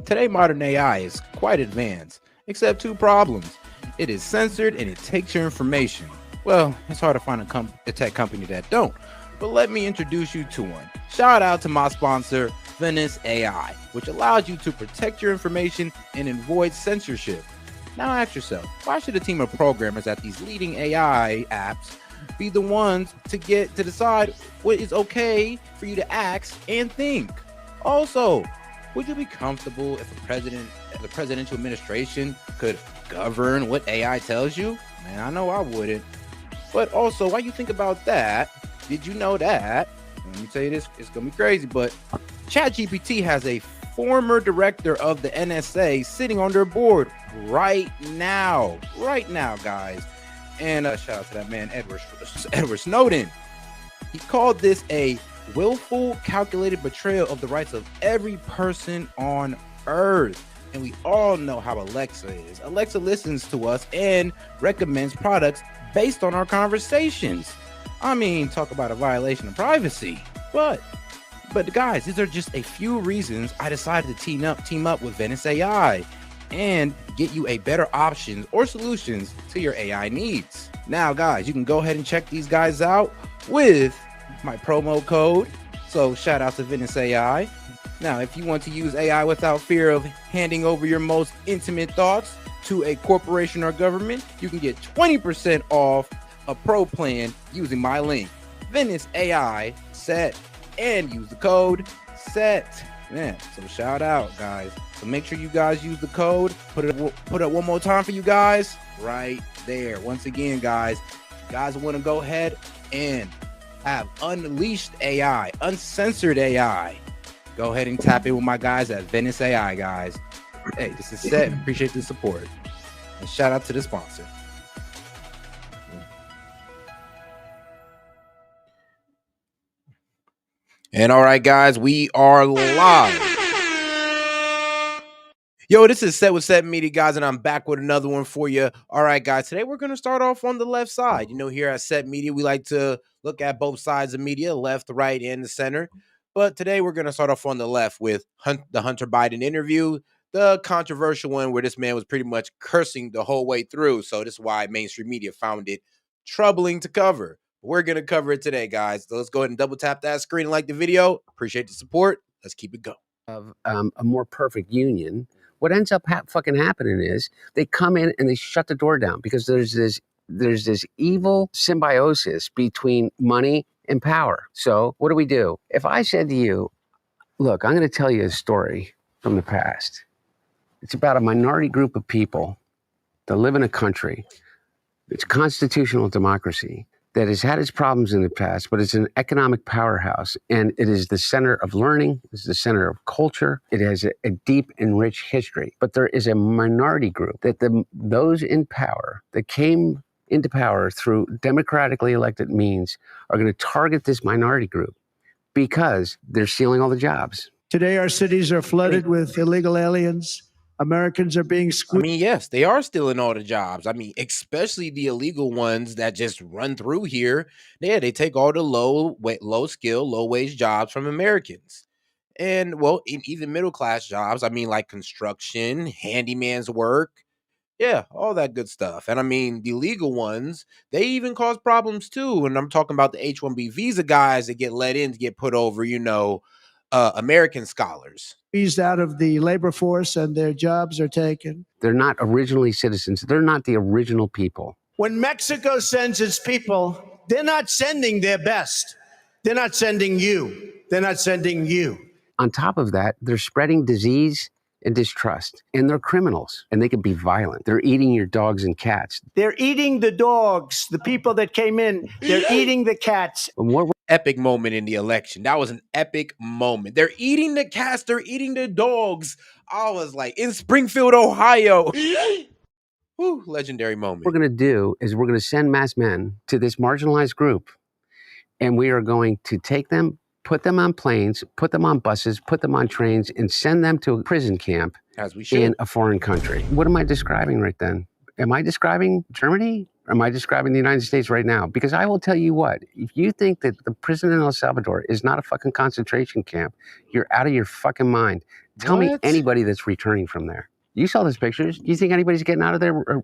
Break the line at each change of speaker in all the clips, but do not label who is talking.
Today, modern AI is quite advanced, except two problems. It is censored and it takes your information. Well, it's hard to find a tech company that don't, but let me introduce you to one. Shout out to my sponsor, Venice AI, which allows you to protect your information and avoid censorship. Now ask yourself, why should a team of programmers at these leading AI apps be the ones to decide what is okay for you to ask and think? Also, would you be comfortable if the presidential administration could govern what AI tells you? Man, I know I wouldn't. But also, while you think about that, did you know that? Let me tell you this, it's gonna be crazy, but ChatGPT has a former director of the NSA sitting on their board right now, guys. And shout out to that man, Edward Snowden. He called this a willful, calculated betrayal of the rights of every person on Earth. And we all know how Alexa is. Alexa listens to us and recommends products based on our conversations. I mean, talk about a violation of privacy. But guys, these are just a few reasons I decided to team up with Venice AI and get you a better options or solutions to your AI needs. Now, guys, you can go ahead and check these guys out with my promo code. So shout out to Venice AI. Now, if you want to use AI without fear of handing over your most intimate thoughts to a corporation or government, you can get 20% off a pro plan using my link, Venice AI S.E.T, and use the code S.E.T. Man, so shout out, guys. So make sure you guys use the code. Put it one more time for you guys right there. Once again, guys, if you guys want to go ahead and have unleashed AI, uncensored AI, go ahead and tap in with my guys at Venice AI, guys. Hey, this is S.E.T. Appreciate the support. And shout out to the sponsor. And all right, guys, we are live. Yo, this is S.E.T with S.E.T Media, guys, and I'm back with another one for you. All right, guys, today we're going to start off on the left side. You know, here at S.E.T Media, we like to look at both sides of media, left, right, and the center. But today we're going to start off on the left with the Hunter Biden interview, the controversial one where this man was pretty much cursing the whole way through. So this is why mainstream media found it troubling to cover. We're going to cover it today, guys. So let's go ahead and double tap that screen and like the video. Appreciate the support. Let's keep it going.
Of a more perfect union, what ends up fucking happening is they come in and they shut the door down because there's this evil symbiosis between money and power. So what do? If I said to you, look, I'm going to tell you a story from the past. It's about a minority group of people that live in a country. It's constitutional democracy that has had its problems in the past, but it's an economic powerhouse, and it is the center of learning, it's the center of culture, it has a deep and rich history. But there is a minority group that those in power that came into power through democratically elected means are going to target this minority group because they're stealing all the jobs.
Today, our cities are flooded with illegal aliens. Americans are being
I mean, yes, they are stealing all the jobs. I mean, especially the illegal ones that just run through here. Yeah, they take all the low skill, low wage jobs from Americans. And well, even middle class jobs, I mean, like construction, handyman's work. Yeah, all that good stuff. And I mean, the legal ones, they even cause problems too. And I'm talking about the H-1B visa guys that get let in to get put over, American scholars.
Squeezed out of the labor force and their jobs are taken.
They're not originally citizens. They're not the original people.
When Mexico sends its people, they're not sending their best. They're not sending you. They're not sending you.
On top of that, they're spreading disease and distrust, and they're criminals, and they can be violent. They're eating your dogs and cats.
They're eating the dogs, the people that came in. They're eating the cats.
Epic moment in the election. That was an epic moment. They're eating the cats. They're eating the dogs. I was like, in Springfield, Ohio. Whew, legendary moment.
What we're going to do is we're going to send mass men to this marginalized group, and we are going to take them, put them on planes, put them on buses, put them on trains, and send them to a prison camp
as we should.
In a foreign country. What am I describing right then? Am I describing Germany? Or am I describing the United States right now? Because I will tell you what, if you think that the prison in El Salvador is not a fucking concentration camp, you're out of your fucking mind. Tell me
What?
anybody that's returning from there. You saw those pictures. Do you think anybody's getting out of there? Or,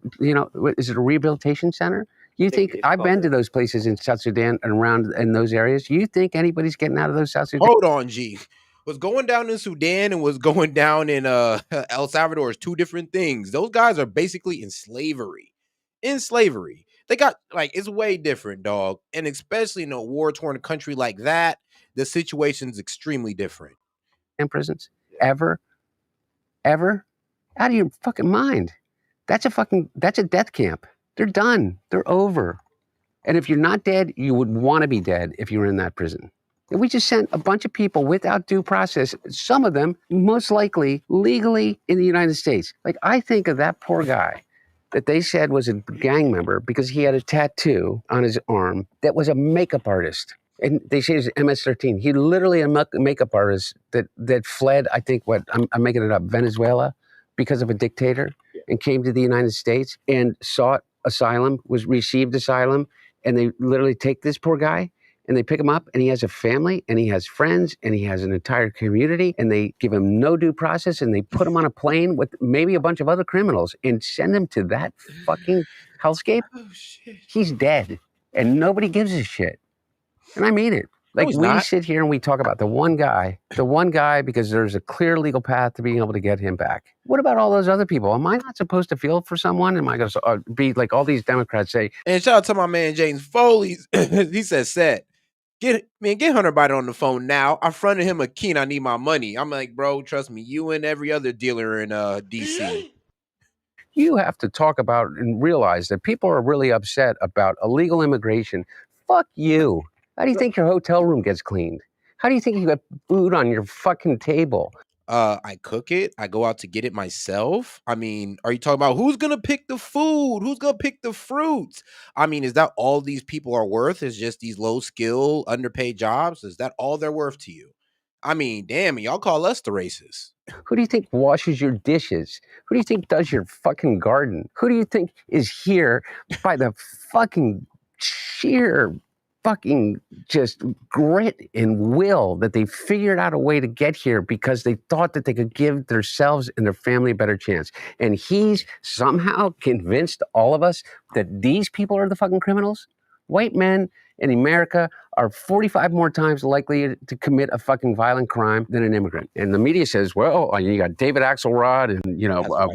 is it a rehabilitation center? You think I've been to those places in South Sudan and around in those areas? You think anybody's getting out of those South Sudan?
Hold on, G. What's going down in Sudan and what's going down in El Salvador is two different things. Those guys are basically in slavery. In slavery. They got like it's way different, dog. And especially in a war-torn country like that, the situation's extremely different.
In prisons? Ever? Out of your fucking mind. That's a death camp. They're done. They're over. And if you're not dead, you would want to be dead if you were in that prison. And we just sent a bunch of people without due process, some of them most likely legally in the United States. Like, I think of that poor guy that they said was a gang member because he had a tattoo on his arm that was a makeup artist. And they say he's MS-13. He literally a makeup artist that fled, I think, I'm making it up, Venezuela because of a dictator and came to the United States and sought asylum, received asylum. And they literally take this poor guy and they pick him up, and he has a family and he has friends and he has an entire community, and they give him no due process, and they put him on a plane with maybe a bunch of other criminals and send him to that fucking hellscape. Oh, shit. He's dead and nobody gives a shit. And I mean it. Like, we sit here and we talk about the one guy because there's a clear legal path to being able to get him back. What about all those other people? Am I not supposed to feel for someone? Am I going to be like all these Democrats say?
And shout out to my man James Foley. He said, "Set, get Hunter Biden on the phone now. I fronted him a key and I need my money." I'm like, bro, trust me, you and every other dealer in DC.
You have to talk about and realize that people are really upset about illegal immigration. Fuck you. How do you think your hotel room gets cleaned? How do you think you got food on your fucking table?
I cook it. I go out to get it myself. I mean, are you talking about who's going to pick the food? Who's going to pick the fruits? I mean, is that all these people are worth? Is just these low skill, underpaid jobs? Is that all they're worth to you? I mean, damn, y'all call us the racists.
Who do you think washes your dishes? Who do you think does your fucking garden? Who do you think is here by the fucking sheer fucking just grit and will that they figured out a way to get here because they thought that they could give themselves and their family a better chance? And he's somehow convinced all of us that these people are the fucking criminals? White men in America are 45 more times likely to commit a fucking violent crime than an immigrant. And the media says, well, you got David Axelrod and,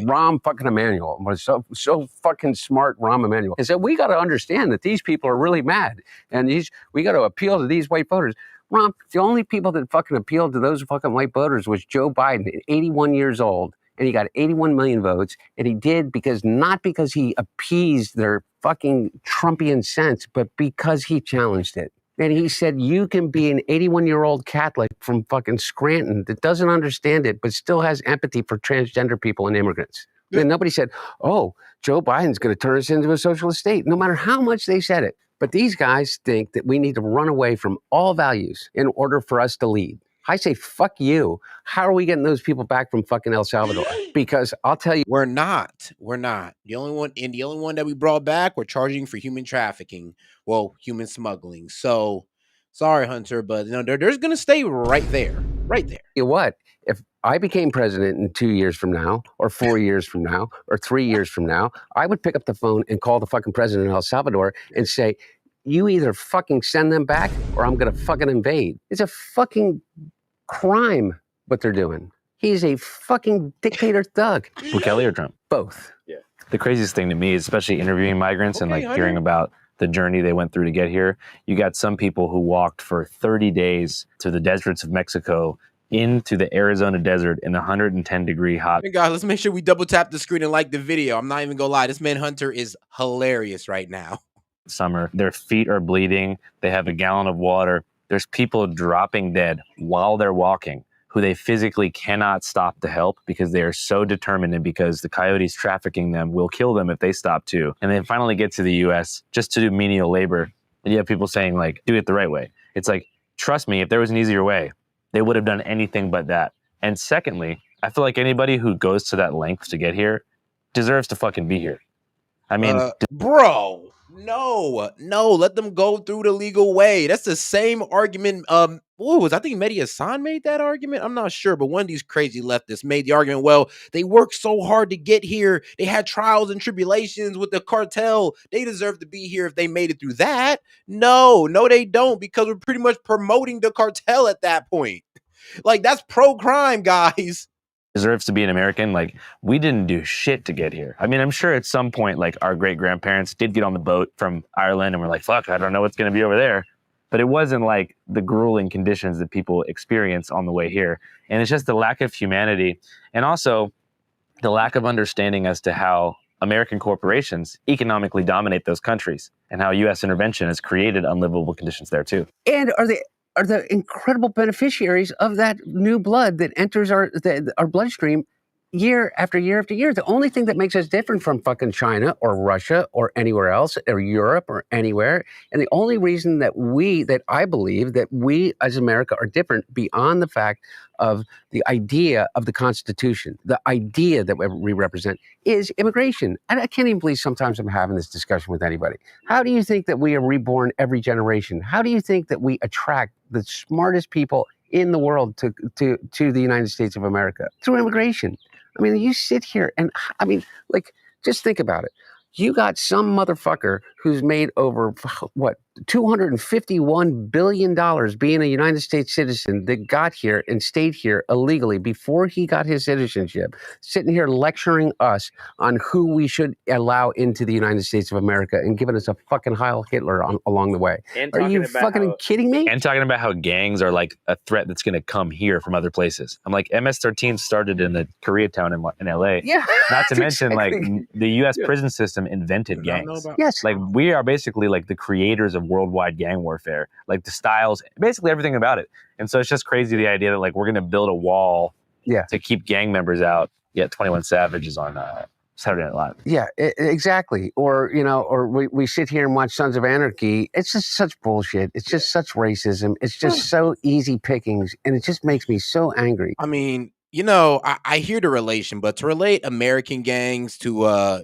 Rahm fucking Emanuel. So fucking smart, Rahm Emanuel. And said, we got to understand that these people are really mad. And we got to appeal to these white voters. Rahm, the only people that fucking appealed to those fucking white voters was Joe Biden, 81 years old. And he got 81 million votes. And he did not because he appeased their fucking Trumpian sense, but because he challenged it. And he said, you can be an 81-year-old Catholic from fucking Scranton that doesn't understand it, but still has empathy for transgender people and immigrants. Yeah. And nobody said, oh, Joe Biden's going to turn us into a socialist state, no matter how much they said it. But these guys think that we need to run away from all values in order for us to lead. I say, fuck you. How are we getting those people back from fucking El Salvador? Because I'll tell you.
We're not. The only one that we brought back, we're charging for human trafficking. Well, human smuggling. So, sorry, Hunter, but they're going to stay right there. Right there.
You know what? If I became president in 2 years from now, or 4 years from now, or 3 years from now, I would pick up the phone and call the fucking president of El Salvador and say, you either fucking send them back or I'm going to fucking invade. It's a fucking crime what they're doing. He's a fucking dictator thug.
Bukele or Trump?
Both.
Yeah. The craziest thing to me is especially interviewing migrants and hearing about the journey they went through to get here. You got some people who walked for 30 days to the deserts of Mexico into the Arizona desert in 110-degree hot.
Hey guys, let's make sure we double tap the screen and like the video. I'm not even gonna lie, this man Hunter is hilarious right now.
Summer. Their feet are bleeding. They have a gallon of water. There's people dropping dead while they're walking who they physically cannot stop to help because they are so determined, and because the coyotes trafficking them will kill them if they stop too. And they finally get to the U.S. just to do menial labor. And you have people saying, like, do it the right way. It's like, trust me, if there was an easier way, they would have done anything but that. And secondly, I feel like anybody who goes to that length to get here deserves to fucking be here. I mean,
bro, No, let them go through the legal way. That's the same argument. I think Mehdi Hassan made that argument. I'm not sure, but one of these crazy leftists made the argument. Well, they worked so hard to get here. They had trials and tribulations with the cartel. They deserve to be here if they made it through that. No, they don't, because we're pretty much promoting the cartel at that point. Like, that's pro-crime, guys.
Deserves to be an American. Like, we didn't do shit to get here. I mean, I'm sure at some point, like, our great grandparents did get on the boat from Ireland and we're like, fuck, I don't know what's going to be over there. But it wasn't like the grueling conditions that people experience on the way here. And it's just the lack of humanity and also the lack of understanding as to how American corporations economically dominate those countries and how U.S. intervention has created unlivable conditions there too.
And are the incredible beneficiaries of that new blood that enters our bloodstream year after year after year. The only thing that makes us different from fucking China or Russia or anywhere else or Europe or anywhere, and the only reason that I believe that we as America are different beyond the fact of the idea of the Constitution, the idea that we represent, is immigration. And I can't even believe sometimes I'm having this discussion with anybody. How do you think that we are reborn every generation? How do you think that we attract the smartest people in the world to the United States of America? Through immigration. I mean, you sit here and, I mean, like, just think about it. You got some motherfucker who's made over, what, $251 billion being a United States citizen that got here and stayed here illegally before he got his citizenship, sitting here lecturing us on who we should allow into the United States of America and giving us a fucking Heil Hitler along the way. Are you fucking kidding me?
And talking about how gangs are like a threat that's going to come here from other places. I'm like, MS-13 started in the Koreatown in LA.
Yeah.
Not to mention,
exactly.
like, the U.S. prison system invented gangs.
Yes.
Like, we are basically like the creators of worldwide gang warfare, like the styles, basically everything about it. And so it's just crazy, the idea that like we're going to build a wall to keep gang members out. Yet 21 Savage is on Saturday Night Live.
Yeah, exactly. Or, or we sit here and watch Sons of Anarchy. It's just such bullshit. It's just such racism. It's just so easy pickings. And it just makes me so angry.
I mean, I hear the relation, but to relate American gangs to,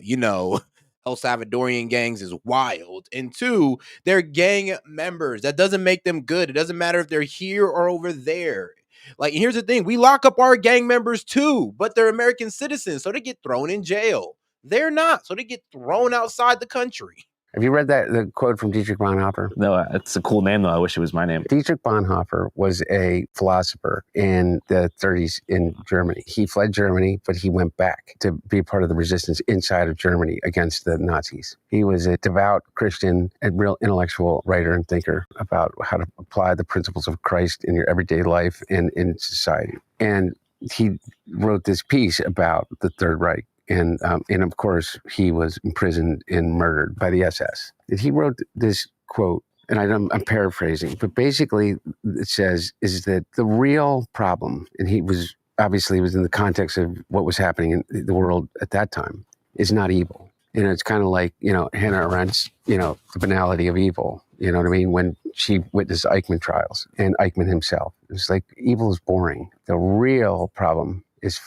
El Salvadorian gangs is wild. And two, they're gang members. That doesn't make them good. It doesn't matter if they're here or over there. Like, here's the thing. We lock up our gang members too, but they're American citizens, so they get thrown in jail. They're not, so they get thrown outside the country.
Have you read the quote from Dietrich Bonhoeffer?
No, it's a cool name, though. I wish it was my name.
Dietrich Bonhoeffer was a philosopher in the 30s in Germany. He fled Germany, but he went back to be part of the resistance inside of Germany against the Nazis. He was a devout Christian, a real intellectual writer and thinker about how to apply the principles of Christ in your everyday life and in society. And he wrote this piece about the Third Reich. And of course, he was imprisoned and murdered by the SS. And he wrote this quote, and I'm paraphrasing, but basically it says, is that the real problem, and he was obviously was in the context of what was happening in the world at that time, is not evil. It's kind of like, Hannah Arendt's, the banality of evil. You know what I mean? When she witnessed Eichmann trials and Eichmann himself, it's like evil is boring. The real problem is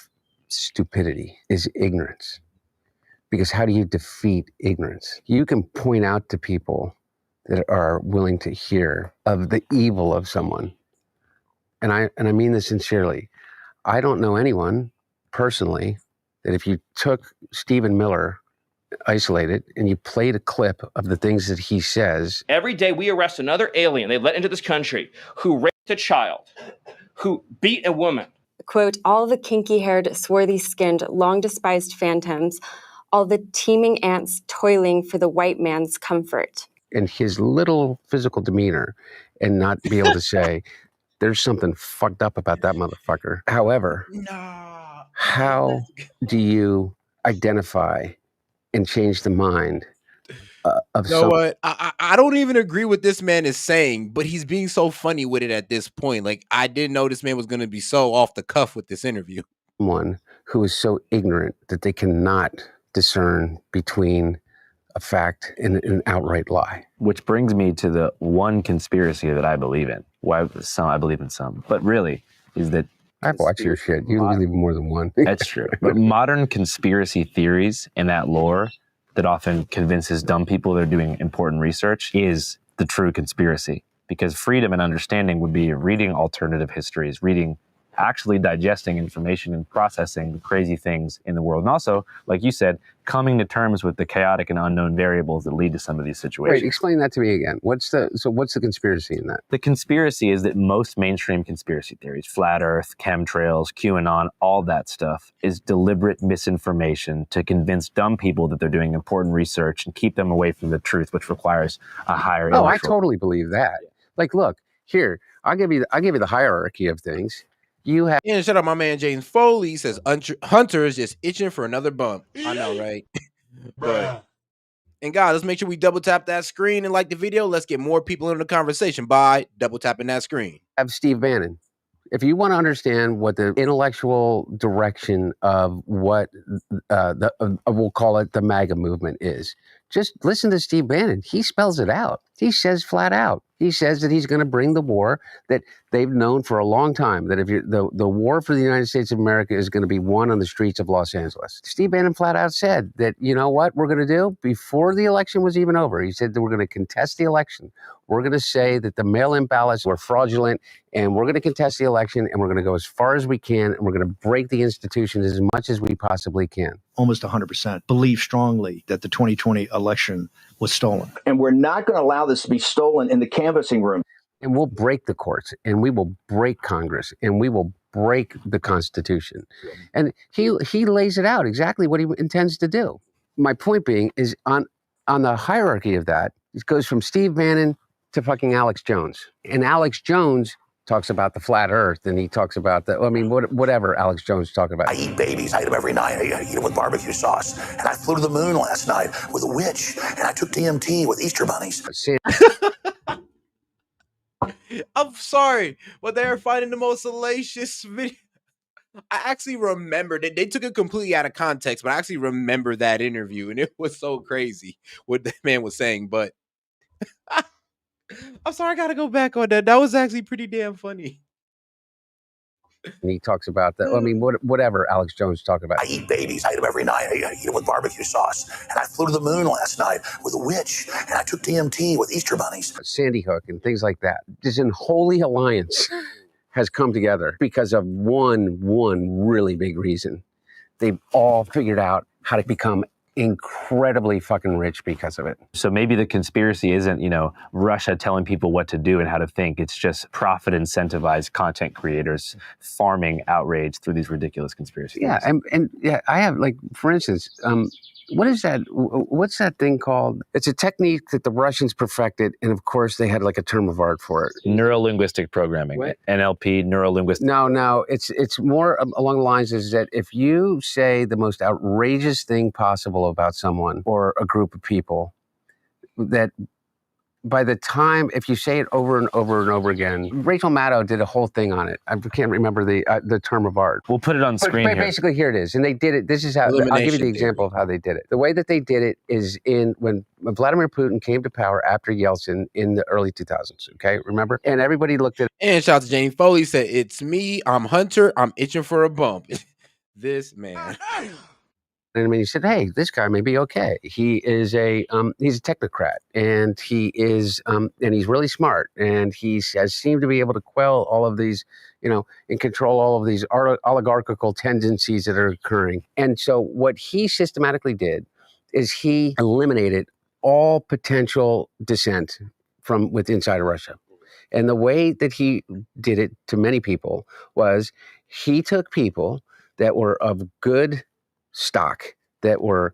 stupidity, is ignorance. Because how do you defeat ignorance? You can point out to people that are willing to hear of the evil of someone. And I mean this sincerely. I don't know anyone personally that if you took Stephen Miller, isolated, and you played a clip of the things that he says.
Every day we arrest another alien they let into this country who raped a child, who beat a woman.
Quote, all the kinky-haired, swarthy-skinned, long-despised phantoms, all the teeming ants toiling for the white man's comfort.
And his little physical demeanor, and not be able to say, there's something fucked up about that motherfucker. However, how do you identify and change the mind of
what? I don't even agree with this man is saying, but he's being so funny with it at this point. Like, I didn't know this man was going to be so off the cuff with this interview.
Someone who is so ignorant that they cannot discern between a fact and an outright lie.
Which brings me to the one conspiracy that I believe in. Why I believe in some, but really is that
I've watched your shit. You believe more than one.
That's true. But modern conspiracy theories and that lore that often convinces dumb people they're doing important research is the true conspiracy. Because freedom and understanding would be reading alternative histories, actually digesting information and processing the crazy things in the world. And also, like you said, coming to terms with the chaotic and unknown variables that lead to some of these situations.
Wait, explain that to me again. What's the conspiracy in that?
The conspiracy is that most mainstream conspiracy theories, flat earth, chemtrails, QAnon, all that stuff is deliberate misinformation to convince dumb people that they're doing important research and keep them away from the truth, which requires a higher
Oh, I
intellectual.
totally believe that. Like, look, here, I'll give you the hierarchy of things. You have
And shout out my man James Foley. He says Hunter is just itching for another bump. I know, right? But and guys, let's make sure we double tap that screen and like the video. Let's get more people into the conversation by double tapping that screen.
Steve Bannon. If you want to understand what the intellectual direction of what we'll call it the MAGA movement is, just listen to Steve Bannon. He spells it out. He says flat out. He says that he's going to bring the war that they've known for a long time, that if the war for the United States of America is going to be won on the streets of Los Angeles. Steve Bannon flat out said that, you know what we're going to do before the election was even over. He said that we're going to contest the election. We're going to say that the mail-in ballots were fraudulent, and we're going to contest the election, and we're going to go as far as we can, and we're going to break the institutions as much as we possibly can.
Almost 100% believe strongly that the 2020 election was stolen.
And we're not going to allow this to be stolen in the canvassing room.
And we'll break the courts, and we will break Congress, and we will break the Constitution. And he lays it out exactly what he intends to do. My point being is on the hierarchy of that, it goes from Steve Bannon to fucking Alex Jones. And Alex Jones talks about the flat earth, and he talks about whatever Alex Jones talking about.
I eat babies. I eat them every night. I eat them with barbecue sauce. And I flew to the moon last night with a witch, and I took DMT with Easter bunnies.
I'm sorry, but they are finding the most salacious video. I actually remembered it. They took it completely out of context, but I actually remember that interview, and it was so crazy what the man was saying. But I'm sorry, I gotta go back on that. That was actually pretty damn funny.
And he talks about whatever Alex Jones talking about.
I eat babies. I eat them every night. I eat them with barbecue sauce. And I flew to the moon last night with a witch, and I took DMT with Easter bunnies.
Sandy Hook and things like that. This unholy alliance has come together because of one really big reason. They've all figured out how to become incredibly fucking rich because of it.
So maybe the conspiracy isn't, Russia telling people what to do and how to think. It's just profit incentivized content creators farming outrage through these ridiculous conspiracy theories.
And I have, like, for instance, what is that? What's that thing called? It's a technique that the Russians perfected, and of course they had like a term of art for it.
Neuro-linguistic programming,
what?
NLP, neuro-linguistic.
No, it's more along the lines is that if you say the most outrageous thing possible about someone or a group of people, that by the time, if you say it over and over and over again, Rachel Maddow did a whole thing on it. I can't remember the term of art.
We'll put it on screen here.
Basically, here it is. And they did it. This is how, I'll give you the example of how they did it. The way that they did it is when Vladimir Putin came to power after Yeltsin in the early 2000s, okay? Remember? And everybody looked at
And shout out to Jane Foley, said, "It's me, I'm Hunter, I'm itching for a bump." This man.
And I mean, he said, "Hey, this guy may be okay. He is he's a technocrat, and he is, and he's really smart, and he has seemed to be able to quell all of these, and control all of these oligarchical tendencies that are occurring." And so, what he systematically did is he eliminated all potential dissent from inside of Russia. And the way that he did it to many people was he took people that were of good stock, that were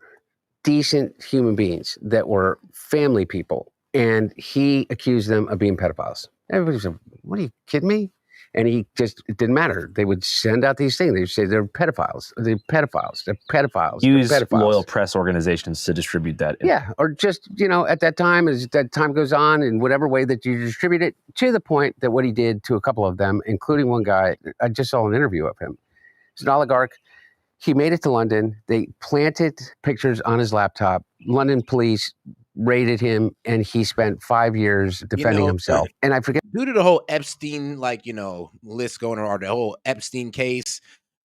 decent human beings, that were family people, and he accused them of being pedophiles. Everybody said, "What, are you kidding me?" And it didn't matter. They would send out these things. They would say they're pedophiles. They're pedophiles. They're pedophiles.
Use
they're pedophiles.
loyal press organizations to distribute that.
Yeah, or just, at that time, as that time goes on, in whatever way that you distribute it, to the point that what he did to a couple of them, including one guy, I just saw an interview of him. He's an oligarch. He made it to London. They planted pictures on his laptop. London police raided him, and he spent 5 years defending himself. And I forget.
Due to the whole Epstein, list going on, or the whole Epstein case,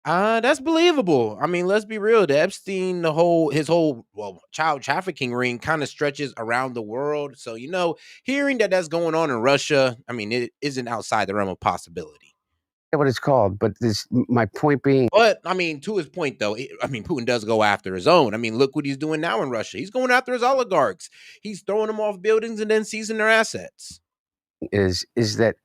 That's believable. I mean, let's be real. The Epstein, his whole child trafficking ring kind of stretches around the world. So, hearing that that's going on in Russia, I mean, it isn't outside the realm of possibility.
What it's called, but my point being.
But I mean, to his point, though, Putin does go after his own. I mean, look what he's doing now in Russia. He's going after his oligarchs. He's throwing them off buildings and then seizing their assets.
Is that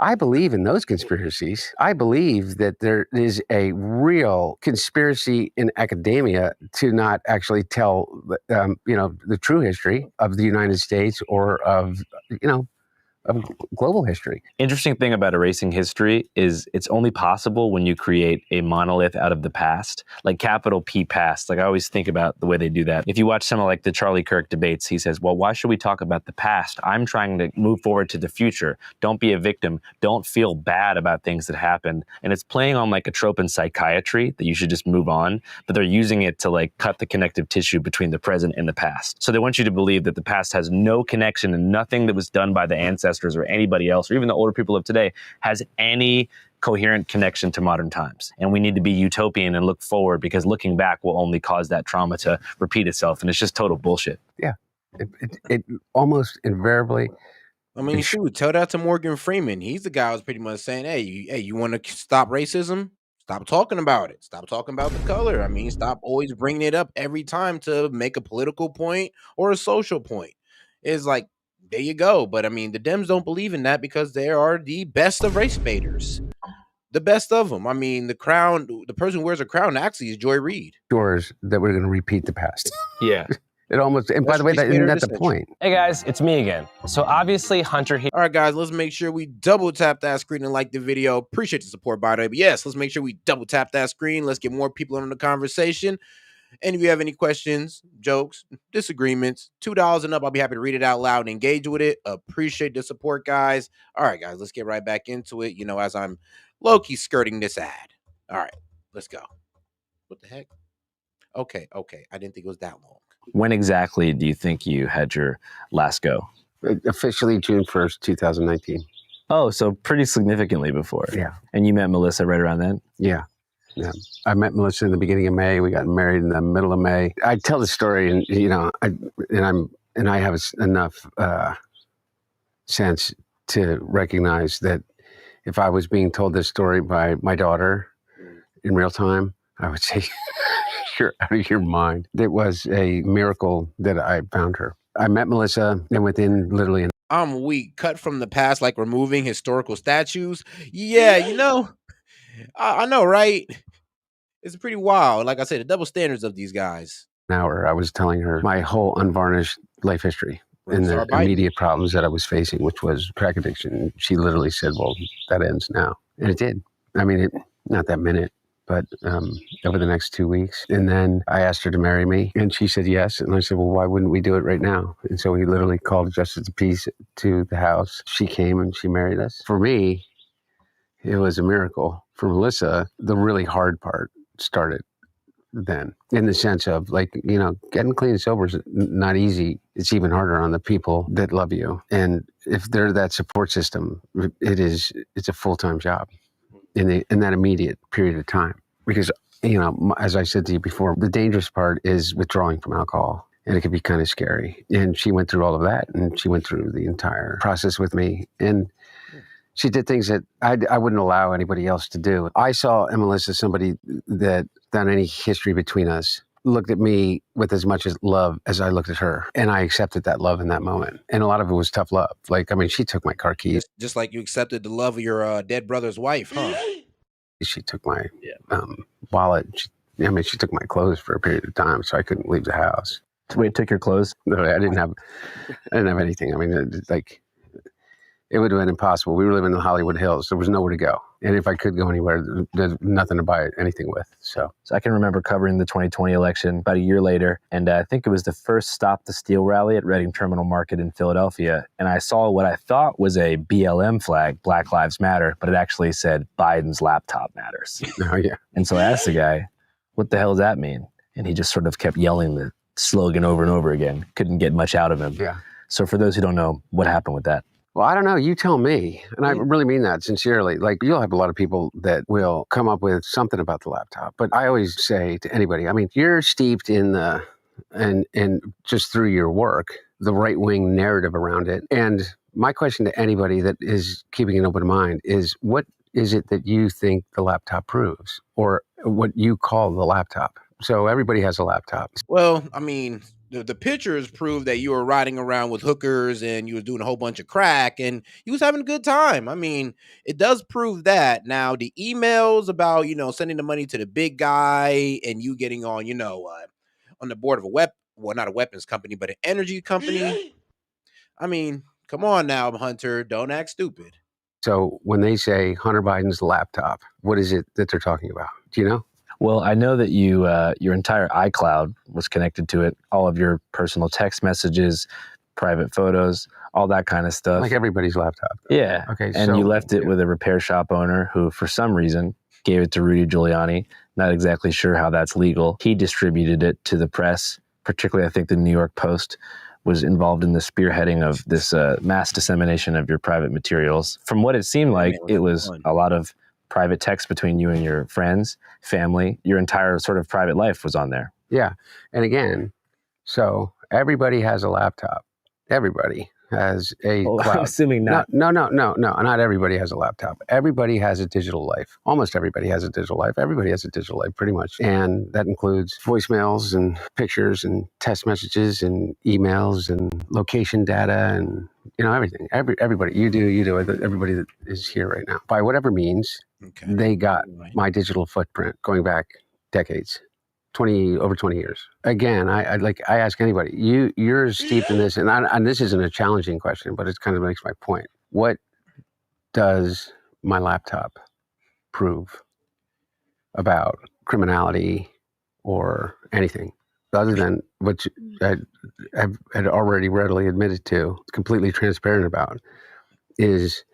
I believe in those conspiracies. I believe that there is a real conspiracy in academia to not actually tell, the true history of the United States or of global history.
Interesting thing about erasing history is it's only possible when you create a monolith out of the past, like capital P past. Like I always think about the way they do that. If you watch some of like the Charlie Kirk debates, he says, well, why should we talk about the past? I'm trying to move forward to the future. Don't be a victim. Don't feel bad about things that happened. And it's playing on like a trope in psychiatry that you should just move on, but they're using it to like cut the connective tissue between the present and the past. So they want you to believe that the past has no connection and nothing that was done by the ancestors or anybody else, or even the older people of today, has any coherent connection to modern times. And we need to be utopian and look forward, because looking back will only cause that trauma to repeat itself. And it's just total bullshit.
Yeah. It almost invariably.
I mean, shoot, tell that to Morgan Freeman. He's the guy who's pretty much saying, hey, you want to stop racism? Stop talking about it. Stop talking about the color. I mean, stop always bringing it up every time to make a political point or a social point. It's like, there you go. But I mean, the Dems don't believe in that because they are the best of race baiters. The best of them. I mean, the person who wears a crown actually is Joy Reid.
Yours that we're going to repeat the past.
Yeah.
It almost, and by the way, that's the point.
Hey guys, it's me again. So obviously Hunter here.
All right, guys, let's make sure we double tap that screen and like the video. Appreciate the support, by the way. But yes, let's make sure we double tap that screen. Let's get more people on the conversation. And if you have any questions, jokes, disagreements, $2 and up, I'll be happy to read it out loud and engage with it. Appreciate the support, guys. All right, guys, let's get right back into it, as I'm low-key skirting this ad. All right, let's go. What the heck? Okay. I didn't think it was that long.
When exactly do you think you had your last go?
Officially June 1st, 2019.
Oh, so pretty significantly before.
Yeah.
And you met Melissa right around then?
Yeah. I met Melissa in the beginning of May. We got married in the middle of May. I tell the story, and I have enough sense to recognize that if I was being told this story by my daughter in real time, I would say, you're out of your mind. It was a miracle that I found her. I met Melissa, and within literally
I'm weak. Cut from the past, like removing historical statues. Yeah, I know, right? It's pretty wild. Like I said, the double standards of these guys.
an hour, I was telling her my whole unvarnished life history and the immediate problems that I was facing, which was crack addiction. She literally said, well, that ends now. And it did. I mean, not that minute, but over the next 2 weeks. And then I asked her to marry me, and she said yes. And I said, well, why wouldn't we do it right now? And so we literally called Justice of Peace to the house. She came and she married us. For me, it was a miracle. For Melissa, the really hard part started then, in the sense of, like, you know, getting clean and sober is not easy. It's even harder on the people that love you. And if they're that support system, it's a full-time job in that immediate period of time. Because, you know, as I said to you before, the dangerous part is withdrawing from alcohol. And it could be kind of scary. And she went through all of that, and she went through the entire process with me. And she did things that I wouldn't allow anybody else to do. I saw in Melissa somebody that, without any history between us, looked at me with as much as love as I looked at her. And I accepted that love in that moment. And a lot of it was tough love. Like, I mean, she took my car keys.
Just like you accepted the love of your dead brother's wife, huh?
She took my wallet. She took my clothes for a period of time, so I couldn't leave the house.
Wait, took your clothes?
No, I didn't have anything. I mean, it would have been impossible. We were living in the Hollywood Hills. There was nowhere to go. And if I could go anywhere, there's nothing to buy anything with. So
I can remember covering the 2020 election about a year later. And I think it was the first Stop the Steal rally at Reading Terminal Market in Philadelphia. And I saw what I thought was a BLM flag, Black Lives Matter, but it actually said Biden's laptop matters.
Oh, yeah.
And so I asked the guy, what the hell does that mean? And he just sort of kept yelling the slogan over and over again. Couldn't get much out of him.
Yeah.
So for those who don't know, what happened with that?
Well, I don't know. You tell me. And I really mean that sincerely. Like, you'll have a lot of people that will come up with something about the laptop. But I always say to anybody, I mean, you're steeped in the, and just through your work, the right-wing narrative around it. And my question to anybody that is keeping an open mind is, what is it that you think the laptop proves, or what you call the laptop? So everybody has a laptop.
Well, I mean, the pictures prove that you were riding around with hookers and you was doing a whole bunch of crack and you was having a good time. I mean, it does prove that. Now, the emails about, sending the money to the big guy and you getting on, on the board of not a weapons company, but an energy company. I mean, come on now, Hunter, don't act stupid.
So when they say Hunter Biden's laptop, what is it that they're talking about? Do you know?
Well, I know that you your entire iCloud was connected to it, all of your personal text messages, private photos, all that kind of stuff.
Like everybody's laptop.
Yeah.
Okay.
And you left it with a repair shop owner who, for some reason, gave it to Rudy Giuliani. Not exactly sure how that's legal. He distributed it to the press, particularly I think the New York Post was involved in the spearheading of this mass dissemination of your private materials. From what it seemed like, it was a lot of private text between you and your friends, family. Your entire sort of private life was on there.
Yeah. And again, so everybody has a laptop. Everybody has a cloud.
I'm assuming not.
No, not everybody has a laptop. Everybody has a digital life. Almost everybody has a digital life. Everybody has a digital life, pretty much. And that includes voicemails and pictures and text messages and emails and location data and, everything. Everybody, you do, everybody that is here right now. By whatever means, they got my digital footprint going back decades. Over 20 years. Again, I ask anybody, you're steeped in this, and this isn't a challenging question, but it kind of makes my point. What does my laptop prove about criminality or anything other than what I had already readily admitted to, completely transparent about, is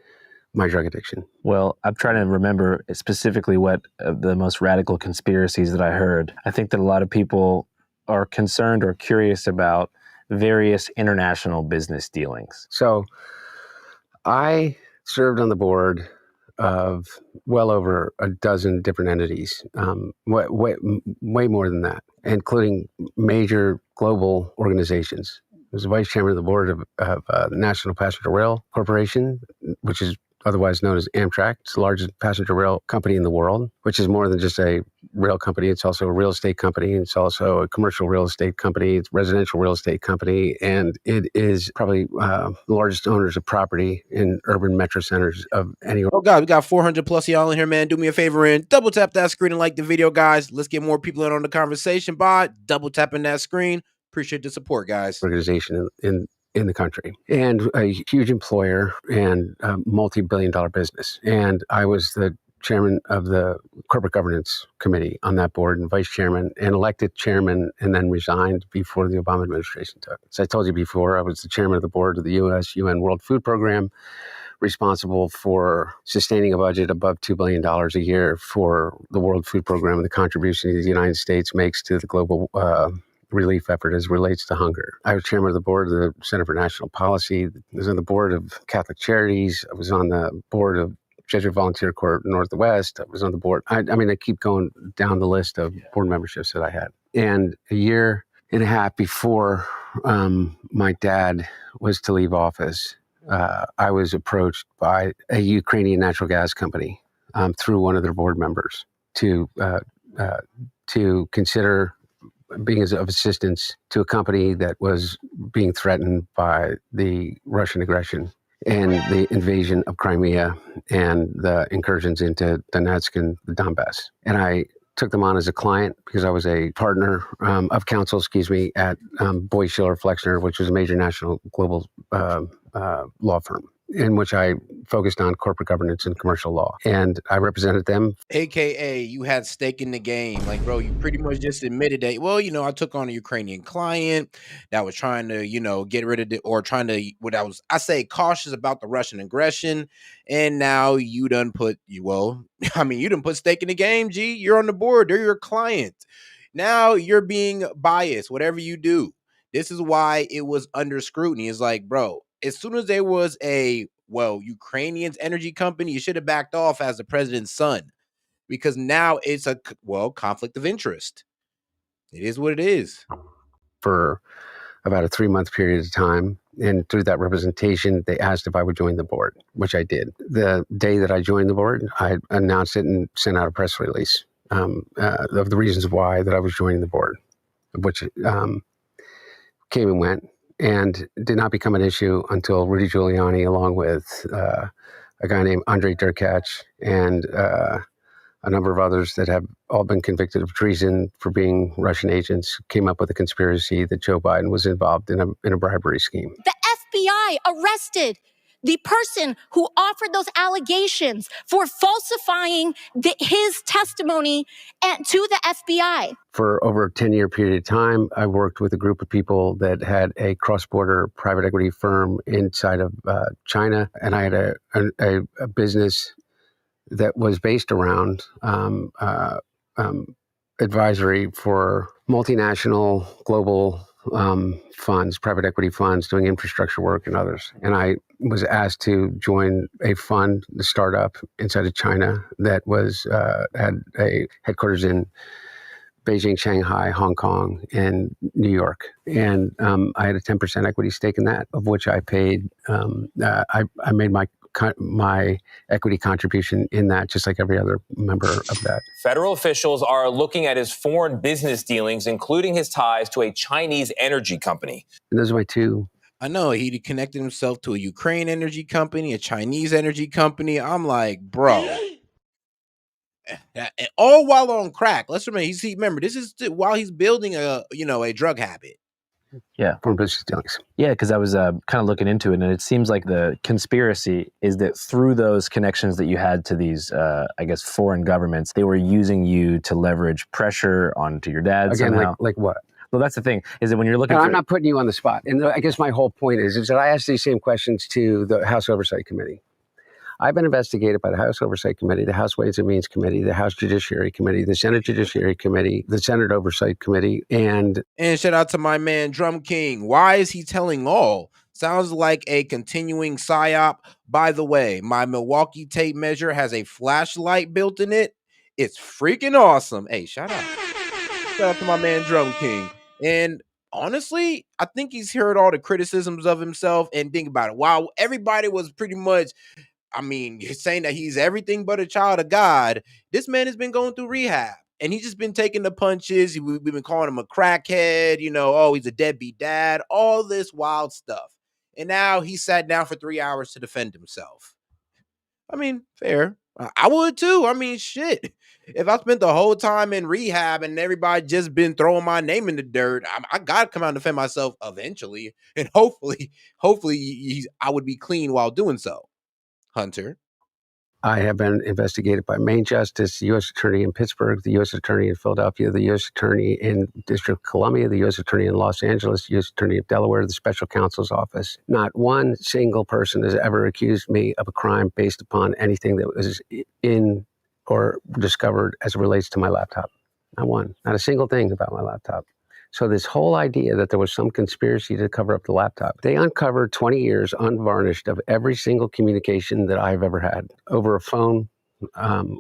my drug addiction?
Well, I'm trying to remember specifically what the most radical conspiracies that I heard. I think that a lot of people are concerned or curious about various international business dealings.
So I served on the board of well over a dozen different entities, way more than that, including major global organizations. I was the vice chairman of the board of the National Passenger Rail Corporation, which is otherwise known as Amtrak. It's the largest passenger rail company in the world, which is more than just a rail company. It's also a real estate company. It's also a commercial real estate company. It's a residential real estate company. And it is probably the largest owners of property in urban metro centers of any.
Oh, God, we got 400 plus y'all in here, man. Do me a favor and double tap that screen and like the video, guys. Let's get more people in on the conversation by double tapping that screen. Appreciate the support, guys.
Organization in the country, and a huge employer and a multi-billion-dollar business. And I was the chairman of the corporate governance committee on that board and vice chairman and elected chairman and then resigned before the Obama administration took. As I told you before, I was the chairman of the board of the UN World Food Program, responsible for sustaining a budget above $2 billion a year for the World Food Program and the contribution the United States makes to the global relief effort as relates to hunger. I was chairman of the board of the Center for National Policy. I was on the board of Catholic Charities. I was on the board of Jesuit Volunteer Corps Northwest. I was on the board. I keep going down the list of board memberships that I had. And a year and a half before my dad was to leave office, I was approached by a Ukrainian natural gas company through one of their board members to consider being of assistance to a company that was being threatened by the Russian aggression and the invasion of Crimea and the incursions into Donetsk and the Donbass. And I took them on as a client because I was a partner of counsel, at Boyce Schiller Flexner, which was a major national global law firm, in which I focused on corporate governance and commercial law. And I represented them.
AKA, you had stake in the game. Like, bro, you pretty much just admitted that, well, I took on a Ukrainian client that was trying to, get rid of it, or trying to, I say cautious about the Russian aggression. And now you done put stake in the game, G. You're on the board. They're your client. Now you're being biased, whatever you do. This is why it was under scrutiny. It's like, bro, as soon as there was a, Ukrainian's energy company, you should have backed off as the president's son, because now it's a, conflict of interest. It is what it is.
For about a 3-month period of time. And through that representation, they asked if I would join the board, which I did. The day that I joined the board, I announced it and sent out a press release of the reasons why that I was joining the board, which came and went and did not become an issue until Rudy Giuliani, along with a guy named Andrei Derkach and a number of others that have all been convicted of treason for being Russian agents, came up with a conspiracy that Joe Biden was involved in a bribery scheme.
The FBI arrested the person who offered those allegations for falsifying his testimony to the FBI.
For over a 10-year period of time, I worked with a group of people that had a cross-border private equity firm inside of China, and I had a business that was based around advisory for multinational global funds, private equity funds, doing infrastructure work and others. And I was asked to join a fund, the startup inside of China that was had a headquarters in Beijing, Shanghai, Hong Kong, and New York. And I had a 10% equity stake in that, of which I paid. I made my equity contribution in that, just like every other member of that.
Federal officials are looking at his foreign business dealings, including his ties to a Chinese energy company.
And those are my two.
I know he connected himself to a Ukraine energy company, a Chinese energy company. I'm like, bro. All while on crack. Let's remember, this is while he's building a drug habit.
Yeah.
Foreign business dealings.
Yeah, because I was kind of looking into it, and it seems like the conspiracy is that through those connections that you had to these, I guess, foreign governments, they were using you to leverage pressure onto your dad
Again,
somehow.
like what?
Well, that's the thing, is that when you're looking
I'm not putting you on the spot. And I guess my whole point is that I asked these same questions to the House Oversight Committee. I've been investigated by the House Oversight Committee, the House Ways and Means Committee, the House Judiciary Committee, the Senate Judiciary Committee, the Senate Oversight Committee, and
shout out to my man Drum King. Why is he telling all? Sounds like a continuing psyop. By the way, my Milwaukee tape measure has a flashlight built in it. It's freaking awesome. Hey, shout out. Shout out to my man Drum King. And honestly, I think he's heard all the criticisms of himself. And think about it. While everybody was pretty much, saying that he's everything but a child of God, this man has been going through rehab. And he's just been taking the punches. We've been calling him a crackhead, he's a deadbeat dad, all this wild stuff. And now he sat down for 3 hours to defend himself. Fair. I would too. Shit. If I spent the whole time in rehab and everybody just been throwing my name in the dirt, I got to come out and defend myself eventually. And hopefully I would be clean while doing so. Hunter.
I have been investigated by Maine Justice, the U.S. Attorney in Pittsburgh, the U.S. Attorney in Philadelphia, the U.S. Attorney in District of Columbia, the U.S. Attorney in Los Angeles, the U.S. Attorney of Delaware, the Special Counsel's Office. Not one single person has ever accused me of a crime based upon anything that was in or discovered as it relates to my laptop. Not one. Not a single thing about my laptop. So this whole idea that there was some conspiracy to cover up the laptop, they uncovered 20 years unvarnished of every single communication that I've ever had over a phone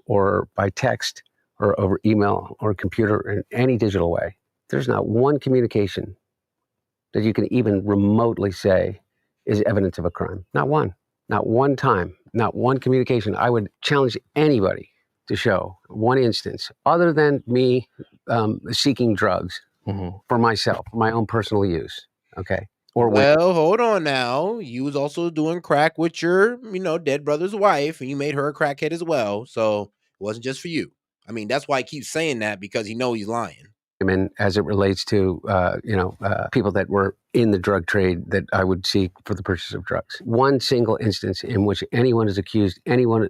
or by text or over email or computer in any digital way. There's not one communication that you can even remotely say is evidence of a crime. Not one. Not one time. Not one communication. I would challenge anybody to show one instance other than me seeking drugs. Mm-hmm. For myself, my own personal use. Okay.
Hold on now. You was also doing crack with your, dead brother's wife, and you made her a crackhead as well. So it wasn't just for you. That's why he keeps saying that, because he knows he's lying.
And as it relates to, people that were in the drug trade that I would seek for the purchase of drugs. One single instance in which anyone has used any one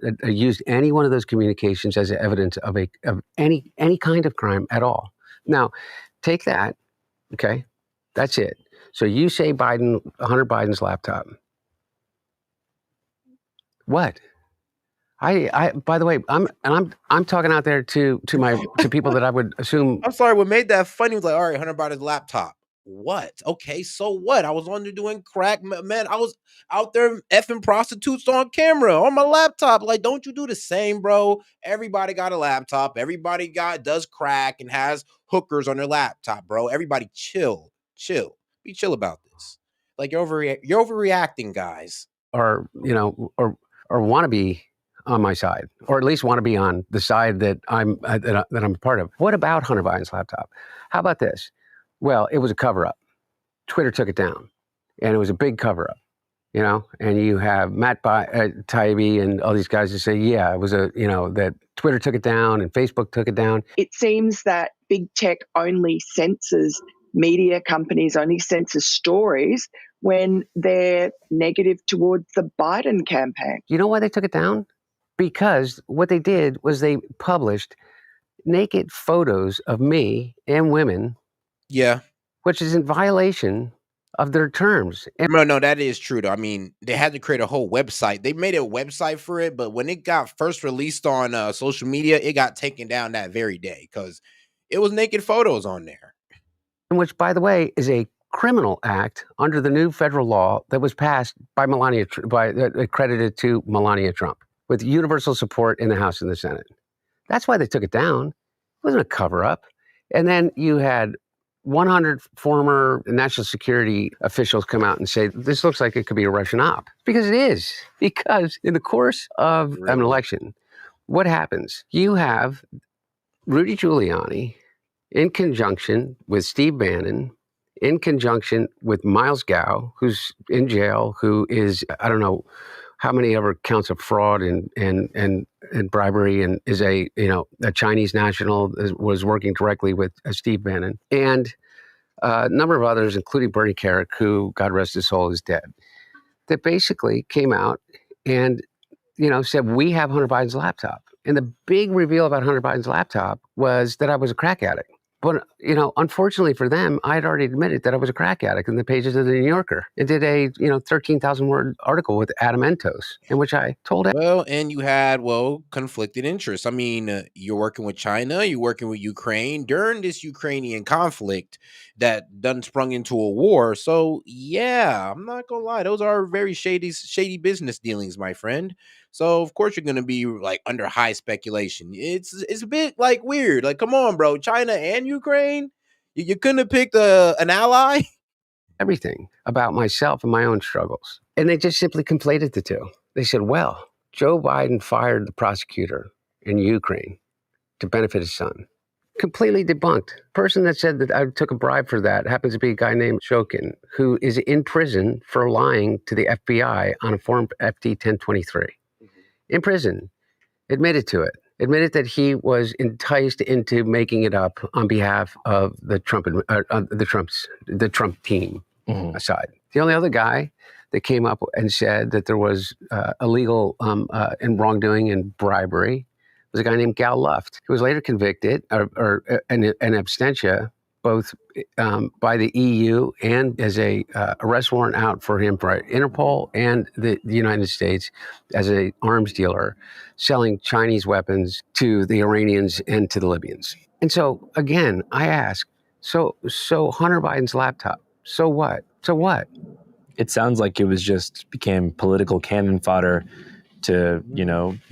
of those communications as evidence of any kind of crime at all. Now, take that, okay? That's it. So you say Hunter Biden's laptop. What? I by the way, I'm talking out there to people that I would assume.
I'm sorry, what made that funny was like, all right, Hunter Biden's laptop. what? Okay, so what? I was on there doing crack, man. I was out there effing prostitutes on camera on my laptop. Like, don't you do the same, bro? Everybody got a laptop. Everybody does crack and has hookers on their laptop, bro. Everybody chill. Be chill about this. Like, you're overreacting, guys.
Or want to be on my side, or at least want to be on the side that I'm a part of. What about Hunter Biden's laptop? How about this? Well, it was a cover-up. Twitter took it down, and it was a big cover-up. And you have Matt Taibbi and all these guys that say, yeah, it was that Twitter took it down and Facebook took it down.
It seems that big tech only censors media companies, only censors stories when they're negative towards the Biden campaign.
You know why they took it down? Because what they did was they published naked photos of me and women.
Yeah.
Which is in violation of their terms.
No, that is true though. I mean, they had to create a whole website. They made a website for it, but when it got first released on social media, it got taken down that very day because it was naked photos on there.
Which, by the way, is a criminal act under the new federal law that was passed by accredited to Melania Trump with universal support in the House and the Senate. That's why they took it down. It wasn't a cover-up. And then you had 100 former national security officials come out and say, this looks like it could be a Russian op. Because it is. Because in the course of an election, what happens? You have Rudy Giuliani in conjunction with Steve Bannon, in conjunction with Miles Gao, who's in jail, who is, I don't know how many ever counts of fraud and bribery, and is a Chinese national, was working directly with Steve Bannon, and a number of others, including Bernie Kerik, who, God rest his soul, is dead, that basically came out and said, we have Hunter Biden's laptop. And the big reveal about Hunter Biden's laptop was that I was a crack addict. But, unfortunately for them, I had already admitted that I was a crack addict in the pages of the New Yorker and did a, 13,000 word article with Adam Entos in which I told him.
Well, and you had, conflicted interests. I mean, you're working with China, you're working with Ukraine during this Ukrainian conflict that done sprung into a war. So, yeah, I'm not going to lie. Those are very shady business dealings, my friend. So of course you're gonna be like under high speculation. It's a bit like weird. Like, come on, bro. China and Ukraine. You couldn't have picked an ally.
Everything about myself and my own struggles, and they just simply conflated the two. They said, "Well, Joe Biden fired the prosecutor in Ukraine to benefit his son." Completely debunked. Person that said that I took a bribe for that happens to be a guy named Shokin, who is in prison for lying to the FBI on a form FT 1023. In prison, admitted to it, admitted that he was enticed into making it up on behalf of the Trump team aside. The only other guy that came up and said that there was illegal and wrongdoing and bribery was a guy named Gal Luft, who was later convicted or an absentia, both by the EU and as a arrest warrant out for him by Interpol and the United States as an arms dealer, selling Chinese weapons to the Iranians and to the Libyans. And so, again, I ask, so Hunter Biden's laptop, so what? So what?
It sounds like it became political cannon fodder to,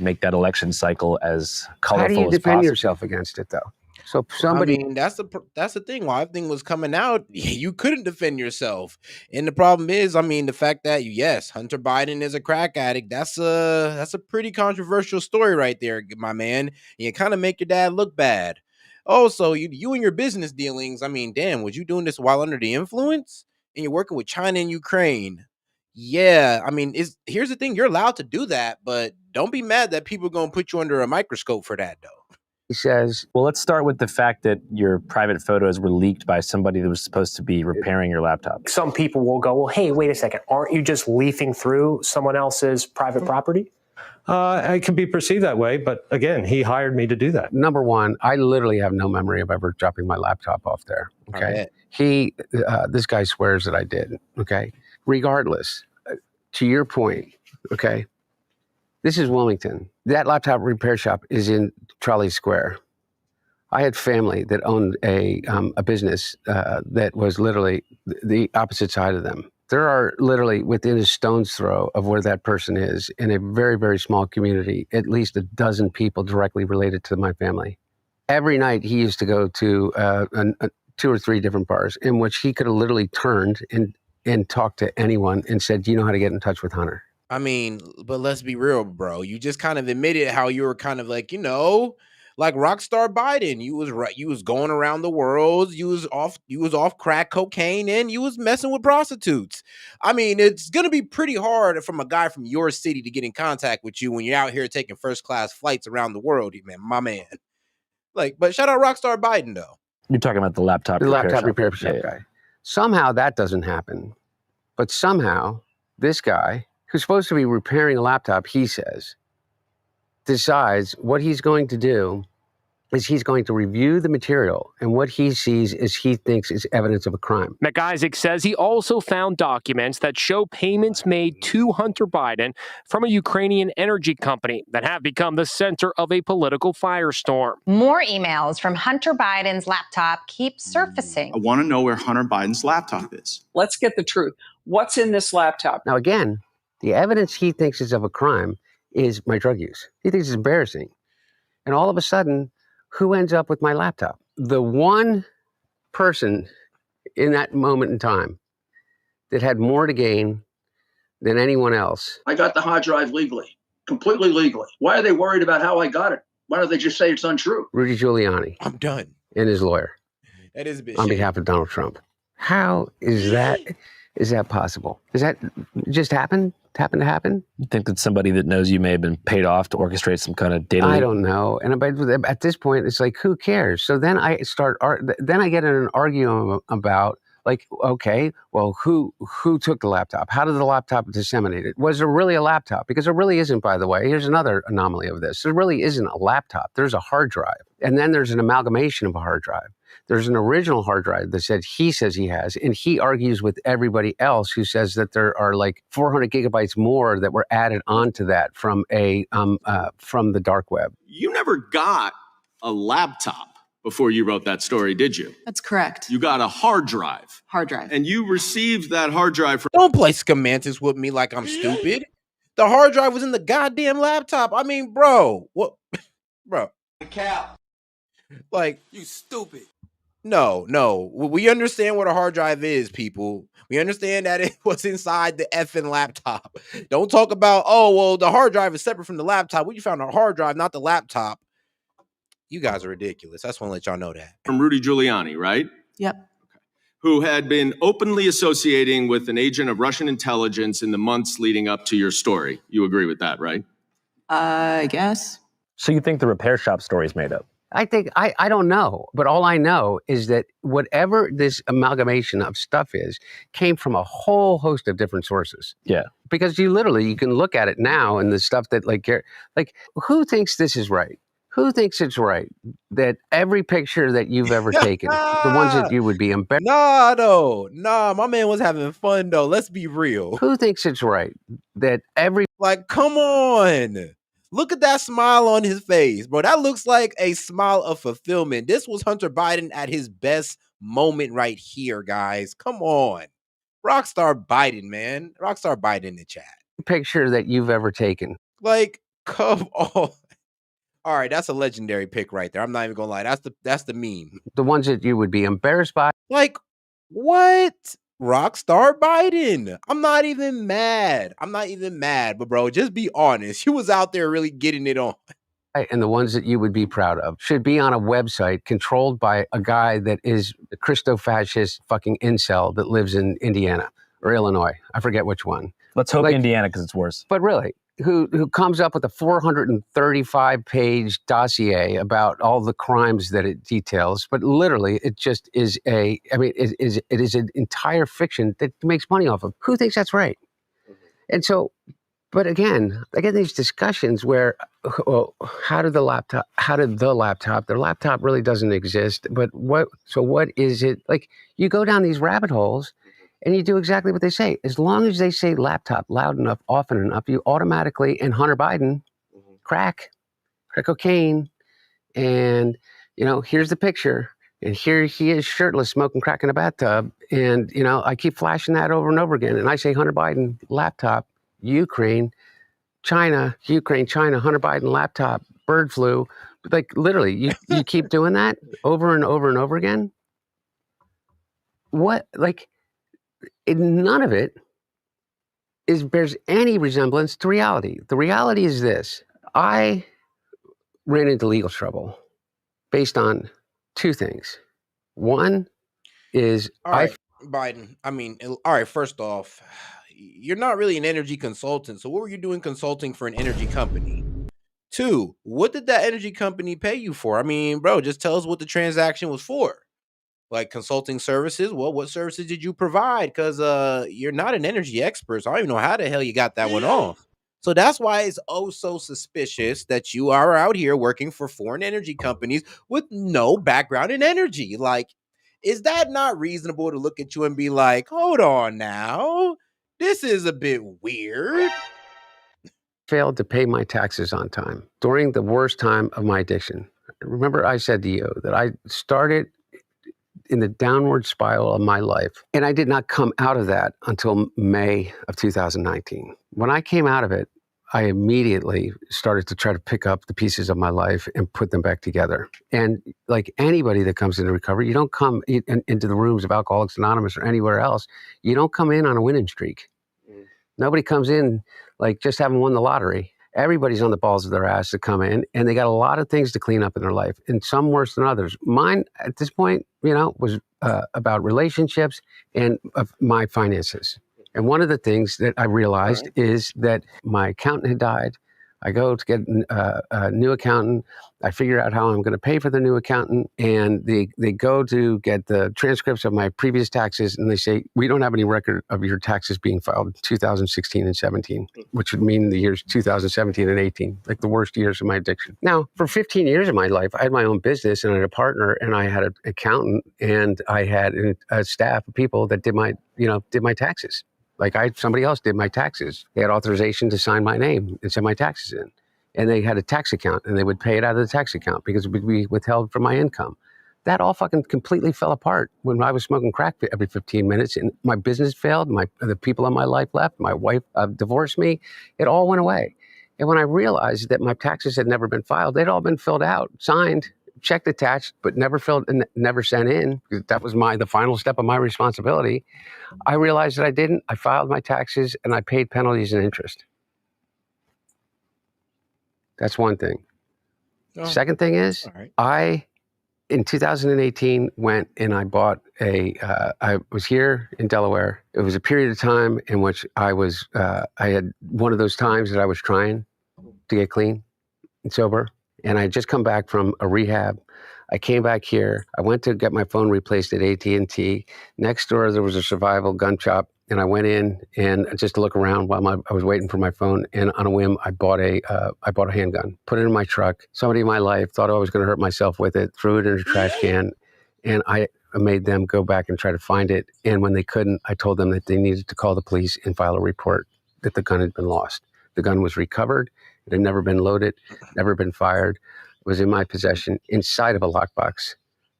make that election cycle as colorful as possible. How do
you defend yourself against it, though? So somebody,
I mean, that's the thing. While everything was coming out, you couldn't defend yourself. And the problem is, I mean, the fact that yes, Hunter Biden is a crack addict. That's a pretty controversial story right there, my man. And you kind of make your dad look bad. Also, you and your business dealings. I mean, damn, was you doing this while under the influence? And you're working with China and Ukraine. Yeah, I mean, here's the thing. You're allowed to do that, but don't be mad that people are going to put you under a microscope for that, though.
He says,
well, let's start with the fact that your private photos were leaked by somebody that was supposed to be repairing your laptop.
Some people will go, well, hey, wait a second. Aren't you just leafing through someone else's private property?
It can be perceived that way. But again, he hired me to do that.
Number one, I literally have no memory of ever dropping my laptop off there. Okay. This guy swears that I did. Okay. Regardless, to your point, okay, this is Wilmington. That laptop repair shop is in Trolley Square. I had family that owned a business that was literally the opposite side of them. There are literally within a stone's throw of where that person is in a very, very small community, at least a dozen people directly related to my family. Every night he used to go to 2 or 3 different bars in which he could have literally turned and talked to anyone and said, do you know how to get in touch with Hunter?
I mean, but let's be real, bro. You just kind of admitted how you were kind of like, like Rockstar Biden. You was right. You was going around the world. You was off crack cocaine and you was messing with prostitutes. I mean, it's gonna be pretty hard from a guy from your city to get in contact with you when you're out here taking first class flights around the world, man. My man. Like, but shout out Rockstar Biden though.
You're talking about the laptop
repair shop guy. Somehow that doesn't happen, but somehow this guy, who's supposed to be repairing a laptop, he says, decides what he's going to do is he's going to review the material, and what he sees is he thinks is evidence of a crime.
McIsaac says he also found documents that show payments made to Hunter Biden from a Ukrainian energy company that have become the center of a political firestorm.
More emails from Hunter Biden's laptop keep surfacing.
I want to know where Hunter Biden's laptop is.
Let's get the truth. What's in this laptop?
Now, again, the evidence he thinks is of a crime is my drug use. He thinks it's embarrassing. And all of a sudden, who ends up with my laptop? The one person in that moment in time that had more to gain than anyone else.
I got the hard drive legally, completely legally. Why are they worried about how I got it? Why don't they just say it's untrue?
Rudy Giuliani.
I'm done.
And his lawyer.
That is a bit
on
shady.
behalf of Donald Trump. How is that possible? Does that just happen to happen?
You think that somebody that knows you may have been paid off to orchestrate some kind of data
I
leak?
don't know. And at this point, it's like, who cares? So then I get in an argument about, like, okay, well, who took the laptop? How did the laptop disseminate it? Was there really a laptop? Because there really isn't, by the way. Here's another anomaly of this. There really isn't a laptop. There's a hard drive. And then there's an amalgamation of a hard drive. There's an original hard drive that he says he has, and he argues with everybody else who says that there are like 400 gigabytes more that were added onto that from the dark web.
You never got a laptop before you wrote that story, did you?
That's correct.
You got a hard drive.
Hard drive.
And you received that hard drive from...
Don't play semantics with me like I'm stupid. The hard drive was in the goddamn laptop. I mean, bro, what, bro?
Cap.
Like,
you stupid.
No. We understand what a hard drive is, people. We understand that it was inside the effing laptop. Don't talk about, oh, well, the hard drive is separate from the laptop. We found a hard drive, not the laptop. You guys are ridiculous. I just want to let y'all know that.
From Rudy Giuliani, right?
Yep.
Okay. Who had been openly associating with an agent of Russian intelligence in the months leading up to your story. You agree with that, right?
I guess.
So you think the repair shop story is made up?
I think, I don't know, but all I know is that whatever this amalgamation of stuff is came from a whole host of different sources.
Yeah.
Because you can look at it now and the stuff that like who thinks this is right? Who thinks it's right that every picture that you've ever taken, the ones that you would be embarrassed?
Nah, my man was having fun though. Let's be real.
Who thinks it's right that
come on. Look at that smile on his face, bro. That looks like a smile of fulfillment. This was Hunter Biden at his best moment right here, guys. Come on. Rockstar Biden, man. Rockstar Biden in the chat.
Picture that you've ever taken.
Like, come on. All right, that's a legendary pick right there. I'm not even gonna lie. That's the meme.
The ones that you would be embarrassed by.
Like, what? Rockstar Biden. I'm not even mad. But bro, just be honest. You was out there really getting it on.
And the ones that you would be proud of should be on a website controlled by a guy that is a Christo-fascist fucking incel that lives in Indiana or Illinois. I forget which one.
Let's hope Indiana, because it's worse.
But really, who comes up with a 435-page dossier about all the crimes that it details, but literally it just is it is an entire fiction that makes money off of. Who thinks that's right? And so, but again, I get these discussions where, well, their laptop really doesn't exist, but what is it? Like, you go down these rabbit holes and you do exactly what they say. As long as they say laptop loud enough, often enough, you automatically, and Hunter Biden, crack cocaine, and here's the picture. And here he is shirtless, smoking crack in a bathtub. And, I keep flashing that over and over again. And I say, Hunter Biden, laptop, Ukraine, China, Hunter Biden, laptop, bird flu. Like, literally, you keep doing that over and over and over again. What, none of it bears any resemblance to reality. The reality is this. I ran into legal trouble based on two things. One is
All right, Biden. All right, first off, you're not really an energy consultant. So what were you doing consulting for an energy company? Two, what did that energy company pay you for? Bro, just tell us what the transaction was for. Like consulting services. Well, what services did you provide? Because you're not an energy expert. So I don't even know how the hell you got that one off. So that's why it's so suspicious that you are out here working for foreign energy companies with no background in energy. Like, is that not reasonable to look at you and be like, hold on now, this is a bit weird?
Failed to pay my taxes on time during the worst time of my addiction. Remember, I said to you that I started in the downward spiral of my life, and I did not come out of that until May of 2019. When I came out of it, I immediately started to try to pick up the pieces of my life and put them back together. And like anybody that comes into recovery, you don't come into the rooms of Alcoholics Anonymous or anywhere else. You don't come in on a winning streak. Nobody comes in like just having won the lottery. Everybody's on the balls of their ass to come in, and they got a lot of things to clean up in their life, and some worse than others. Mine, at this point, was about relationships and my finances. And one of the things that I realized is that my accountant had died. I go to get a new accountant. I figure out how I'm going to pay for the new accountant. And they go to get the transcripts of my previous taxes. And they say, we don't have any record of your taxes being filed in 2016 and 17, which would mean the years 2017 and 18, like the worst years of my addiction. Now, for 15 years of my life, I had my own business and I had a partner and I had an accountant and I had a staff of people that did my taxes. Like somebody else did my taxes. They had authorization to sign my name and send my taxes in. And they had a tax account and they would pay it out of the tax account because it would be withheld from my income. That all fucking completely fell apart when I was smoking crack every 15 minutes and my business failed. The people in my life left. My wife divorced me. It all went away. And when I realized that my taxes had never been filed, they'd all been filled out, signed, checked attached, but never filled and never sent in, because that was the final step of my responsibility. I realized that I didn't. I filed my taxes and I paid penalties and interest. That's one thing. Oh. Second thing is, I, in 2018, went and I bought I was here in Delaware. It was a period of time in which I had one of those times that I was trying to get clean and sober. And I had just come back from a rehab. I came back here. I went to get my phone replaced at AT&T. Next door, there was a survival gun shop. And I went in and just to look around while I was waiting for my phone. And on a whim, I bought a handgun, put it in my truck. Somebody in my life thought I was going to hurt myself with it, threw it in a trash can. And I made them go back and try to find it. And when they couldn't, I told them that they needed to call the police and file a report that the gun had been lost. The gun was recovered. It had never been loaded, never been fired. It was in my possession inside of a lockbox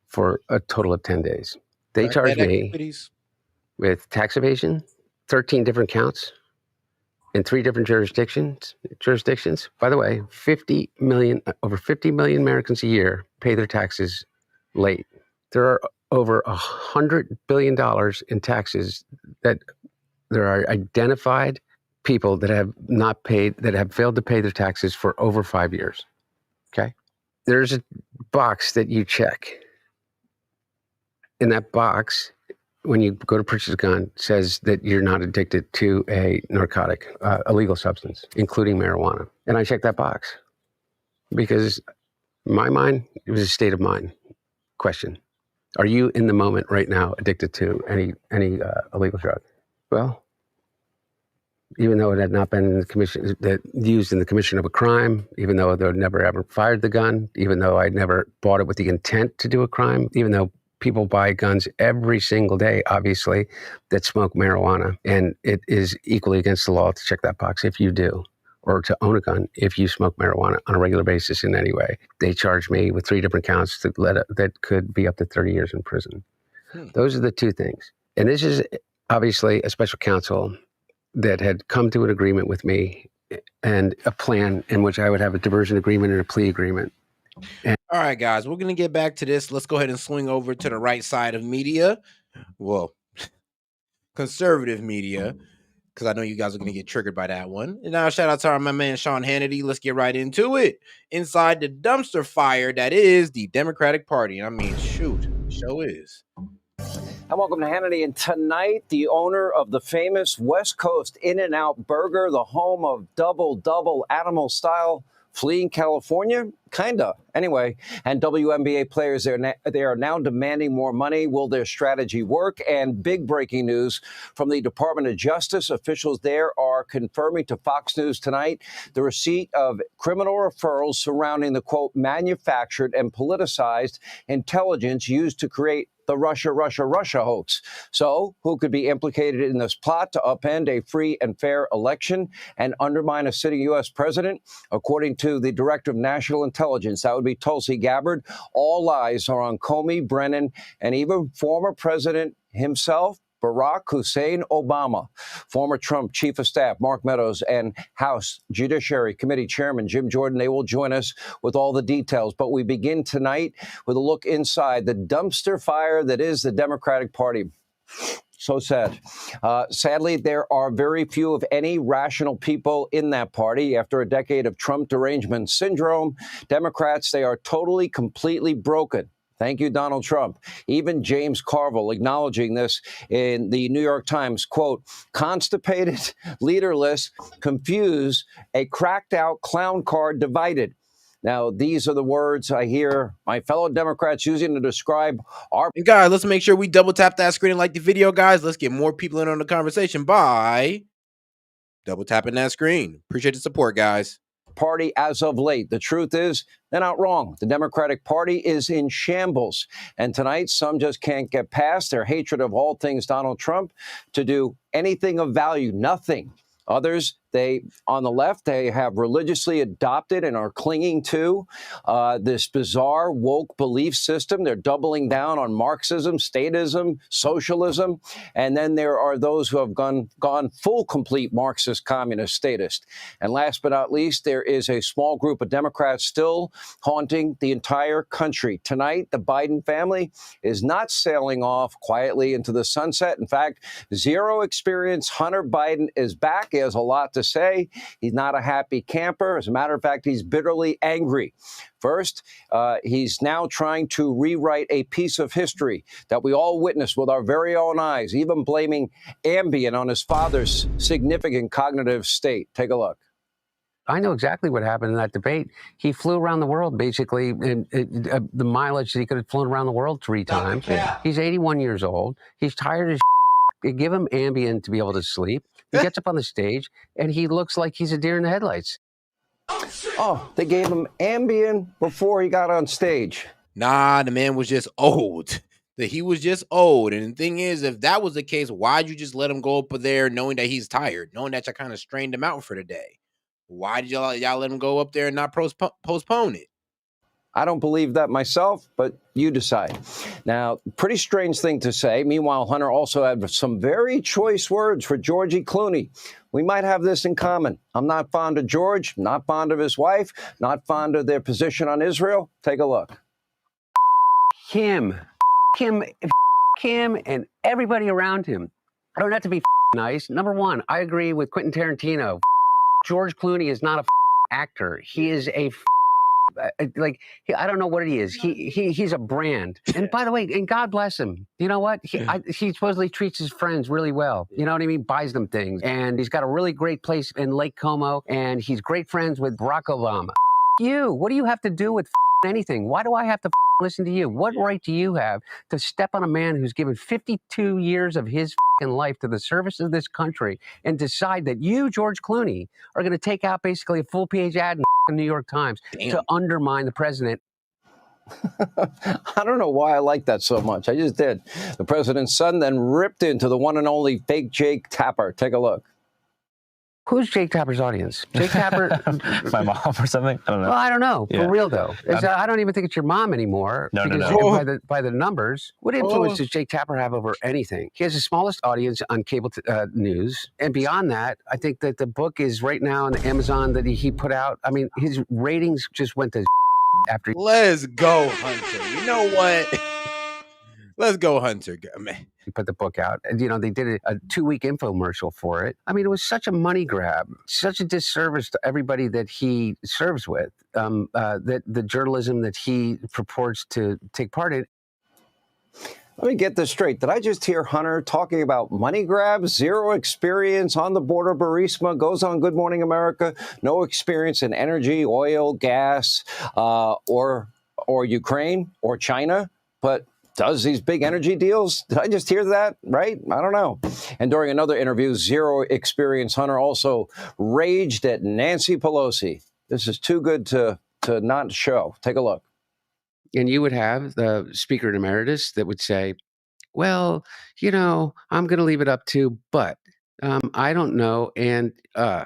for a total of 10 days. They charged me with tax evasion, 13 different counts in 3 different jurisdictions. By the way, over 50 million Americans a year pay their taxes late. There are over $100 billion in taxes that there are identified people that have not paid, that have failed to pay their taxes for over 5 years. Okay? There's a box that you check. In that box, when you go to purchase a gun, says that you're not addicted to a narcotic, illegal substance, including marijuana. And I checked that box because in my mind, it was a state of mind question. Are you in the moment right now addicted to any illegal drug? Well, even though it had not been in the commission, used in the commission of a crime, even though they had never ever fired the gun, even though I'd never bought it with the intent to do a crime, even though people buy guns every single day, obviously, that smoke marijuana, and it is equally against the law to check that box if you do. or to own a gun if you smoke marijuana on a regular basis in any way. They charged me with 3 different counts that could be up to 30 years in prison. Those are the 2 things. And this is obviously a special counsel that had come to an agreement with me and a plan in which I would have a diversion agreement and a plea agreement.
All right, guys, we're going to get back to this. Let's go ahead and swing over to the right side of media. Well, conservative media, because I know you guys are going to get triggered by that one. And now shout out to my man Sean Hannity. Let's get right into it. Inside the dumpster fire that is the Democratic Party. I mean, shoot, the show is.
And welcome to Hannity. And tonight, the owner of the famous West Coast In-N-Out Burger, the home of double animal style, fleeing California? Kinda. Anyway, and WNBA players, they are now demanding more money. Will their strategy work? And big breaking news from the Department of Justice. Officials there are confirming to Fox News tonight the receipt of criminal referrals surrounding the, quote, manufactured and politicized intelligence used to create the Russia hoax. So who could be implicated in this plot to upend a free and fair election and undermine a sitting U.S. president? According to the Director of National Intelligence, that would be Tulsi Gabbard, all eyes are on Comey, Brennan, and even former president himself, Barack Hussein Obama. Former Trump Chief of Staff Mark Meadows and House Judiciary Committee Chairman Jim Jordan, they will join us with all the details. But we begin tonight with a look inside the dumpster fire that is the Democratic Party. So sad. Sadly, there are very few, if any, rational people in that party. After a decade of Trump derangement syndrome, Democrats, they are totally, completely broken. Thank you, Donald Trump. Even James Carville acknowledging this in the New York Times, quote, constipated, leaderless, confused, a cracked out clown car divided. Now, these are the words I hear my fellow Democrats using to describe our...
And guys, let's make sure we double tap that screen and like the video, guys. Let's get more people in on the conversation by double tapping that screen. Appreciate the support, guys.
Party as of late. The truth is, they're not wrong. The Democratic Party is in shambles. And tonight, some just can't get past their hatred of all things Donald Trump to do anything of value, nothing. Others, they, on the left, they have religiously adopted and are clinging to this bizarre woke belief system. They're doubling down on Marxism, statism, socialism. And then there are those who have gone full, complete Marxist, communist, statist. And last but not least, there is a small group of Democrats still haunting the entire country. Tonight, the Biden family is not sailing off quietly into the sunset. In fact, zero experience Hunter Biden is back. He has a lot to say. He's not a happy camper. As a matter of fact, he's bitterly angry. First, he's now trying to rewrite a piece of history that we all witnessed with our very own eyes, even blaming Ambien on his father's significant cognitive state. Take a look.
I know exactly what happened in that debate. He flew around the world, basically, the mileage that he could have flown around the world 3 times. He's 81 years old. He's tired as They give him Ambien to be able to sleep. He gets up on the stage, and he looks like he's a deer in the headlights.
Oh, they gave him Ambien before he got on stage.
Nah, the man was just old. He was just old. And the thing is, if that was the case, why'd you just let him go up there knowing that he's tired, knowing that you kind of strained him out for the day? Why did y'all let him go up there and not postpone it?
I don't believe that myself, but you decide. Now, pretty strange thing to say. Meanwhile, Hunter also had some very choice words for Georgie Clooney. We might have this in common. I'm not fond of George, not fond of his wife, not fond of their position on Israel. Take a look.
Him, and everybody around him. I don't have to be nice. Number one, I agree with Quentin Tarantino. George Clooney is not a actor. He is a I don't know what he is. He's a brand. And by the way, and God bless him. You know what? He supposedly treats his friends really well. You know what I mean? Buys them things. And he's got a really great place in Lake Como. And he's great friends with Barack Obama. You, what do you have to do with anything? Why do I have to listen to you? What right do you have to step on a man who's given 52 years of his life to the service of this country and decide that you, George Clooney, are going to take out basically a full-page ad in the New York Times to undermine the president?
I don't know why I like that so much. I just did. The president's son then ripped into the one and only fake Jake Tapper. Take a look.
Who's Jake Tapper's audience? Jake Tapper?
My mom or something? I don't know.
Well, I don't know.
Yeah.
For real, though. I don't even think it's your mom anymore.
No,
because by the numbers, what influence does Jake Tapper have over anything? He has the smallest audience on cable news. And beyond that, I think that the book is right now on Amazon that he put out. I mean, his ratings just went to after.
Let's go, Hunter. You know what? Let's go, Hunter. Man.
He put the book out, and they did a 2-week infomercial for it. I mean, it was such a money grab, such a disservice to everybody that he serves with. That the journalism that he purports to take part in.
Let me get this straight. Did I just hear Hunter talking about money grabs, zero experience on the border? Burisma goes on Good Morning America, no experience in energy, oil, gas, or Ukraine or China, but does these big energy deals. Did I just hear that right? I don't know. And during another interview, zero experience Hunter also raged at Nancy Pelosi. This is too good to not show. Take a look.
And you would have the Speaker Emeritus that would say, well, I'm going to leave it up to, but I don't know. And they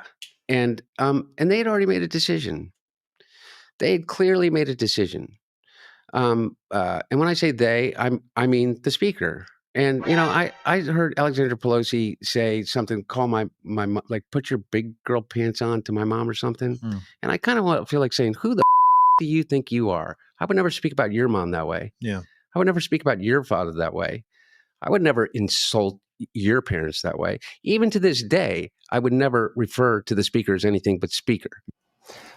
had already made a decision. They had clearly made a decision. And when I say they, I mean the Speaker. And, I heard Alexandra Pelosi say something, call my mom, like, put your big girl pants on to my mom or something. And I kind of feel like saying, who the do you think you are? I would never speak about your mom that way.
Yeah.
I would never speak about your father that way. I would never insult your parents that way. Even to this day, I would never refer to the Speaker as anything but Speaker.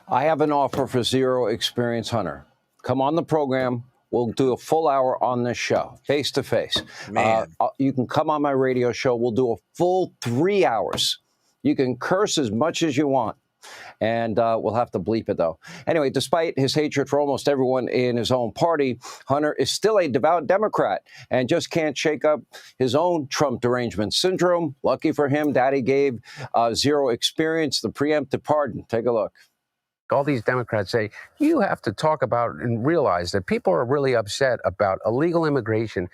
I have an offer for zero experience Hunter. Come on the program. We'll do a full hour on this show, face to face. You can come on my radio show. We'll do a full 3 hours. You can curse as much as you want. And we'll have to bleep it, though. Anyway, despite his hatred for almost everyone in his own party, Hunter is still a devout Democrat and just can't shake up his own Trump derangement syndrome. Lucky for him, Daddy gave zero experience the preemptive pardon. Take a look.
All these Democrats say, you have to talk about and realize that people are really upset about illegal immigration.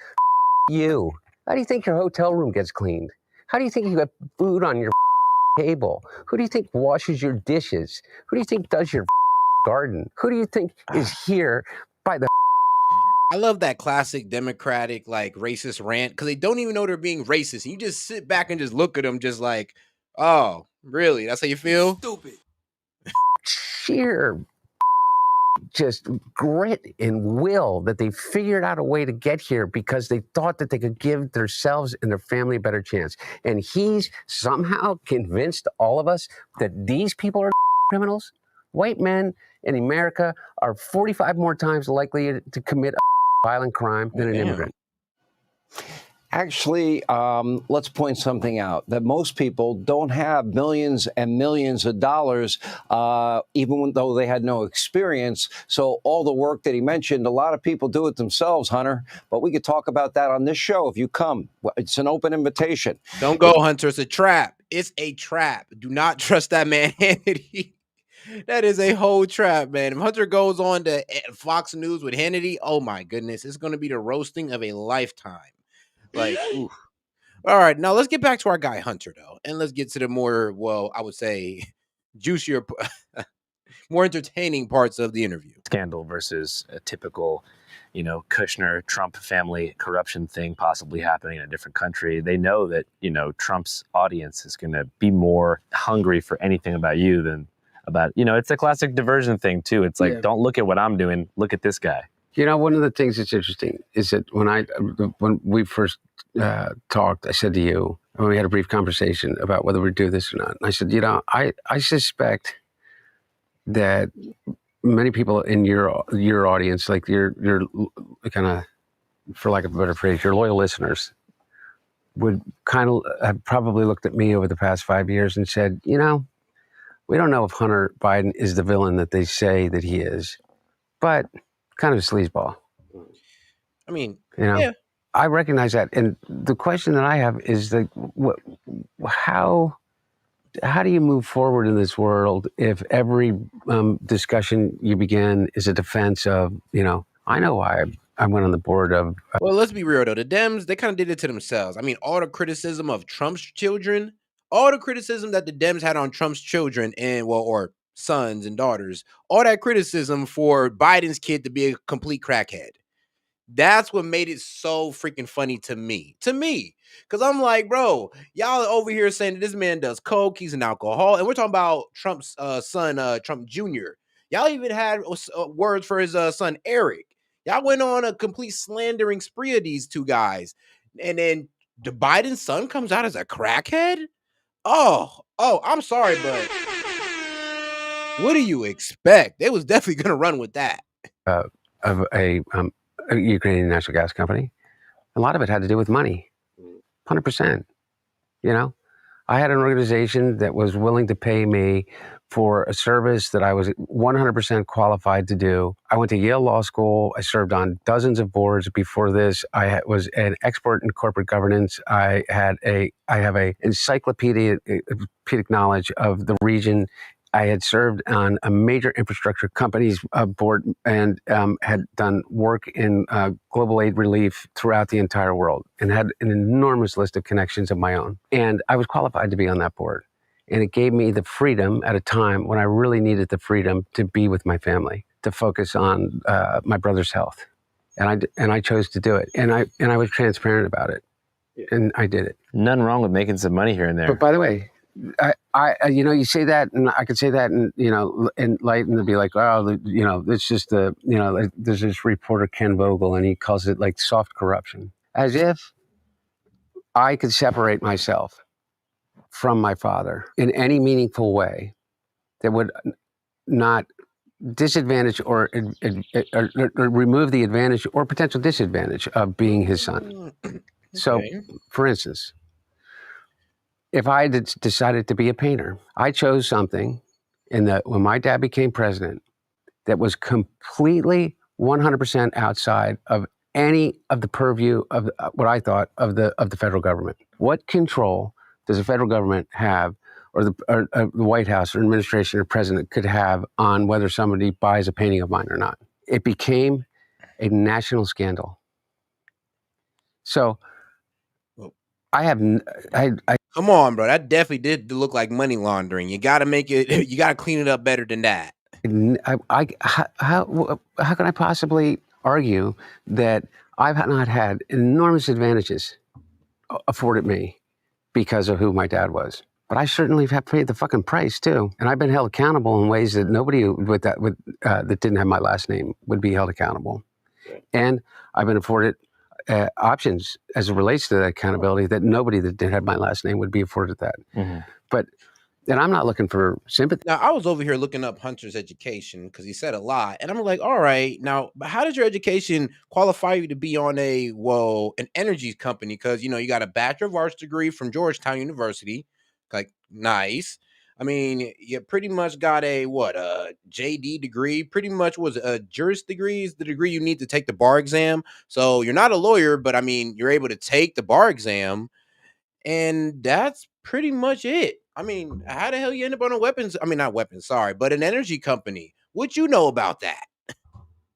You. How do you think your hotel room gets cleaned? How do you think you got food on your table? Who do you think washes your dishes? Who do you think does your garden? Who do you think is here by the
I love that classic Democratic, like, racist rant, because they don't even know they're being racist. And you just sit back and just look at them just like, oh, really? That's how you feel?
Stupid. Sheer just grit and will that they figured out a way to get here because they thought that they could give themselves and their family a better chance. And he's somehow convinced all of us that these people are criminals. White men in America are 45 more times likely to commit a violent crime than an immigrant.
Actually, let's point something out, that most people don't have millions and millions of dollars, even though they had no experience. So all the work that he mentioned, a lot of people do it themselves, Hunter. But we could talk about that on this show if you come. It's an open invitation.
Don't go, Hunter. It's a trap. It's a trap. Do not trust that man, Hannity. That is a whole trap, man. If Hunter goes on to Fox News with Hannity, oh my goodness, it's going to be the roasting of a lifetime. Like, oof. All right, now let's get back to our guy Hunter, though, and let's get to the more, well, I would say, juicier, more entertaining parts of the interview.
Scandal versus a typical, Kushner, Trump family corruption thing possibly happening in a different country. They know that, Trump's audience is going to be more hungry for anything about you than about, it's a classic diversion thing, too. It's like, Don't look at what I'm doing. Look at this guy.
One of the things that's interesting is that when we first talked, I said to you, when we had a brief conversation about whether we'd do this or not, I said, I suspect that many people in your audience, like your kind of, for lack of a better phrase, your loyal listeners, would kind of have probably looked at me over the past 5 years and said, we don't know if Hunter Biden is the villain that they say that he is, but kind of a sleazeball.
I mean,
I recognize that. And the question that I have is like, how do you move forward in this world if every discussion you begin is a defense of, I know why I went on the board of.
Well, let's be real, though. The Dems, they kind of did it to themselves. I mean, all the criticism of Trump's children, all the criticism that the Dems had on Trump's children and or sons and daughters, all that criticism for Biden's kid to be a complete crackhead. That's what made it so freaking funny to me. Because I'm like, bro, y'all are over here saying that this man does coke, he's an alcoholic, and we're talking about Trump's son, Trump Jr. Y'all even had words for his son, Eric. Y'all went on a complete slandering spree of these two guys. And then the Biden son comes out as a crackhead? Oh, I'm sorry, but what do you expect? They was definitely going to run with that.
Of a Ukrainian natural gas company. A lot of it had to do with money, 100%. You know, I had an organization that was willing to pay me for a service that I was 100% qualified to do. I went to Yale Law School. I served on dozens of boards before this. I was an expert in corporate governance. I have a encyclopedic knowledge of the region. I had served on a major infrastructure company's board and had done work in global aid relief throughout the entire world and had an enormous list of connections of my own. And I was qualified to be on that board. And it gave me the freedom at a time when I really needed the freedom to be with my family, to focus on my brother's health. And I chose to do it. And I was transparent about it. And I did it.
Nothing wrong with making some money here and there.
But by the way, I you say that, and I could say that, and in light, and they'll be like, oh, it's just there's this reporter Ken Vogel, and he calls it like soft corruption, as if I could separate myself from my father in any meaningful way that would not disadvantage or remove the advantage or potential disadvantage of being his son. Okay. So, for instance, if I had decided to be a painter, I chose something when my dad became president that was completely 100% outside of any of the purview of what I thought of the federal government. What control does the federal government have, or the White House or administration or president could have on whether somebody buys a painting of mine or not? It became a national scandal. So I
come on, bro. That definitely did look like money laundering. You got to make it. You got to clean it up better than that.
How can I possibly argue that I've not had enormous advantages afforded me because of who my dad was? But I certainly have paid the fucking price too, and I've been held accountable in ways that nobody that didn't have my last name would be held accountable. And I've been afforded options as it relates to that accountability that nobody that didn't have my last name would be afforded that. Mm-hmm. And I'm not looking for sympathy.
Now, I was over here looking up Hunter's education because he said a lot. And I'm like, all right, now, how did your education qualify you to be on an energy company? Because, you got a Bachelor of Arts degree from Georgetown University. Like, nice. I mean, you pretty much got a JD degree. Pretty much was a juris degree is the degree you need to take the bar exam. So you're not a lawyer, but I mean, you're able to take the bar exam. And that's pretty much it. I mean, how the hell you end up on but an energy company? What you know about that?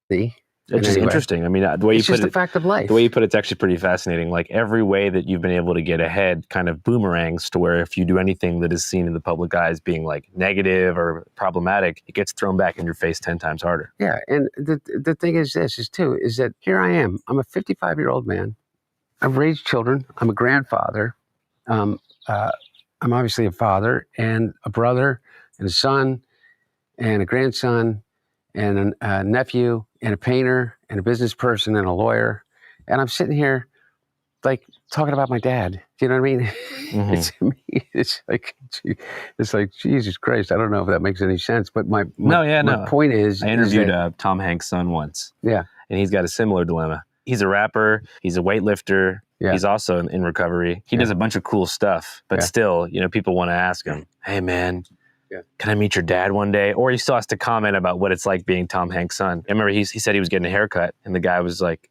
It's just interesting. I mean, the way you put it,
the fact of life.
The way you put it's actually pretty fascinating. Like every way that you've been able to get ahead kind of boomerangs to where if you do anything that is seen in the public eye as being like negative or problematic, it gets thrown back in your face 10 times harder.
Yeah. And the thing is that here I am. I'm a 55-year-old man. I've raised children. I'm a grandfather. I'm obviously a father and a brother and a son and a grandson and a nephew and a painter and a business person and a lawyer. And I'm sitting here like talking about my dad. Do you know what I mean? Mm-hmm. It's like, Jesus Christ. I don't know if that makes any sense, but my point is,
I interviewed Tom Hanks' son once.
Yeah.
And he's got a similar dilemma. He's a rapper. He's a weightlifter. Yeah. He's also in recovery. He does a bunch of cool stuff, but still, people want to ask him, hey man, can I meet your dad one day? Or he still has to comment about what it's like being Tom Hanks' son. I remember he said he was getting a haircut and the guy was like,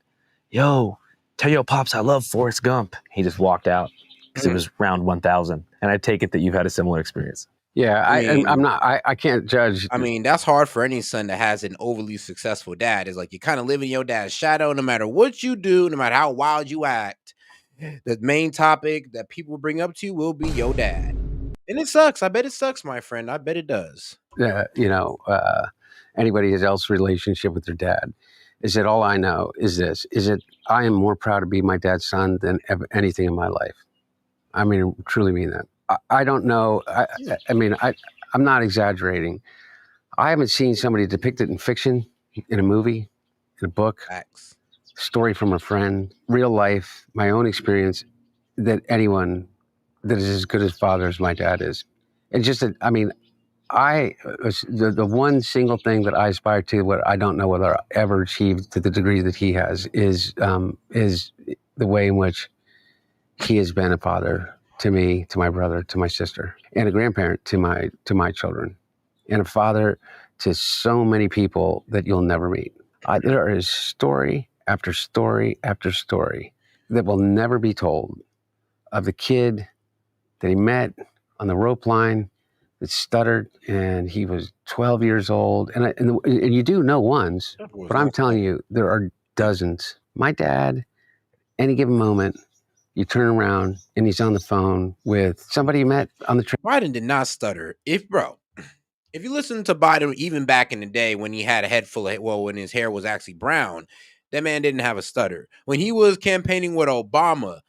yo, tell your pops I love Forrest Gump. He just walked out because it was round 1,000. And I take it that you've had a similar experience.
Yeah, I can't judge.
I mean, that's hard for any son that has an overly successful dad. It's like you kind of live in your dad's shadow no matter what you do, no matter how wild you act. The main topic that people bring up to you will be your dad. And it sucks. I bet it sucks, my friend. I bet it does.
Anybody else's relationship with their dad. Is that all I know is this, is that I am more proud to be my dad's son than anything in my life. I mean, I truly mean that. I don't know. I'm not exaggerating. I haven't seen somebody depicted in fiction, in a movie, in a book,
Facts.
story from a friend, real life, my own experience, that anyone that is as good as father as my dad is. And just that, I mean, the one single thing that I aspire to, what I don't know whether I'll ever achieve to the degree that he has, is the way in which he has been a father to me, to my brother, to my sister, and a grandparent to my children, and a father to so many people that you'll never meet. There is story after story after story that will never be told of the kid that he met on the rope line that stuttered, and he was 12 years old. And you do know ones, but I'm telling you, there are dozens. My dad, any given moment, you turn around and he's on the phone with somebody you met on the train.
Biden did not stutter. If you listen to Biden, even back in the day when he had a head full of, when his hair was actually brown, that man didn't have a stutter. When he was campaigning with Obama,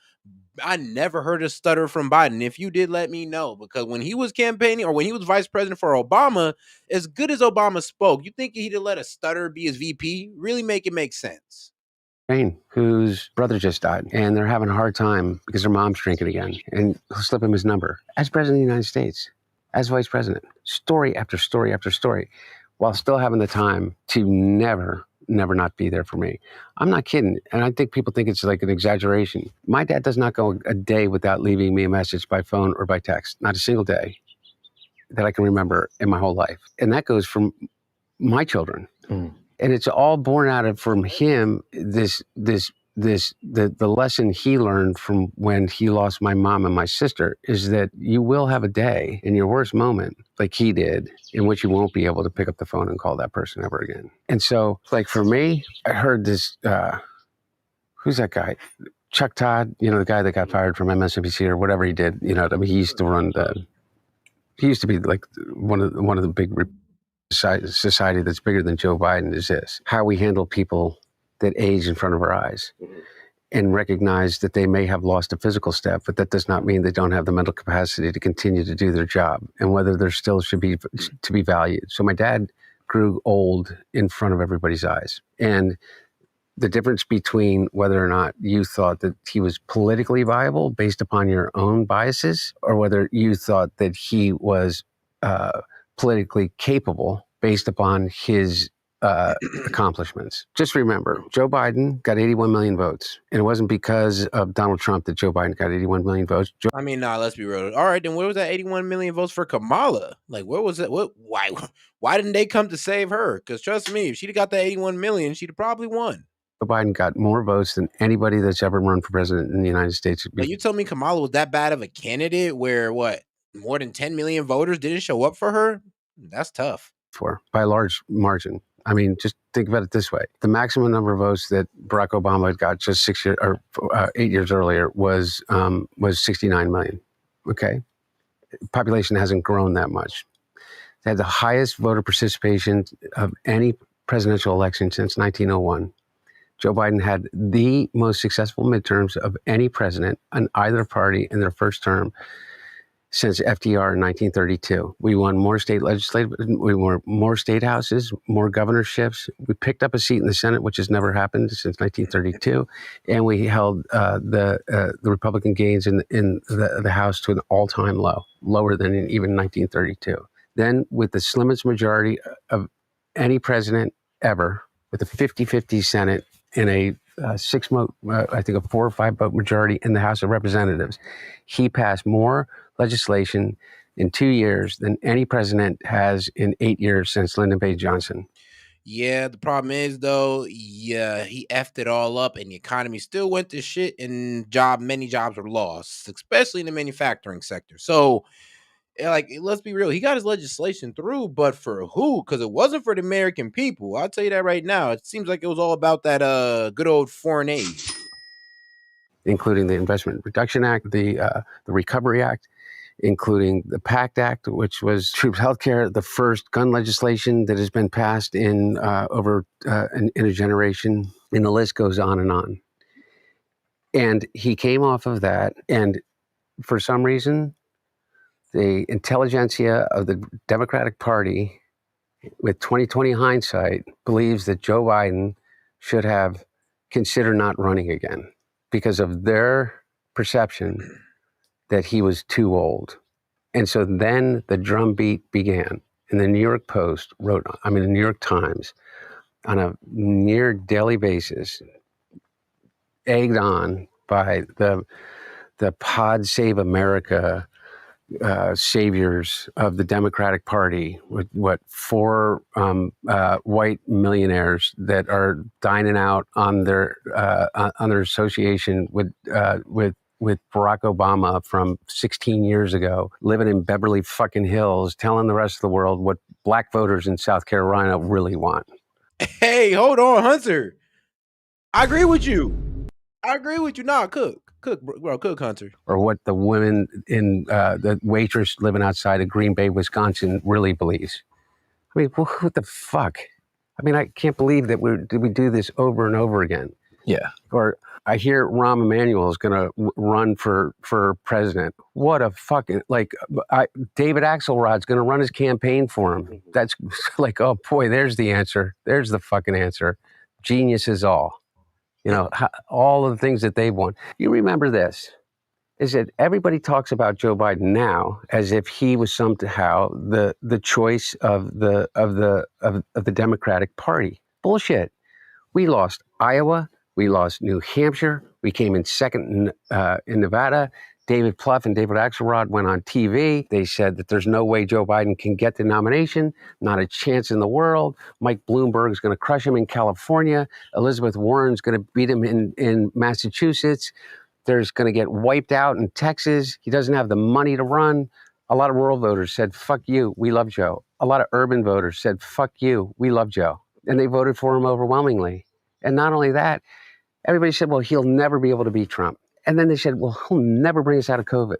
I never heard a stutter from Biden. If you did, let me know, because when he was campaigning or when he was vice president for Obama, as good as Obama spoke, you think he'd have let a stutter be his VP? Really make it make sense.
Whose brother just died, and they're having a hard time because their mom's drinking again, and he'll slip him his number as president of the United States, as vice president, story after story after story, while still having the time to never not be there for me. I'm not kidding, and I think people think it's like an exaggeration. My dad does not go a day without leaving me a message by phone or by text, not a single day that I can remember in my whole life, and that goes from my children. And it's all born out of, from him, the lesson he learned from when he lost my mom and my sister is that you will have a day in your worst moment, like he did, in which you won't be able to pick up the phone and call that person ever again. And so, like for me, I heard this, who's that guy? Chuck Todd, the guy that got fired from MSNBC or whatever he did. He used to be like one of the big society that's bigger than Joe Biden is this: how we handle people that age in front of our eyes, and recognize that they may have lost a physical step, but that does not mean they don't have the mental capacity to continue to do their job, and whether there still should be to be valued. So my dad grew old in front of everybody's eyes, and the difference between whether or not you thought that he was politically viable based upon your own biases, or whether you thought that he was politically capable based upon his accomplishments. Just remember, Joe Biden got 81 million votes, and it wasn't because of Donald Trump that Joe Biden got 81 million votes.
Let's be real. All right, then where was that 81 million votes for Kamala? Like, where was it? Why didn't they come to save her? Because trust me, if she'd have got that 81 million, she'd have probably won.
Joe Biden got more votes than anybody that's ever run for president in the United States.
But you told me Kamala was that bad of a candidate where more than 10 million voters didn't show up for her? That's tough.
By a large margin. I mean, just think about it this way. The maximum number of votes that Barack Obama got just 8 years earlier was 69 million. Okay. Population hasn't grown that much. They had the highest voter participation of any presidential election since 1901. Joe Biden had the most successful midterms of any president on either party in their first term since FDR in 1932. We won more state legislative, we won more state houses, more governorships. We picked up a seat in the Senate, which has never happened since 1932. And we held the Republican gains in the House to an all-time low, lower than in even 1932. Then with the slimmest majority of any president ever, with a 50-50 Senate and a 4 or 5 vote majority in the House of Representatives, he passed more legislation in 2 years than any president has in 8 years since Lyndon B. Johnson.
Yeah, the problem is though, he effed it all up, and the economy still went to shit, and many jobs were lost, especially in the manufacturing sector. So, let's be real, he got his legislation through, but for who? Because it wasn't for the American people. I'll tell you that right now. It seems like it was all about that good old foreign aid,
including the Investment Reduction Act, the Recovery Act, including the PACT Act, which was troops healthcare, the first gun legislation that has been passed in in a generation, and the list goes on and on. And he came off of that, and for some reason, the intelligentsia of the Democratic Party, with 2020 hindsight, believes that Joe Biden should have considered not running again because of their perception that he was too old. And so then the drumbeat began. And the New York Post the New York Times, on a near daily basis, egged on by the Pod Save America saviors of the Democratic Party, with four white millionaires that are dining out on their association with Barack Obama from 16 years ago, living in Beverly fucking Hills, telling the rest of the world what black voters in South Carolina really want.
Hey, hold on, Hunter. I agree with you. Nah, cook, bro, cook, Hunter.
Or what the women in the waitress living outside of Green Bay, Wisconsin, really believes. I mean, what the fuck? I mean, I can't believe that we do this over and over again.
Yeah.
Or I hear Rahm Emanuel is going to run for president. What a fucking, David Axelrod's going to run his campaign for him. That's like, oh boy, there's the answer. There's the fucking answer. Genius is all. All of the things that they've won. You remember this, is that everybody talks about Joe Biden now as if he was somehow the choice of the Democratic Party. Bullshit. We lost Iowa. We lost New Hampshire. We came in second in Nevada. David Plouffe and David Axelrod went on TV. They said that there's no way Joe Biden can get the nomination, not a chance in the world. Mike Bloomberg is going to crush him in California. Elizabeth Warren's going to beat him in Massachusetts. There's going to get wiped out in Texas. He doesn't have the money to run. A lot of rural voters said, fuck you, we love Joe. A lot of urban voters said, fuck you, we love Joe. And they voted for him overwhelmingly. And not only that, everybody said, well, he'll never be able to beat Trump. And then they said, well, he'll never bring us out of COVID.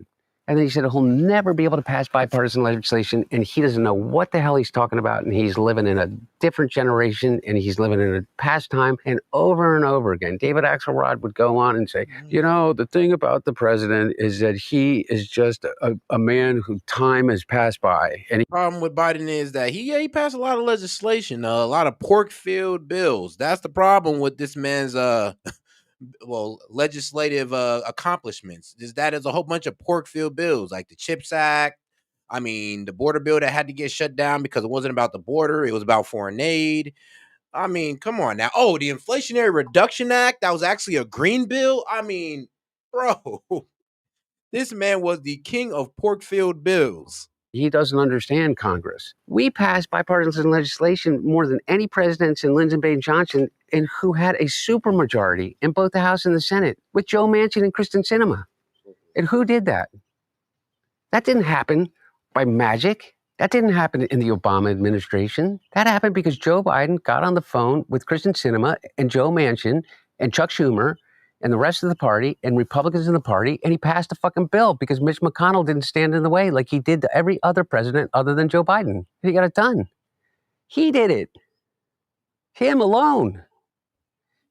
And then he said, he'll never be able to pass bipartisan legislation. And he doesn't know what the hell he's talking about. And he's living in a different generation. And he's living in a past time. And over again, David Axelrod would go on and say, the thing about the president is that he is just a man who time has passed by. And
the problem with Biden is that he passed a lot of legislation, a lot of pork-filled bills. That's the problem with this man's legislative accomplishments. Is that there's a whole bunch of pork-filled bills, like the CHIPS Act. I mean, the border bill that had to get shut down because it wasn't about the border; it was about foreign aid. I mean, come on now. Oh, the Inflationary Reduction Act, that was actually a green bill. I mean, bro, this man was the king of pork-filled bills.
He doesn't understand Congress. We passed bipartisan legislation more than any presidents in Lyndon B. Johnson, and who had a supermajority in both the House and the Senate with Joe Manchin and Kristen Sinema. And who did that? That didn't happen by magic. That didn't happen in the Obama administration. That happened because Joe Biden got on the phone with Kristen Sinema and Joe Manchin and Chuck Schumer and the rest of the party and Republicans in the party, and he passed a fucking bill because Mitch McConnell didn't stand in the way like he did to every other president other than Joe Biden. And he got it done. He did it. Him alone.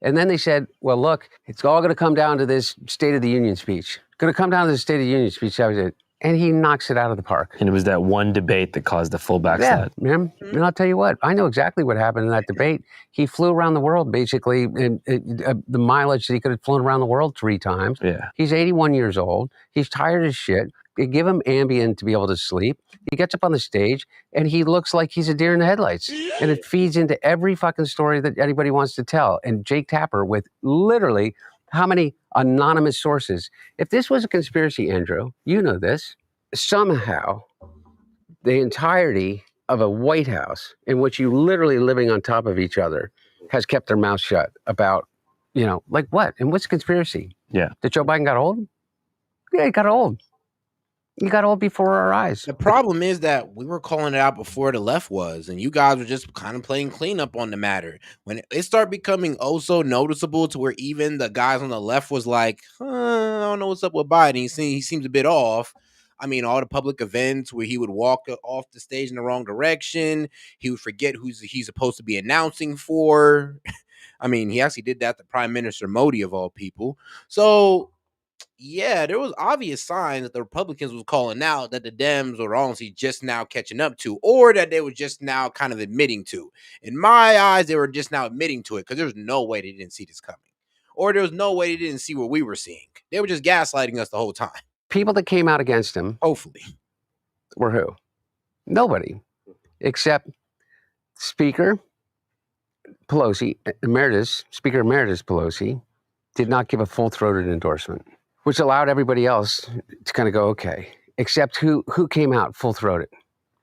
And then they said, well, look, it's all going to come down to this State of the Union speech. It's going to come down to the State of the Union speech. That was it. And he knocks it out of the park.
And it was that one debate that caused the full backslide.
Yeah, man. And I'll tell you what, I know exactly what happened in that debate. He flew around the world, basically, in the mileage that he could have flown around the world 3 times.
Yeah.
He's 81 years old. He's tired as shit. They give him Ambien to be able to sleep. He gets up on the stage, and he looks like he's a deer in the headlights. And it feeds into every fucking story that anybody wants to tell. And Jake Tapper, with literally how many anonymous sources. If this was a conspiracy, Andrew, you know this. Somehow, the entirety of a White House in which you literally living on top of each other has kept their mouth shut about, like what? And what's the conspiracy?
Yeah.
That Joe Biden got old? Yeah, he got old. He got old before our eyes.
The problem is that we were calling it out before the left was, and you guys were just kind of playing cleanup on the matter. When it started becoming oh so noticeable to where even the guys on the left was like, I don't know what's up with Biden. He seems a bit off. I mean, all the public events where he would walk off the stage in the wrong direction. He would forget he's supposed to be announcing for. I mean, he actually did that to Prime Minister Modi of all people. So, yeah, there was obvious signs that the Republicans was calling out that the Dems were honestly just now catching up to, or that they were just now kind of admitting to. In my eyes, they were just now admitting to it because there was no way they didn't see this coming. Or there was no way they didn't see what we were seeing. They were just gaslighting us the whole time.
People that came out against him,
hopefully,
were who? Nobody, except Speaker Pelosi, Speaker Emeritus Pelosi, did not give a full-throated endorsement, which allowed everybody else to kind of go, okay. Except who came out full-throated?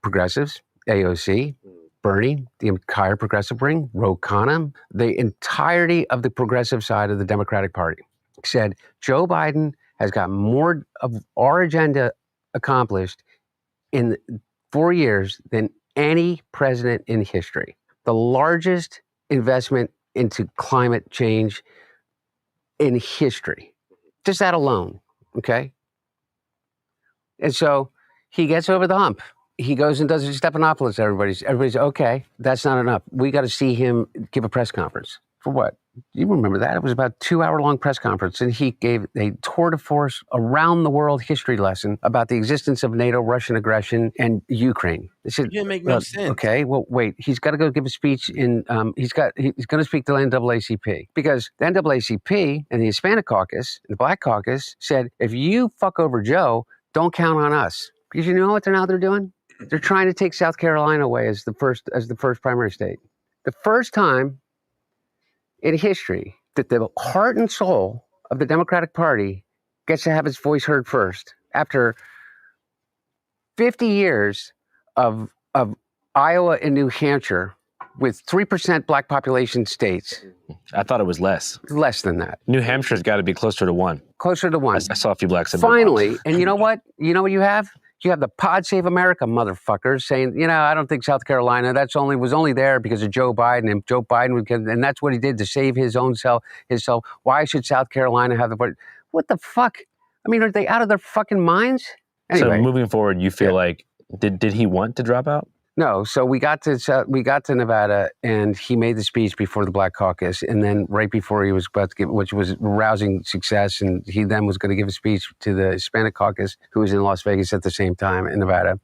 Progressives, AOC, Bernie, the entire progressive wing, Ro Khanna, the entirety of the progressive side of the Democratic Party said Joe Biden has got more of our agenda accomplished in 4 years than any president in history. The largest investment into climate change in history. Just that alone, okay? And so he gets over the hump. He goes and does a Stephanopoulos. Everybody's okay. That's not enough. We got to see him give a press conference. For what? You remember that? It was about a 2-hour-long press conference, and he gave a tour de force around the world history lesson about the existence of NATO, Russian aggression, and Ukraine. It
didn't make no sense.
Okay, well, wait. He's got to go give a speech in. He's going to speak to the NAACP because the NAACP and the Hispanic Caucus and the Black Caucus said, if you fuck over Joe, don't count on us. Because you know what they're doing? They're trying to take South Carolina away as the first primary state. The first time in history that the heart and soul of the Democratic Party gets to have its voice heard first after 50 years of Iowa and New Hampshire with 3% black population states.
I thought it was less.
Less than that.
New Hampshire's got to be closer to 1.
Closer to 1.
I saw a few blacks.
Finally, and you know what? You know what you have? You have the Pod Save America motherfuckers saying, I don't think South Carolina, was only there because of Joe Biden, and Joe Biden and that's what he did to save his own self. Why should South Carolina have the? What the fuck? I mean, are they out of their fucking minds? Anyway,
so moving forward, you feel like did he want to drop out?
No, so we got to Nevada, and he made the speech before the Black Caucus, and then right before he was about to give, which was rousing success, and he then was going to give a speech to the Hispanic Caucus, who was in Las Vegas at the same time in Nevada,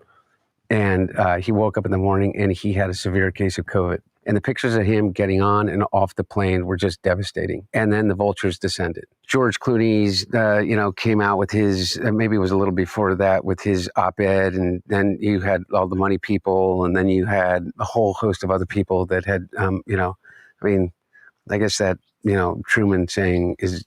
and he woke up in the morning and he had a severe case of COVID. And the pictures of him getting on and off the plane were just devastating. And then the vultures descended. George Clooney's, came out with his, maybe it was a little before that, with his op-ed. And then you had all the money people. And then you had a whole host of other people that had, I guess that, Truman saying it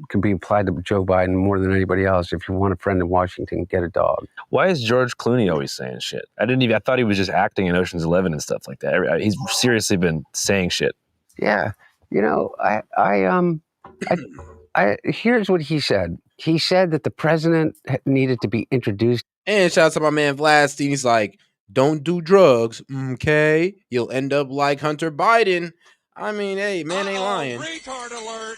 can be applied to Joe Biden more than anybody else. If you want a friend in Washington, get a dog.
Why is George Clooney always saying shit? I thought he was just acting in Ocean's 11 and stuff like that. He's seriously been saying shit.
Yeah. Here's what he said. He said that the president needed to be introduced.
And shout out to my man Vladstein. He's like, don't do drugs, okay? You'll end up like Hunter Biden. I mean, hey, man ain't lying. Retard alert.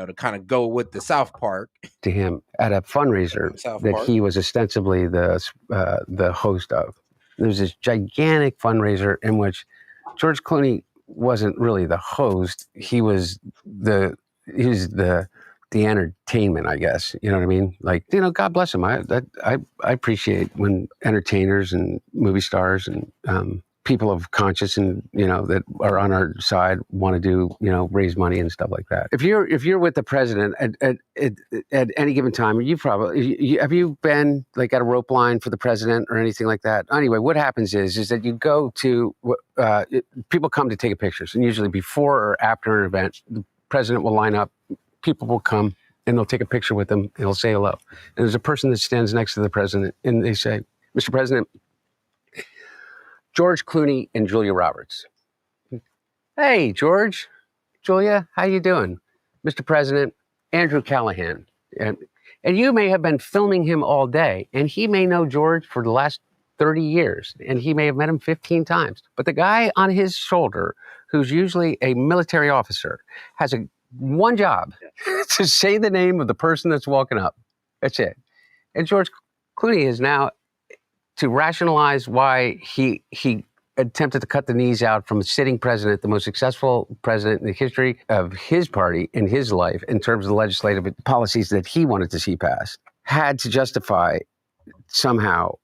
To kind of go with the South Park.
To him at a fundraiser that he was ostensibly the host of. There was this gigantic fundraiser in which George Clooney wasn't really the host. He was the entertainment, I guess. You know what I mean? Like, God bless him. I appreciate when entertainers and movie stars and people of conscience and that are on our side want to do raise money and stuff like that. If you're with the president at any given time, have you been like at a rope line for the president or anything like that? Anyway, what happens is that you go to people come to take a picture, and usually before or after an event, the president will line up. People will come and they'll take a picture with them and they'll say hello. And there's a person that stands next to the president and they say, Mr. President, George Clooney and Julia Roberts. Hey, George. Julia, how you doing? Mr. President, Andrew Callahan. And you may have been filming him all day, and he may know George for the last 30 years, and he may have met him 15 times. But the guy on his shoulder, who's usually a military officer, has one job, to say the name of the person that's walking up. That's it. And George Clooney is now, to rationalize why he attempted to cut the knees out from a sitting president, the most successful president in the history of his party in his life in terms of the legislative policies that he wanted to see passed, had to justify somehow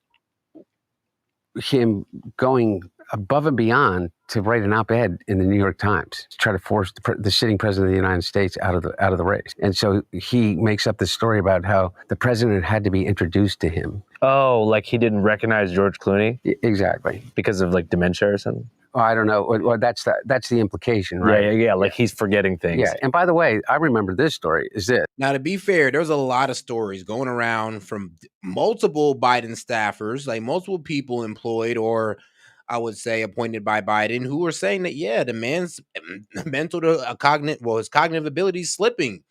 him going above and beyond to write an op-ed in the New York Times to try to force the sitting president of the United States out of the race. And so he makes up this story about how the president had to be introduced to him.
Oh, like he didn't recognize George Clooney?
Exactly.
Because of like dementia or something?
Oh, I don't know. Well, that's the implication, right?
Yeah. Like he's forgetting things.
Yeah. And by the way, I remember this story. Is this?
Now, to be fair, there's a lot of stories going around from multiple Biden staffers, like multiple people employed or I would say appointed by Biden, who were saying that, yeah, the man's his cognitive ability is slipping.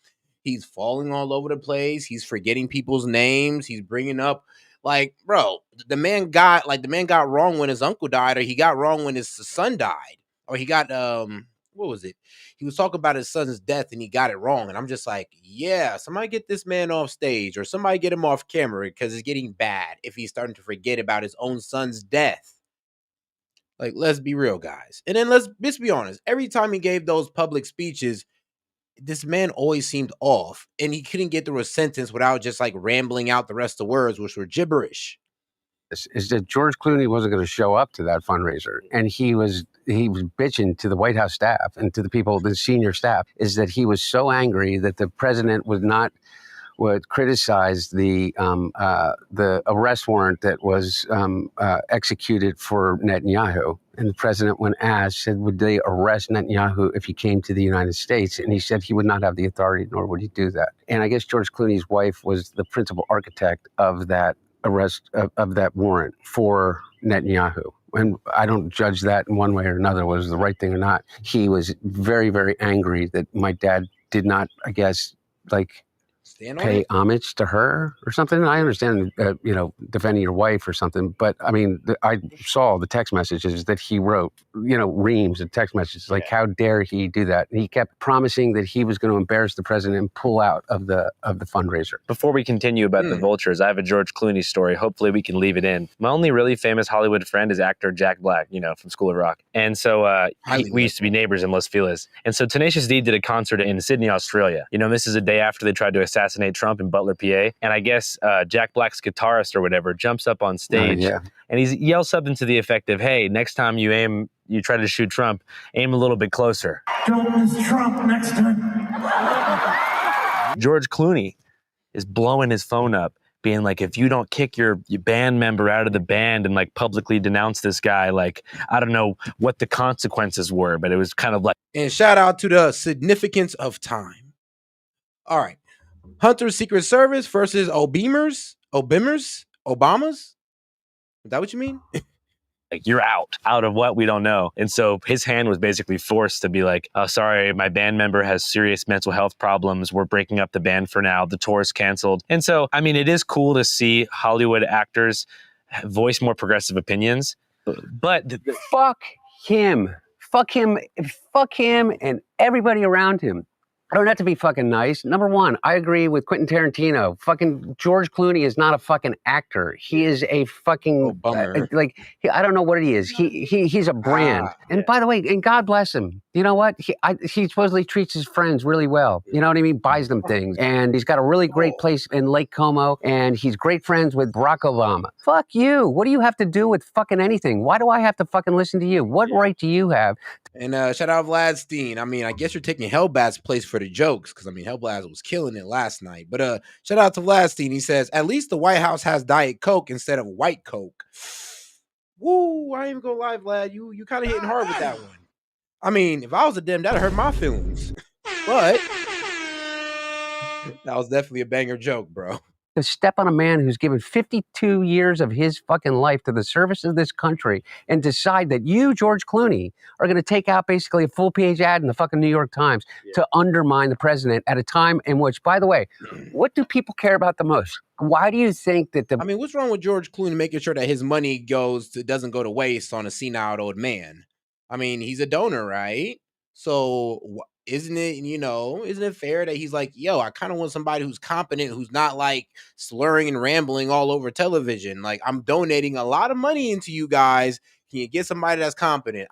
He's falling all over the place. He's forgetting people's names. He's bringing up, like, bro, the man got wrong when his uncle died, or he got wrong when his son died, or he got, what was it? He was talking about his son's death and he got it wrong. And I'm just like, yeah, somebody get this man off stage or somebody get him off camera because it's getting bad if he's starting to forget about his own son's death. Like, let's be real, guys. And then let's be honest. Every time he gave those public speeches, this man always seemed off and he couldn't get through a sentence without just like rambling out the rest of the words, which were gibberish.
Is that George Clooney wasn't going to show up to that fundraiser, and he was bitching to the White House staff and to the people, the senior staff, is that he was so angry that the president would criticize the arrest warrant that was executed for Netanyahu. And the president, when asked, said, would they arrest Netanyahu if he came to the United States? And he said he would not have the authority, nor would he do that. And I guess George Clooney's wife was the principal architect of that arrest of that warrant for Netanyahu. And I don't judge that in one way or another, was the right thing or not. He was very, very angry that my dad did not, I guess, pay homage to her or something. I understand, defending your wife or something, but I mean, I saw the text messages that he wrote, reams of text messages, like how dare he do that? And he kept promising that he was going to embarrass the president and pull out of the fundraiser.
Before we continue about the vultures, I have a George Clooney story. Hopefully we can leave it in. My only really famous Hollywood friend is actor Jack Black, from School of Rock. And so we used to be neighbors in Los Feliz. And so Tenacious D did a concert in Sydney, Australia. This is a day after they tried to assassinate Trump in Butler, PA. And I guess Jack Black's guitarist or whatever jumps up on stage and he yells something to the effect of, hey, next time you try to shoot Trump, aim a little bit closer.
Don't miss Trump next time.
George Clooney is blowing his phone up, being like, if you don't kick your band member out of the band and like publicly denounce this guy, like, I don't know what the consequences were, but it was kind of like.
And shout out to the significance of time. All right. Hunter's Secret Service versus Obamas? Is that what you mean?
Like, you're out of what we don't know. And so his hand was basically forced to be like, oh, sorry, my band member has serious mental health problems. We're breaking up the band for now. The tour is canceled. And so, I mean, it is cool to see Hollywood actors voice more progressive opinions, but
fuck him and everybody around him. I don't have to be fucking nice. Number one, I agree with Quentin Tarantino. Fucking George Clooney is not a fucking actor. He is a fucking I don't know what he is. He's a brand. And by the way, and God bless him. You know what? He supposedly treats his friends really well. You know what I mean? Buys them things. And he's got a really great place in Lake Como. And he's great friends with Barack Obama. Fuck you. What do you have to do with fucking anything? Why do I have to fucking listen to you? What right do you have?
And shout out Vladstein. I mean, I guess you're taking Hellbat's place for the jokes, because I mean, Hellbat was killing it last night. But shout out to Vladstein. He says, at least the White House has Diet Coke instead of White Coke. Woo, I ain't even gonna lie, Vlad. You kind of hitting hard with that one. I mean, if I was a Dem, that'd hurt my feelings. But that was definitely a banger joke, bro.
To step on a man who's given 52 years of his fucking life to the service of this country and decide that you, George Clooney, are going to take out basically a full-page ad in the fucking New York Times to undermine the president at a time in which, by the way, what do people care about the most? Why do you think that
I mean, what's wrong with George Clooney making sure that his money doesn't go to waste on a senile old man? I mean, he's a donor, right? So isn't it fair that he's like, yo, I kind of want somebody who's competent, who's not like slurring and rambling all over television. Like, I'm donating a lot of money into you guys. Can you get somebody that's competent?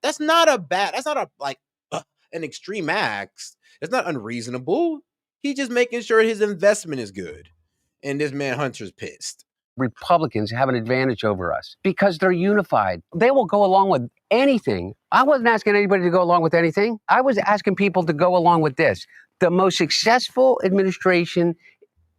That's not an extreme act. It's not unreasonable. He's just making sure his investment is good. And this man Hunter's pissed.
Republicans have an advantage over us because they're unified. They will go along with anything. I wasn't asking anybody to go along with anything. I was asking people to go along with this. The most successful administration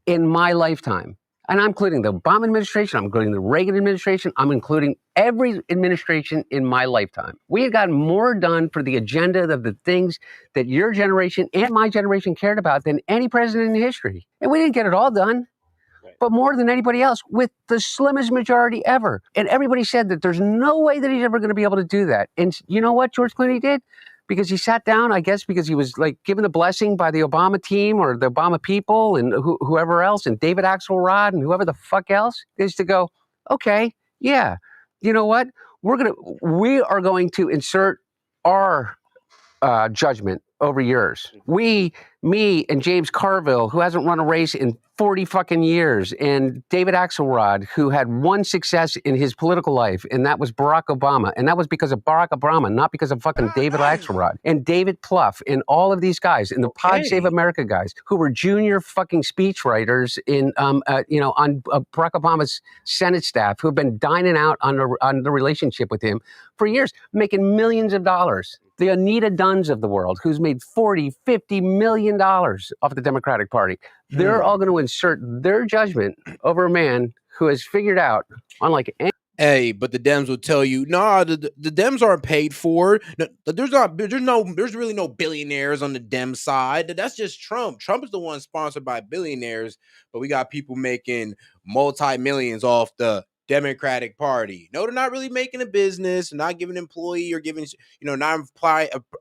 in my lifetime. And I'm including the Obama administration, I'm including the Reagan administration, I'm including every administration in my lifetime. We have gotten more done for the agenda of the things that your generation and my generation cared about than any president in history. And we didn't get it all done, but more than anybody else with the slimmest majority ever. And everybody said that there's no way that he's ever going to be able to do that. And you know what George Clooney did? Because he sat down, I guess, because he was like given the blessing by the Obama team or the Obama people and whoever else, and David Axelrod and whoever the fuck else, is to go, okay, yeah, you know what? We are going to insert our judgment over yours. Me and James Carville, who hasn't run a race in 40 fucking years, and David Axelrod, who had one success in his political life, and that was Barack Obama. And that was because of Barack Obama, not because of fucking David Axelrod. And David Plouffe, and all of these guys, and the Pod Save America guys, who were junior fucking speechwriters on Barack Obama's Senate staff, who have been dining out on the relationship with him for years, making millions of dollars. The Anita Dunns of the world, who's made $40, $50 million off the Democratic Party. They're all going to insert their judgment over a man who has figured out, unlike any.
Hey, but the Dems will tell you, nah, the Dems aren't paid for. No, there's really no billionaires on the Dem side. That's just Trump. Trump is the one sponsored by billionaires, but we got people making multi-millions off the Democratic Party. No, they're not really making a business, not giving employee or giving,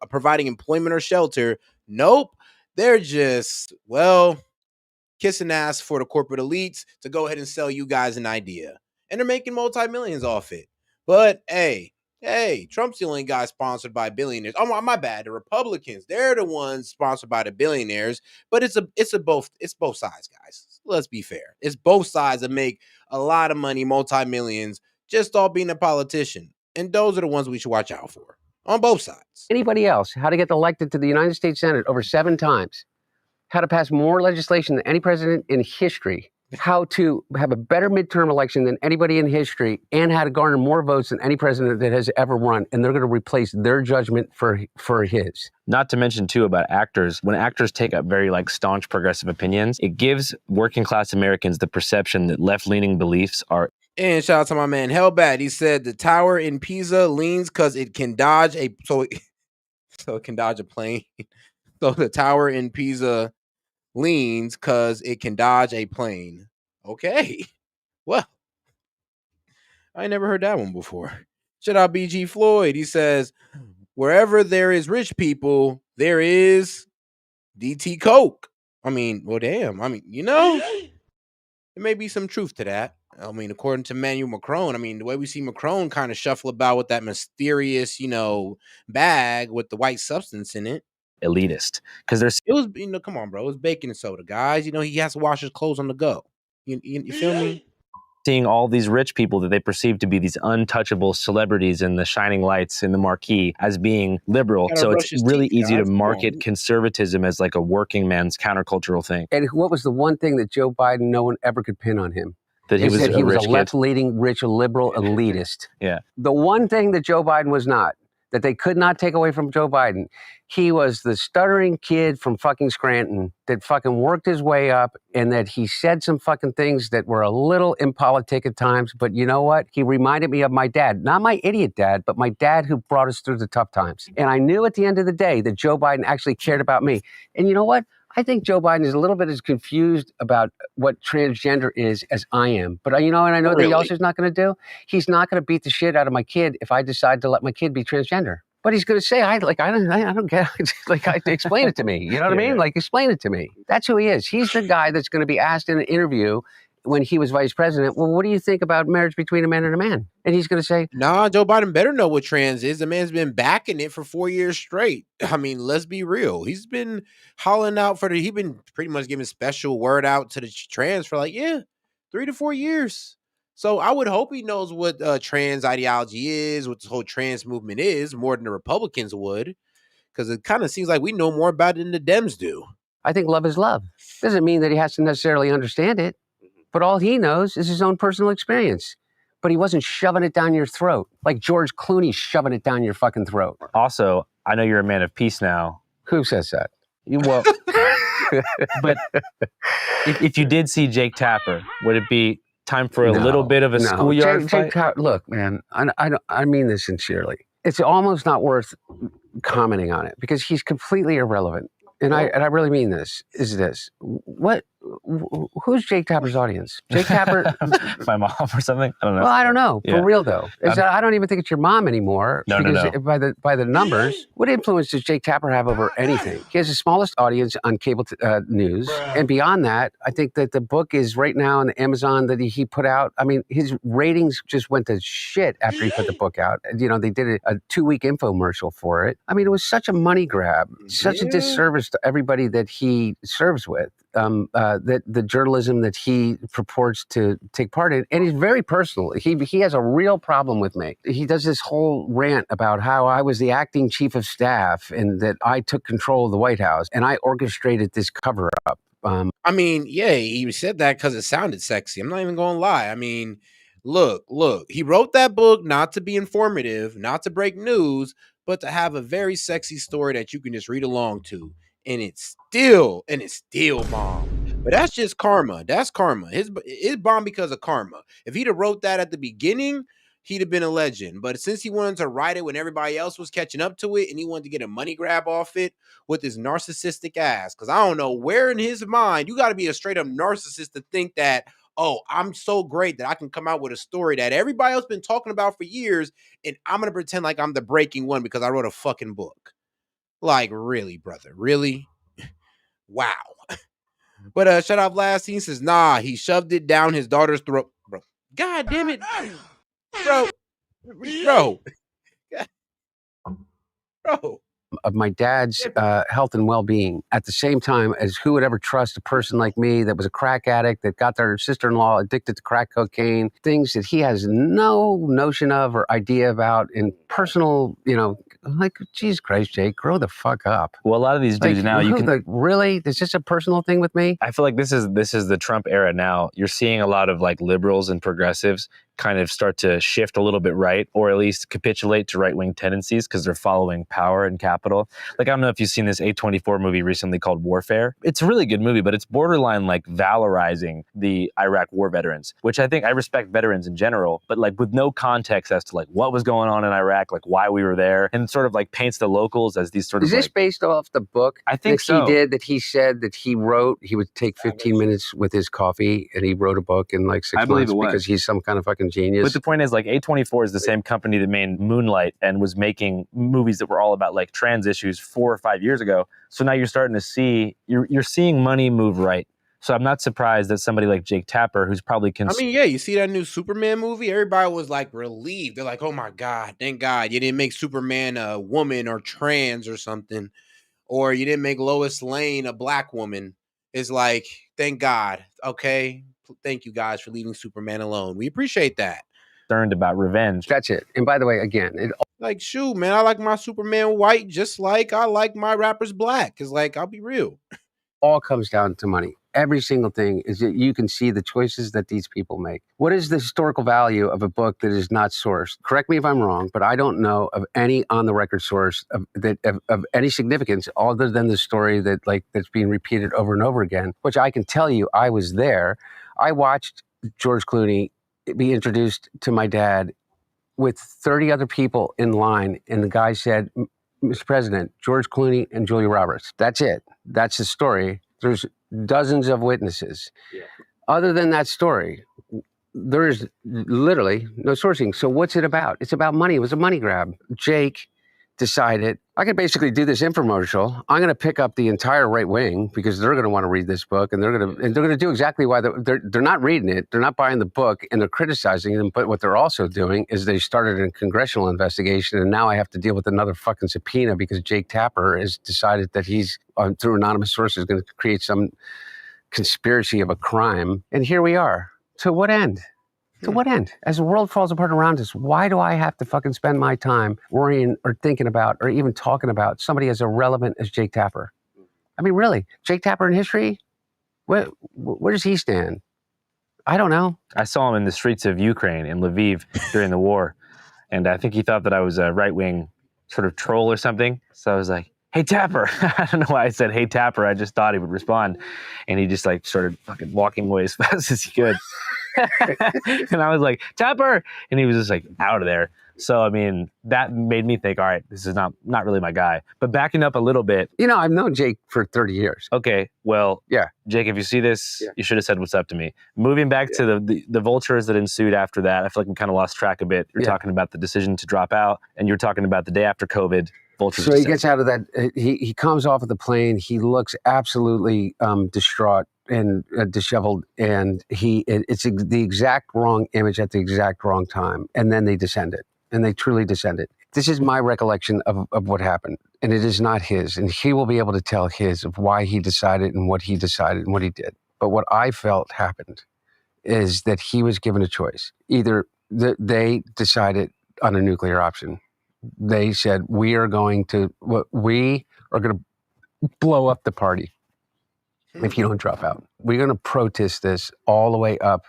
providing employment or shelter. Nope. They're just, kissing ass for the corporate elites to go ahead and sell you guys an idea. And they're making multi-millions off it. But hey, Trump's the only guy sponsored by billionaires. Oh, my bad. The Republicans, they're the ones sponsored by the billionaires. But it's both sides, guys. Let's be fair. It's both sides that make a lot of money, multi-millions, just all being a politician. And those are the ones we should watch out for on both sides.
Anybody else, how to get elected to the United States Senate over 7 times, how to pass more legislation than any president in history, how to have a better midterm election than anybody in history, and how to garner more votes than any president that has ever run. And they're going to replace their judgment for his.
Not to mention, too, about actors. When actors take up very staunch progressive opinions, it gives working class Americans the perception that left-leaning beliefs are.
And shout out to my man Hellbat. He said the tower in Pisa leans because it can dodge it can dodge a plane. So the tower in Pisa leans because it can dodge a plane. Okay. Well, I never heard that one before. Shout out BG Floyd. He says, wherever there is rich people, there is DT Coke. I mean, well, damn. I mean, there may be some truth to that. I mean, according to Emmanuel Macron, the way we see Macron kind of shuffle about with that mysterious, bag with the white substance in it.
Elitist, because there's
come on, bro, it's baking soda, guys. He has to wash his clothes on the go. You feel me?
Seeing all these rich people that they perceive to be these untouchable celebrities in the shining lights in the marquee as being liberal. So it's really easy to market conservatism as a working man's countercultural thing.
And what was the one thing that Joe Biden, no one ever could pin on him?
That he was
a left-leaning, rich, liberal elitist.
Yeah.
The one thing that Joe Biden was not, that they could not take away from Joe Biden, he was the stuttering kid from fucking Scranton that fucking worked his way up, and that he said some fucking things that were a little impolitic at times. But you know what? He reminded me of my dad, not my idiot dad, but my dad who brought us through the tough times. And I knew at the end of the day that Joe Biden actually cared about me. And you know what? I think Joe Biden is a little bit as confused about what transgender is as I am. But and I know that he also is not going to do. He's not going to beat the shit out of my kid if I decide to let my kid be transgender. But he's going to say, I don't get it. Explain it to me. You know what I mean? Explain it to me. That's who he is. He's the guy that's going to be asked in an interview when he was vice president, well, what do you think about marriage between a man and a man? And he's going to say,
nah, Joe Biden better know what trans is. The man's been backing it for 4 years straight. I mean, let's be real. He's been hollering out he's been pretty much giving special word out to the trans for 3 to 4 years. So I would hope he knows what trans ideology is, what this whole trans movement is, more than the Republicans would, because it kind of seems like we know more about it than the Dems do.
I think love is love. Doesn't mean that he has to necessarily understand it, but all he knows is his own personal experience. But he wasn't shoving it down your throat like George Clooney shoving it down your fucking throat.
Also, I know you're a man of peace now.
Who says that?
Well, but if you did see Jake Tapper, would it be time for a little bit of a schoolyard fight?
Look, man, I mean this sincerely. It's almost not worth commenting on it because he's completely irrelevant. And I really mean this. Who's Jake Tapper's audience? Jake Tapper,
my mom or something. I don't know.
Well, I don't know. For real though, I don't even think it's your mom anymore.
No.
By the numbers, what influence does Jake Tapper have over anything? He has the smallest audience on cable news, and beyond that, I think that the book is right now on Amazon that he put out. I mean, his ratings just went to shit after he put the book out. You know, they did a 2-week infomercial for it. I mean, it was such a money grab, such a disservice to everybody that he serves with. That the journalism that he purports to take part in, and he's very personal. He has a real problem with me. He does this whole rant about how I was the acting chief of staff and that I took control of the White House and I orchestrated this cover up.
I mean, yeah, he said that because it sounded sexy. I'm not even going to lie. I mean, look, he wrote that book not to be informative, not to break news, but to have a very sexy story that you can just read along to. And it's still bomb. But that's just karma. That's karma. His bomb because of karma. If he'd have wrote that at the beginning, he'd have been a legend. But since he wanted to write it when everybody else was catching up to it and he wanted to get a money grab off it with his narcissistic ass, because I don't know where in his mind, you got to be a straight up narcissist to think that, oh, I'm so great that I can come out with a story that everybody else been talking about for years and I'm going to pretend like I'm the breaking one because I wrote a fucking book. Like, really, brother? Really? Wow. But Shut Off Last Scene says, nah, he shoved it down his daughter's throat. Bro. God damn it. Bro.
Of my dad's health and well-being at the same time as who would ever trust a person like me that was a crack addict that got their sister-in-law addicted to crack cocaine, things that he has no notion of or idea about in personal, like, Jesus Christ, Jake, grow the fuck up.
Well, a lot of these dudes now,
really? Is this a personal thing with me?
I feel like this is the Trump era now. You're seeing a lot of like liberals and progressives kind of start to shift a little bit right, or at least capitulate to right-wing tendencies because they're following power and capital. Like, I don't know if you've seen this A24 movie recently called Warfare. It's a really good movie, but it's borderline like valorizing the Iraq war veterans, which I think I respect veterans in general, but like with no context as to like what was going on in Iraq, like why we were there, and sort of like paints the locals as these sort of.
Is this based off the book?
I think so.
He did that. He said that he would take 15 minutes with his coffee and he wrote a book in like 6 months because he's some kind of fucking genius.
But the point is, like, A24 is the same company that made Moonlight and was making movies that were all about like trans issues 4 or 5 years ago. So now you're starting to see, you're seeing money move right. So I'm not surprised that somebody like Jake Tapper, who's probably
you see that new Superman movie? Everybody was like relieved. They're like, oh my God, thank God you didn't make Superman a woman or trans or something. Or you didn't make Lois Lane a black woman. It's like, thank God. Okay. Thank you guys for leaving Superman alone. We appreciate that.
Concerned about revenge.
That's it. And by the way, again,
like, shoot, man, I like my Superman white just like I like my rappers black. Because, like, I'll be real.
All comes down to money. Every single thing is that you can see the choices that these people make. What is the historical value of a book that is not sourced? Correct me if I'm wrong, but I don't know of any on-the-record source of any significance other than the story that's being repeated over and over again, which I can tell you I was there. I watched George Clooney be introduced to my dad with 30 other people in line, and the guy said, Mr. President, George Clooney and Julia Roberts. That's it. That's the story. There's dozens of witnesses. Yeah. Other than that story, there is literally no sourcing. So what's it about? It's about money. It was a money grab. Jake decided I could basically do this infomercial. I'm going to pick up the entire right wing because they're going to want to read this book, and they're going to do exactly why they're not reading it. They're not buying the book, and they're criticizing them. But what they're also doing is they started a congressional investigation, and now I have to deal with another fucking subpoena because Jake Tapper has decided that he's through anonymous sources going to create some conspiracy of a crime. And here we are. To what end? To what end? As the world falls apart around us, why do I have to fucking spend my time worrying or thinking about or even talking about somebody as irrelevant as Jake Tapper? I mean, really, Jake Tapper in history? Where does he stand? I don't know.
I saw him in the streets of Ukraine, in Lviv, during the war. And I think he thought that I was a right-wing sort of troll or something. So I was like, hey, Tapper. I don't know why I said, hey, Tapper. I just thought he would respond. And he just like started fucking walking away as fast as he could. And I was like, Tapper. And he was just like out of there. So, I mean, that made me think, all right, this is not really my guy. But backing up a little bit.
You know, I've known Jake for 30 years.
Okay, well,
yeah,
Jake, if you see this, you should have said what's up to me. Moving back to the vultures that ensued after that, I feel like we kind of lost track a bit. You're talking about the decision to drop out, and you're talking about the day after COVID. Vultures.
So he gets out of that. He comes off of the plane. He looks absolutely distraught and disheveled, and it's the exact wrong image at the exact wrong time. And then they descended, and they truly descended. This is my recollection of what happened, and it is not his. And he will be able to tell his of why he decided and what he decided and what he did. But what I felt happened is that he was given a choice. Either they decided on a nuclear option. They said, we are going to blow up the party if you don't drop out. We're going to protest this all the way up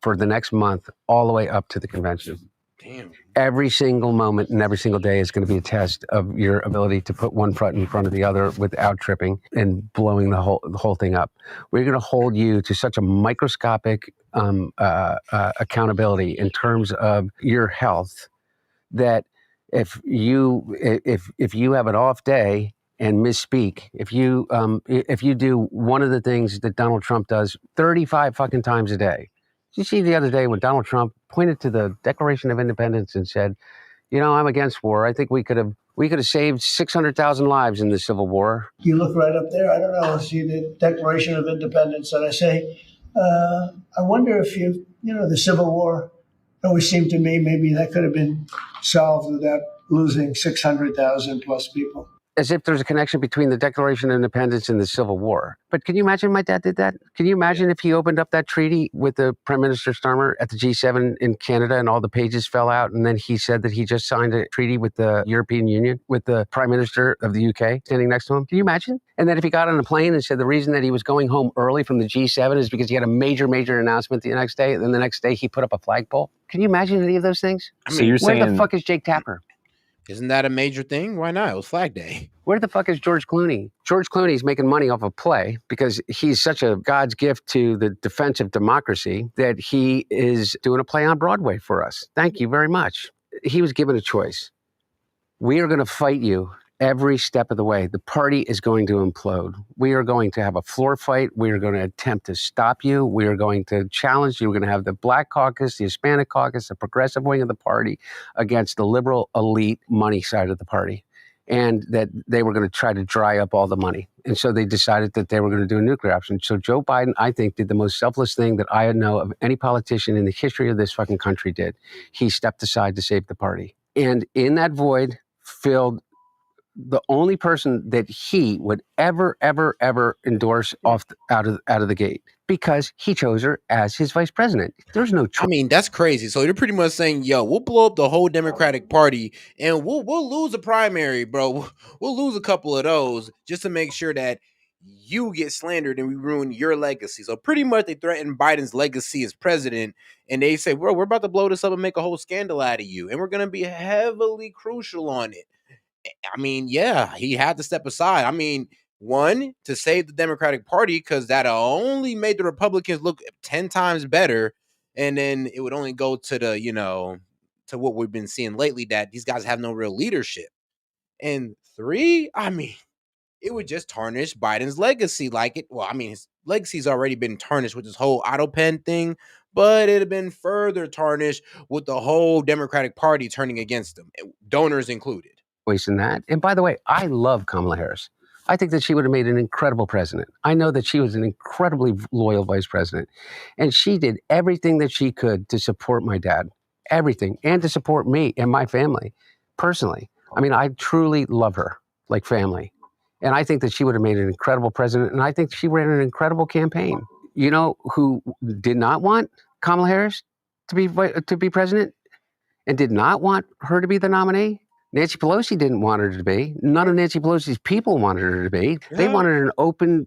for the next month, all the way up to the convention.
Damn.
Every single moment and every single day is going to be a test of your ability to put one foot in front of the other without tripping and blowing the whole thing up. We're going to hold you to such a microscopic accountability in terms of your health that if you have an off day and misspeak, if you do one of the things that Donald Trump does 35 fucking times a day. Did you see the other day when Donald Trump pointed to the Declaration of Independence and said, you know, I'm against war. I think we could have saved 600,000 lives in the Civil War.
You look right up there. I don't know. See the Declaration of Independence, and I say, I wonder if the Civil War. It always seemed to me maybe that could have been solved without losing 600,000 plus people.
As if there's a connection between the Declaration of Independence and the Civil War. But can you imagine my dad did that? Can you imagine if he opened up that treaty with the Prime Minister Starmer at the G7 in Canada and all the pages fell out, and then he said that he just signed a treaty with the European Union, with the Prime Minister of the UK standing next to him? Can you imagine? And then if he got on a plane and said the reason that he was going home early from the G7 is because he had a major announcement the next day, and then the next day he put up a flagpole? Can you imagine any of those things?
So you're
where
saying,
the fuck is Jake Tapper?
Isn't that a major thing? Why not? It was Flag Day.
Where the fuck is George Clooney? George Clooney's making money off of play because he's such a God's gift to the defense of democracy that he is doing a play on Broadway for us. Thank you very much. He was given a choice. We are going to fight you every step of the way. The party is going to implode. We are going to have a floor fight. We are going to attempt to stop you. We are going to challenge you. We're going to have the Black Caucus, the Hispanic Caucus, the progressive wing of the party against the liberal elite money side of the party. And that they were going to try to dry up all the money. And so they decided that they were going to do a nuclear option. So Joe Biden, I think, did the most selfless thing that I know of any politician in the history of this fucking country did. He stepped aside to save the party. And in that void filled the only person that he would ever endorse out of the gate, because he chose her as his vice president. There's no choice.
I mean, that's crazy. So they're pretty much saying, yo, we'll blow up the whole Democratic Party and we'll lose a primary, bro. We'll lose a couple of those just to make sure that you get slandered and we ruin your legacy. So pretty much they threaten Biden's legacy as president, and they say, bro, we're about to blow this up and make a whole scandal out of you, and we're going to be heavily crucial on it. I mean, yeah, he had to step aside. I mean, one, to save the Democratic Party, because that only made the Republicans look 10 times better. And then it would only go to the, to what we've been seeing lately, that these guys have no real leadership. And three, I mean, it would just tarnish Biden's legacy. His legacy's already been tarnished with this whole auto pen thing, but it'd have been further tarnished with the whole Democratic Party turning against him, donors included.
voice in that. And by the way, I love Kamala Harris. I think that she would have made an incredible president. I know that she was an incredibly loyal vice president. And she did everything that she could to support my dad, everything, and to support me and my family personally. I mean, I truly love her like family. And I think that she would have made an incredible president. And I think she ran an incredible campaign. You know who did not want Kamala Harris to be president and did not want her to be the nominee? Nancy Pelosi didn't want her to be. None of Nancy Pelosi's people wanted her to be. They wanted an open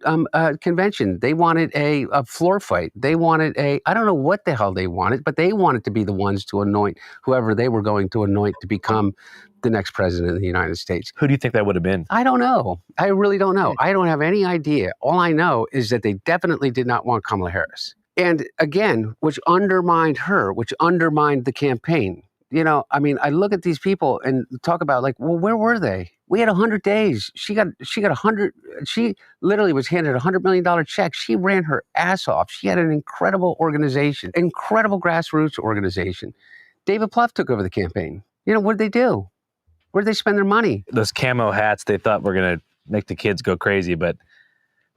convention. They wanted a floor fight. They wanted I don't know what the hell they wanted, but they wanted to be the ones to anoint whoever they were going to anoint to become the next president of the United States.
Who do you think that would have been?
I don't know. I really don't know. I don't have any idea. All I know is that they definitely did not want Kamala Harris. And again, which undermined her, which undermined the campaign. You know, I mean, I look at these people and talk about like, well, where were they? We had 100 days. She got 100. She literally was handed a $100 million check. She ran her ass off. She had an incredible organization, incredible grassroots organization. David Plouffe took over the campaign. You know, what did they do? Where did they spend their money?
Those camo hats, they thought were going to make the kids go crazy, but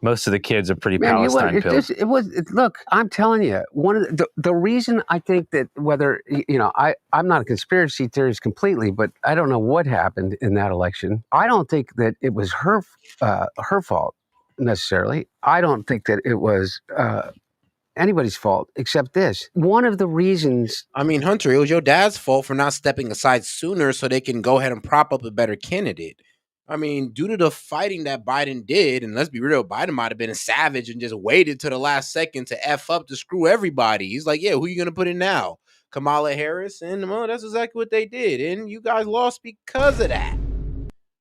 most of the kids are pretty Palestine pilled.
Look, I'm telling you, one of the reason I think that whether, you know, I'm not a conspiracy theorist completely, but I don't know what happened in that election. I don't think that it was her fault necessarily. I don't think that it was anybody's fault except this. One of the reasons.
I mean, Hunter, it was your dad's fault for not stepping aside sooner so they can go ahead and prop up a better candidate. I mean, due to the fighting that Biden did, and let's be real, Biden might have been a savage and just waited to the last second to F up to screw everybody. He's like, yeah, who are you going to put in now? Kamala Harris? And well, that's exactly what they did. And you guys lost because of that.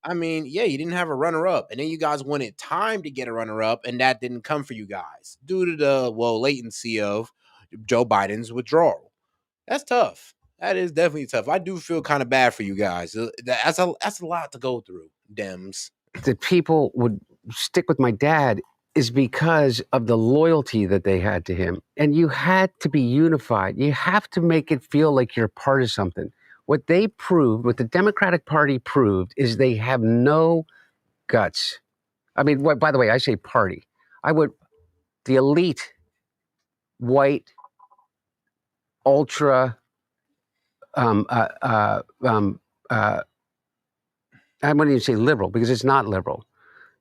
I mean, yeah, you didn't have a runner-up. And then you guys wanted time to get a runner-up, and that didn't come for you guys due to the, latency of Joe Biden's withdrawal. That's tough. That is definitely tough. I do feel kind of bad for you guys. That's a lot to go through, Dems.
That people would stick with my dad is because of the loyalty that they had to him. And you had to be unified. You have to make it feel like you're part of something. What they proved, what the Democratic Party proved, is they have no guts. I mean, by the way, I say party. The elite, white, ultra, I wouldn't even say liberal because it's not liberal.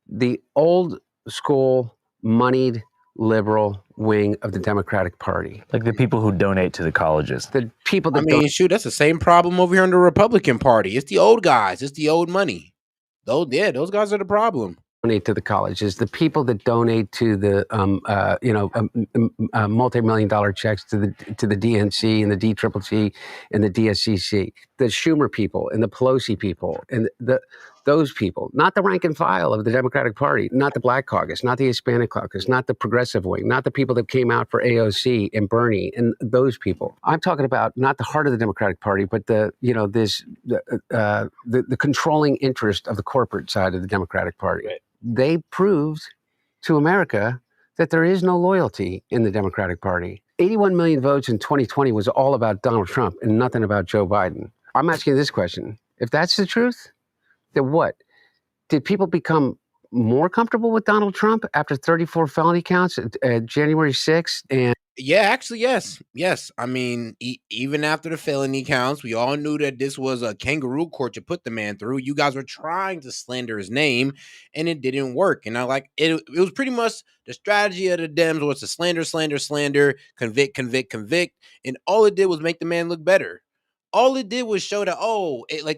The old school, moneyed liberal wing of the Democratic Party.
Like the people who donate to the colleges.
The people that
shoot, that's the same problem over here in the Republican Party. It's the old guys. It's the old money. Those guys are the problem.
Donate to the colleges, the people that donate to the multi-million-dollar checks to the DNC and the DCCC and the DSCC, the Schumer people and the Pelosi people and those people, not the rank and file of the Democratic Party, not the Black Caucus, not the Hispanic Caucus, not the progressive wing, not the people that came out for AOC and Bernie and those people. I'm talking about not the heart of the Democratic Party, but the controlling interest of the corporate side of the Democratic Party. Right. They proved to America that there is no loyalty in the Democratic Party. 81 million votes in 2020 was all about Donald Trump and nothing about Joe Biden. I'm asking this question. If that's the truth, then what? Did people become more comfortable with Donald Trump after 34 felony counts at January 6th? And
yeah, actually, yes. Yes. I mean, even after the felony counts, we all knew that this was a kangaroo court to put the man through. You guys were trying to slander his name, and it didn't work. And it was pretty much the strategy of the Dems was to slander, convict. And all it did was make the man look better. All it did was show that,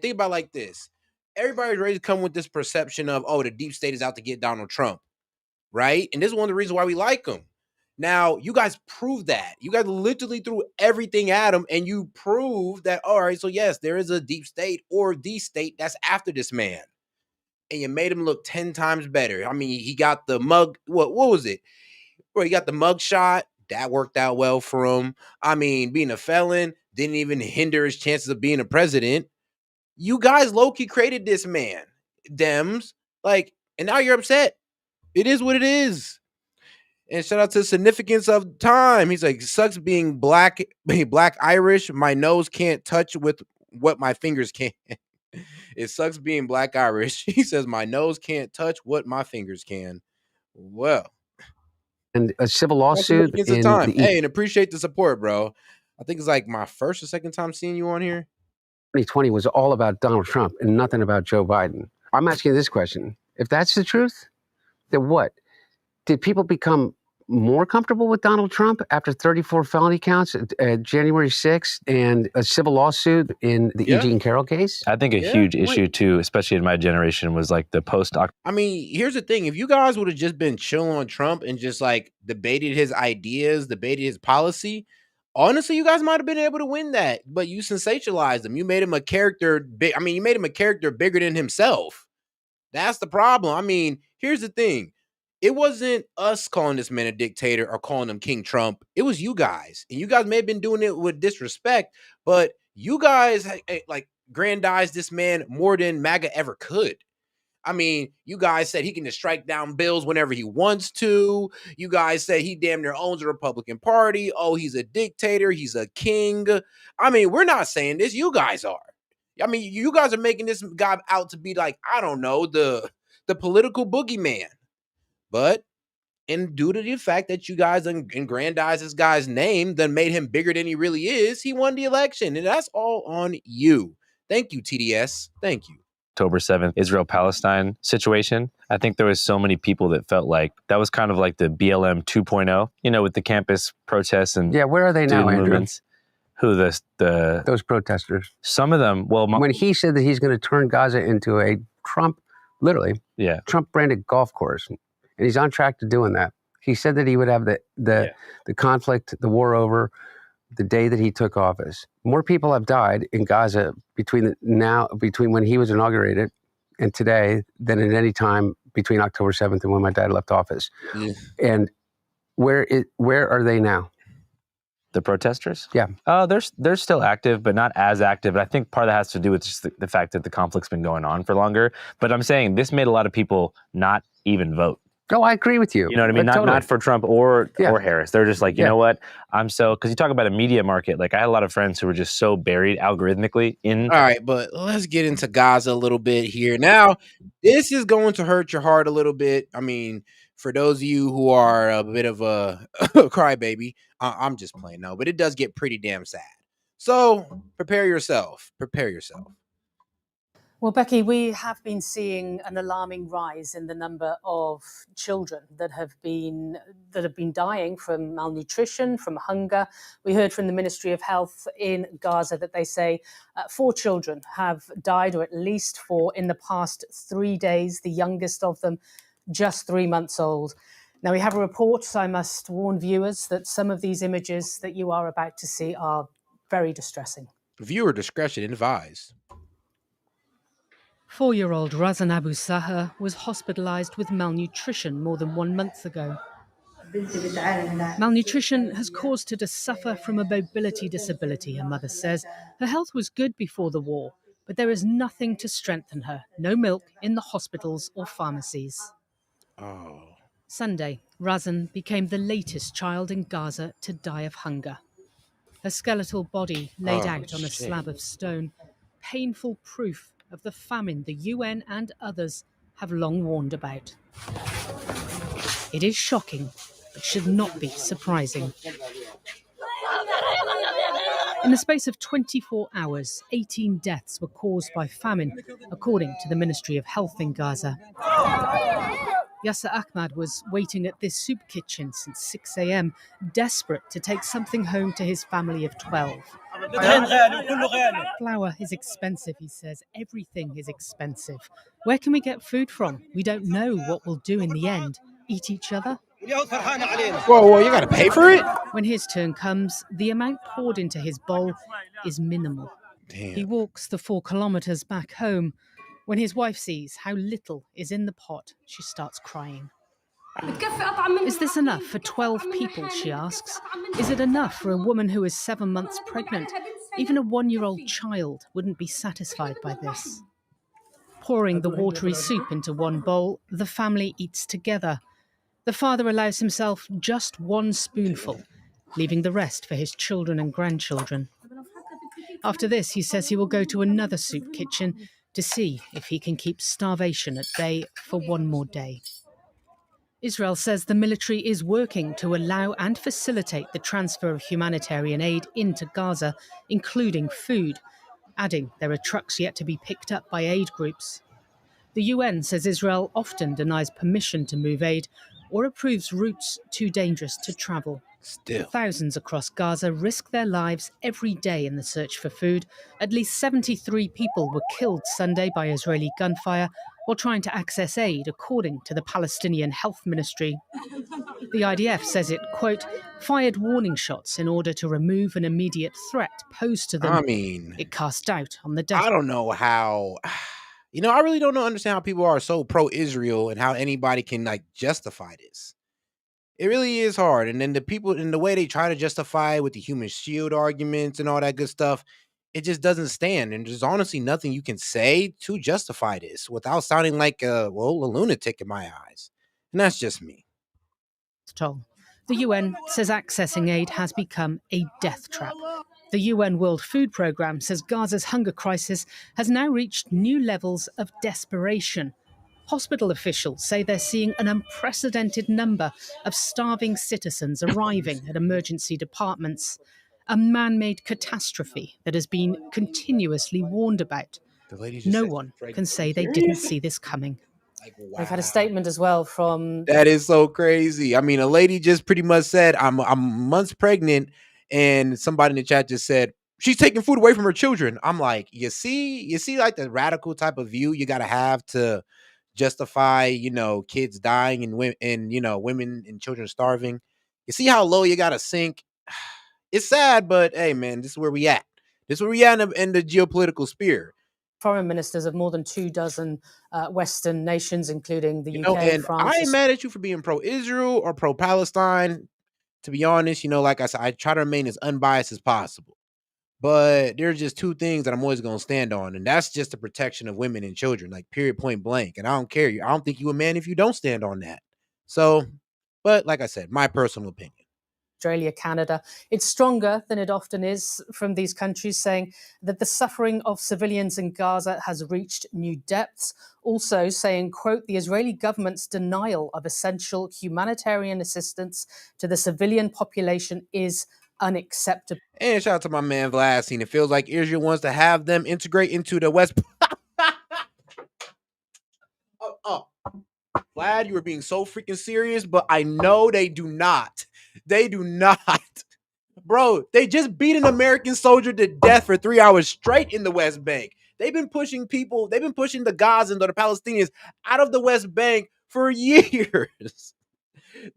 think about it like this. Everybody's ready to come with this perception of, the deep state is out to get Donald Trump, right? And this is one of the reasons why we like him. Now, you guys proved that. You guys literally threw everything at him, and you proved that, all right, so yes, there is a deep state or the state that's after this man. And you made him look 10 times better. I mean, he got the mug. What was it? Bro, he got the mug shot. That worked out well for him. I mean, being a felon didn't even hinder his chances of being a president. You guys low-key created this man, Dems. And now you're upset. It is what it is. And shout out to the significance of time. He's like, sucks being black Irish. My nose can't touch with what my fingers can. It sucks being Black Irish. He says, my nose can't touch what my fingers can. Well,
And a civil
that's enough
lawsuit
against the
in
time.
the
Hey, and appreciate the support, bro. I think it's like my first or second time seeing you on here.
2020 was all about Donald Trump and nothing about Joe Biden. I'm asking this question. If that's the truth, then what? Did people become more comfortable with Donald Trump after 34 felony counts at January 6th and a civil lawsuit in the E. Jean Carroll case?
I think a huge issue too, especially in my generation, was like the post.
I mean, here's the thing. If you guys would have just been chilling on Trump and just like debated his ideas, debated his policy, honestly, you guys might have been able to win that. But you sensationalized him. You made him a character big. I mean, you made him a character bigger than himself. That's the problem. I mean, here's the thing. It wasn't us calling this man a dictator or calling him King Trump. It was you guys. And you guys may have been doing it with disrespect, but you guys like grandized this man more than MAGA ever could. I mean, you guys said he can just strike down bills whenever he wants to. You guys said he damn near owns the Republican Party. Oh, he's a dictator. He's a king. I mean, we're not saying this. You guys are. I mean, you guys are making this guy out to be like, I don't know, the political boogeyman. But and due to the fact that you guys aggrandized this guy's name, then made him bigger than he really is, he won the election. And that's all on you. Thank you, TDS. Thank you.
October 7th, Israel-Palestine situation. I think there was so many people that felt like that was kind of like the BLM 2.0, you know, with the campus protests and
where are they now, Andrew?
Movements. Who
those protesters?
Some of them. Well,
when he said that he's going to turn Gaza into a Trump, literally, Trump-branded golf course, and he's on track to doing that. He said that he would have the conflict, the war over the day that he took office. More people have died in Gaza between when he was inaugurated and today than at any time between October 7th and when my dad left office. Yeah. And where are they now?
The protesters?
Yeah.
They're still active, but not as active. I think part of that has to do with just the fact that the conflict's been going on for longer. But I'm saying this made a lot of people not even vote.
Oh, I agree with you.
You know what I mean? Not for Trump or Harris. They're just like, you know what? Because you talk about a media market. Like I had a lot of friends who were just so buried algorithmically in.
All right, but let's get into Gaza a little bit here. Now, this is going to hurt your heart a little bit. I mean, for those of you who are a bit of a crybaby, I'm just playing. No, but it does get pretty damn sad. So prepare yourself. Prepare yourself.
Well, Becky, we have been seeing an alarming rise in the number of children that have been dying from malnutrition, from hunger. We heard from the Ministry of Health in Gaza that they say 4 children have died, or at least 4, in the past 3 days, the youngest of them just 3 months old. Now, we have a report, so I must warn viewers that some of these images that you are about to see are very distressing.
Viewer discretion advised.
4-year-old Razan Abu Sahar was hospitalized with malnutrition more than 1 month ago. Malnutrition has caused her to suffer from a mobility disability, her mother says. Her health was good before the war, but there is nothing to strengthen her. No milk in the hospitals or pharmacies.
Oh.
Sunday, Razan became the latest child in Gaza to die of hunger. Her skeletal body laid out on a slab of stone, painful proof of the famine the UN and others have long warned about. It is shocking, but should not be surprising. In the space of 24 hours, 18 deaths were caused by famine, according to the Ministry of Health in Gaza. Yasser Ahmad was waiting at this soup kitchen since 6 a.m., desperate to take something home to his family of 12. Flour is expensive, he says. Everything is expensive. Where can we get food from? We don't know what we'll do in the end. Eat each other?
Whoa, you gotta pay for it?
When his turn comes, the amount poured into his bowl is minimal.
Damn.
He walks the 4 kilometers back home. When his wife sees how little is in the pot, she starts crying. Is this enough for 12 people, she asks? Is it enough for a woman who is 7 months pregnant? Even a 1-year-old child wouldn't be satisfied by this. Pouring the watery soup into one bowl, the family eats together. The father allows himself just 1 spoonful, leaving the rest for his children and grandchildren. After this, he says he will go to another soup kitchen, to see if he can keep starvation at bay for one more day. Israel says the military is working to allow and facilitate the transfer of humanitarian aid into Gaza, including food, adding there are trucks yet to be picked up by aid groups. The UN says Israel often denies permission to move aid or approves routes too dangerous to travel.
Still.
Thousands across Gaza risk their lives every day in the search for food. At least 73 people were killed Sunday by Israeli gunfire while trying to access aid, according to the Palestinian Health Ministry. The IDF says it, quote, fired warning shots in order to remove an immediate threat posed to them.
I mean,
it cast doubt on the death.
I don't know how, I really don't understand how people are so pro-Israel and how anybody can like justify this. It really is hard. And then the people in the way they try to justify it with the human shield arguments and all that good stuff, it just doesn't stand. And there's honestly nothing you can say to justify this without sounding like a lunatic in my eyes. And that's just me.
Toll. The UN says accessing aid has become a death trap. The UN World Food Programme says Gaza's hunger crisis has now reached new levels of desperation. Hospital officials say they're seeing an unprecedented number of starving citizens arriving at emergency departments, a man-made catastrophe that has been continuously warned about. No one can say they didn't see this coming. We've had a statement as well from...
That is so crazy. I mean, a lady just pretty much said, I'm months pregnant, and somebody in the chat just said, she's taking food away from her children. I'm like, you see like the radical type of view you got to have to justify, kids dying and women and children starving. You see how low you got to sink? It's sad, but hey, man, this is where we at. This is where we at in the geopolitical sphere.
Foreign ministers of more than 24 Western nations, including the UK,
and
France.
I ain't mad at you for being pro-Israel or pro-Palestine. To be honest, like I said, I try to remain as unbiased as possible. But there's just two things that I'm always going to stand on, and that's just the protection of women and children, like period, point blank. And I don't care. I don't think you a man if you don't stand on that. So, but like I said, my personal opinion.
Australia, Canada, it's stronger than it often is from these countries, saying that the suffering of civilians in Gaza has reached new depths. Also saying, quote, the Israeli government's denial of essential humanitarian assistance to the civilian population is unacceptable.
And shout out to my man Vlad. It feels like Israel wants to have them integrate into the West. Vlad, you were being so freaking serious, but I know they do not. They do not. Bro, they just beat an American soldier to death for 3 hours straight in the West Bank. They've been pushing the Gazans or the Palestinians out of the West Bank for years.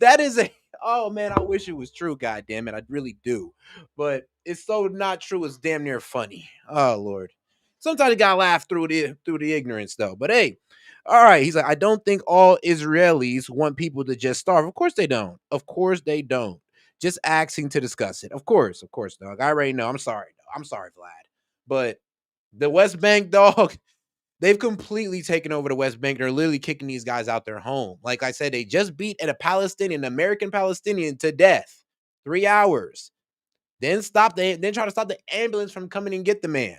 That is oh man, I wish it was true, goddamn it. I really do. But it's so not true, it's damn near funny. Oh Lord. Sometimes you gotta laugh through the ignorance though. But hey, all right. He's like, I don't think all Israelis want people to just starve. Of course they don't. Of course they don't. Just asking to discuss it. Of course, dog. I already know. I'm sorry, Vlad. But the West Bank, dog, they've completely taken over the West Bank. They're literally kicking these guys out their home. Like I said, they just beat an American Palestinian to death. 3 hours. Then try to stop the ambulance from coming and get the man.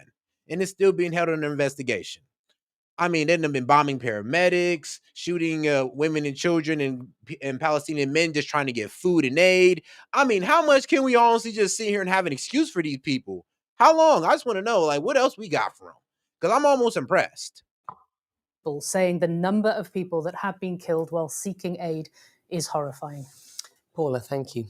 And it's still being held under investigation. I mean, they've been bombing paramedics, shooting women and children and Palestinian men just trying to get food and aid. I mean, how much can we honestly just sit here and have an excuse for these people? How long? I just want to know, like, what else we got for them? Because I'm almost impressed.
Saying the number of people that have been killed while seeking aid is horrifying.
Paula, thank you.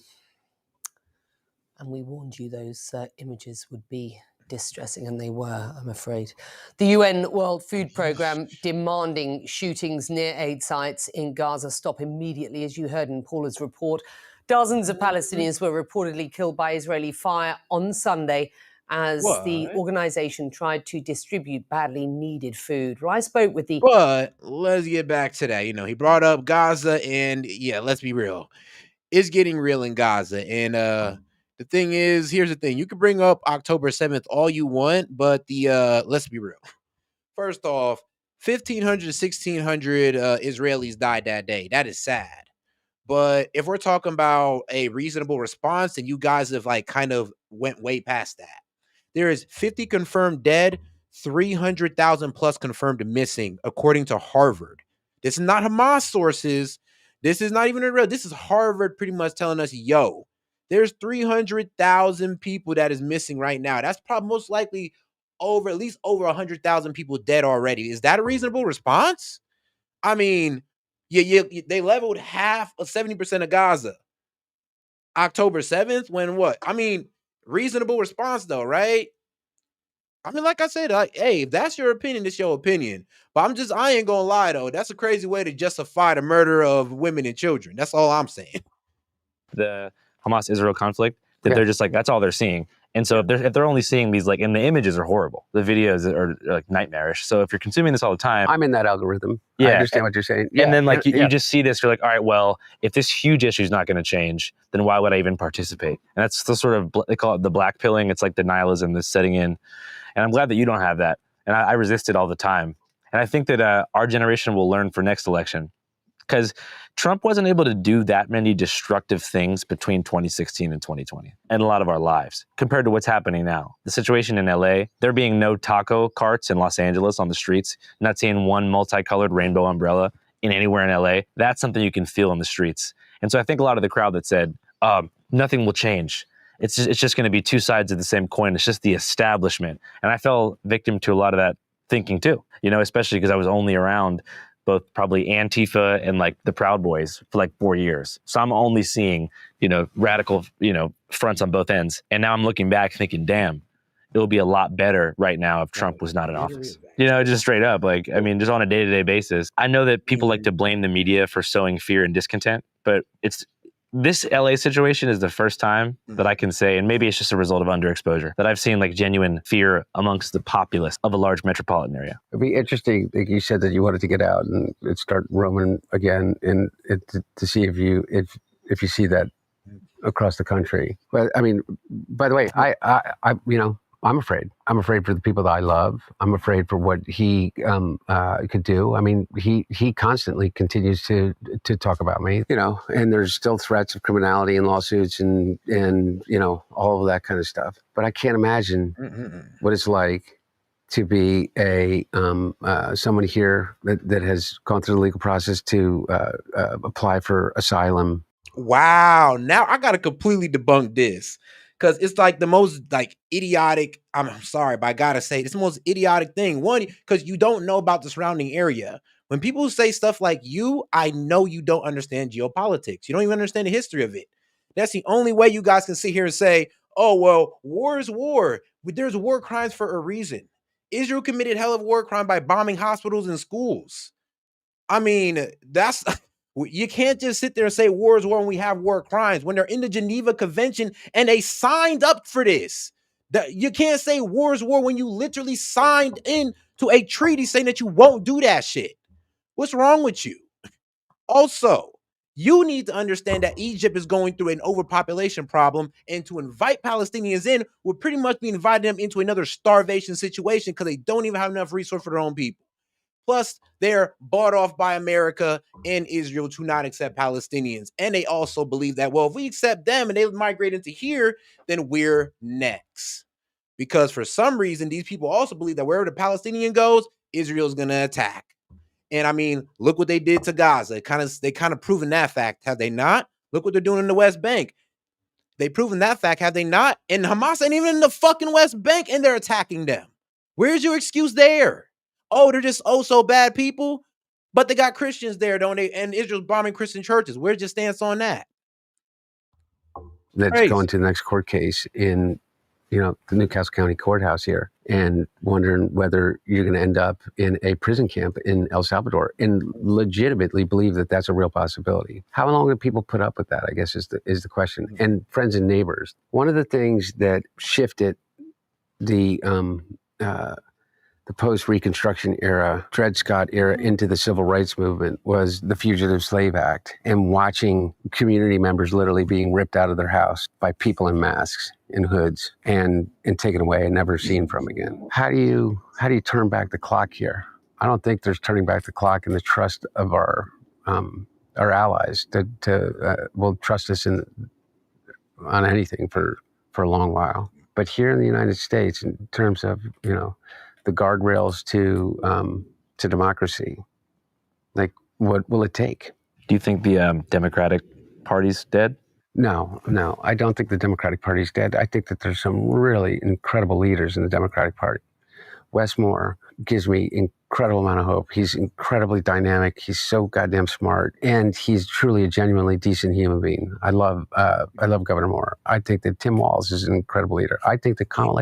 And we warned you those images would be distressing, and they were, I'm afraid. The UN World Food Programme demanding shootings near aid sites in Gaza stop immediately, as you heard in Paula's report. Dozens of Palestinians were reportedly killed by Israeli fire on Sunday as the organisation tried to distribute badly needed food. Well, I spoke with the...
But let's get back to that. He brought up Gaza, and yeah, let's be real. It's getting real in Gaza, and the thing is, here's the thing. You can bring up October 7th all you want, but let's be real. First off, 1,500 to 1,600 Israelis died that day. That is sad. But if we're talking about a reasonable response, then you guys have kind of went way past that. There is 50 confirmed dead, 300,000 plus confirmed missing, according to Harvard. This is not Hamas sources. This is not even real. This is Harvard pretty much telling us, yo, there's 300,000 people that is missing right now. That's probably most likely at least over 100,000 people dead already. Is that a reasonable response? I mean, they leveled half of 70% of Gaza. October 7th, when what? I mean, reasonable response though, right? I mean, like I said, hey, if that's your opinion, it's your opinion. But I ain't gonna lie though. That's a crazy way to justify the murder of women and children. That's all I'm saying.
The Hamas-Israel conflict, that they're just like, that's all they're seeing. And so if they're only seeing these, like, and the images are horrible, the videos are like nightmarish. So if you're consuming this all the time,
I'm in that algorithm. I understand what you're saying.
And then like you just see this, you're like, all right, well, if this huge issue is not going to change, then why would I even participate? And that's the sort of, they call it the black pilling. It's like the nihilism that's setting in. And I'm glad that you don't have that. And I resist it all the time. And I think that our generation will learn for next election, because Trump wasn't able to do that many destructive things between 2016 and 2020 and a lot of our lives compared to what's happening now. The situation in LA, there being no taco carts in Los Angeles on the streets, not seeing one multicolored rainbow umbrella in anywhere in LA, that's something you can feel in the streets. And so I think a lot of the crowd that said, nothing will change. It's just going to be two sides of the same coin. It's just the establishment. And I fell victim to a lot of that thinking too, especially because I was only around both probably Antifa and like the Proud Boys for like 4 years. So I'm only seeing, radical, fronts on both ends. And now I'm looking back thinking, damn, it would be a lot better right now if Trump was not in office. Just straight up, like, I mean, just on a day-to-day basis. I know that people like to blame the media for sowing fear and discontent, but this LA situation is the first time that I can say, and maybe it's just a result of underexposure, that I've seen like genuine fear amongst the populace of a large metropolitan area.
It'd be interesting, like you said, that you wanted to get out and start roaming again, and to see if you see that across the country. But I mean, by the way, I'm afraid. I'm afraid for the people that I love. I'm afraid for what he could do. I mean, he constantly continues to talk about me, and there's still threats of criminality and lawsuits and all of that kind of stuff. But I can't imagine what it's like to be someone here that has gone through the legal process to apply for asylum.
Wow. Now I got to completely debunk this. Because it's like the most like idiotic, I'm sorry, but I gotta say, it's the most idiotic thing. One, because you don't know about the surrounding area. When people say stuff like I know you don't understand geopolitics. You don't even understand the history of it. That's the only way you guys can sit here and say, oh, well, war is war. There's war crimes for a reason. Israel committed hell of a war crime by bombing hospitals and schools. I mean, you can't just sit there and say war is war when we have war crimes, when they're in the Geneva Convention and they signed up for this. You can't say war is war when you literally signed into a treaty saying that you won't do that shit. What's wrong with you? Also, you need to understand that Egypt is going through an overpopulation problem, and to invite Palestinians in would pretty much be inviting them into another starvation situation because they don't even have enough resources for their own people. Plus, they're bought off by America and Israel to not accept Palestinians. And they also believe that, well, if we accept them and they migrate into here, then we're next. Because for some reason, these people also believe that wherever the Palestinian goes, Israel's going to attack. And I mean, look what they did to Gaza. They kind of proven that fact, have they not? Look what they're doing in the West Bank. They proven that fact, have they not? And Hamas ain't even in the fucking West Bank and they're attacking them. Where's your excuse there? Oh, they're just so bad people, but they got Christians there, don't they? And Israel's bombing Christian churches. Where's your stance on that?
That's going to the next court case in, the Newcastle County Courthouse here, and wondering whether you're going to end up in a prison camp in El Salvador, and legitimately believe that that's a real possibility. How long do people put up with that, I guess, is the question. And friends and neighbors. One of the things that shifted the post-Reconstruction era, Dred Scott era into the civil rights movement was the Fugitive Slave Act, and watching community members literally being ripped out of their house by people in masks and hoods and taken away and never seen from again. How do you turn back the clock here? I don't think there's turning back the clock in the trust of our allies will trust us on anything for a long while. But here in the United States, in terms of, the guardrails to democracy. Like, what will it take?
Do you think the Democratic Party's dead?
No, I don't think the Democratic Party's dead. I think that there's some really incredible leaders in the Democratic Party. Wes Moore gives me incredible amount of hope. He's incredibly dynamic. He's so goddamn smart, and he's truly a genuinely decent human being. I love Governor Moore. I think that Tim Walz is an incredible leader. I think that Kamala.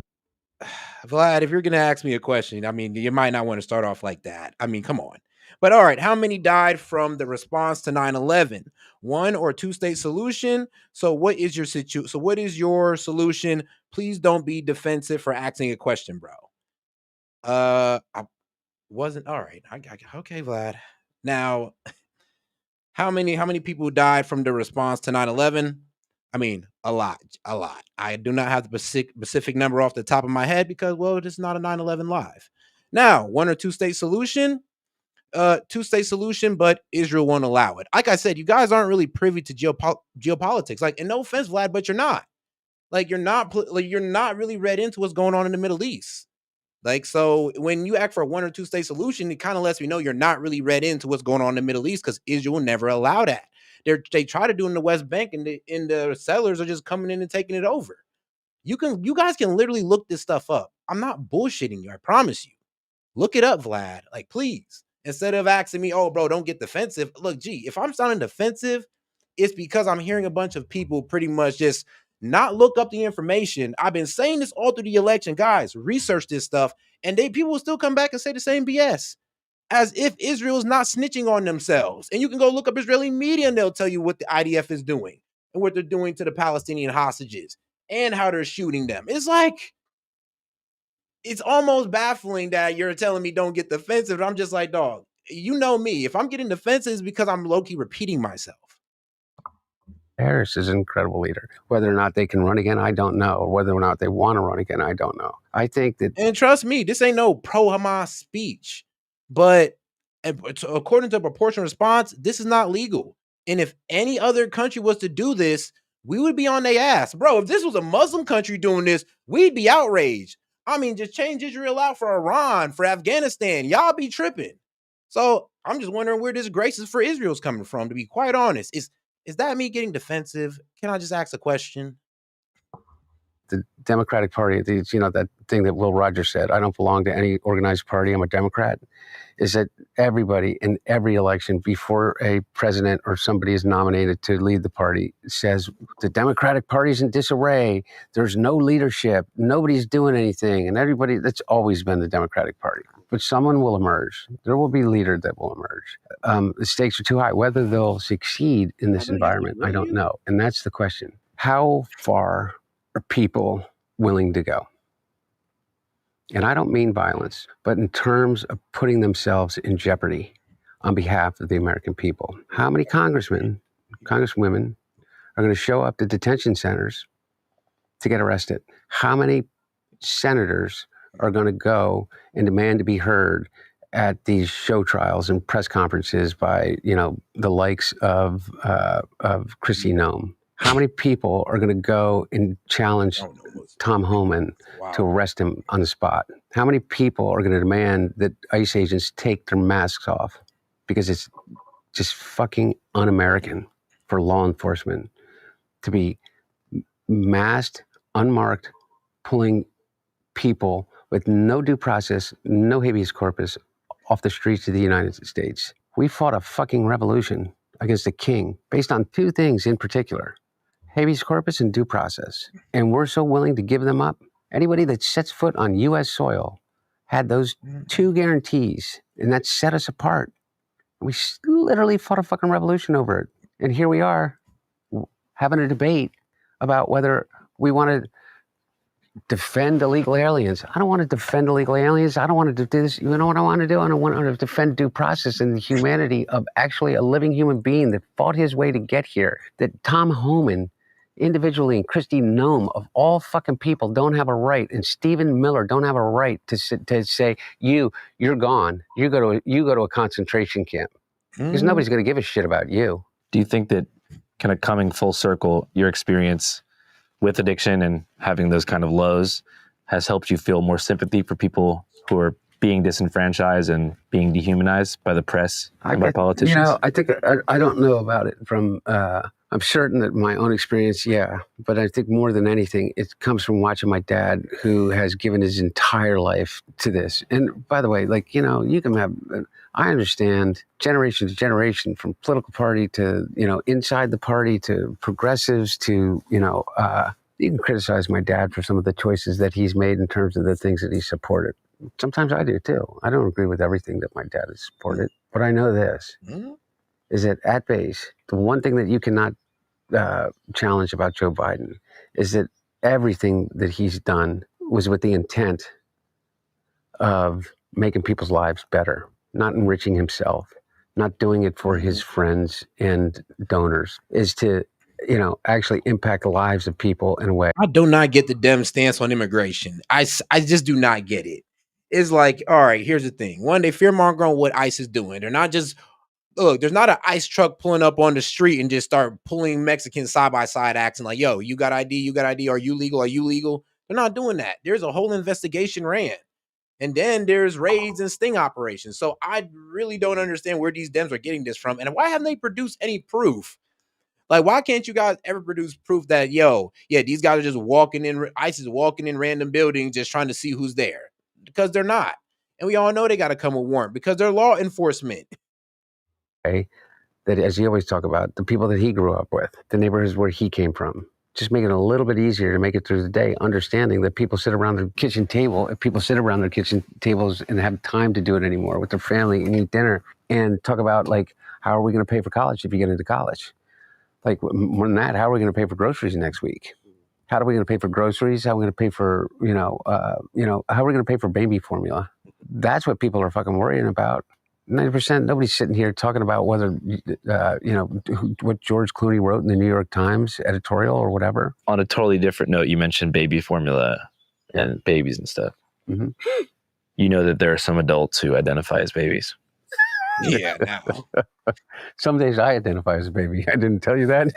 Vlad, if you're going to ask me a question, I mean, you might not want to start off like that. I mean, come on. But all right, how many died from the response to 9/11? One or two state solution? So what is your So what is your solution? Please don't be defensive for asking a question, bro. I wasn't all right. Okay, Vlad. Now, how many people died from the response to 9/11? I mean, a lot. I do not have the specific number off the top of my head because, well, this is not a 9/11 live. Now, one or two state solution? Two-state solution, but Israel won't allow it. Like I said, you guys aren't really privy to geopolitics. Like, and no offense, Vlad, but you're not. Like, you're not really read into what's going on in the Middle East. Like, so when you act for a one or two state solution, it kind of lets me know you're not really read into what's going on in the Middle East because Israel will never allow that. They try to do it in the West Bank, and the settlers are just coming in and taking it over. You guys can literally look this stuff up. I'm not bullshitting you. I promise you. Look it up, Vlad. Like, please. Instead of asking me, oh, bro, don't get defensive. Look, gee, if I'm sounding defensive, it's because I'm hearing a bunch of people pretty much just not look up the information. I've been saying this all through the election. Guys, research this stuff. And people will still come back and say the same BS. As if Israel is not snitching on themselves. And you can go look up Israeli media and they'll tell you what the IDF is doing and what they're doing to the Palestinian hostages and how they're shooting them. It's like, it's almost baffling that you're telling me don't get defensive. I'm just like, dog, you know me. If I'm getting defensive, it's because I'm low-key repeating myself.
Harris is an incredible leader. Whether or not they can run again, I don't know. Or whether or not they want to run again, I don't know. I think that...
And trust me, this ain't no pro-Hamas speech. But according to proportional response, this is not legal. And if any other country was to do this, we would be on their ass. Bro, if this was a Muslim country doing this, we'd be outraged. I mean, just change Israel out for Iran, for Afghanistan. Y'all be tripping. So I'm just wondering where this grace for Israel's coming from, to be quite honest. Is that me getting defensive? Can I just ask a question?
The Democratic Party, that thing that Will Rogers said, I don't belong to any organized party, I'm a Democrat, is that everybody in every election before a president or somebody is nominated to lead the party says the Democratic Party's in disarray, there's no leadership, nobody's doing anything, and everybody, that's always been the Democratic Party. But someone will emerge. There will be a leader that will emerge. The stakes are too high. Whether they'll succeed in this environment, I don't know. And that's the question. How far are people willing to go? And I don't mean violence, but in terms of putting themselves in jeopardy on behalf of the American people. How many congressmen, congresswomen are going to show up to detention centers to get arrested? How many senators are going to go and demand to be heard at these show trials and press conferences by, the likes of Kristi Noem? How many people are going to go and challenge Tom Homan to arrest him on the spot? How many people are going to demand that ICE agents take their masks off? Because it's just fucking un-American for law enforcement to be masked, unmarked, pulling people with no due process, no habeas corpus off the streets of the United States. We fought a fucking revolution against the king based on two things in particular: habeas corpus and due process. And we're so willing to give them up. Anybody that sets foot on U.S. soil had those two guarantees, and that set us apart. We literally fought a fucking revolution over it. And here we are having a debate about whether we want to defend illegal aliens. I don't want to defend illegal aliens. I don't want to do this. You know what I want to do? I don't want to defend due process and the humanity of actually a living human being that fought his way to get here. That Tom Homan individually and Kristi Noem of all fucking people don't have a right, and Stephen Miller don't have a right to say you're gone. You go to a concentration camp because nobody's going to give a shit about you.
Do you think that, kind of coming full circle, your experience with addiction and having those kind of lows, has helped you feel more sympathy for people who are being disenfranchised and being dehumanized by the press and by politicians?
I think I don't know about it from. I'm certain that my own experience, yeah, but I think more than anything, it comes from watching my dad, who has given his entire life to this. And by the way, you can have. I understand generation to generation, from political party to inside the party to progressives to you can criticize my dad for some of the choices that he's made in terms of the things that he supported. Sometimes I do too. I don't agree with everything that my dad has supported, but I know this, is that at base, the one thing that you cannot challenge about Joe Biden is that everything that he's done was with the intent of making people's lives better, not enriching himself, not doing it for his friends and donors, is to actually impact the lives of people in a way.
I do not get the Dem stance on immigration. I just do not get it. It's like, all right, here's the thing. One, they fearmonger on what ICE is doing. They're not just, look, there's not an ICE truck pulling up on the street and just start pulling Mexicans side by side, acting like, yo, you got ID, you got ID. Are you legal? Are you legal? They're not doing that. There's a whole investigation ran. And then there's raids and sting operations. So I really don't understand where these Dems are getting this from. And why haven't they produced any proof? Like, why can't you guys ever produce proof that, these guys are just walking in, ICE is walking in random buildings just trying to see who's there? Because they're not. And we all know they got to come with warrant because they're law enforcement.
Okay? That, as you always talk about, the people that he grew up with, the neighborhoods where he came from, just make it a little bit easier to make it through the day, understanding that people sit around their kitchen table, if people sit around their kitchen tables and have time to do it anymore with their family and eat dinner and talk about, like, how are we going to pay for college if you get into college? Like, more than that, how are we going to pay for groceries next week? How are we going to pay for groceries? How are we going to pay for, how are we going to pay for baby formula? That's what people are fucking worrying about. 90%, nobody's sitting here talking about whether, what George Clooney wrote in the New York Times editorial or whatever.
On a totally different note, you mentioned baby formula and babies and stuff.
Mm-hmm.
You know that there are some adults who identify as babies.
Yeah, now.
Some days I identify as a baby. I didn't tell you that.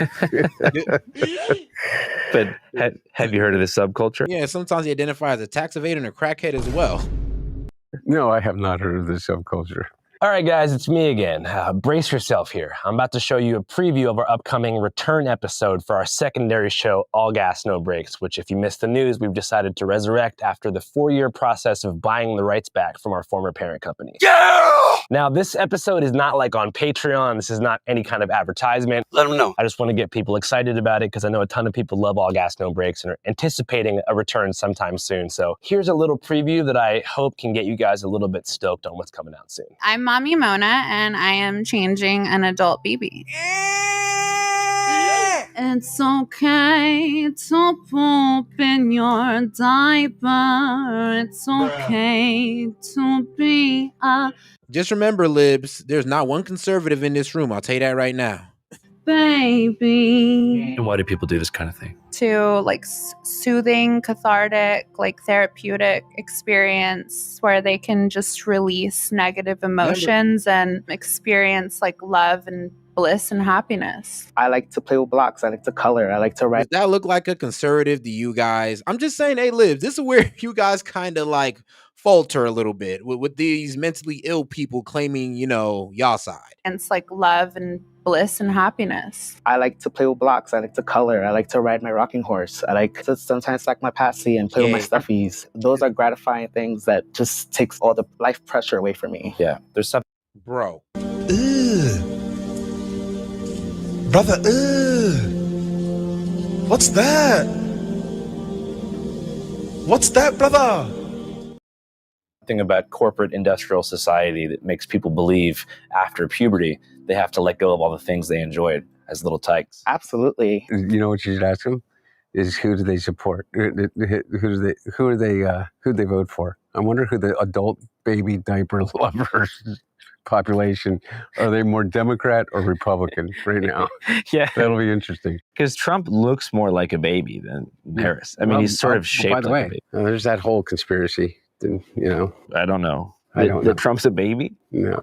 But have you heard of this subculture?
Yeah, sometimes they identify as a tax evader and a crackhead as well.
No, I have not heard of this subculture.
All right, guys, it's me again. Brace yourself here. I'm about to show you a preview of our upcoming return episode for our secondary show, All Gas, No Breaks, which, if you missed the news, we've decided to resurrect after the 4-year process of buying the rights back from our former parent company.
Yeah!
Now, this episode is not like on Patreon. This is not any kind of advertisement.
Let them know.
I just want to get people excited about it because I know a ton of people love All Gas, No Breaks and are anticipating a return sometime soon. So here's a little preview that I hope can get you guys a little bit stoked on what's coming out soon.
I'm Mommy Mona, and I am changing an adult baby. It's okay to poop in your diaper. It's okay to be a
Just remember, libs, there's not one conservative in this room. I'll tell you that right now.
baby.
And why do people do this kind of thing?
To like soothing, cathartic, like therapeutic experience where they can just release negative emotions and experience like love and bliss and happiness.
I like to play with blocks. I like to color. I like to write.
Does that look like a conservative to you guys? I'm just saying, hey, Libs, this is where you guys kind of like falter a little bit with these mentally ill people claiming, y'all side.
And it's like love and bliss and happiness.
I like to play with blocks. I like to color. I like to ride my rocking horse. I like to sometimes stack my Patsy and play with my stuffies. Those are gratifying things that just takes all the life pressure away from me.
Yeah, there's something.
Bro.
Brother, what's that? What's that, brother?
Thing about corporate industrial society that makes people believe after puberty they have to let go of all the things they enjoyed as little tykes.
Absolutely.
You know what you should ask them is who do they support? Who do they vote for? I wonder who the adult baby diaper lovers population are. They more Democrat or Republican right now?
Yeah,
that'll be interesting.
Because Trump looks more like a baby than Harris. I mean, he's sort of shaped
by the
like
way,
a baby.
There's that whole conspiracy.
I don't know.
I don't know.
Trump's a baby?
No.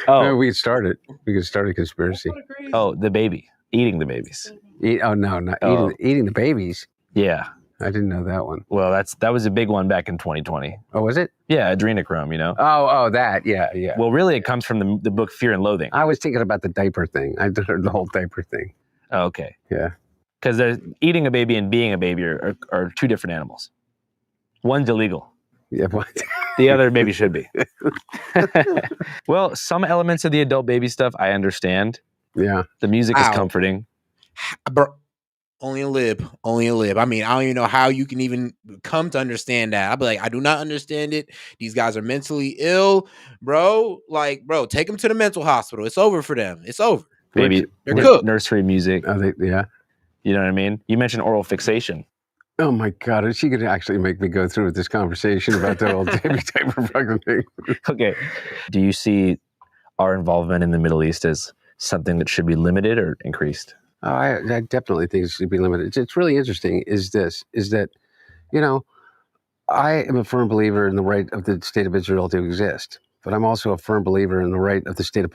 Oh,
no, we could start it. We could start a conspiracy.
Oh, the baby. Eating the babies.
No, not eating the babies.
Yeah.
I didn't know that one.
Well, that was a big one back in 2020.
Oh, was it?
Yeah, adrenochrome, you know?
Oh, that. Yeah, yeah.
Well, really, it comes from the book Fear and Loathing.
I was thinking about the diaper thing. I heard the whole diaper thing.
Oh, okay.
Yeah.
Because eating a baby and being a baby are two different animals. One's illegal.
Yeah, what?
The other maybe should be. Well, some elements of the adult baby stuff I understand.
Yeah.
The music is comforting.
Bro, only a lib. I mean, I don't even know how you can even come to understand that. I'd be like, I do not understand it. These guys are mentally ill, bro. Like, bro, take them to the mental hospital. It's over for them. It's over.
Maybe
they're cooked.
Nursery music.
Yeah.
You know what I mean? You mentioned oral fixation.
Oh my God, is she going to actually make me go through with this conversation about that old baby diaper fucking thing?
Okay. Do you see our involvement in the Middle East as something that should be limited or increased?
I definitely think it should be limited. It's really interesting is that, you know, I am a firm believer in the right of the state of Israel to exist, but I'm also a firm believer in the right of the state of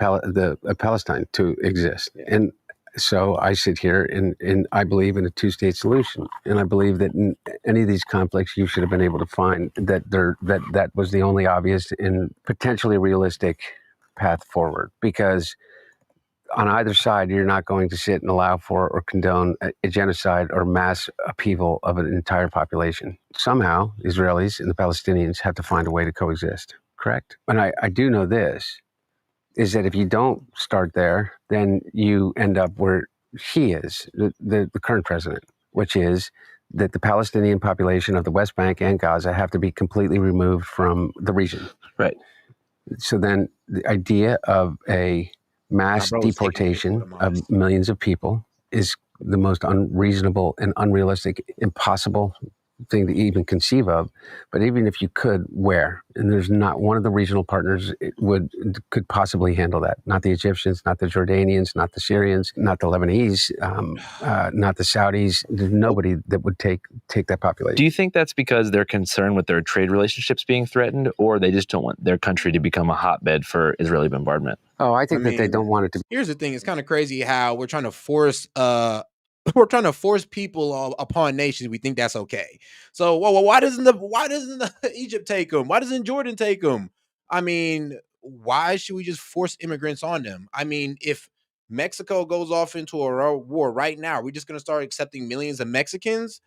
Palestine to exist. Yeah. And so I sit here and I believe in a two-state solution. And I believe that in any of these conflicts, you should have been able to find that was the only obvious and potentially realistic path forward. Because on either side, you're not going to sit and allow for or condone a genocide or mass upheaval of an entire population. Somehow, Israelis and the Palestinians have to find a way to coexist, correct? And I do know this, is that if you don't start there, then you end up where he is, the current president, which is that the Palestinian population of the West Bank and Gaza have to be completely removed from the region.
Right.
So then the idea of a mass deportation of millions of people is the most unreasonable and unrealistic, impossible thing to even conceive of. But even if you could, where? And there's not one of the regional partners could possibly handle that. Not the Egyptians, not the Jordanians, not the Syrians, not the Lebanese, not the Saudis. There's nobody that would take that population.
Do you think that's because they're concerned with their trade relationships being threatened, or they just don't want their country to become a hotbed for Israeli bombardment?
Oh, I think that they don't want it to.
Here's the thing. It's kind of crazy how we're trying to force people upon nations. We think that's okay. So, why doesn't Egypt take them? Why doesn't Jordan take them? I mean, why should we just force immigrants on them? I mean, if Mexico goes off into a war right now, are we just going to start accepting millions of Mexicans?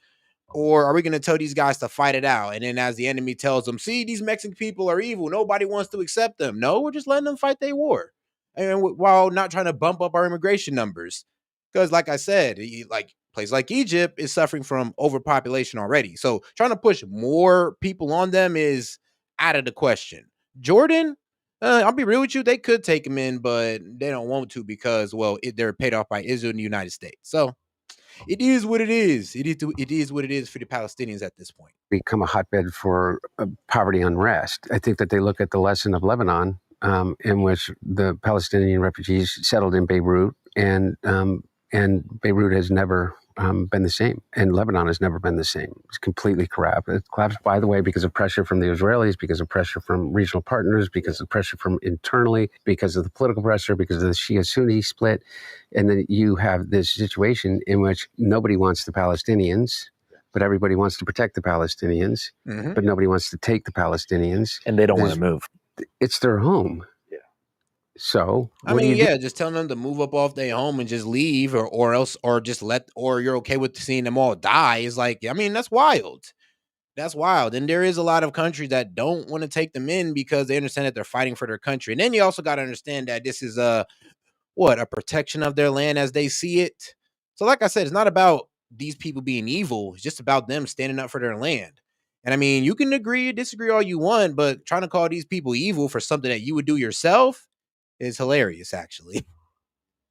Or are we going to tell these guys to fight it out? And then as the enemy tells them, see, these Mexican people are evil. Nobody wants to accept them. No, we're just letting them fight their war. And while not trying to bump up our immigration numbers. Because like I said, like places like Egypt is suffering from overpopulation already. So trying to push more people on them is out of the question. Jordan, I'll be real with you. They could take them in, but they don't want to because, well, they're paid off by Israel and the United States. So it is what it is. It is what it is for the Palestinians at this point.
Become a hotbed for poverty unrest. I think that they look at the lesson of Lebanon, in which the Palestinian refugees settled in Beirut, and Beirut has never been the same, and Lebanon has never been the same. It's completely collapsed. It collapsed, by the way, because of pressure from the Israelis, because of pressure from regional partners, because of pressure from internally, because of the political pressure, because of the Shia-Sunni split. And then you have this situation in which nobody wants the Palestinians, but everybody wants to protect the Palestinians, but nobody wants to take the Palestinians.
And they don't want to move.
It's their home. Yeah. So
I mean, just telling them to move up off their home and just leave, or else, or just or you're okay with seeing them all die is like, I mean, that's wild. That's wild. And there is a lot of countries that don't want to take them in because they understand that they're fighting for their country. And then you also got to understand that this is a protection of their land as they see it. So like I said, it's not about these people being evil. It's just about them standing up for their land. And I mean, you can agree or disagree all you want, but trying to call these people evil for something that you would do yourself is hilarious, actually.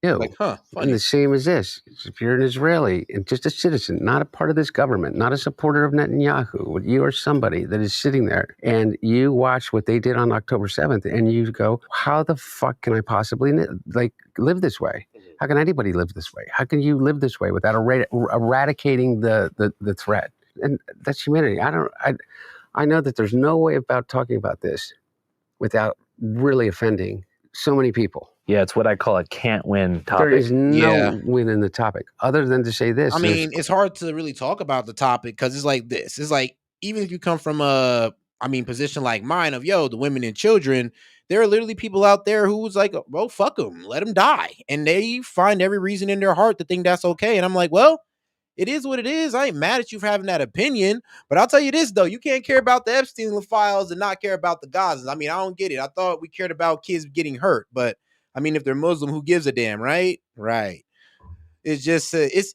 Like, funny. And the same as this. If you're an Israeli and just a citizen, not a part of this government, not a supporter of Netanyahu, you are somebody that is sitting there and you watch what they did on October 7th and you go, how the fuck can I possibly live this way? How can anybody live this way? How can you live this way without eradicating the threat? And that's humanity. I know that there's no way about talking about this without really offending so many people.
Yeah, it's what I call a can't win topic.
There is no
Yeah.
win in the topic other than to say this.
I mean, it's hard to really talk about the topic because it's like this. It's like, even if you come from a, position like mine of, the women and children, there are literally people out there who's like, well, fuck them, let them die. And they find every reason in their heart to think that's okay. And I'm like, well, it is what it is. I ain't mad at you for having that opinion. But I'll tell you this, though. You can't care about the Epstein files and not care about the Gazas. I don't get it. I thought we cared about kids getting hurt. But, if they're Muslim, who gives a damn, right? Right. It's just it's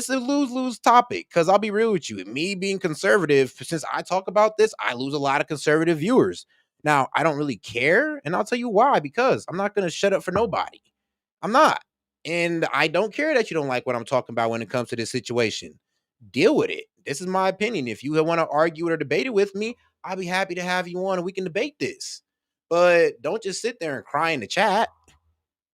a lose-lose topic, because I'll be real with you. Me being conservative, since I talk about this, I lose a lot of conservative viewers. Now, I don't really care, and I'll tell you why, because I'm not going to shut up for nobody. I'm not. And I don't care that you don't like what I'm talking about when it comes to this situation. Deal with it. This is my opinion. If you want to argue it or debate it with me, I'll be happy to have you on and we can debate this. But don't just sit there and cry in the chat.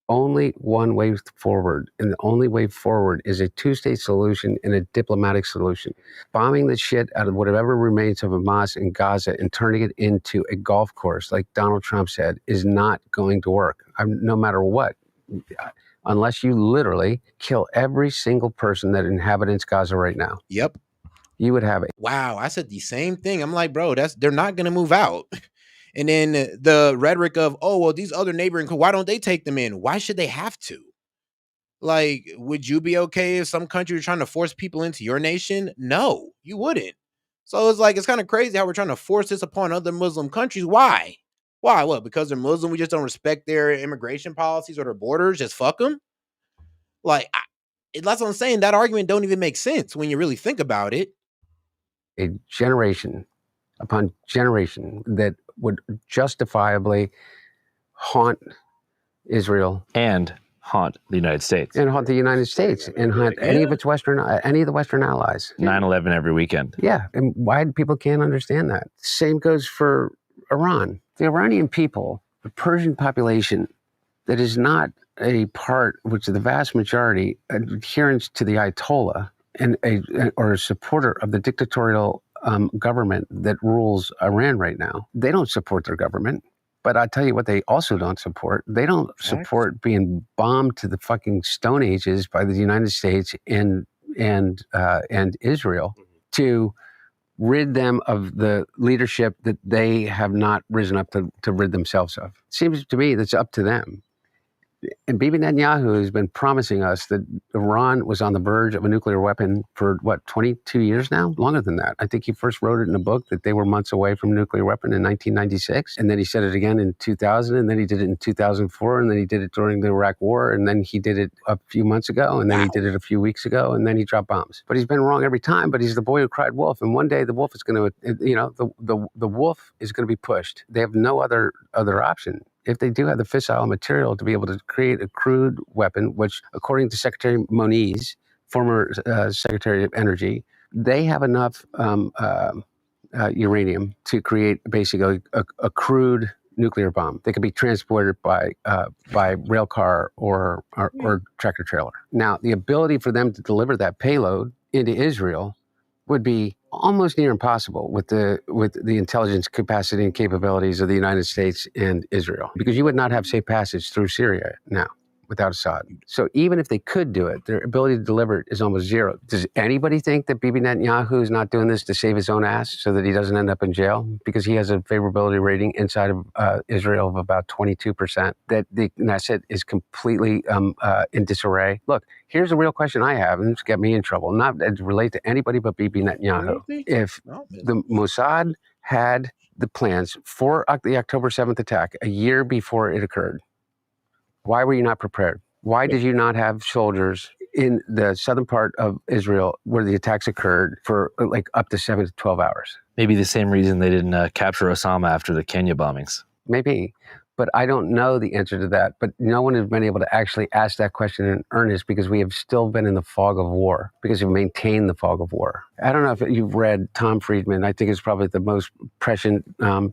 only one way forward, and the only way forward is a two-state solution and a diplomatic solution. Bombing the shit out of whatever remains of Hamas in Gaza and turning it into a golf course, like Donald Trump said, is not going to work. No matter what, unless you literally kill every single person that inhabits Gaza right now.
Yep.
You would have it.
Wow, I said the same thing. I'm like, bro, they're not going to move out. And then the rhetoric of, oh, well, these other neighboring, why don't they take them in? Why should they have to? Like, would you be okay if some country was trying to force people into your nation? No, you wouldn't. So it's like, it's kind of crazy how we're trying to force this upon other Muslim countries. Why? Why? What? Because they're Muslim, we just don't respect their immigration policies or their borders? Just fuck them? Like, that's what I'm saying. That argument don't even make sense when you really think about it.
A generation upon generation that would justifiably haunt Israel
and haunt the United States
and haunt the any of its any of the Western allies.
9/11 every weekend.
Yeah, and why people can't understand that. Same goes for Iran. The Iranian people, the Persian population, that is not a part, which is the vast majority, adherence to the Ayatollah and or a supporter of the dictatorial government that rules Iran right now. They don't support their government. But I tell you what, they also don't support. They don't support being bombed to the fucking Stone Ages by the United States and Israel to rid them of the leadership that they have not risen up to rid themselves of. It seems to me that's up to them. And Bibi Netanyahu has been promising us that Iran was on the verge of a nuclear weapon for, 22 years now? Longer than that. I think he first wrote it in a book that they were months away from a nuclear weapon in 1996. And then he said it again in 2000, and then he did it in 2004, and then he did it during the Iraq War, and then he did it a few months ago, and then he did it a few weeks ago, and then he dropped bombs. But he's been wrong every time, but he's the boy who cried wolf. And one day the wolf is going to, the wolf is going to be pushed. They have no other option. If they do have the fissile material to be able to create a crude weapon, which, according to Secretary Moniz, former Secretary of Energy, they have enough uranium to create basically a crude nuclear bomb. They could be transported by rail car or tractor trailer. Now, the ability for them to deliver that payload into Israel would be almost near impossible with the intelligence capacity and capabilities of the United States and Israel, because you would not have safe passage through Syria now without Assad. So even if they could do it, their ability to deliver it is almost zero. Does anybody think that Bibi Netanyahu is not doing this to save his own ass so that he doesn't end up in jail? Because he has a favorability rating inside of Israel of about 22%, that the Knesset is completely in disarray. Look, here's a real question I have, and it's got me in trouble, not to relate to anybody but Bibi Netanyahu. If the Mossad had the plans for the October 7th attack a year before it occurred, why were you not prepared? Why did you not have soldiers in the southern part of Israel where the attacks occurred for like up to 7 to 12 hours?
Maybe the same reason they didn't capture Osama after the Kenya bombings.
Maybe. But I don't know the answer to that. But no one has been able to actually ask that question in earnest, because we have still been in the fog of war, because we've maintained the fog of war. I don't know if you've read Tom Friedman. I think it's probably the most prescient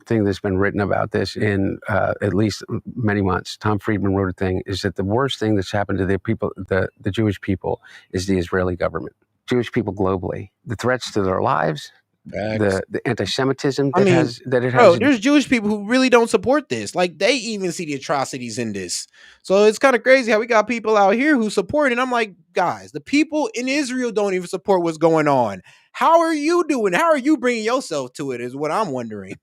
thing that's been written about this in at least many months. Tom Friedman wrote a thing, is that the worst thing that's happened to the people, the Jewish people, is the Israeli government. Jewish people globally. The threats to their lives, the anti-Semitism
I
that
mean,
it has.
bro, there's Jewish people who really don't support this. Like, they even see the atrocities in this. So it's kind of crazy how we got people out here who support it. And I'm like, guys, the people in Israel don't even support what's going on. How are you doing? How are you bringing yourself to it is what I'm wondering.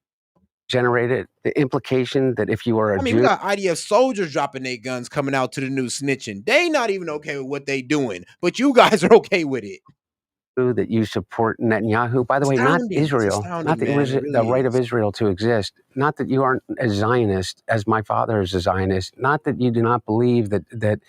Generated the implication that if you are a
I mean,
Jew,
we got IDF soldiers dropping their guns coming out to the news snitching. They not even okay with what they doing, but you guys are okay with it.
that you support Netanyahu. By the way, not
Astounding. It's
Israel,
astounding,
not
man. It
the
really
right of
is.
Israel to exist. Not that you aren't a Zionist, as my father is a Zionist. Not that you do not believe that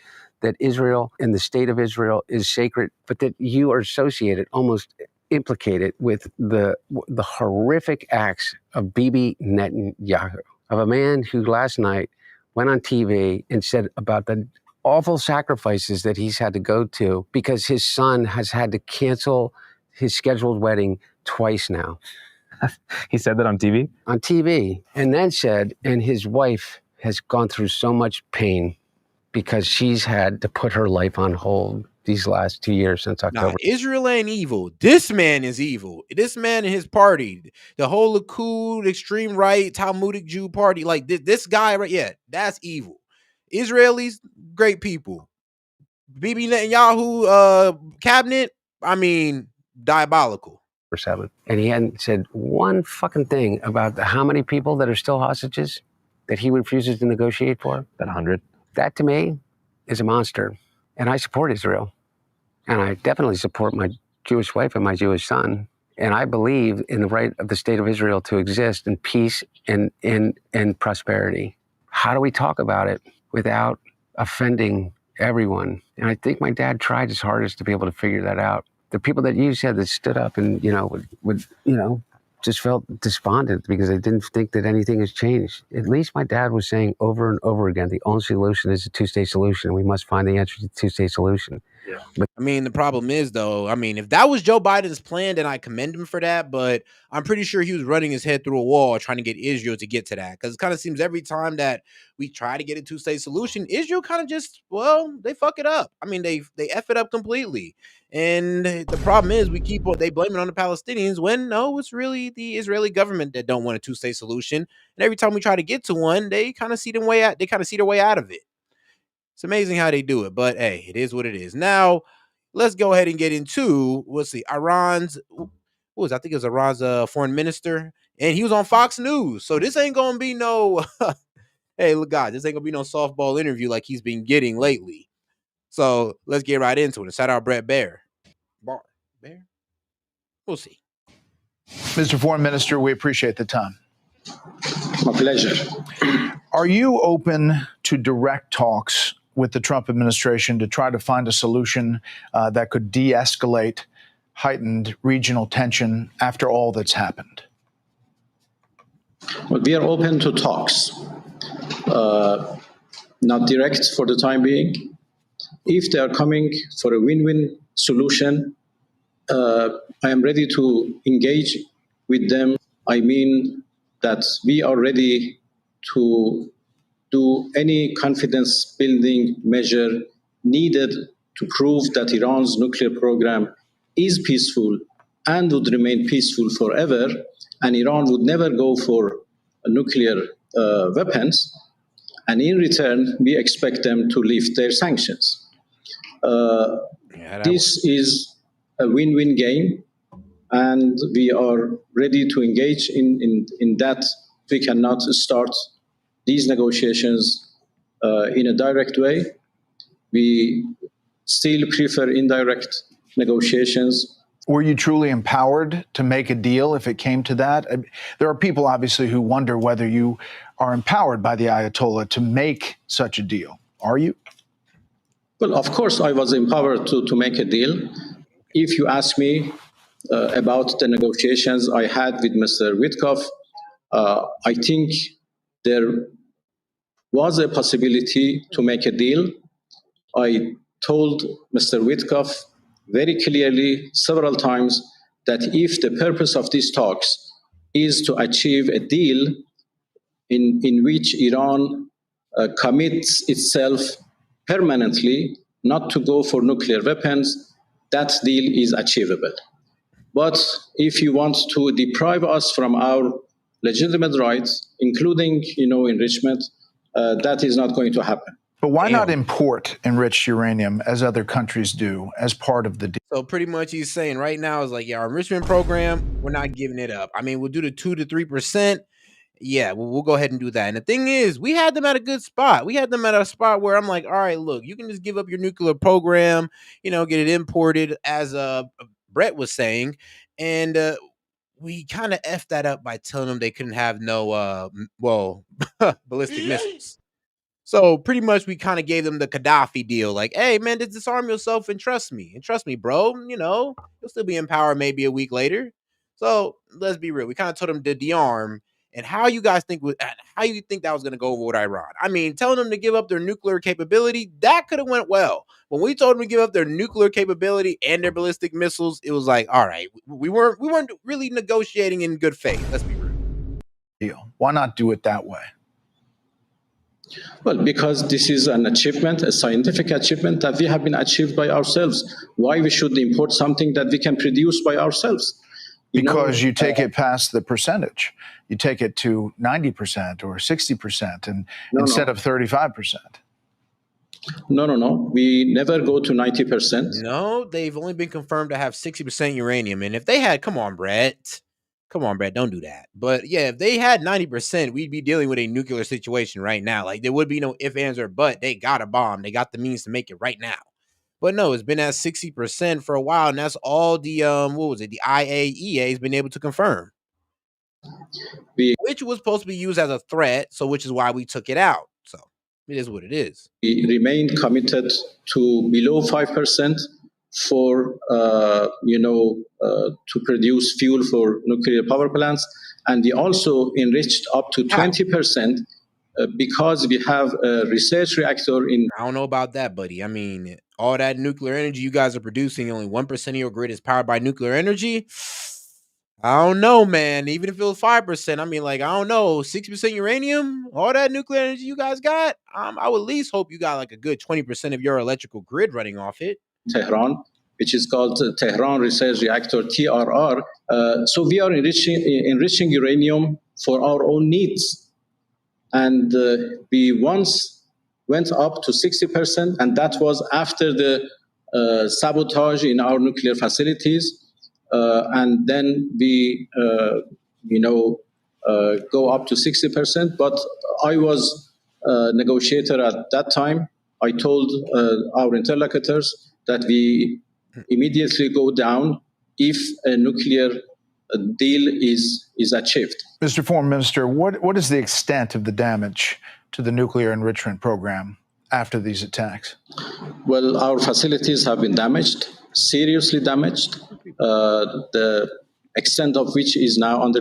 Israel and the state of Israel is sacred, but that you are associated, almost implicated with the horrific acts of Bibi Netanyahu, of a man who last night went on TV and said about the awful sacrifices that he's had to go to because his son has had to cancel his scheduled wedding twice now.
He said that on TV?
On TV. And then said, and his wife has gone through so much pain because she's had to put her life on hold these last 2 years since October.
Nah, Israel ain't evil. This man is evil. This man and his party, the whole Likud, extreme right, Talmudic Jew party, like this guy right, yeah, that's evil. Israelis, great people. Bibi Netanyahu cabinet, I mean, diabolical.
7. And he hadn't said one fucking thing about how many people that are still hostages that he refuses to negotiate for.
That 100.
That to me is a monster. And I support Israel. And I definitely support my Jewish wife and my Jewish son. And I believe in the right of the state of Israel to exist in peace and prosperity. How do we talk about it without offending everyone? And I think my dad tried his hardest to be able to figure that out. The people that you said that stood up and, would just felt despondent because they didn't think that anything has changed. At least my dad was saying over and over again, the only solution is a two-state solution. We must find the answer to the two-state solution.
Yeah. But I mean, the problem is, though, I mean, if that was Joe Biden's plan, then I commend him for that. But I'm pretty sure he was running his head through a wall trying to get Israel to get to that. Because it kind of seems every time that we try to get a two-state solution, Israel kind of just, well, they fuck it up. I mean, they F it up completely. And the problem is they blame it on the Palestinians when, no, it's really the Israeli government that don't want a two-state solution. And every time we try to get to one, they kind of see their way out of it. It's amazing how they do it, but hey, it is what it is. Now, let's go ahead and get into, Iran's, I think it was Iran's foreign minister, and he was on Fox News. So this ain't going to be no, hey, look, guys, this ain't going to be no softball interview like he's been getting lately. So let's get right into it. Shout out Brett Bear. Bear? We'll see.
Mr. Foreign Minister, we appreciate the time.
My pleasure.
Are you open to direct talks with the Trump administration to try to find a solution that could de-escalate heightened regional tension after all that's happened?
Well, we are open to talks, not direct for the time being. If they are coming for a win-win solution, I am ready to engage with them. I mean that we are ready to do any confidence-building measure needed to prove that Iran's nuclear program is peaceful and would remain peaceful forever, and Iran would never go for nuclear weapons. And in return, we expect them to lift their sanctions. This is a win-win game, and we are ready to engage in that. We cannot start these negotiations in a direct way. We still prefer indirect negotiations.
Were you truly empowered to make a deal if it came to that? There are people, obviously, who wonder whether you are empowered by the Ayatollah to make such a deal. Are you?
Well, of course, I was empowered to make a deal. If you ask me about the negotiations I had with Mr. Witkoff, I think there was a possibility to make a deal. I told Mr. Witkoff very clearly several times that if the purpose of these talks is to achieve a deal in which Iran commits itself permanently not to go for nuclear weapons, that deal is achievable. But if you want to deprive us from our legitimate rights, including, enrichment, that is not going to happen.
But why not import enriched uranium as other countries do as part of the deal?
So pretty much he's saying right now is like, yeah, our enrichment program, we're not giving it up. I mean, we'll do the 2 to 3%. Yeah, we'll go ahead and do that. And the thing is, we had them at a good spot. We had them at a spot where I'm like, all right, look, you can just give up your nuclear program, get it imported, as Brett was saying. And we kind of effed that up by telling them they couldn't have no, ballistic missiles. So pretty much we kind of gave them the Gaddafi deal. Like, hey, man, just disarm yourself and trust me. And trust me, bro, you'll still be in power maybe a week later. So let's be real. We kind of told them to dearm. And how you think that was going to go over with Iran? I mean, telling them to give up their nuclear capability, that could have went well. When we told them to give up their nuclear capability and their ballistic missiles, it was like, all right, we weren't really negotiating in good faith. Let's be real.
Why not do it that way?
Well, because this is an achievement, a scientific achievement that we have been achieved by ourselves. Why we should import something that we can produce by ourselves?
Because you take it past the percentage. You take it to 90% or 60% and instead of 35%.
No. We never go to 90%.
No, they've only been confirmed to have 60% uranium. And if they had, come on, Brett, don't do that. But yeah, if they had 90%, we'd be dealing with a nuclear situation right now. Like there would be no ifs, ands, or but. They got a bomb. They got the means to make it right now. But no, it's been at 60% for a while, and that's all the the IAEA has been able to confirm. Which was supposed to be used as a threat, so which is why we took it out. So it is what it is.
We remain committed to below 5% for to produce fuel for nuclear power plants, and we also enriched up to 20%. Because we have a research reactor in...
I don't know about that, buddy. I mean, all that nuclear energy you guys are producing, only 1% of your grid is powered by nuclear energy. I don't know, man. Even if it was 5%, I mean, like, I don't know, 60% uranium, all that nuclear energy you guys got, I would at least hope you got like a good 20% of your electrical grid running off it.
Tehran, which is called Tehran Research Reactor, TRR. So we are enriching uranium for our own needs. And we once went up to 60%, and that was after the sabotage in our nuclear facilities. And then we, go up to 60%. But I was a negotiator at that time. I told our interlocutors that we immediately go down if a nuclear deal is achieved.
Mr. Foreign Minister, what is the extent of the damage to the nuclear enrichment program after these attacks?
Well, our facilities have been damaged, seriously damaged, the extent of which is now under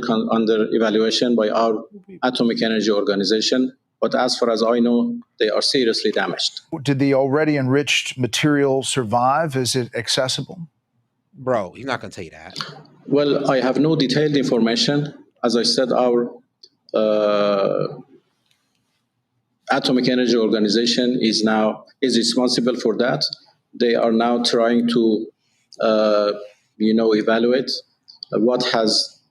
evaluation by our Atomic Energy Organization. But as far as I know, they are seriously damaged.
Did the already enriched material survive? Is it accessible?
Bro, he's not going to tell you that.
Well, I have no detailed information. As I said, our Atomic Energy Organization is responsible for that. They are now trying to, evaluate what has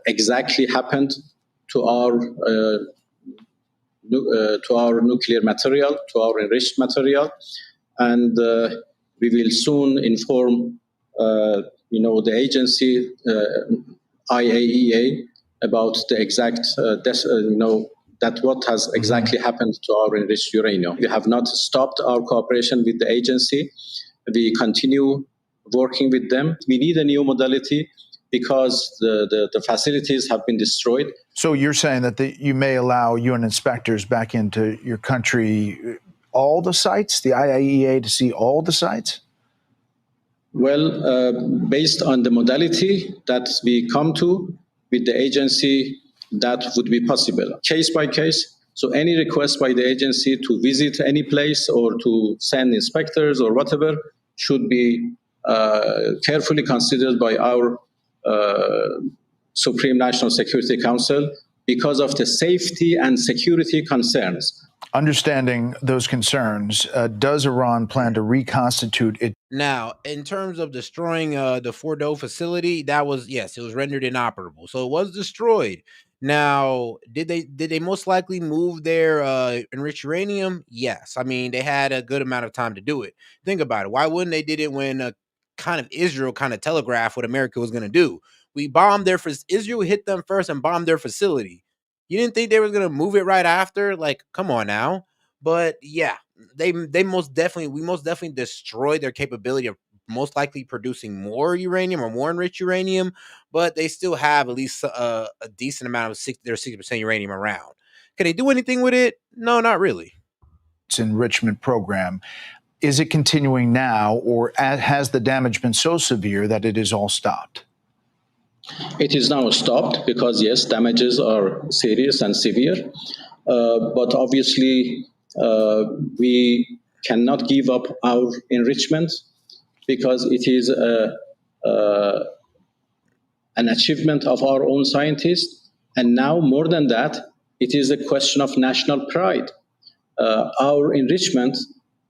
exactly happened to our nuclear material, to our enriched material, and we will soon inform, the agency, IAEA, about the exact, that what has exactly happened to our enriched uranium. We have not stopped our cooperation with the agency. We continue working with them. We need a new modality because the facilities have been destroyed.
So you're saying that you may allow UN inspectors back into your country, all the sites, the IAEA to see all the sites?
Well, based on the modality that we come to with the agency, that would be possible, case by case. So any request by the agency to visit any place or to send inspectors or whatever should be carefully considered by our Supreme National Security Council because of the safety and security concerns
Understanding those concerns, does Iran plan to reconstitute it?
Now, in terms of destroying the Fordo facility, that was, yes, it was rendered inoperable, so it was destroyed. Now, did they most likely move their enriched uranium? Yes. I mean, they had a good amount of time to do it. Think about it. Why wouldn't they did it when kind of Israel kind of telegraphed what America was going to do? We bombed their Israel hit them first and bombed their facility. You didn't think they were going to move it right after? Like, come on now. But yeah, they most definitely, we most definitely destroyed their capability of most likely producing more uranium or more enriched uranium, but they still have at least a decent amount of their 60% uranium around. Can they do anything with it? No, not really.
Its enrichment program. Is it continuing now, or has the damage been so severe that it is all stopped?
It is now stopped because, yes, damages are serious and severe. But obviously, we cannot give up our enrichment because it is an achievement of our own scientists. And now, more than that, it is a question of national pride. Our enrichment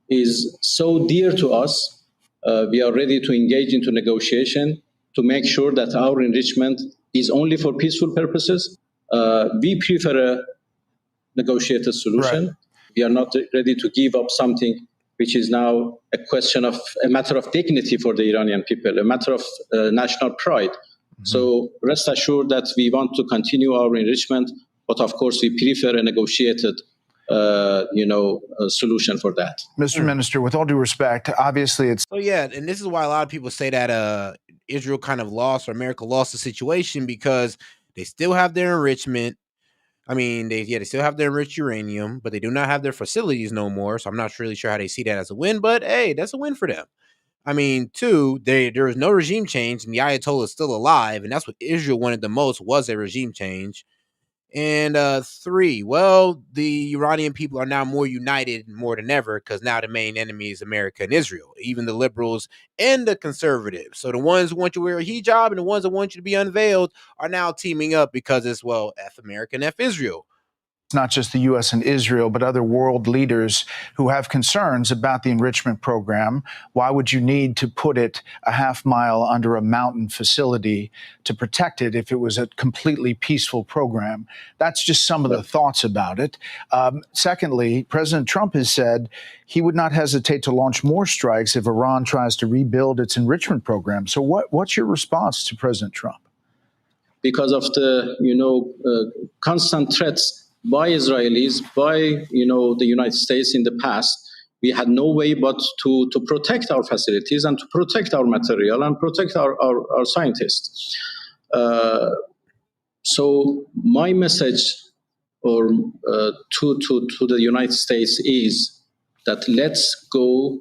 is so dear to us. We are ready to engage into negotiation to make sure that our enrichment is only for peaceful purposes. We prefer a negotiated solution. Right. We are not ready to give up something which is now a matter of dignity for the Iranian people, a matter of national pride. Mm-hmm. So rest assured that we want to continue our enrichment, but of course we prefer a negotiated solution for that.
Mr. Minister, with all due respect, obviously it's...
So yeah, and this is why a lot of people say that Israel kind of lost, or America lost the situation, because they still have their enrichment. I mean, they still have their enriched uranium, but they do not have their facilities no more. So I'm not really sure how they see that as a win, but hey, that's a win for them. I mean, two, there is no regime change, and the Ayatollah is still alive, and that's what Israel wanted the most, was a regime change. And three, well, the Iranian people are now more united more than ever, because now the main enemy is America and Israel, even the liberals and the conservatives. So the ones who want you to wear a hijab and the ones that want you to be unveiled are now teaming up because it's, well, F America and F Israel.
It's not just the U.S. and Israel, but other world leaders who have concerns about the enrichment program. Why would you need to put it a half mile under a mountain facility to protect it if it was a completely peaceful program? That's just some of the thoughts about it. Secondly, President Trump has said he would not hesitate to launch more strikes if Iran tries to rebuild its enrichment program. So what's your response to President Trump?
Because of the constant threats by Israelis, by the United States in the past, we had no way but to protect our facilities and to protect our material and protect our scientists. So my message to the United States is that let's go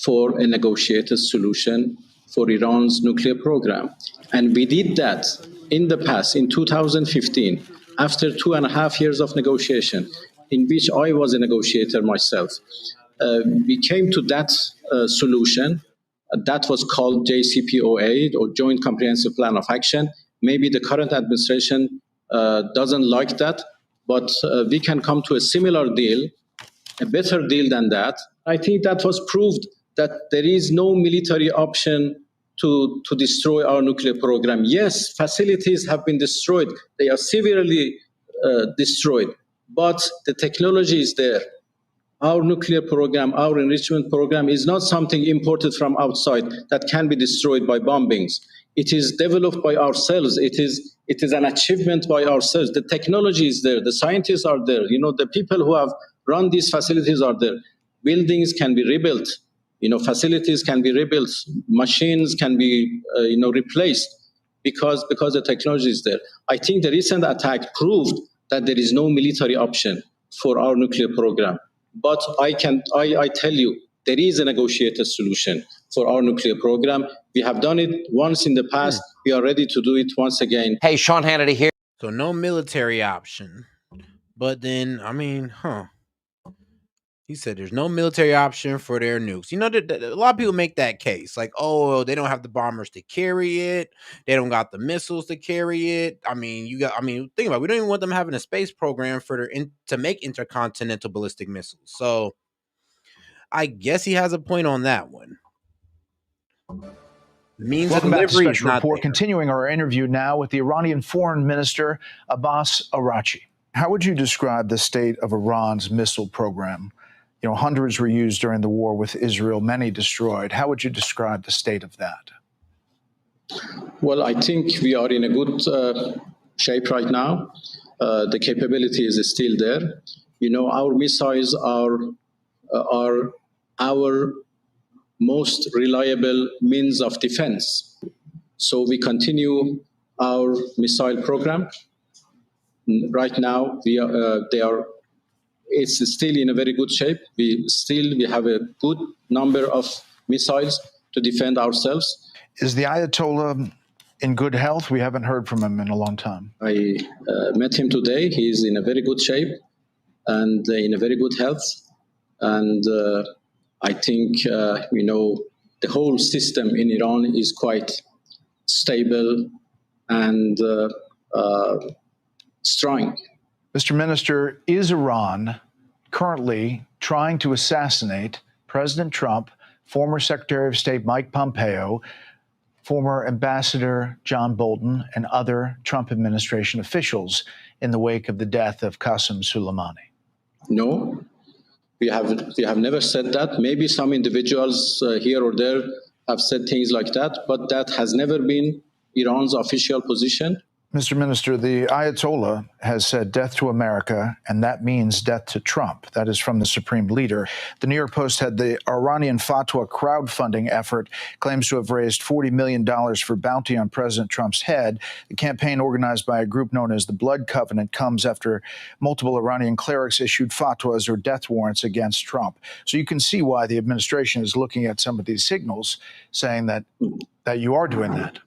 for a negotiated solution for Iran's nuclear program. And we did that in the past, in 2015, after 2.5 years of negotiation, in which I was a negotiator myself. We came to that solution. That was called JCPOA, or Joint Comprehensive Plan of Action. Maybe the current administration doesn't like that, but we can come to a similar deal, a better deal than that. I think that was proved that there is no military option to destroy our nuclear program. Yes, facilities have been destroyed. They are severely destroyed, but the technology is there. Our nuclear program, our enrichment program is not something imported from outside that can be destroyed by bombings. It is developed by ourselves. It is an achievement by ourselves. The technology is there. The scientists are there. The people who have run these facilities are there. Buildings can be rebuilt. Facilities can be rebuilt. Machines can be, replaced because the technology is there. I think the recent attack proved that there is no military option for our nuclear program. But I tell you, there is a negotiated solution for our nuclear program. We have done it once in the past. We are ready to do it once again.
Hey, Sean Hannity here.
So no military option. But then, I mean, He said there's no military option for their nukes. You know, a lot of people make that case. Like, oh, they don't have the bombers to carry it. They don't got the missiles to carry it. I mean, think about it. We don't even want them having a space program to make intercontinental ballistic missiles. So I guess he has a point on that one. Means
Welcome back to
delivery is
Special
not
Report.
there.
Continuing our interview now with the Iranian Foreign Minister, Abbas Araghchi. How would you describe the state of Iran's missile program? You know, hundreds were used during the war with Israel, many destroyed. How would you describe the state of that?
Well, I think we are in a good shape right now. The capability is still there. You know, our missiles are our most reliable means of defense. So we continue our missile program. Right now, it's still in a very good shape. We have a good number of missiles to defend ourselves.
Is the Ayatollah in good health? We haven't heard from him in a long time.
I met him today. He's in a very good shape and in a very good health. And I think, the whole system in Iran is quite stable and strong.
Mr. Minister, is Iran currently trying to assassinate President Trump, former Secretary of State Mike Pompeo, former Ambassador John Bolton, and other Trump administration officials in the wake of the death of Qasem Soleimani?
No, we have never said that. Maybe some individuals here or there have said things like that, but that has never been Iran's official position.
Mr. Minister, the Ayatollah has said death to America, and that means death to Trump. That is from the Supreme Leader. The New York Post had the Iranian fatwa crowdfunding effort, claims to have raised $40 million for bounty on President Trump's head. The campaign, organized by a group known as the Blood Covenant, comes after multiple Iranian clerics issued fatwas or death warrants against Trump. So you can see why the administration is looking at some of these signals, saying that you are doing that.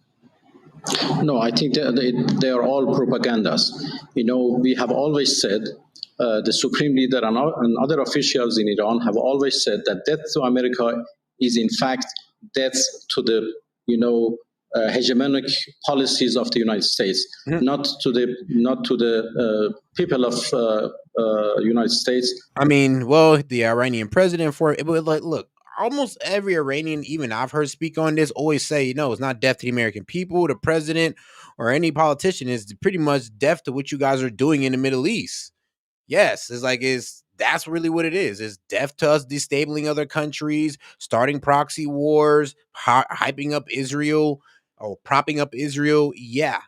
No, I think they are all propagandas. You know, we have always said, the Supreme Leader and other officials in Iran have always said that death to America is in fact death to the, hegemonic policies of the United States, not to the people of United States.
I mean, well, the Iranian president look, almost every Iranian, even I've heard speak on this, always say, it's not death to the American people, the president, or any politician. Is pretty much death to what you guys are doing in the Middle East. Yes, that's really what it is. It's death to us destabilizing other countries, starting proxy wars, hyping up Israel or propping up Israel. Yeah,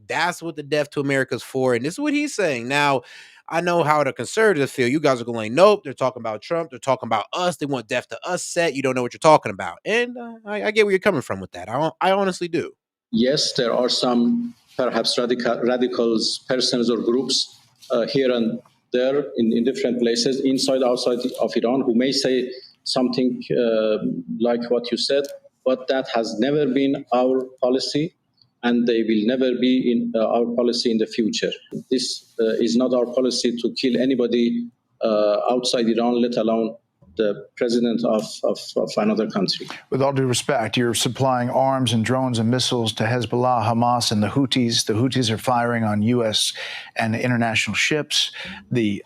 that's what the death to America is for. And this is what he's saying. Now, I know how the conservatives feel. You guys are going, nope, they're talking about Trump. They're talking about us. They want death to us set. You don't know what you're talking about. And I get where you're coming from with that. I honestly do.
Yes, there are some perhaps radicals, persons or groups here and there in different places, inside, outside of Iran, who may say something like what you said, but that has never been our policy, and they will never be in our policy in the future. This is not our policy to kill anybody outside Iran, let alone the president of another country.
With all due respect, you're supplying arms and drones and missiles to Hezbollah, Hamas, and the Houthis. The Houthis are firing on U.S. and international ships.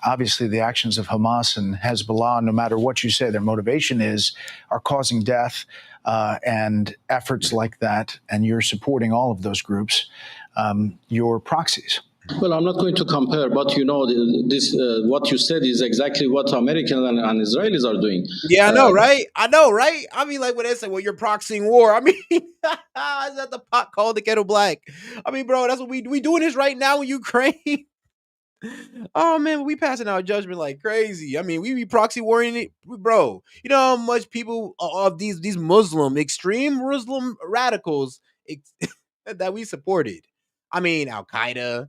Obviously, the actions of Hamas and Hezbollah, no matter what you say their motivation is, are causing death. And efforts like that, and you're supporting all of those groups, your proxies.
Well, I'm not going to compare, but this what you said is exactly what Americans and Israelis are doing.
Yeah, I know, right? I mean, like when they say, well, you're proxying war. I mean, is that the pot called the kettle black? I mean, bro, that's what we doing this right now in Ukraine. Oh man, we passing out judgment like crazy. I mean, we be proxy warring it, bro. You know how much people of these extreme Muslim radicals that we supported. I mean, Al Qaeda.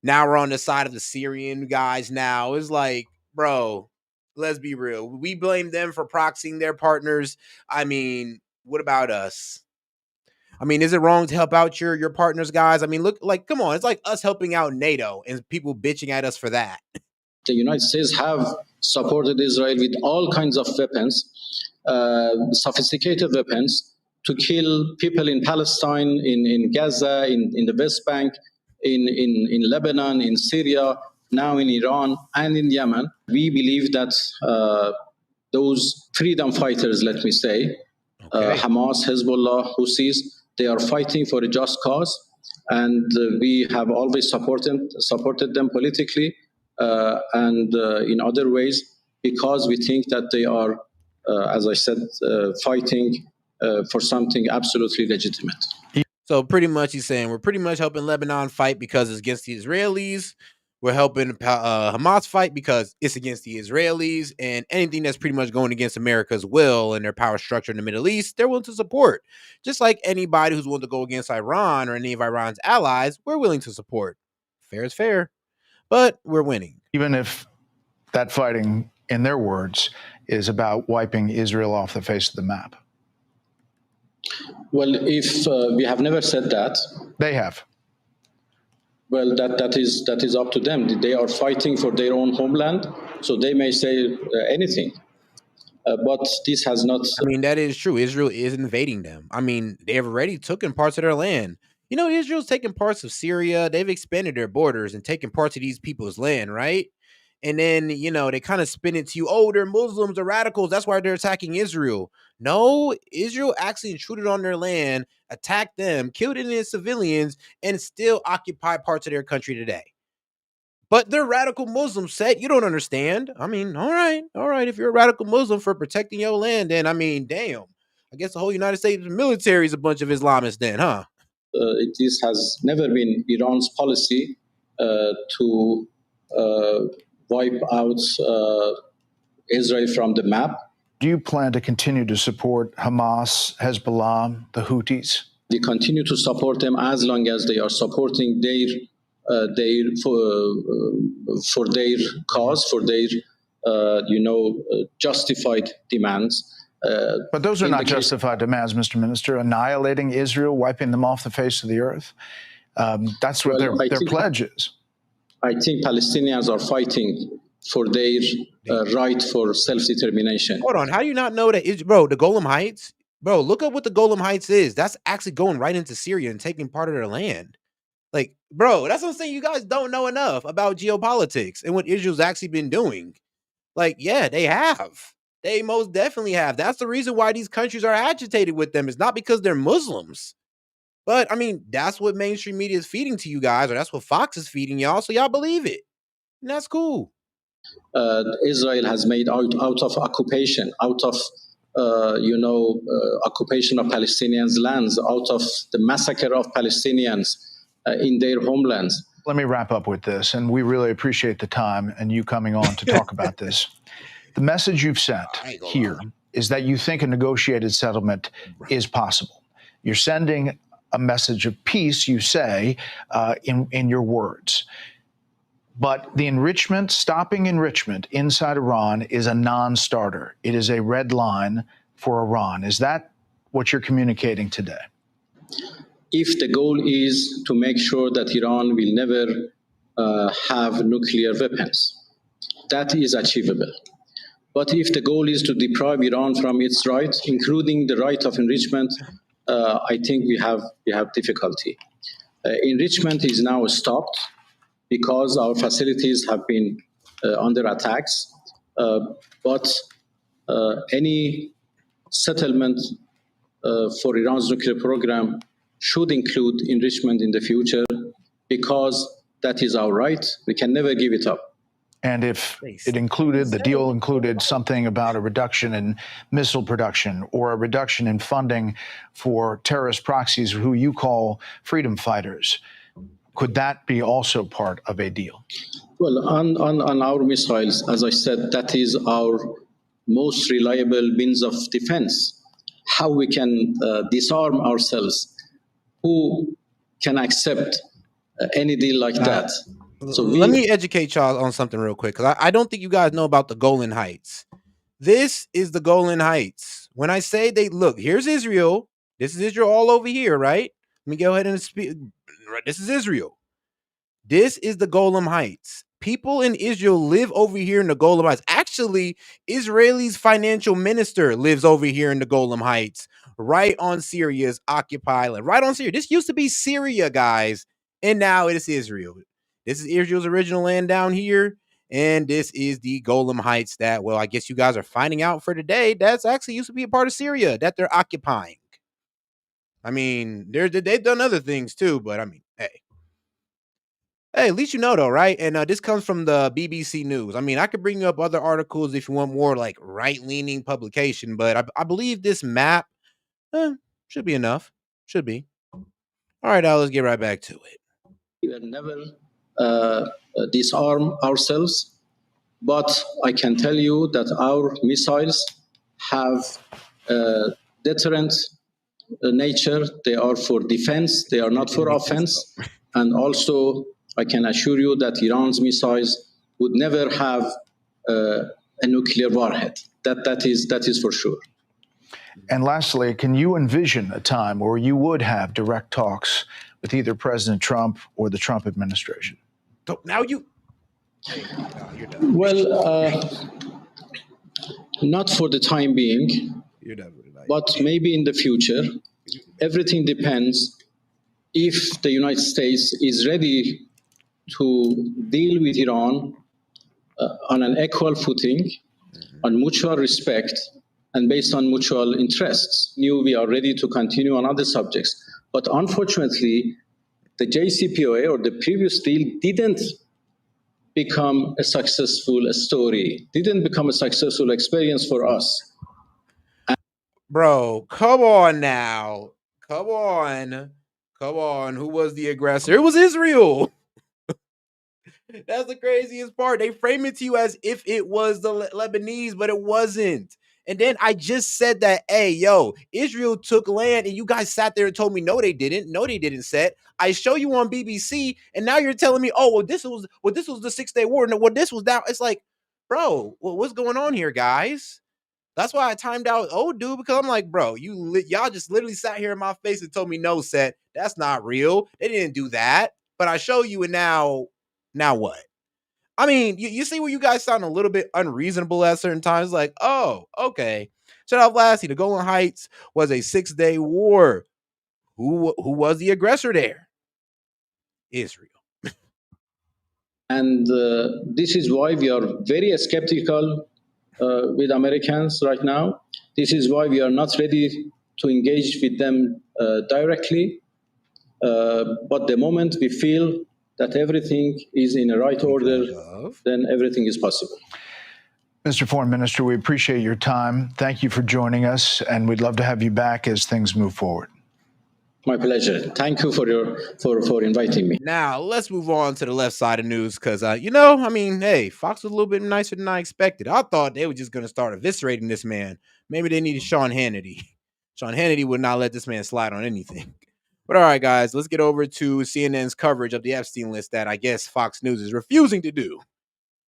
Now we're on the side of the Syrian guys. Now it's like, bro, let's be real. We blame them for proxying their partners. I mean, what about us? I mean, is it wrong to help out your partners, guys? I mean, look, like, come on. It's like us helping out NATO and people bitching at us for that.
The United States have supported Israel with all kinds of weapons, sophisticated weapons, to kill people in Palestine, in Gaza, in the West Bank, in Lebanon, in Syria, now in Iran, and in Yemen. We believe that those freedom fighters, let me say, Hamas, Hezbollah, Houthis, they are fighting for a just cause, and we have always supported them politically and in other ways, because we think that they are, as I said, fighting for something absolutely legitimate.
So pretty much he's saying we're pretty much helping Lebanon fight because it's against the Israelis. We're helping Hamas fight because it's against the Israelis, and anything that's pretty much going against America's will and their power structure in the Middle East, they're willing to support. Just like anybody who's willing to go against Iran or any of Iran's allies, we're willing to support. Fair is fair, but we're winning.
Even if that fighting, in their words, is about wiping Israel off the face of the map.
Well, if we have never said that.
They have.
Well, that is up to them. They are fighting for their own homeland, so they may say anything. But this has not.
I mean, that is true. Israel is invading them. I mean, they've already taken parts of their land. You know, Israel's taken parts of Syria. They've expanded their borders and taken parts of these people's land, right? And then, you know, they kind of spin it to you, oh, they're Muslims or radicals. That's why they're attacking Israel. No, Israel actually intruded on their land, attacked them, killed innocent civilians, and still occupy parts of their country today. But they're radical Muslims, Set. You don't understand. I mean, all right. If you're a radical Muslim for protecting your land, then, I mean, damn. I guess the whole United States military is a bunch of Islamists then, huh?
This has never been Iran's policy to wipe out Israel from the map.
Do you plan to continue to support Hamas, Hezbollah, the Houthis?
We continue to support them as long as they are supporting for their cause, for their justified demands.
But those are not justified demands, Mr. Minister. Annihilating Israel, wiping them off the face of the earth. That's what their pledge is.
I think Palestinians are fighting for their right for self-determination.
Hold on. How do you not know that, bro, the Golan Heights? Bro, look up what the Golan Heights is. That's actually going right into Syria and taking part of their land. Like, bro, that's what I'm saying. You guys don't know enough about geopolitics and what Israel's actually been doing. Like, yeah, they have. They most definitely have. That's the reason why these countries are agitated with them. It's not because they're Muslims. But, I mean, that's what mainstream media is feeding to you guys, or that's what Fox is feeding y'all, so y'all believe it. And that's cool.
Israel has made out of occupation, occupation of Palestinians' lands, out of the massacre of Palestinians in their homelands.
Let me wrap up with this, and we really appreciate the time and you coming on to talk about this. The message you've sent here is that you think a negotiated settlement is possible. You're sending a message of peace, you say, in your words. But the stopping enrichment inside Iran is a non-starter. It is a red line for Iran. Is that what you're communicating today?
If the goal is to make sure that Iran will never have nuclear weapons, that is achievable. But if the goal is to deprive Iran from its rights, including the right of enrichment, I think we have difficulty. Enrichment is now stopped because our facilities have been under attacks. But any settlement for Iran's nuclear program should include enrichment in the future, because that is our right. We can never give it up.
And if the deal included something about a reduction in missile production or a reduction in funding for terrorist proxies who you call freedom fighters, could that be also part of a deal?
Well, on our missiles, as I said, that is our most reliable means of defense. How we can disarm ourselves? Who can accept any deal like that?
So let me educate y'all on something real quick, because I don't think you guys know about the Golan Heights. This is the Golan Heights. When I say here's Israel. This is Israel all over here, right? Let me go ahead and speak. This is Israel. This is the Golan Heights. people in Israel live over here in the Golan Heights. Actually, Israel's financial minister lives over here in the Golan Heights, right on Syria's occupied land. Right on Syria. This used to be Syria, guys, and now it is Israel. This is Israel's original land down here, and this is the Golan Heights that, well, I guess you guys are finding out for today. That's actually used to be a part of Syria that they're occupying. I mean, they've done other things too, but I mean, hey, at least you know though, right? And this comes from the BBC News. I mean, I could bring you up other articles if you want more like right-leaning publication, but I believe this map should be enough. Should be. All right, Al, let's get right back to it.
We will never disarm ourselves, but I can tell you that our missiles have deterrent nature. They are for defense. They are not for offense. And also, I can assure you that Iran's missiles would never have a nuclear warhead. That is for sure.
And lastly, can you envision a time where you would have direct talks with either President Trump or the Trump administration?
So now you...
Well, not for the time being, but maybe in the future. Everything depends if the United States is ready to deal with Iran on an equal footing, on mutual respect, and based on mutual interests. We are ready to continue on other subjects. But unfortunately, the JCPOA or the previous deal didn't become a successful story, didn't become a successful experience for us.
Bro, come on now. Come on. Who was the aggressor? It was Israel. That's the craziest part. They frame it to you as if it was the Lebanese, but it wasn't. And then I just said that, hey, yo, Israel took land, and you guys sat there and told me, no, they didn't. No, they didn't, Set. I show you on BBC, and now you're telling me, oh, well, this was the 6-Day War. No, well, this was that. It's like, bro, what's going on here, guys? That's why I timed out old dude, because I'm like, bro, y'all just literally sat here in my face and told me, no, Set, that's not real. They didn't do that. But I show you, and now what? I mean, you see where you guys sound a little bit unreasonable at certain times. Like, oh, okay. Shut up, Lassie. The Golan Heights was a 6-day war. Who was the aggressor there? Israel.
And this is why we are very skeptical with Americans right now. This is why we are not ready to engage with them directly. But the moment we feel that everything is in the right order, then everything is possible.
Mr. Foreign Minister, we appreciate your time. Thank you for joining us, and we'd love to have you back as things move forward.
My pleasure. Thank you for inviting me.
Now, let's move on to the left side of news because, hey, Fox was a little bit nicer than I expected. I thought they were just going to start eviscerating this man. Maybe they needed Sean Hannity. Sean Hannity would not let this man slide on anything. But all right, guys, let's get over to CNN's coverage of the Epstein list that I guess Fox News is refusing to do.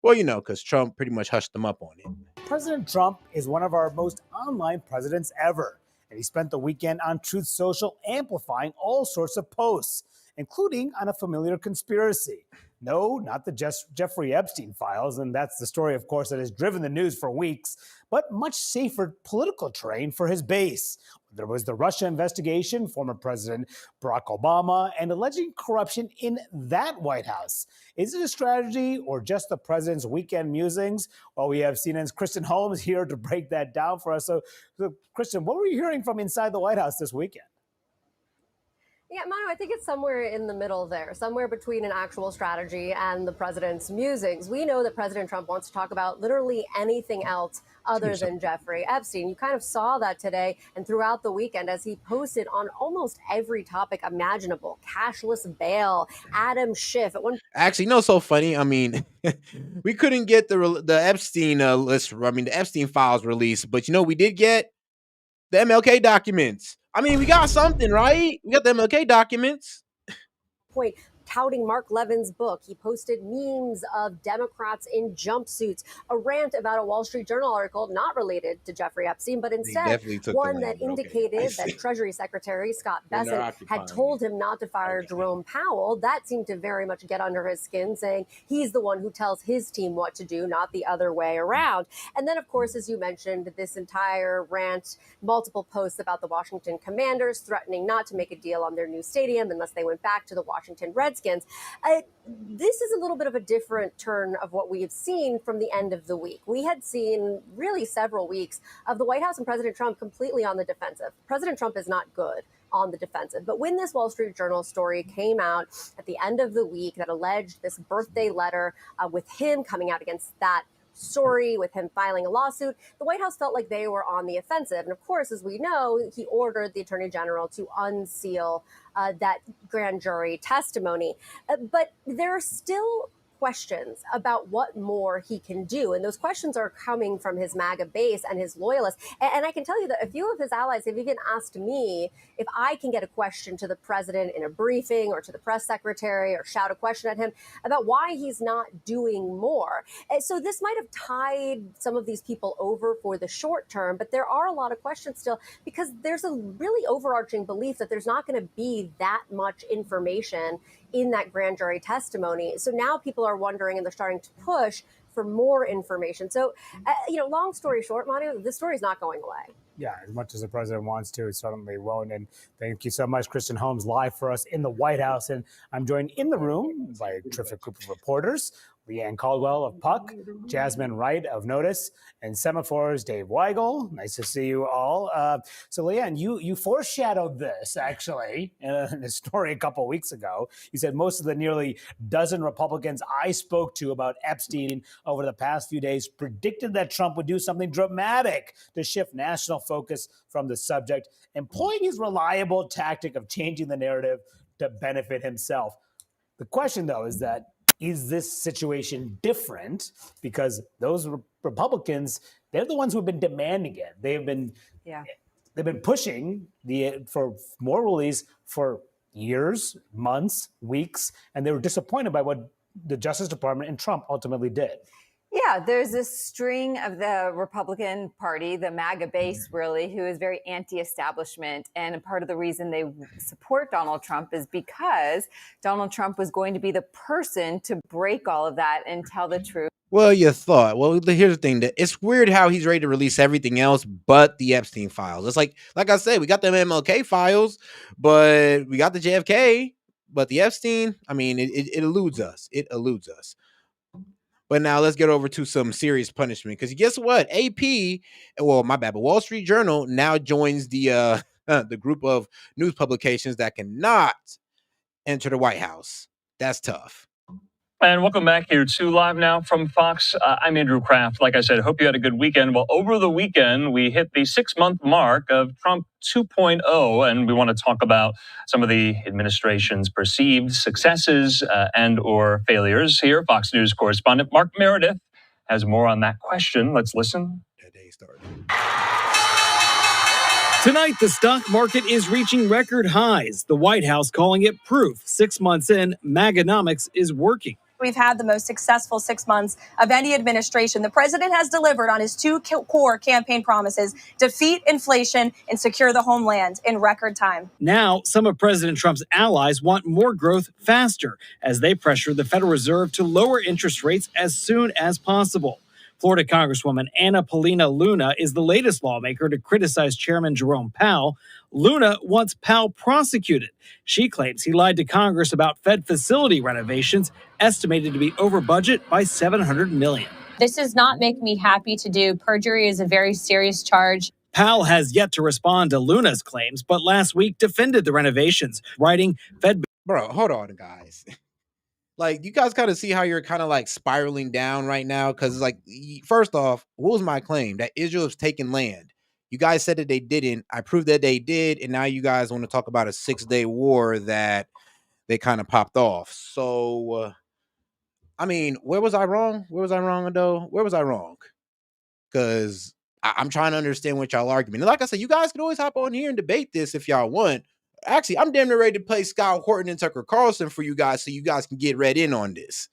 Well, because Trump pretty much hushed them up on it.
President Trump is one of our most online presidents ever. And he spent the weekend on Truth Social amplifying all sorts of posts, including on a familiar conspiracy. No, not the Jeffrey Epstein files, and that's the story, of course, that has driven the news for weeks, but much safer political terrain for his base. There was the Russia investigation, former President Barack Obama, and alleging corruption in that White House. Is it a strategy or just the president's weekend musings? Well, we have CNN's Kristen Holmes here to break that down for us. So Kristen, what were you hearing from inside the White House this weekend?
Yeah, Manu, I think it's somewhere in the middle there, somewhere between an actual strategy and the president's musings. We know that President Trump wants to talk about literally anything else other than Jeffrey Epstein. You kind of saw that today and throughout the weekend as he posted on almost every topic imaginable. Cashless bail, Adam Schiff.
Actually, so funny. I mean, we couldn't get the Epstein list. I mean, the Epstein files released, but we did get the MLK documents. I mean, we got something, right? We got the MLK documents.
Point, touting Mark Levin's book. He posted memes of Democrats in jumpsuits, a rant about a Wall Street Journal article not related to Jeffrey Epstein, but instead
definitely took the
one
lane,
that
but okay,
indicated
I
that
see.
Treasury Secretary Scott
When they're
Bessent had
occupying
told him not to fire Jerome Powell. That seemed to very much get under his skin, saying he's the one who tells his team what to do, not the other way around. And then, of course, as you mentioned, this entire rant, multiple posts about the Washington Commanders threatening not to make a deal on their new stadium unless they went back to the Washington Redskins. This is a little bit of a different turn of what we have seen from the end of the week. We had seen really several weeks of the White House and President Trump completely on the defensive. President Trump is not good on the defensive. But when this Wall Street Journal story came out at the end of the week that alleged this birthday letter with him coming out against that story, with him filing a lawsuit, the White House felt like they were on the offensive. And of course, as we know, he ordered the Attorney General to unseal that grand jury testimony. But there are still questions about what more he can do. And those questions are coming from his MAGA base and his loyalists. And I can tell you that a few of his allies have even asked me if I can get a question to the president in a briefing or to the press secretary or shout a question at him about why he's not doing more. And so this might have tied some of these people over for the short term, but there are a lot of questions still because there's a really overarching belief that there's not going to be that much information in that grand jury testimony. So now people are wondering and they're starting to push for more information. So, long story short, Manu, this story is not going away.
Yeah, as much as the president wants to, it certainly won't. And thank you so much, Kristen Holmes, live for us in the White House. And I'm joined in the room by a terrific group of reporters. Leanne Caldwell of Puck, Jasmine Wright of Notice, and Semaphores Dave Weigel. Nice to see you all. So Leanne, you foreshadowed this actually in a story a couple of weeks ago. You said most of the nearly dozen Republicans I spoke to about Epstein over the past few days predicted that Trump would do something dramatic to shift national focus from the subject, employing his reliable tactic of changing the narrative to benefit himself. The question, though, is this situation different? Because those Republicans, they're the ones who have been demanding it. They've been pushing for more release for years, months, weeks, and they were disappointed by what the Justice Department and Trump ultimately did.
Yeah, there's this string of the Republican Party, the MAGA base, really, who is very anti-establishment. And part of the reason they support Donald Trump is because Donald Trump was going to be the person to break all of that and tell the truth.
Well, you thought. Well, here's the thing. That it's weird how he's ready to release everything else but the Epstein files. It's like I said, we got them MLK files, but we got the JFK, but the Epstein, I mean, it eludes us. It eludes us. But now let's get over to some serious punishment. Because guess what? but Wall Street Journal now joins the group of news publications that cannot enter the White House. That's tough.
And welcome back here to Live Now from Fox. I'm Andrew Kraft. Like I said, hope you had a good weekend. Well, over the weekend, we hit the 6-month mark of Trump 2.0, and we want to talk about some of the administration's perceived successes and or failures here. Fox News correspondent Mark Meredith has more on that question. Let's listen.
Tonight, the stock market is reaching record highs. The White House calling it proof 6 months in, MAGAnomics is working.
We've had the most successful 6 months of any administration. The president has delivered on his two core campaign promises: defeat inflation and secure the homeland in record time.
Now, some of President Trump's allies want more growth faster as they pressure the Federal Reserve to lower interest rates as soon as possible. Florida Congresswoman Anna Paulina Luna is the latest lawmaker to criticize Chairman Jerome Powell. Luna wants Powell prosecuted. She claims he lied to Congress about Fed facility renovations, estimated to be over budget by $700 million.
This does not make me happy to do. Perjury is a very serious charge.
Powell has yet to respond to Luna's claims, but last week defended the renovations, writing Fed...
Bro, hold on, guys. Like, you guys kind of see how you're kind of like spiraling down right now? Because, like, first off, what was my claim? That Israel has taken land. You guys said that they didn't. I proved that they did. And now you guys want to talk about a 6-day war that they kind of popped off. So, I mean, where was I wrong? Where was I wrong, though? Where was I wrong? Because I'm trying to understand what y'all argument. And like I said, you guys can always hop on here and debate this if y'all want. Actually, I'm damn near ready to play Scott Horton and Tucker Carlson for you guys so you guys can get read in on this.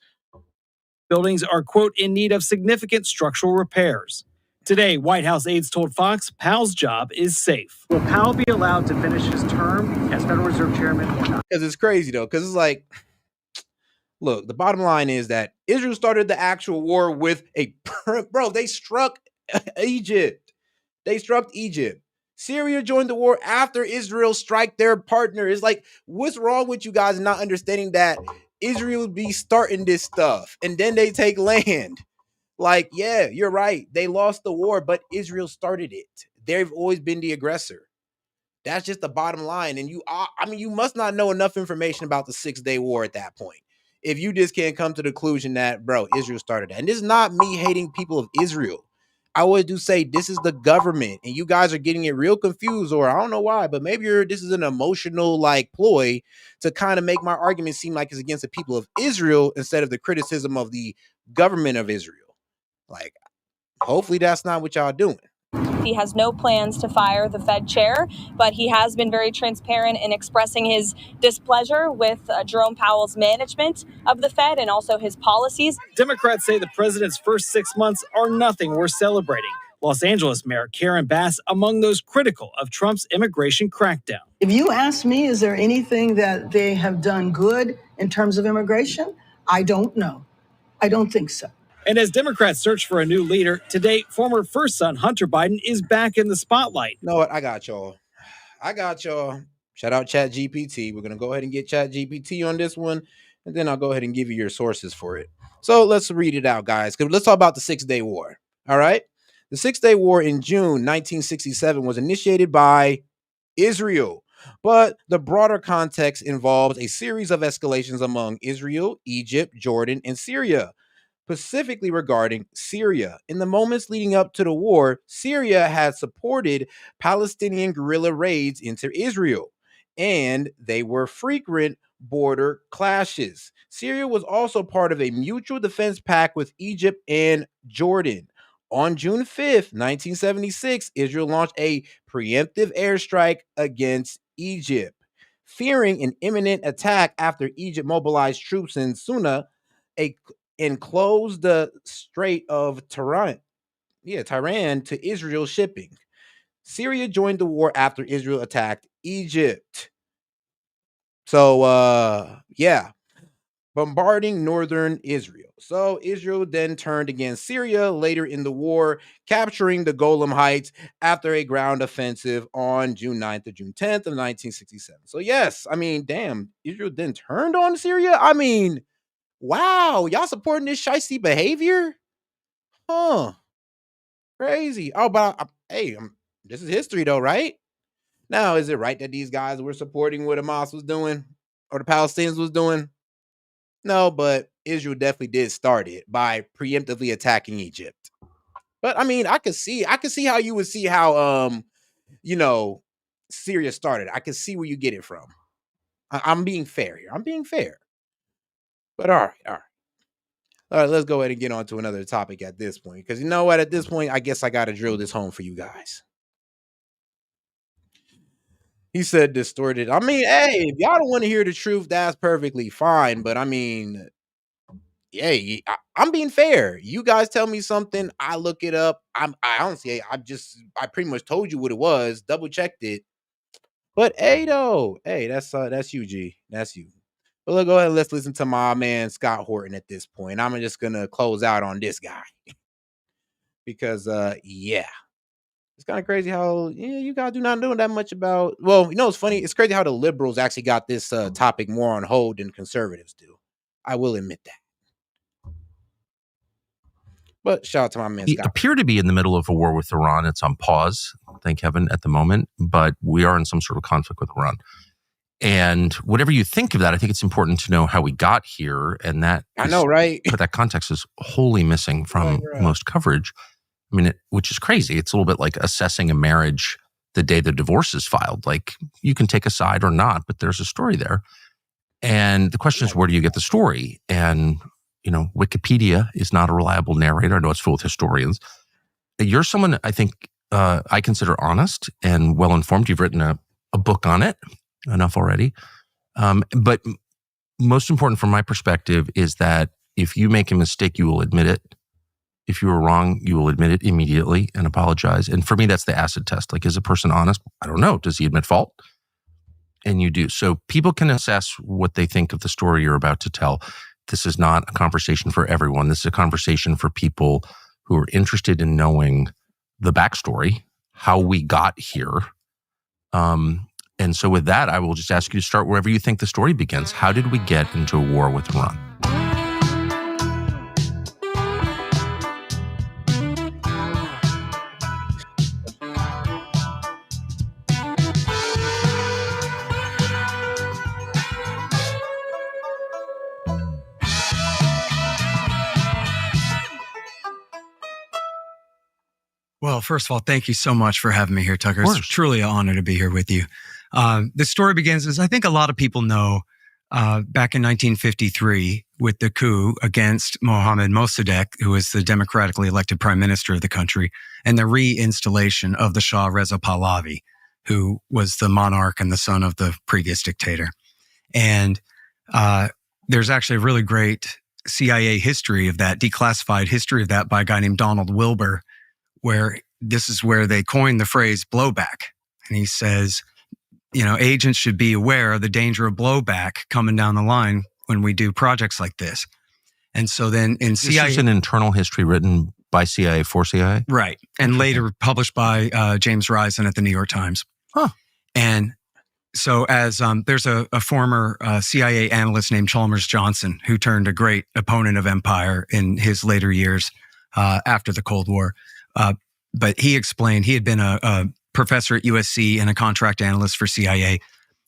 Buildings are, quote, in need of significant structural repairs. Today, White House aides told Fox Powell's job is safe. Will Powell be allowed to finish his term as Federal Reserve Chairman or not?
Because it's crazy, though, because it's like, look, the bottom line is that Israel started the actual war with they struck Egypt. They struck Egypt. Syria joined the war after Israel struck their partner. It's like, what's wrong with you guys not understanding that Israel be starting this stuff and then they take land? Like, yeah, you're right. They lost the war, but Israel started it. They've always been the aggressor. That's just the bottom line. And you must not know enough information about the 6-Day War at that point. If you just can't come to the conclusion that, bro, Israel started that. And this is not me hating people of Israel. I always do say this is the government, and you guys are getting it real confused, or I don't know why, but maybe this is an emotional like ploy to kind of make my argument seem like it's against the people of Israel instead of the criticism of the government of Israel. Like, hopefully that's not what y'all doing.
He has no plans to fire the Fed chair, but he has been very transparent in expressing his displeasure with Jerome Powell's management of the Fed and also his policies.
Democrats say the president's first 6 months are nothing worth celebrating. Los Angeles Mayor Karen Bass among those critical of Trump's immigration crackdown.
If you ask me, is there anything that they have done good in terms of immigration? I don't know. I don't think so.
And as Democrats search for a new leader, today, former first son Hunter Biden is back in the spotlight.
You know what? I got y'all. Shout out ChatGPT. We're going to go ahead and get ChatGPT on this one, and then I'll go ahead and give you your sources for it. So let's read it out, guys. Let's talk about the 6-Day War. All right? The 6-Day War in June 1967 was initiated by Israel, but the broader context involves a series of escalations among Israel, Egypt, Jordan, and Syria. Specifically regarding Syria. In the moments leading up to the war, Syria had supported Palestinian guerrilla raids into Israel, and they were frequent border clashes. Syria was also part of a mutual defense pact with Egypt and Jordan. On June 5th, 1976, Israel launched a preemptive airstrike against Egypt. Fearing an imminent attack after Egypt mobilized troops in Suna, and closed the Strait of Tiran to Israel shipping. Syria joined the war after Israel attacked Egypt. So, bombarding northern Israel. So Israel then turned against Syria later in the war, capturing the Golan Heights after a ground offensive on June 9th to June 10th of 1967. So yes, damn, Israel then turned on Syria. Wow, y'all supporting this shiesty behavior? Huh. Crazy. Oh, but this is history though, right? Now, is it right that these guys were supporting what Hamas was doing or the Palestinians was doing? No, but Israel definitely did start it by preemptively attacking Egypt. But I could see how you would see how Syria started. I could see where you get it from. I'm being fair here. But all right, let's go ahead and get on to another topic at this point. Because you know what? At this point, I guess I got to drill this home for you guys. He said distorted. Hey, if y'all don't want to hear the truth, that's perfectly fine. But I'm being fair. You guys tell me something, I look it up. I pretty much told you what it was, double checked it. But that's you, G. That's you. But let's go ahead and let's listen to my man Scott Horton at this point. I'm just gonna close out on this guy. Because it's kind of crazy how you guys do not know that much about. Well, it's funny. It's crazy how the liberals actually got this topic more on hold than conservatives do. I will admit that. But shout out to my man
We
Scott.
appear to be in the middle of a war with Iran. It's on pause, thank heaven, at the moment. But we are in some sort of conflict with Iran. And whatever you think of that, I think it's important to know how we got here. And that
I know, right?
But that context is wholly missing from most coverage. Which is crazy. It's a little bit like assessing a marriage the day the divorce is filed. Like, you can take a side or not, but there's a story there. And the question is, where do you get the story? And, Wikipedia is not a reliable narrator. I know it's full of historians. You're someone I think I consider honest and well-informed. You've written a book on it. enough already. But most important from my perspective is that if you make a mistake, you will admit it. If you were wrong, you will admit it immediately and apologize. And for me, that's the acid test. Like, is a person honest? I don't know. Does he admit fault? And you do. So people can assess what they think of the story you're about to tell. This is not a conversation for everyone. This is a conversation for people who are interested in knowing the backstory, how we got here. And so with that, I will just ask you to start wherever you think the story begins. How did we get into a war with Iran?
Well, first of all, thank you so much for having me here, Tucker. It's truly an honor to be here with you. The story begins, as I think a lot of people know, back in 1953 with the coup against Mohammad Mossadegh, who was the democratically elected prime minister of the country, and the reinstallation of the Shah Reza Pahlavi, who was the monarch and the son of the previous dictator. And there's actually a really great CIA history of that, declassified history of that by a guy named Donald Wilbur, where this is where they coined the phrase blowback. And he says, you know, agents should be aware of the danger of blowback coming down the line when we do projects like this. And so then in CIA...
This is an internal history written by CIA for CIA?
Right. And later published by James Risen at the New York Times.
Huh.
And so as there's a former CIA analyst named Chalmers Johnson who turned a great opponent of empire in his later years after the Cold War. But he explained, he had been a professor at USC and a contract analyst for CIA.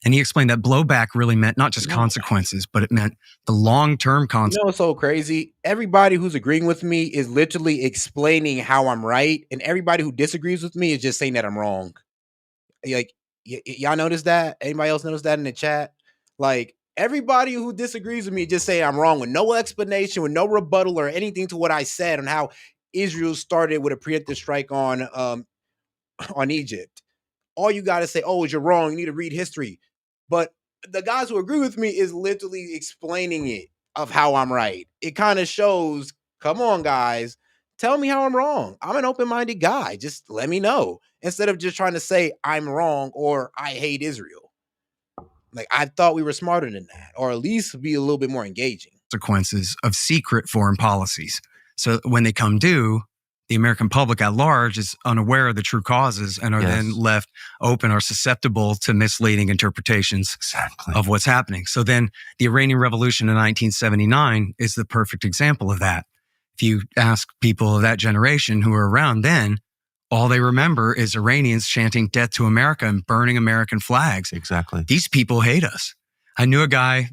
And he explained that blowback really meant not just consequences, but it meant the long-term consequences.
You know what's so crazy? Everybody who's agreeing with me is literally explaining how I'm right. And everybody who disagrees with me is just saying that I'm wrong. Like, y'all notice that? Anybody else notice that in the chat? Like, everybody who disagrees with me just say I'm wrong with no explanation, with no rebuttal or anything to what I said on how Israel started with a preemptive strike on Egypt. All you got to say, oh, is you're wrong. You need to read history. But the guys who agree with me is literally explaining it of how I'm right. It kind of shows, come on, guys, tell me how I'm wrong. I'm an open-minded guy. Just let me know. Instead of just trying to say I'm wrong or I hate Israel. Like, I thought we were smarter than that, or at least be a little bit more engaging.
Consequences of secret foreign policies. So when they come due, the American public at large is unaware of the true causes and are then left open or susceptible to misleading interpretations of what's happening. So then the Iranian Revolution in 1979 is the perfect example of that. If you ask people of that generation who were around then, all they remember is Iranians chanting death to America and burning American flags.
Exactly.
These people hate us. I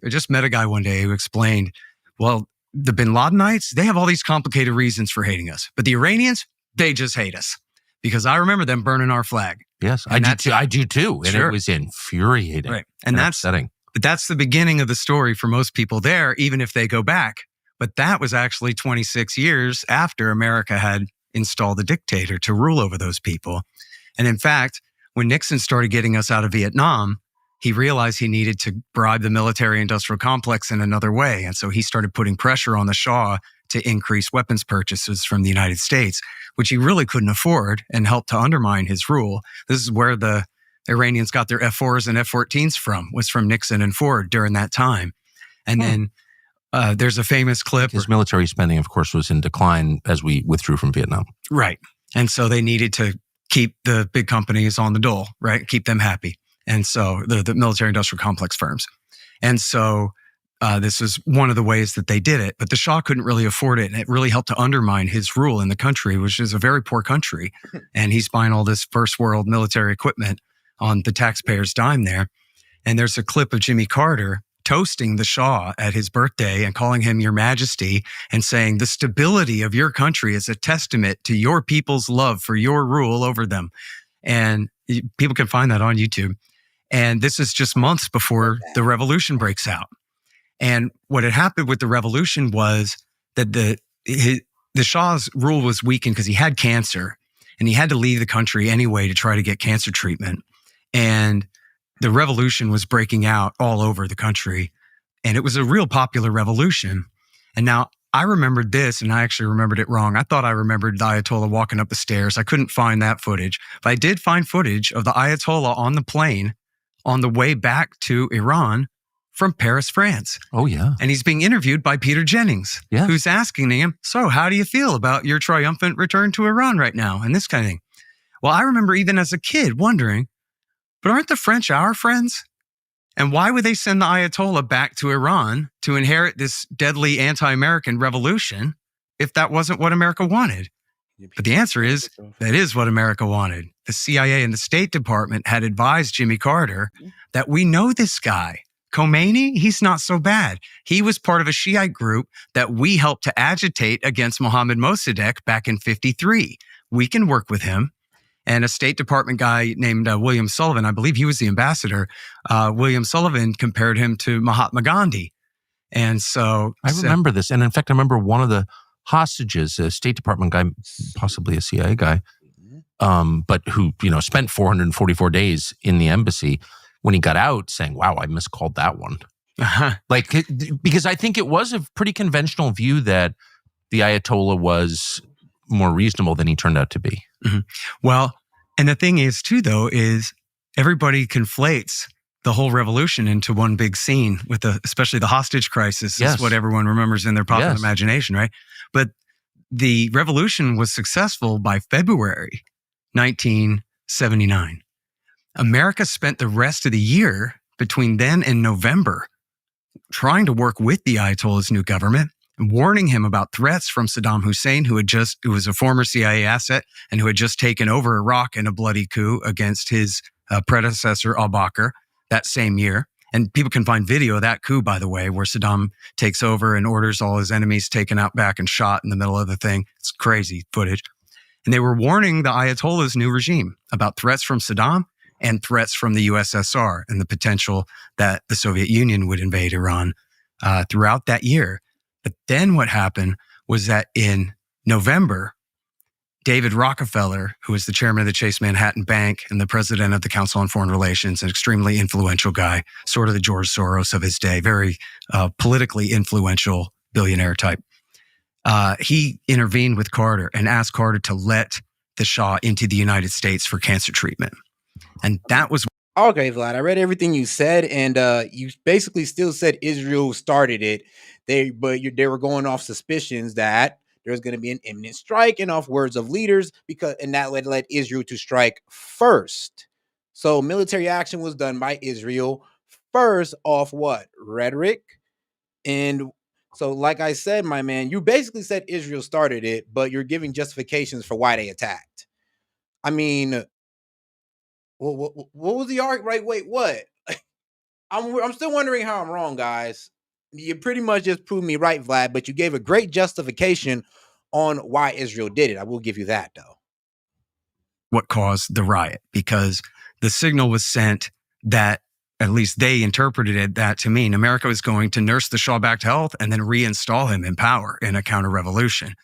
just met a guy one day who explained, well, the Bin Ladenites, they have all these complicated reasons for hating us. But the Iranians, they just hate us because I remember them burning our flag.
Yes, I do too. And it was infuriating.
Right. And that's
upsetting.
But that's the beginning of the story for most people there, even if they go back. But that was actually 26 years after America had installed a dictator to rule over those people. And in fact, when Nixon started getting us out of Vietnam, he realized he needed to bribe the military-industrial complex in another way. And so he started putting pressure on the Shah to increase weapons purchases from the United States, which he really couldn't afford and helped to undermine his rule. This is where the Iranians got their F-4s and F-14s from, was from Nixon and Ford during that time. And then there's a famous clip.
His military spending, of course, was in decline as we withdrew from Vietnam.
Right. And so they needed to keep the big companies on the dole, right? Keep them happy. And so the military-industrial complex firms. And so this was one of the ways that they did it. But the Shah couldn't really afford it. And it really helped to undermine his rule in the country, which is a very poor country. And he's buying all this first world military equipment on the taxpayers' dime there. And there's a clip of Jimmy Carter toasting the Shah at his birthday and calling him Your Majesty and saying, the stability of your country is a testament to your people's love for your rule over them. And people can find that on YouTube. And this is just months before the revolution breaks out. And what had happened with the revolution was that the Shah's rule was weakened because he had cancer and he had to leave the country anyway to try to get cancer treatment. And the revolution was breaking out all over the country, and it was a real popular revolution. And now I remembered this, and I actually remembered it wrong. I thought I remembered the Ayatollah walking up the stairs. I couldn't find that footage, but I did find footage of the Ayatollah on the plane on the way back to Iran from Paris, France.
Oh, yeah.
And he's being interviewed by Peter Jennings,
Yeah.
who's asking him, so how do you feel about your triumphant return to Iran right now? And this kind of thing. Well, I remember even as a kid wondering, but aren't the French our friends? And why would they send the Ayatollah back to Iran to inherit this deadly anti-American revolution if that wasn't what America wanted? But the answer is, that is what America wanted. The CIA and the State Department had advised Jimmy Carter that we know this guy. Khomeini, he's not so bad. He was part of a Shiite group that we helped to agitate against Mohammad Mossadegh back in 1953. We can work with him. And a State Department guy named William Sullivan, I believe he was the ambassador, William Sullivan compared him to Mahatma Gandhi. And so
I remember this. And in fact, I remember one of the hostages, a State Department guy, possibly a CIA guy, but who, spent 444 days in the embassy, when he got out saying, wow, I miscalled that one. Like, because I think it was a pretty conventional view that the Ayatollah was more reasonable than he turned out to be.
Mm-hmm. Well, and the thing is too, though, is everybody conflates the whole revolution into one big scene with especially the hostage crisis.
Yes.
Is what everyone remembers in their popular
Yes.
imagination, right? But the revolution was successful by February 1979. America spent the rest of the year between then and November trying to work with the Ayatollah's new government and warning him about threats from Saddam Hussein, who was a former CIA asset and who had just taken over Iraq in a bloody coup against his predecessor, al-Bakr, that same year. And people can find video of that coup, by the way, where Saddam takes over and orders all his enemies taken out back and shot in the middle of the thing. It's crazy footage. And they were warning the Ayatollah's new regime about threats from Saddam and threats from the USSR and the potential that the Soviet Union would invade Iran throughout that year. But then what happened was that in November, David Rockefeller, who was the chairman of the Chase Manhattan Bank and the president of the Council on Foreign Relations, an extremely influential guy, sort of the George Soros of his day, very politically influential billionaire type. He intervened with Carter and asked Carter to let the Shah into the United States for cancer treatment. And that was...
Okay, Vlad, I read everything you said, and you basically still said Israel started it. They were going off suspicions that there's going to be an imminent strike and off words of leaders, and that led Israel to strike first. So military action was done by Israel first off what? Rhetoric. And so, like I said, my man, you basically said Israel started it, but you're giving justifications for why they attacked. I mean, what was the argument? Right? Wait, what? I'm still wondering how I'm wrong, guys. You pretty much just proved me right, Vlad, but you gave a great justification on why Israel did it. I will give you that, though.
What caused the riot, because the signal was sent that, at least they interpreted that to mean, America was going to nurse the Shah back to health and then reinstall him in power in a counter-revolution.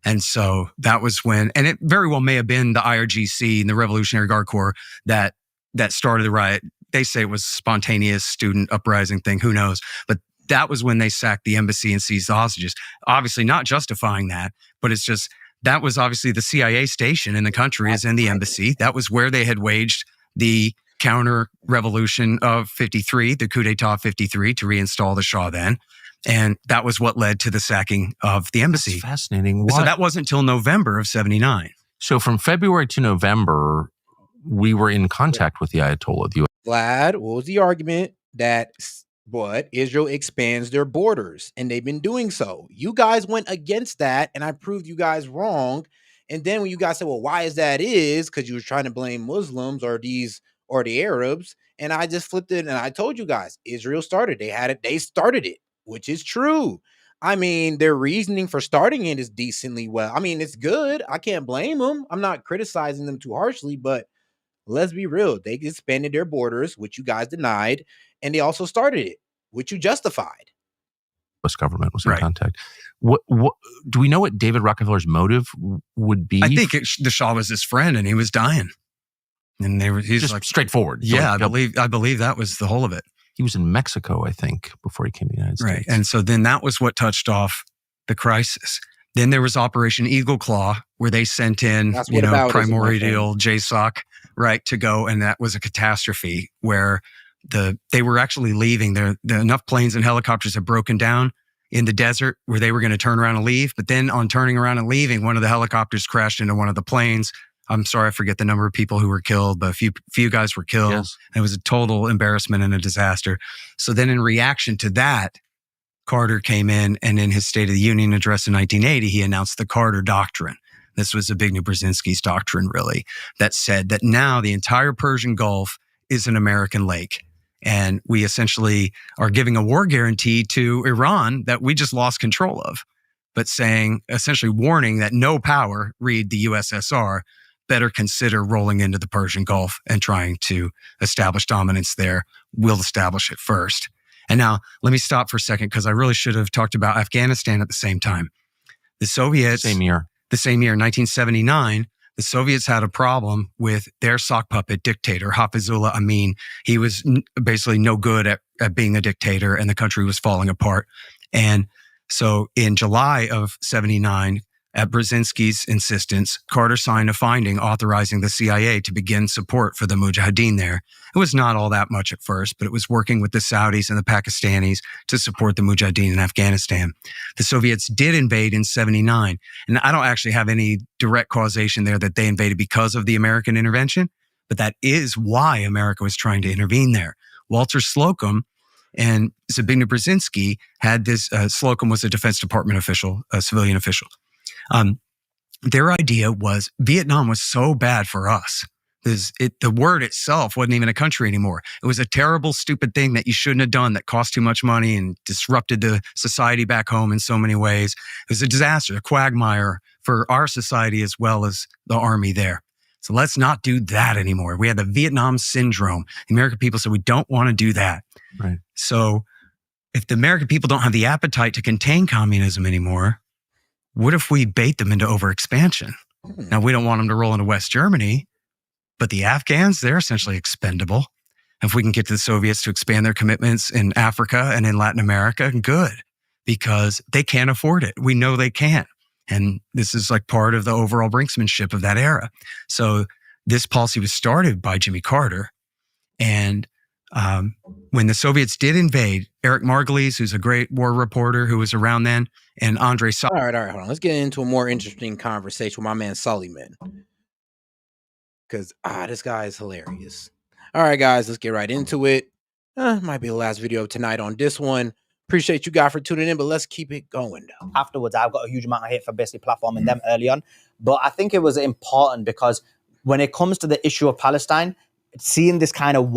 And so that was when, and it very well may have been the IRGC and the Revolutionary Guard Corps that started the riot. They say it was a spontaneous student uprising thing. Who knows? But that was when they sacked the embassy and seized the hostages. Obviously not justifying that, but it's just, that was obviously the CIA station in the country is in the embassy. That was where they had waged the counter-revolution of 53, the coup d'etat of 53, to reinstall the Shah then. And that was what led to the sacking of the embassy.
That's fascinating.
So that wasn't until November of 79.
So from February to November, we were in contact with the Ayatollah.
Vlad, what was the argument that Israel expands their borders, and they've been doing so? You guys went against that, and I proved you guys wrong. And then when you guys said, well, why is that? Is because you were trying to blame Muslims or the Arabs, and I just flipped it and I told you guys Israel started. They started it, which is true. I mean, their reasoning for starting it is decently well. I mean, it's good. I can't blame them. I'm not criticizing them too harshly, but let's be real. They expanded their borders, which you guys denied, and they also started it, which you justified.
U.S. government was in contact. What do we know what David Rockefeller's motive would be?
I think the Shah was his friend and he was dying. And he's
just
like
straightforward.
Yeah,
Like,
I believe that was the whole of it.
He was in Mexico, I think, before he came to the United States.
Right. And so then that was what touched off the crisis. Then there was Operation Eagle Claw, where they sent in, primordial JSOC, right, to go. And that was a catastrophe where they were actually leaving. Enough planes and helicopters had broken down in the desert where they were going to turn around and leave. But then on turning around and leaving, one of the helicopters crashed into one of the planes. I'm sorry, I forget the number of people who were killed, but a few guys were killed. Yes. It was a total embarrassment and a disaster. So then in reaction to that, Carter came in, and in his State of the Union address in 1980, he announced the Carter Doctrine. This was Zbigniew Brzezinski's doctrine, really, that said that now the entire Persian Gulf is an American lake. And we essentially are giving a war guarantee to Iran that we just lost control of, but saying, essentially warning that no power, read the USSR, better consider rolling into the Persian Gulf and trying to establish dominance there. We'll establish it first. And now let me stop for a second, because I really should have talked about Afghanistan at the same time. The Soviets, the same year, 1979, the Soviets had a problem with their sock puppet dictator, Hafizullah Amin. He was basically no good at being a dictator, and the country was falling apart. And so in July of 79, at Brzezinski's insistence, Carter signed a finding authorizing the CIA to begin support for the Mujahideen there. It was not all that much at first, but it was working with the Saudis and the Pakistanis to support the Mujahideen in Afghanistan. The Soviets did invade in 79, and I don't actually have any direct causation there that they invaded because of the American intervention, but that is why America was trying to intervene there. Walter Slocum and Zbigniew Brzezinski had this, Slocum was a Defense Department official, a civilian official. Their idea was Vietnam was so bad for us. The word itself wasn't even a country anymore. It was a terrible, stupid thing that you shouldn't have done, that cost too much money and disrupted the society back home in so many ways. It was a disaster, a quagmire for our society as well as the army there. So let's not do that anymore. We had the Vietnam syndrome. The American people said, we don't want to do that.
Right.
So if the American people don't have the appetite to contain communism anymore, what if we bait them into overexpansion? Now, we don't want them to roll into West Germany, but the Afghans, they're essentially expendable. If we can get the Soviets to expand their commitments in Africa and in Latin America, good, because they can't afford it. We know they can't. And this is like part of the overall brinksmanship of that era. So this policy was started by Jimmy Carter. And when the Soviets did invade, Eric Margulies, who's a great war reporter who was around then, and Andrei
All right, hold on. Let's get into a more interesting conversation with my man Sullyman. Because, this guy is hilarious. All right, guys, let's get right into it. Might be the last video of tonight on this one. Appreciate you guys for tuning in, but let's keep it going, though.
Afterwards, I've got a huge amount of hate for basically platforming them early on. But I think it was important because when it comes to the issue of Palestine, seeing this kind of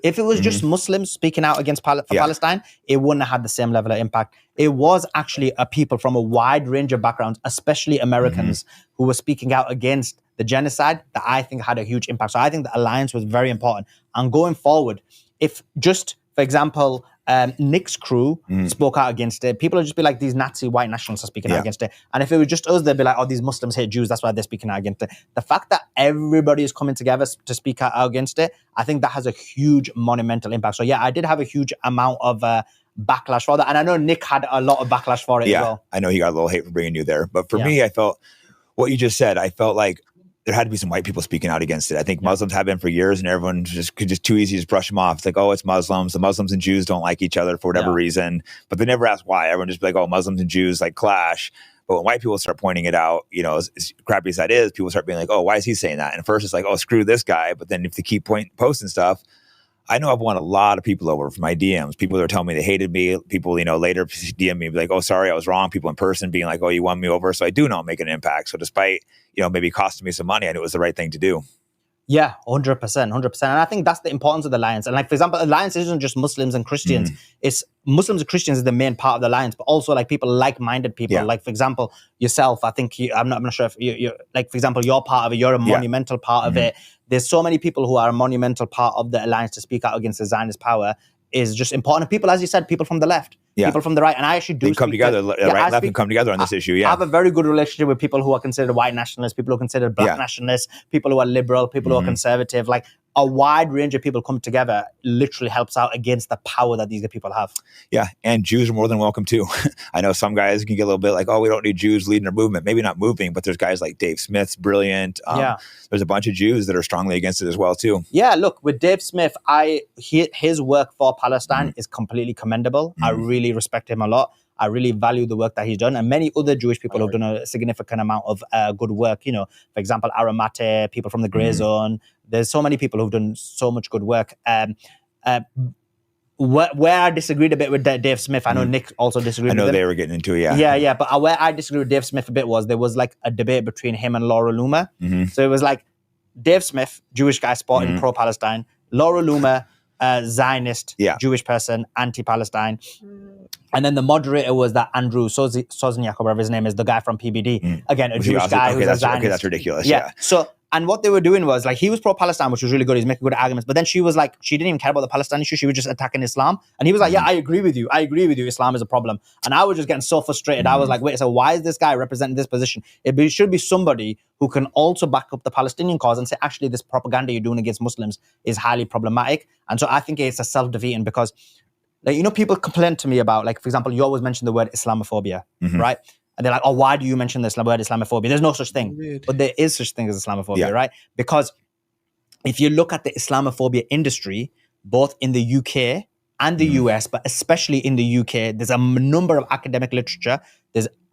if it was just Muslims speaking out against Palestine, it wouldn't have had the same level of impact. It was actually a people from a wide range of backgrounds, especially Americans, who were speaking out against the genocide that I think had a huge impact. So I think the alliance was very important. And going forward, if just, for example, Nick's crew spoke out against it, people would just be like, these Nazi white nationalists are speaking out against it. And if it was just us, they'd be like, oh, these Muslims hate Jews, that's why they're speaking out against it. The fact that everybody is coming together to speak out against it, I think that has a huge monumental impact. So yeah, I did have a huge amount of backlash for that. And I know Nick had a lot of backlash for it as well.
I know he got a little hate for bringing you there. But for me, I felt what you just said, I felt like there had to be some white people speaking out against it. I think Muslims have been for years, and everyone could just too easy to brush them off. It's like, oh, it's Muslims. The Muslims and Jews don't like each other for whatever reason, but they never ask why. Everyone just be like, oh, Muslims and Jews like clash. But when white people start pointing it out, you know, as crappy as that is, people start being like, oh, why is he saying that? And at first it's like, oh, screw this guy. But then if they keep posting stuff, I know I've won a lot of people over from my DMs. People that are telling me they hated me. People, you know, later DM me like, oh, sorry, I was wrong. People in person being like, oh, you won me over. So I do know I'm making an impact. So despite, you know, maybe costing me some money, I knew it was the right thing to do.
Yeah, 100%. And I think that's the importance of the alliance. And like, for example, alliance isn't just Muslims and Christians. It's Muslims and Christians is the main part of the alliance, but also like people, like-minded people. Like, for example, yourself, I think I'm not sure if you're like, for example, you're part of it. You're a monumental part of it. There's so many people who are a monumental part of the alliance to speak out against the Zionist power is just important. People, as you said, people from the left. people from the right, and I actually do
they come together, right and left, and come together on this issue. Yeah,
I have a very good relationship with people who are considered white nationalists, people who are considered black nationalists, people who are liberal, people who are conservative. Like a wide range of people come together literally helps out against the power that these people have.
Yeah, and Jews are more than welcome too. I know some guys can get a little bit like, oh, we don't need Jews leading our movement. Maybe not moving, but there's guys like Dave Smith's brilliant. There's a bunch of Jews that are strongly against it as well too.
Yeah, look, with Dave Smith, his work for Palestine is completely commendable. I really respect him a lot. I really value the work that he's done, and many other Jewish people have done a significant amount of good work. You know, for example, Aramate, people from the Grey Zone. There's so many people who've done so much good work. Where I disagreed a bit with Dave Smith, I know Nick also disagreed with him.
I know they were getting into it,
Yeah, but where I disagreed with Dave Smith a bit was there was like a debate between him and Laura Loomer. So it was like Dave Smith, Jewish guy supporting pro-Palestine, Laura Loomer, Zionist, Jewish person, anti-Palestine. And then the moderator was that Andrew Sosniak, or whatever his name is, the guy from PBD. Again, a Jewish guy who's a Zionist.
Okay, that's ridiculous.
Yeah. So, and what they were doing was, like, he was pro-Palestine, which was really good. He's making good arguments. But then she was like, she didn't even care about the Palestine issue. She was just attacking Islam. And he was like, yeah, I agree with you. Islam is a problem. And I was just getting so frustrated. I was like, wait, so why is this guy representing this position? It should be somebody who can also back up the Palestinian cause and say, actually, this propaganda you're doing against Muslims is highly problematic. And so I think it's a self-defeating because, like, you know, people complain to me about, like, for example, you always mention the word Islamophobia, right? And they're like, oh, why do you mention this word Islamophobia? There's no such thing. But there is such thing as Islamophobia, right? Because if you look at the Islamophobia industry, both in the UK and the US, but especially in the UK, there's a number of academic literature.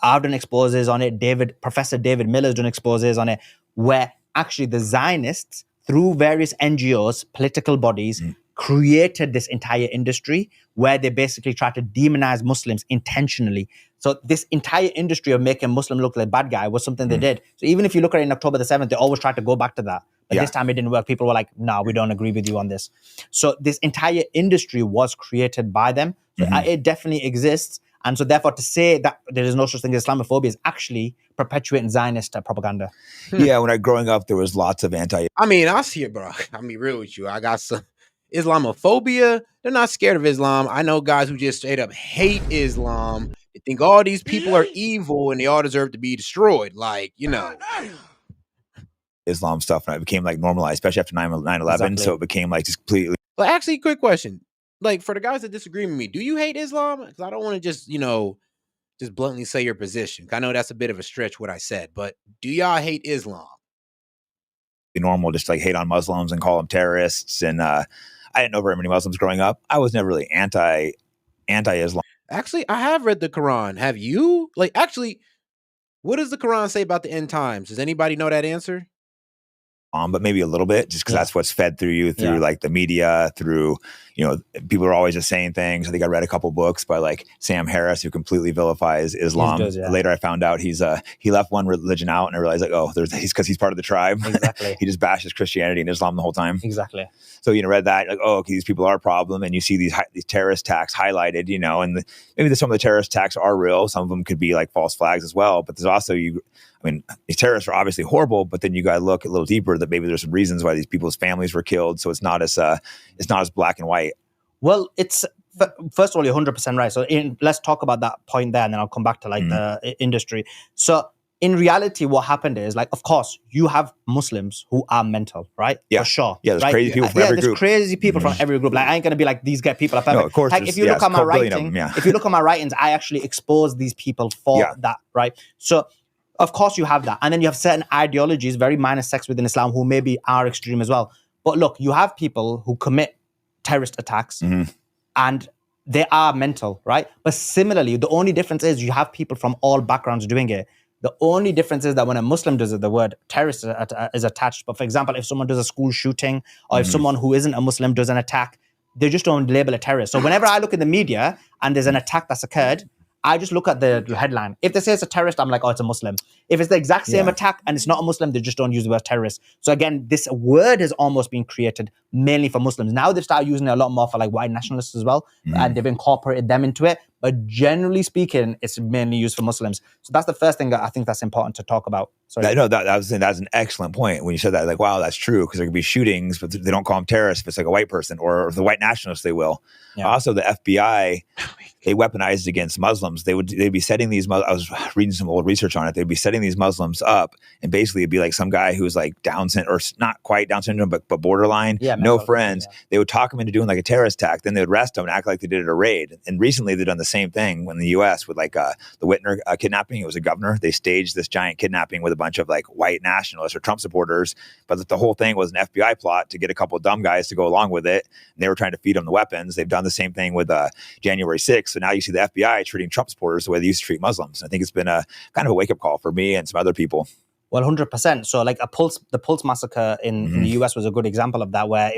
I've done exposes on it. Professor David Miller's done exposes on it, where actually the Zionists, through various NGOs, political bodies, created this entire industry where they basically try to demonize Muslims intentionally. So this entire industry of making Muslim look like a bad guy was something they did. So even if you look at it in October the 7th, they always tried to go back to that. But this time it didn't work. People were like, no, we don't agree with you on this. So this entire industry was created by them. So it definitely exists. And so therefore to say that there is no such thing as Islamophobia is actually perpetuating Zionist propaganda.
Yeah, when I growing up, there was lots of
I mean, I see it, bro. I'll be real with you. I got some Islamophobia. They're not scared of Islam. I know guys who just straight up hate Islam. They think all these people are evil and they all deserve to be destroyed. Like, you know.
Islam stuff, and it became like normalized, especially after 9/11. Exactly. So it became like just completely.
But actually, quick question. Like, for the guys that disagree with me, do you hate Islam? Because I don't want to just, you know, just bluntly say your position. I know that's a bit of a stretch what I said, but do y'all hate Islam?
Normal, just like hate on Muslims and call them terrorists. And I didn't know very many Muslims growing up. I was never really anti-Islam.
Actually, I have read the Quran. Have you? Like, actually, what does the Quran say about the end times? Does anybody know that answer?
But maybe a little bit, just because that's what's fed through you, through like the media, through, you know, people are always just saying things. I think I read a couple books by like Sam Harris, who completely vilifies Islam. Later I found out he left one religion out, and I realized like, oh, he's because he's part of the tribe. Exactly. He just bashes Christianity and Islam the whole time.
Exactly.
So, you know, read that, like, oh, okay, these people are a problem. And you see these terrorist attacks highlighted, you know, and maybe some of the terrorist attacks are real. Some of them could be like false flags as well. But there's also, I mean, these terrorists are obviously horrible, but then you got to look a little deeper that maybe there's some reasons why these people's families were killed. So it's not as black and white.
Well, it's first of all, you're 100% right. So let's talk about that point there, and then I'll come back to like the industry. So in reality, what happened is, like, of course, you have Muslims who are mental, right?
Yeah,
for sure.
Yeah, there's
right?
crazy people from every group.
There's crazy people from every group. Like, I ain't gonna be like these people are perfect.
No, of course.
Like, if you look at my writing, if you look at my writings, I actually expose these people for that, right? So, of course, you have that, and then you have certain ideologies, very minor sects within Islam, who maybe are extreme as well. But look, you have people who commit terrorist attacks, and they are mental, right? But similarly, the only difference is you have people from all backgrounds doing it. The only difference is that when a Muslim does it, the word terrorist is attached. But for example, if someone does a school shooting, or if someone who isn't a Muslim does an attack, they just don't label a terrorist. So whenever I look in the media and there's an attack that's occurred, I just look at the headline. If they say it's a terrorist, I'm like, oh, it's a Muslim. If it's the exact same attack and it's not a Muslim, they just don't use the word terrorist. So again, this word has almost been created mainly for Muslims. Now they've started using it a lot more for like white nationalists as well, and they've incorporated them into it. but generally speaking, it's mainly used for Muslims. So that's the first thing that I think that's important to talk about. Sorry.
No, that's an excellent point when you said that. Like, wow, that's true, because there could be shootings, but they don't call them terrorists if it's like a white person, or the white nationalists, they will. Yeah. Also, the FBI, they weaponized against Muslims. They'd be setting these. I was reading some old research on it. They'd be setting these Muslims up, and basically it'd be like some guy who's like Down syndrome, or not quite Down syndrome, but borderline. Yeah, no friends. Yeah. They would talk him into doing like a terrorist attack. Then they'd arrest him and act like they did at a raid. And recently they've done the same thing in the U.S. with like the Whitner kidnapping. It was a governor. They staged this giant kidnapping with a bunch of like white nationalists or Trump supporters, but the whole thing was an FBI plot to get a couple of dumb guys to go along with it. And they were trying to feed them the weapons. They've done the same thing with January 6th. So now you see the FBI treating Trump supporters the way they used to treat Muslims. I think it's been a kind of a wake-up call for me and some other people.
Well, 100%. So like the Pulse massacre in the US was a good example of that, where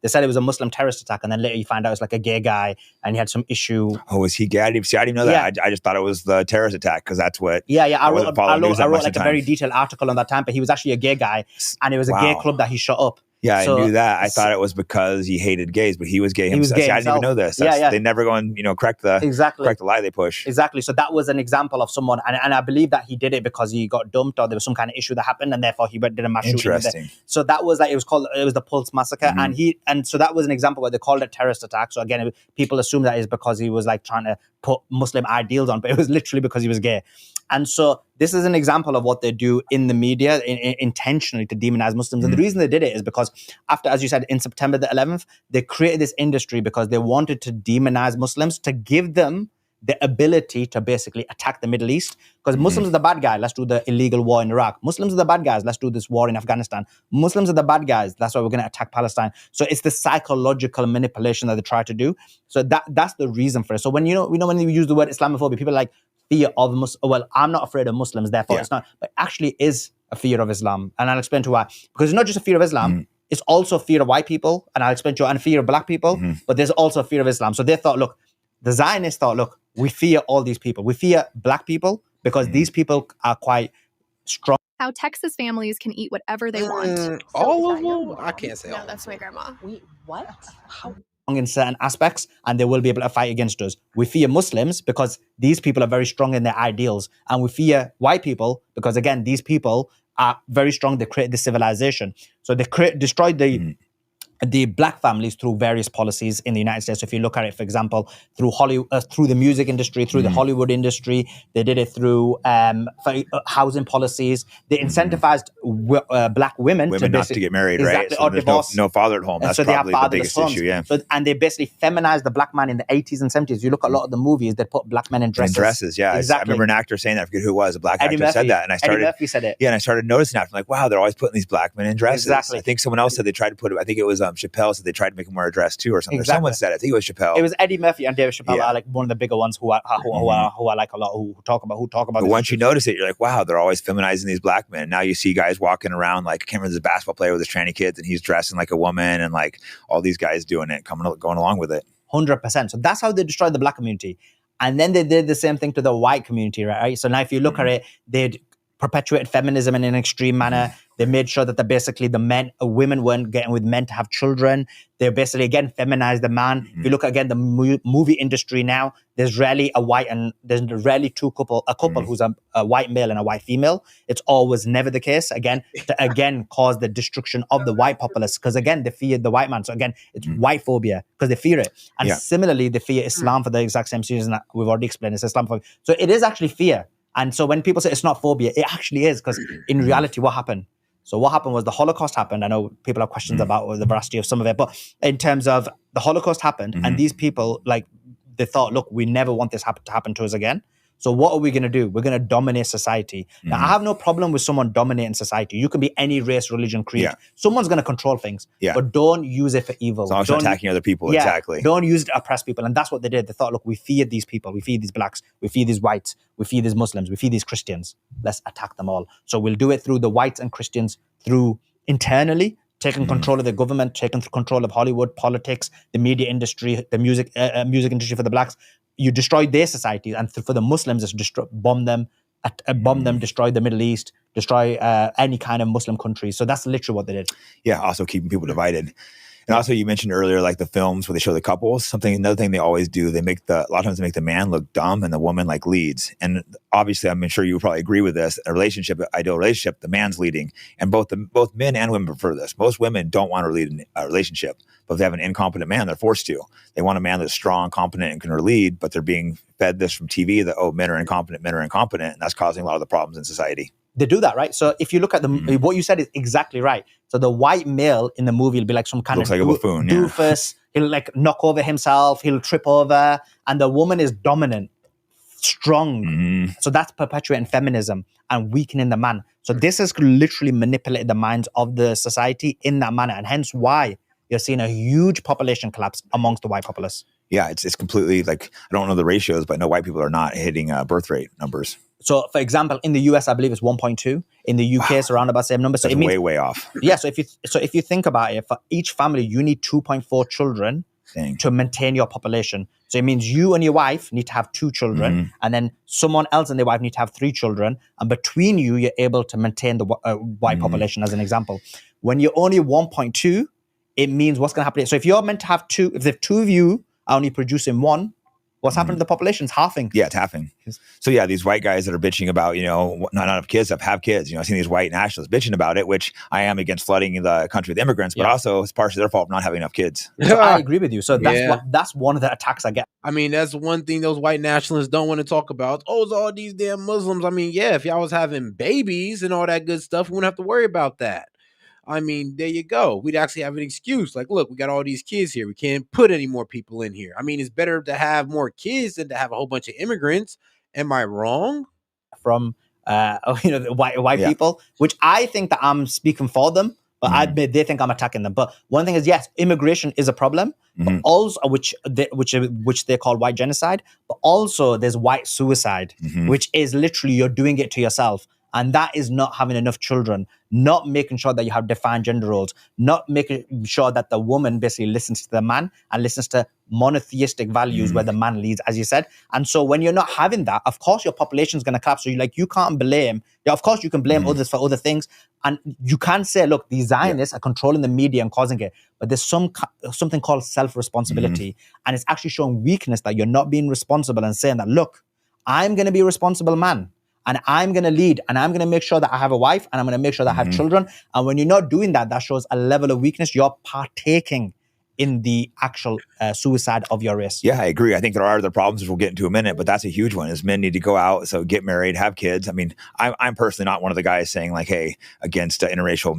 they said it was a Muslim terrorist attack, and then later you find out it's like a gay guy and he had some issue.
Oh, was he gay? I didn't know that. I just thought it was the terrorist attack, because that's what.
Yeah. I wrote like a very detailed article on that time, but he was actually a gay guy, and it was a gay club that he shot up.
Yeah, I knew that. I thought it was because he hated gays, but he was gay himself. I didn't even know this. They never go and correct the lie they push.
Exactly. So that was an example of someone, and I believe that he did it because he got dumped, or there was some kind of issue that happened, and therefore he did a mass shooting.
Interesting.
So that was like it was the Pulse massacre, and so that was an example where they called it terrorist attack. So again, people assume that is because he was like trying to put Muslim ideals on, but it was literally because he was gay. And so this is an example of what they do in the media intentionally to demonize Muslims. And the reason they did it is because after, as you said, in September the 11th, they created this industry because they wanted to demonize Muslims, to give them the ability to basically attack the Middle East. Because Muslims are the bad guy, let's do the illegal war in Iraq. Muslims are the bad guys, let's do this war in Afghanistan. Muslims are the bad guys, that's why we're going to attack Palestine. So it's the psychological manipulation that they try to do. So that's the reason for it. So when when you use the word Islamophobia, people are like, fear of Muslims. Well, I'm not afraid of Muslims, therefore it's not. But actually is a fear of Islam. And I'll explain to you why. Because it's not just a fear of Islam, it's also a fear of white people. And I'll explain to you, and fear of black people. But there's also a fear of Islam. So they thought, look, the Zionists thought, look, we fear all these people. We fear black people because these people are quite strong.
How Texas families can eat whatever they want.
All of them? I can't say all.
No, that's my grandma. Wait, what? How?
In certain aspects, and they will be able to fight against us. We fear Muslims because these people are very strong in their ideals, and we fear white people because, again, these people are very strong. They create the civilization. So they destroyed the black families through various policies in the United States. So if you look at it, for example, through Hollywood, through the music industry, through the Hollywood industry, they did it through housing policies. They incentivized black women to
not to get married, right? So
or
there's
divorce.
No father at home. That's probably the biggest issue. Yeah.
So, and they basically feminized the black man in the 80s and 70s. You look at a lot of the movies, they put black men in dresses.
Yeah.
Exactly.
I remember an actor saying that. I forget who it was. A black
Eddie
actor
Murphy.
said that, and
Eddie Murphy said it.
Yeah, and I started noticing that. I'm like, wow, they're always putting these black men in dresses.
Exactly.
I think someone else said they tried to put it. I think it was Chappelle said they tried to make him wear a dress too, or something.
Exactly.
Someone said it. I think it was Chappelle.
It was Eddie Murphy and David Chappelle are like one of the bigger ones who I like a lot, who talk about.
But once you notice it, you're like, wow, they're always feminizing these black men. Now you see guys walking around like, I can't remember, the basketball player with his tranny kids, and he's dressing like a woman, and like all these guys doing it, going along with it.
100%. So that's how they destroyed the black community. And then they did the same thing to the white community, right? So now if you look at it, they'd perpetuated feminism in an extreme manner. They made sure that women weren't getting with men to have children. They basically, again, feminized the man. If you look at, again, the movie industry now, there's rarely a couple who's a white male and a white female. It's always never the case, again, to cause the destruction of the white populace, because, again, they fear the white man. So, again, it's white phobia because they fear it. And similarly, they fear Islam for the exact same reason that we've already explained. It's Islamophobia. So it is actually fear. And so when people say it's not phobia, it actually is, because in reality, what happened? So what happened was the Holocaust happened. I know people have questions about the veracity of some of it, but in terms of the Holocaust happened, and these people, like, they thought, look, we never want this to happen to us again. So what are we going to do? We're going to dominate society. Now, I have no problem with someone dominating society. You can be any race, religion, creed. Someone's going to control things, but don't use it for evil.
As long as you're attacking other people, exactly.
Don't use it to oppress people. And that's what they did. They thought, look, we fear these people. We fear these blacks. We fear these whites. We fear these Muslims. We fear these Christians. Let's attack them all. So we'll do it through the whites and Christians, through internally, taking control of the government, taking control of Hollywood, politics, the media industry, the music industry for the blacks. You destroy their societies, and for the Muslims, it's bomb them, destroy the Middle East, destroy any kind of Muslim country. So that's literally what they did.
Yeah, also keeping people divided. And also, you mentioned earlier, like the films where they show the couples. Another thing they always do, a lot of times they make the man look dumb and the woman like leads. And obviously, I'm sure you probably agree with this. Ideal relationship, the man's leading, and both men and women prefer this. Most women don't want to lead a relationship, but if they have an incompetent man, they're forced to. They want a man that's strong, competent, and can lead, but they're being fed this from TV that men are incompetent, and that's causing a lot of the problems in society.
They do that, right? So if you look at what you said is exactly right. So the white male in the movie will be like some kind
Looks
of
like a buffoon,
doofus. He'll like knock over himself. He'll trip over. And the woman is dominant, strong. So that's perpetuating feminism and weakening the man. So this has literally manipulated the minds of the society in that manner. And hence why you're seeing a huge population collapse amongst the white populace.
Yeah, it's completely like, I don't know the ratios, but I know white people are not hitting birth rate numbers.
So, for example, in the US, I believe it's 1.2. In the UK, it's around about the same number. So
That's
it means,
way off.
Yeah. So if you think about it, for each family, you need 2.4 children to maintain your population. So it means you and your wife need to have 2 children, and then someone else and their wife need to have 3 children. And between you, you're able to maintain the white population, as an example. When you're only 1.2, it means what's going to happen. So if you're meant to have 2, if the 2 of you are only producing 1, what's happened to the population? It's halving.
Yeah, it's halving. So yeah, these white guys that are bitching about, not enough kids, have kids. I've seen these white nationalists bitching about it, which I am against flooding the country with immigrants, but also it's partially their fault for not having enough kids.
So I agree with you. So that's one of the attacks I get.
I mean, that's one thing those white nationalists don't want to talk about. Oh, it's all these damn Muslims. I mean, yeah, if y'all was having babies and all that good stuff, we wouldn't have to worry about that. I mean, there you go. We'd actually have an excuse. Like, look, we got all these kids here. We can't put any more people in here. I mean, it's better to have more kids than to have a whole bunch of immigrants. Am I wrong?
From the white people, which I think that I'm speaking for them, but they think I'm attacking them. But one thing is, yes, immigration is a problem, but also which they call white genocide. But also, there's white suicide, which is literally you're doing it to yourself. And that is not having enough children, not making sure that you have defined gender roles, not making sure that the woman basically listens to the man and listens to monotheistic values where the man leads, as you said. And so when you're not having that, of course, your population is going to collapse. So you can't blame. Yeah, of course, you can blame others for other things. And you can't say, look, these Zionists are controlling the media and causing it. But there's something called self-responsibility. And it's actually showing weakness that you're not being responsible and saying that, look, I'm going to be a responsible man. And I'm going to lead, and I'm going to make sure that I have a wife, and I'm going to make sure that I have children. And when you're not doing that, that shows a level of weakness. You're partaking in the actual suicide of your race.
Yeah, I agree. I think there are other problems, which we'll get into in a minute, but that's a huge one, is men need to go out, so get married, have kids. I mean, I'm personally not one of the guys saying like, hey, against interracial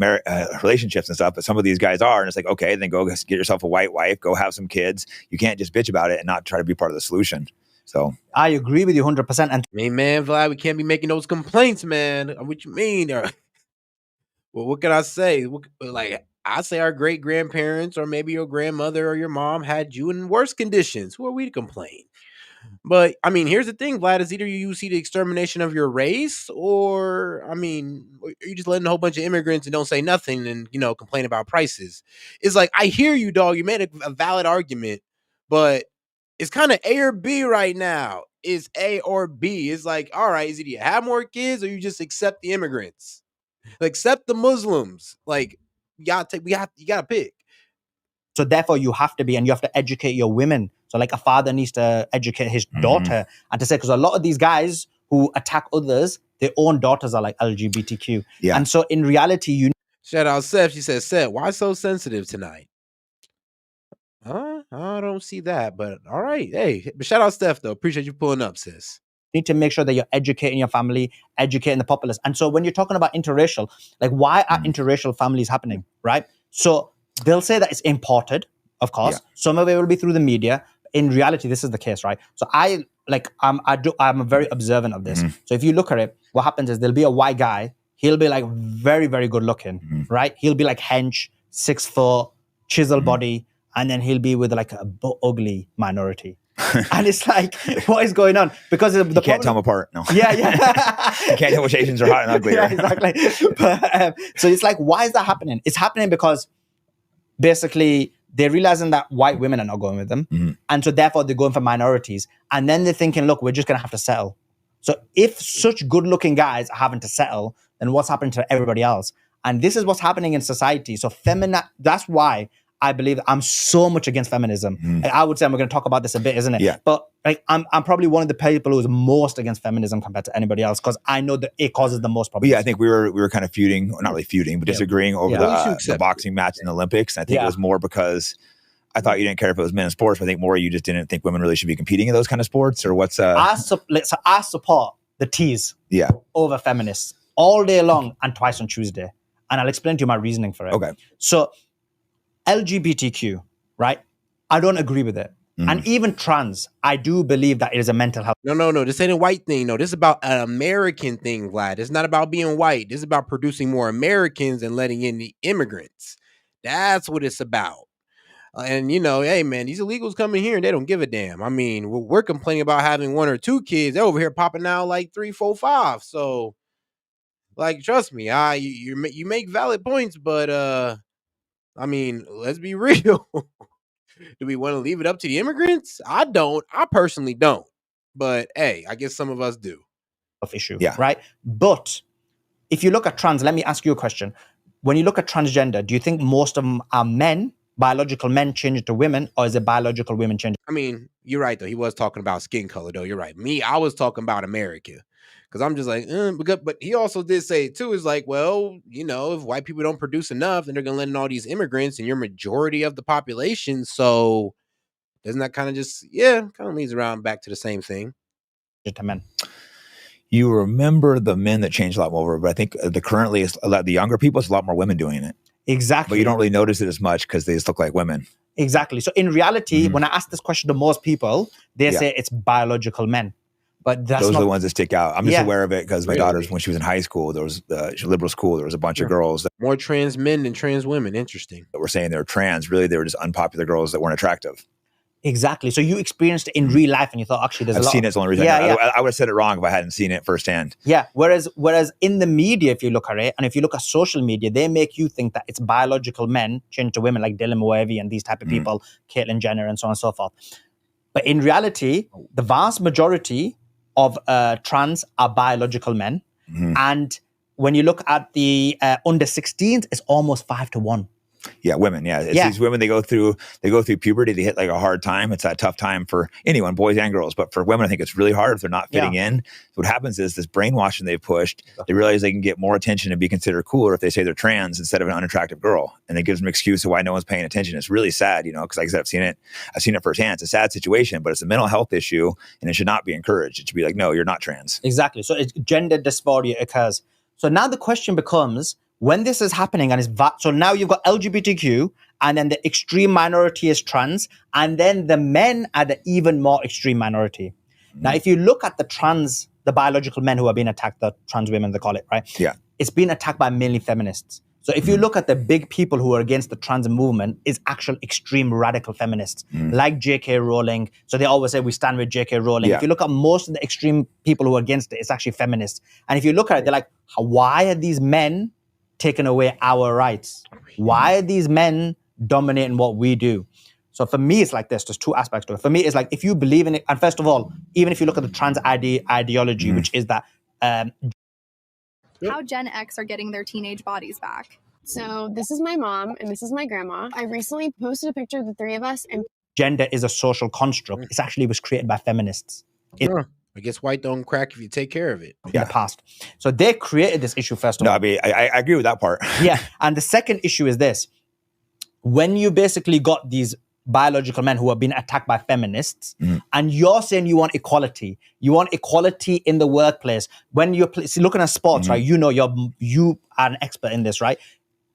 relationships and stuff, but some of these guys are, and it's like, okay, then go get yourself a white wife, go have some kids. You can't just bitch about it and not try to be part of the solution. So
I agree with you 100%. And
I mean, man, Vlad, we can't be making those complaints, man. What you mean? Well, what can I say? Like, I say our great grandparents or maybe your grandmother or your mom had you in worse conditions. Who are we to complain? But I mean, here's the thing, Vlad, is either you see the extermination of your race, or I mean, are you just letting a whole bunch of immigrants and don't say nothing and complain about prices? It's like, I hear you, dog. You made a valid argument, but it's kind of A or B right now. It's A or B. It's like, all right, is it you have more kids or you just accept the immigrants? Accept the Muslims. Like, you gotta pick.
So therefore you have to educate your women. So like a father needs to educate his daughter and to say, because a lot of these guys who attack others, their own daughters are like LGBTQ.
Yeah.
And so in reality,
shout out Seth. She says, Seth, why so sensitive tonight? I don't see that, but all right. Hey, but shout out Steph though. Appreciate you pulling up, sis.
You need to make sure that you're educating your family, educating the populace. And so when you're talking about interracial, like why are interracial families happening, right? So they'll say that it's imported, of course. Yeah. Some of it will be through the media. In reality, this is the case, right? So I'm very observant of this. So if you look at it, what happens is there'll be a white guy. He'll be like very, very good looking, right? He'll be like hench, 6 foot, chiseled body. And then he'll be with like a ugly minority. And it's like, what is going on? Because you
can't tell them apart. No.
Yeah.
You can't tell which Asians are hot and ugly.
Yeah, exactly. But, so it's like, why is that happening? It's happening because basically they're realizing that white women are not going with them. And so therefore they're going for minorities. And then they're thinking, look, we're just going to have to settle. So if such good looking guys are having to settle, then what's happening to everybody else? And this is what's happening in society. So that's why I believe I'm so much against feminism. I would say we're going to talk about this a bit, isn't it?
Yeah.
But like, I'm probably one of the people who's most against feminism compared to anybody else because I know that it causes the most
But
problems.
yeah, I think we were kind of feuding, or not really feuding, but disagreeing over the boxing match in the Olympics. And I think it was more because I thought you didn't care if it was men's sports, but I think more you just didn't think women really should be competing in those kind of sports, or what's
I support the T's over feminists all day long and twice on Tuesday. And I'll explain to you my reasoning for it.
Okay.
So LGBTQ, right? I don't agree with it. And even trans, I do believe that it is a mental health.
No. This ain't a white thing. No, this is about an American thing, Vlad. It's not about being white. This is about producing more Americans and letting in the immigrants. That's what it's about. And, you know, hey, man, these illegals coming here and they don't give a damn. I mean, we're complaining about having 1 or 2 kids. They're over here popping out like 3, 4, 5. So, like, trust me, you make valid points, but, I mean, let's be real. Do we want to leave it up to the immigrants? I don't. I personally don't. But hey, I guess some of us do.
Issue, right? But if you look at trans, let me ask you a question. When you look at transgender, do you think most of them are men, biological men changing to women, or is it biological women changing?
I mean, you're right, though. He was talking about skin color, though. You're right. Me, I was talking about America. Because I'm just like, but he also did say, too, is like, well, you know, if white people don't produce enough, then they're going to let in all these immigrants and you're majority of the population. So doesn't that kind of just, kind of leads around back to the same thing?
To men.
You remember the men that changed a lot more, but I think the younger people, it's a lot more women doing it.
Exactly.
But you don't really notice it as much because they just look like women.
Exactly. So in reality, when I ask this question to most people, they say it's biological men. But those
are the ones that stick out. I'm just aware of it because my daughter's, when she was in high school, there was liberal school, there was a bunch of girls that
more trans men than trans women. Interesting.
That were saying they were trans. Really, they were just unpopular girls that weren't attractive.
Exactly. So you experienced it in real life and you thought, actually, there's
I've
a lot.
seen it. It's the only reason I would have said it wrong if I hadn't seen it firsthand.
Yeah. Whereas in the media, if you look at it, and if you look at social media, they make you think that it's biological men changing to women like Dylan Mulvaney and these type of people, Caitlyn Jenner and so on and so forth. But in reality, the vast majority of trans are biological men. And when you look at the under 16s, it's almost 5 to 1.
Yeah, women. Yeah, these women. They go through puberty. They hit like a hard time. It's a tough time for anyone, boys and girls. But for women, I think it's really hard if they're not fitting in. So what happens is this brainwashing they've pushed. They realize they can get more attention and be considered cooler if they say they're trans instead of an unattractive girl, and it gives them an excuse of why no one's paying attention. It's really sad, you know, because like I said, I've seen it firsthand. It's a sad situation, but it's a mental health issue, and it should not be encouraged. It should be like, no, you're not trans.
Exactly. So it's gender dysphoria occurs. So now the question becomes, when this is happening and so now you've got LGBTQ and then the extreme minority is trans and then the men are the even more extreme minority. Now, if you look at the biological men who are being attacked, the trans women, they call it, right?
Yeah.
It's being attacked by mainly feminists. So if you look at the big people who are against the trans movement is actual extreme radical feminists like J.K. Rowling. So they always say we stand with J.K. Rowling.
Yeah.
If you look at most of the extreme people who are against it, it's actually feminists. And if you look at it, they're like, why are these men taking away our rights? Why are these men dominating what we do? So for me, it's like this. There's 2 aspects to it. For me, it's like if you believe in it, and first of all, even if you look at the trans ideology, which is that
how Gen X are getting their teenage bodies back.
So this is my mom and this is my grandma. I recently posted a picture of the 3 of us, and
gender is a social construct. It actually was created by feminists.
I guess white don't crack if you take care of it.
In the past. So they created this issue first of all.
No, I mean, I agree with that part.
Yeah. And the second issue is this. When you basically got these biological men who are being attacked by feminists, and you're saying you want equality in the workplace. When you're looking at sports, right? You know, you are an expert in this, right?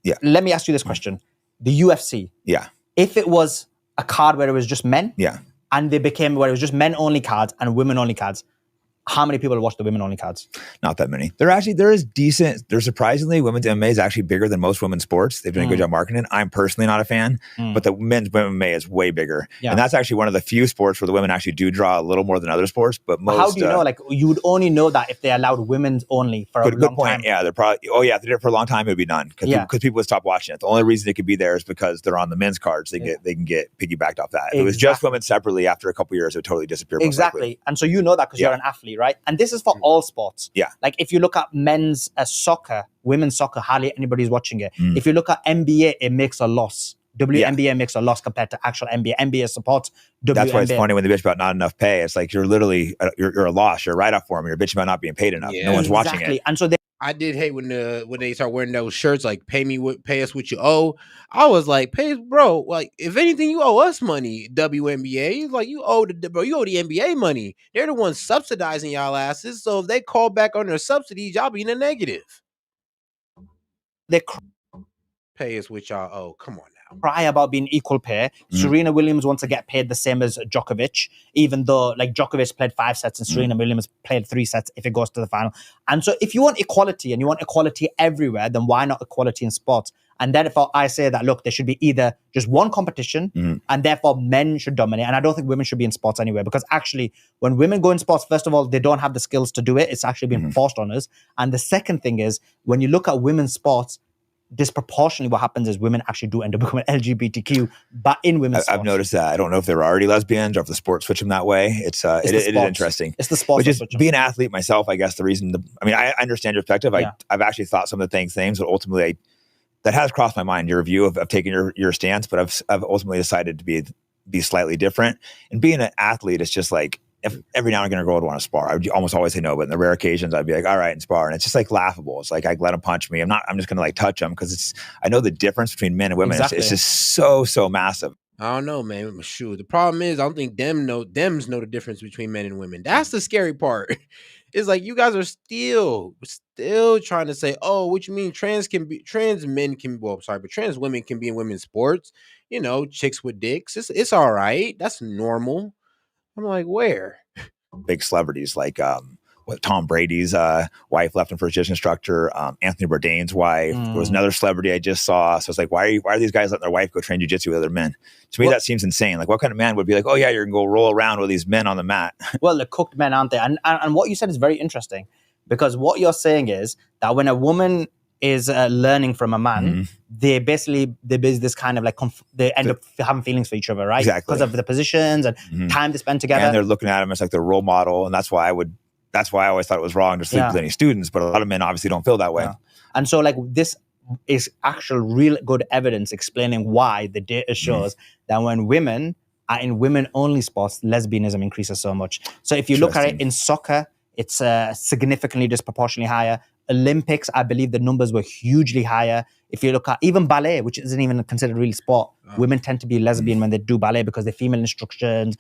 Yeah.
Let me ask you this question. The UFC.
Yeah.
If it was a card where it was just men.
Yeah.
And they became where it was just men only cards and women only cards. How many people watch the women only cards?
Not that many. There is decent. There's surprisingly, women's MMA is actually bigger than most women's sports. They've done a good job marketing. I'm personally not a fan, but the men's MMA is way bigger. Yeah. And that's actually one of the few sports where the women actually do draw a little more than other sports. But most.
How do you know? Like, you would only know that if they allowed women's only for a long time.
Yeah, they're probably. Oh yeah, if they did it for a long time, it would be none because people would stop watching it. The only reason it could be there is because they're on the men's cards. They can get piggybacked off that. If it was just women separately, after a couple of years, it would totally disappear.
Exactly, and so you know that because you're an athlete, right? And this is for all sports.
Yeah.
Like if you look at men's soccer, women's soccer, hardly anybody's watching it. If you look at NBA, it makes a loss. WNBA makes a loss compared to actual NBA. NBA supports WNBA.
That's why it's funny when they bitch about not enough pay. It's like you're literally you're a loss. You're a write-off for them. You're bitching about not being paid enough. No one's watching it.
And so
I did hate when they start wearing those shirts like pay us what you owe. I was like, pay, bro. Like if anything, you owe us money. WNBA, like you owe the NBA money. They're the ones subsidizing y'all asses. So if they call back on their subsidies, y'all be in the negative.
They
pay us what y'all owe. Come on now.
Cry about being equal pay. Serena Williams wants to get paid the same as Djokovic, even though like Djokovic played 5 sets and Serena Williams played 3 sets if it goes to the final. And so if you want equality and you want equality everywhere, then why not equality in sports? And then if I say that, look, there should be either just one competition and therefore men should dominate. And I don't think women should be in sports anywhere, because actually when women go in sports, first of all, they don't have the skills to do it. It's actually being forced on us. And the second thing is when you look at women's sports, disproportionately what happens is women actually do end up becoming LGBTQ, but in women's sports.
I've noticed that. I don't know if they were already lesbians or if the sport switched them that way. It is interesting.
It's the sports.
But just being an athlete myself, I guess the reason, I understand your perspective. I've actually thought some of the things, but ultimately that has crossed my mind, your view of taking your stance, but I've ultimately decided to be slightly different. And being an athlete, it's just like, if every now and again a girl would want to spar, I would almost always say no, but in the rare occasions I'd be like, all right, and spar. And it's just like laughable. It's like, I let them punch me. I'm just going to like touch them because I know the difference between men and women.
Exactly.
It's just so massive.
I don't know, man. Shoot. The problem is I don't think dems know the difference between men and women. That's the scary part. It's like you guys are still trying to say, oh, what you mean trans women can be in women's sports. You know, chicks with dicks. It's all right. That's normal. I'm like, where?
Big celebrities like Tom Brady's wife left him for a jiu-jitsu instructor. Anthony Bourdain's wife. There was another celebrity I just saw. So it's like, why are these guys letting their wife go train jiu-jitsu with other men? To me, that seems insane. Like, what kind of man would be like, oh yeah, you're gonna go roll around with these men on the mat?
Well, they're cooked men, aren't they? And what you said is very interesting, because what you're saying is that when a woman is learning from a man, they there's this kind of like they end up having feelings for each other, right?
Exactly.
Because of the positions and time they spend together.
And they're looking at him as like their role model, and that's why I always thought it was wrong to sleep with any students. But a lot of men obviously don't feel that way.
And so like this is actual real good evidence explaining why the data shows that when women are in women-only sports, lesbianism increases so much. So if you look at it in soccer, it's significantly disproportionately higher. Olympics, I believe the numbers were hugely higher. If you look at even ballet, which isn't even considered really sport, women tend to be lesbian when they do ballet because they're female instructors,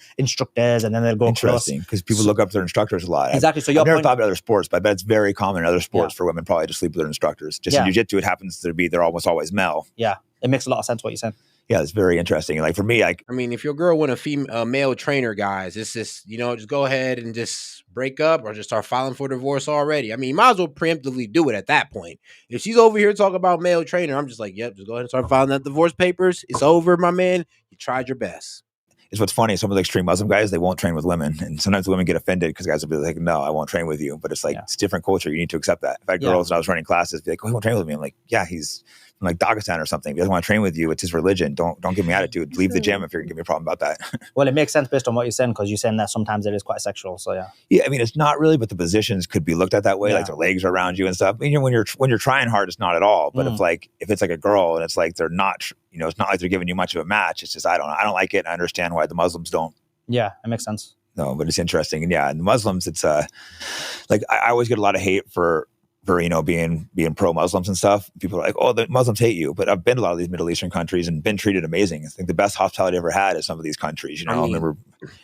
and then they'll go
interesting because people look up to their instructors a lot.
Exactly. So
I've never thought about other sports, but I bet it's very common in other sports for women probably to sleep with their instructors. Just in jiu-jitsu, it happens to be they're almost always male.
Yeah, it makes a lot of sense what you said.
Yeah, it's very interesting. Like for me,
if your girl want a male trainer, guys, it's just, just go ahead and just break up or just start filing for divorce already. I mean, you might as well preemptively do it at that point. If she's over here talking about male trainer, I'm just like, yep, just go ahead and start filing that divorce papers. It's over, my man. You tried your best.
It's what's funny. Some of the extreme Muslim guys, they won't train with women. And sometimes women get offended because guys will be like, no, I won't train with you. But it's like, it's different culture. You need to accept that. If I had girls and I was running classes, be like, oh, he won't train with me. I'm like, yeah, he's from like Dagestan or something. If he doesn't want to train with you, it's his religion. Don't give me attitude. Leave the gym if you're going to give me a problem about that.
Well, it makes sense based on what you're saying, because you're saying that sometimes it is quite sexual. So yeah.
Yeah, I mean, it's not really, but the positions could be looked at that way. Like their legs are around you and stuff. I mean, when you're trying hard, it's not at all. But if it's like a girl and it's like they're not, it's not like they're giving you much of a match. It's just I don't like it. And I understand why the Muslims don't.
Yeah, it makes sense.
No, but it's interesting. And and the Muslims, it's like I always get a lot of hate for being pro-Muslims and stuff. People are like, oh, the Muslims hate you. But I've been to a lot of these Middle Eastern countries and been treated amazing. I think the best hospitality I ever had is some of these countries. I remember,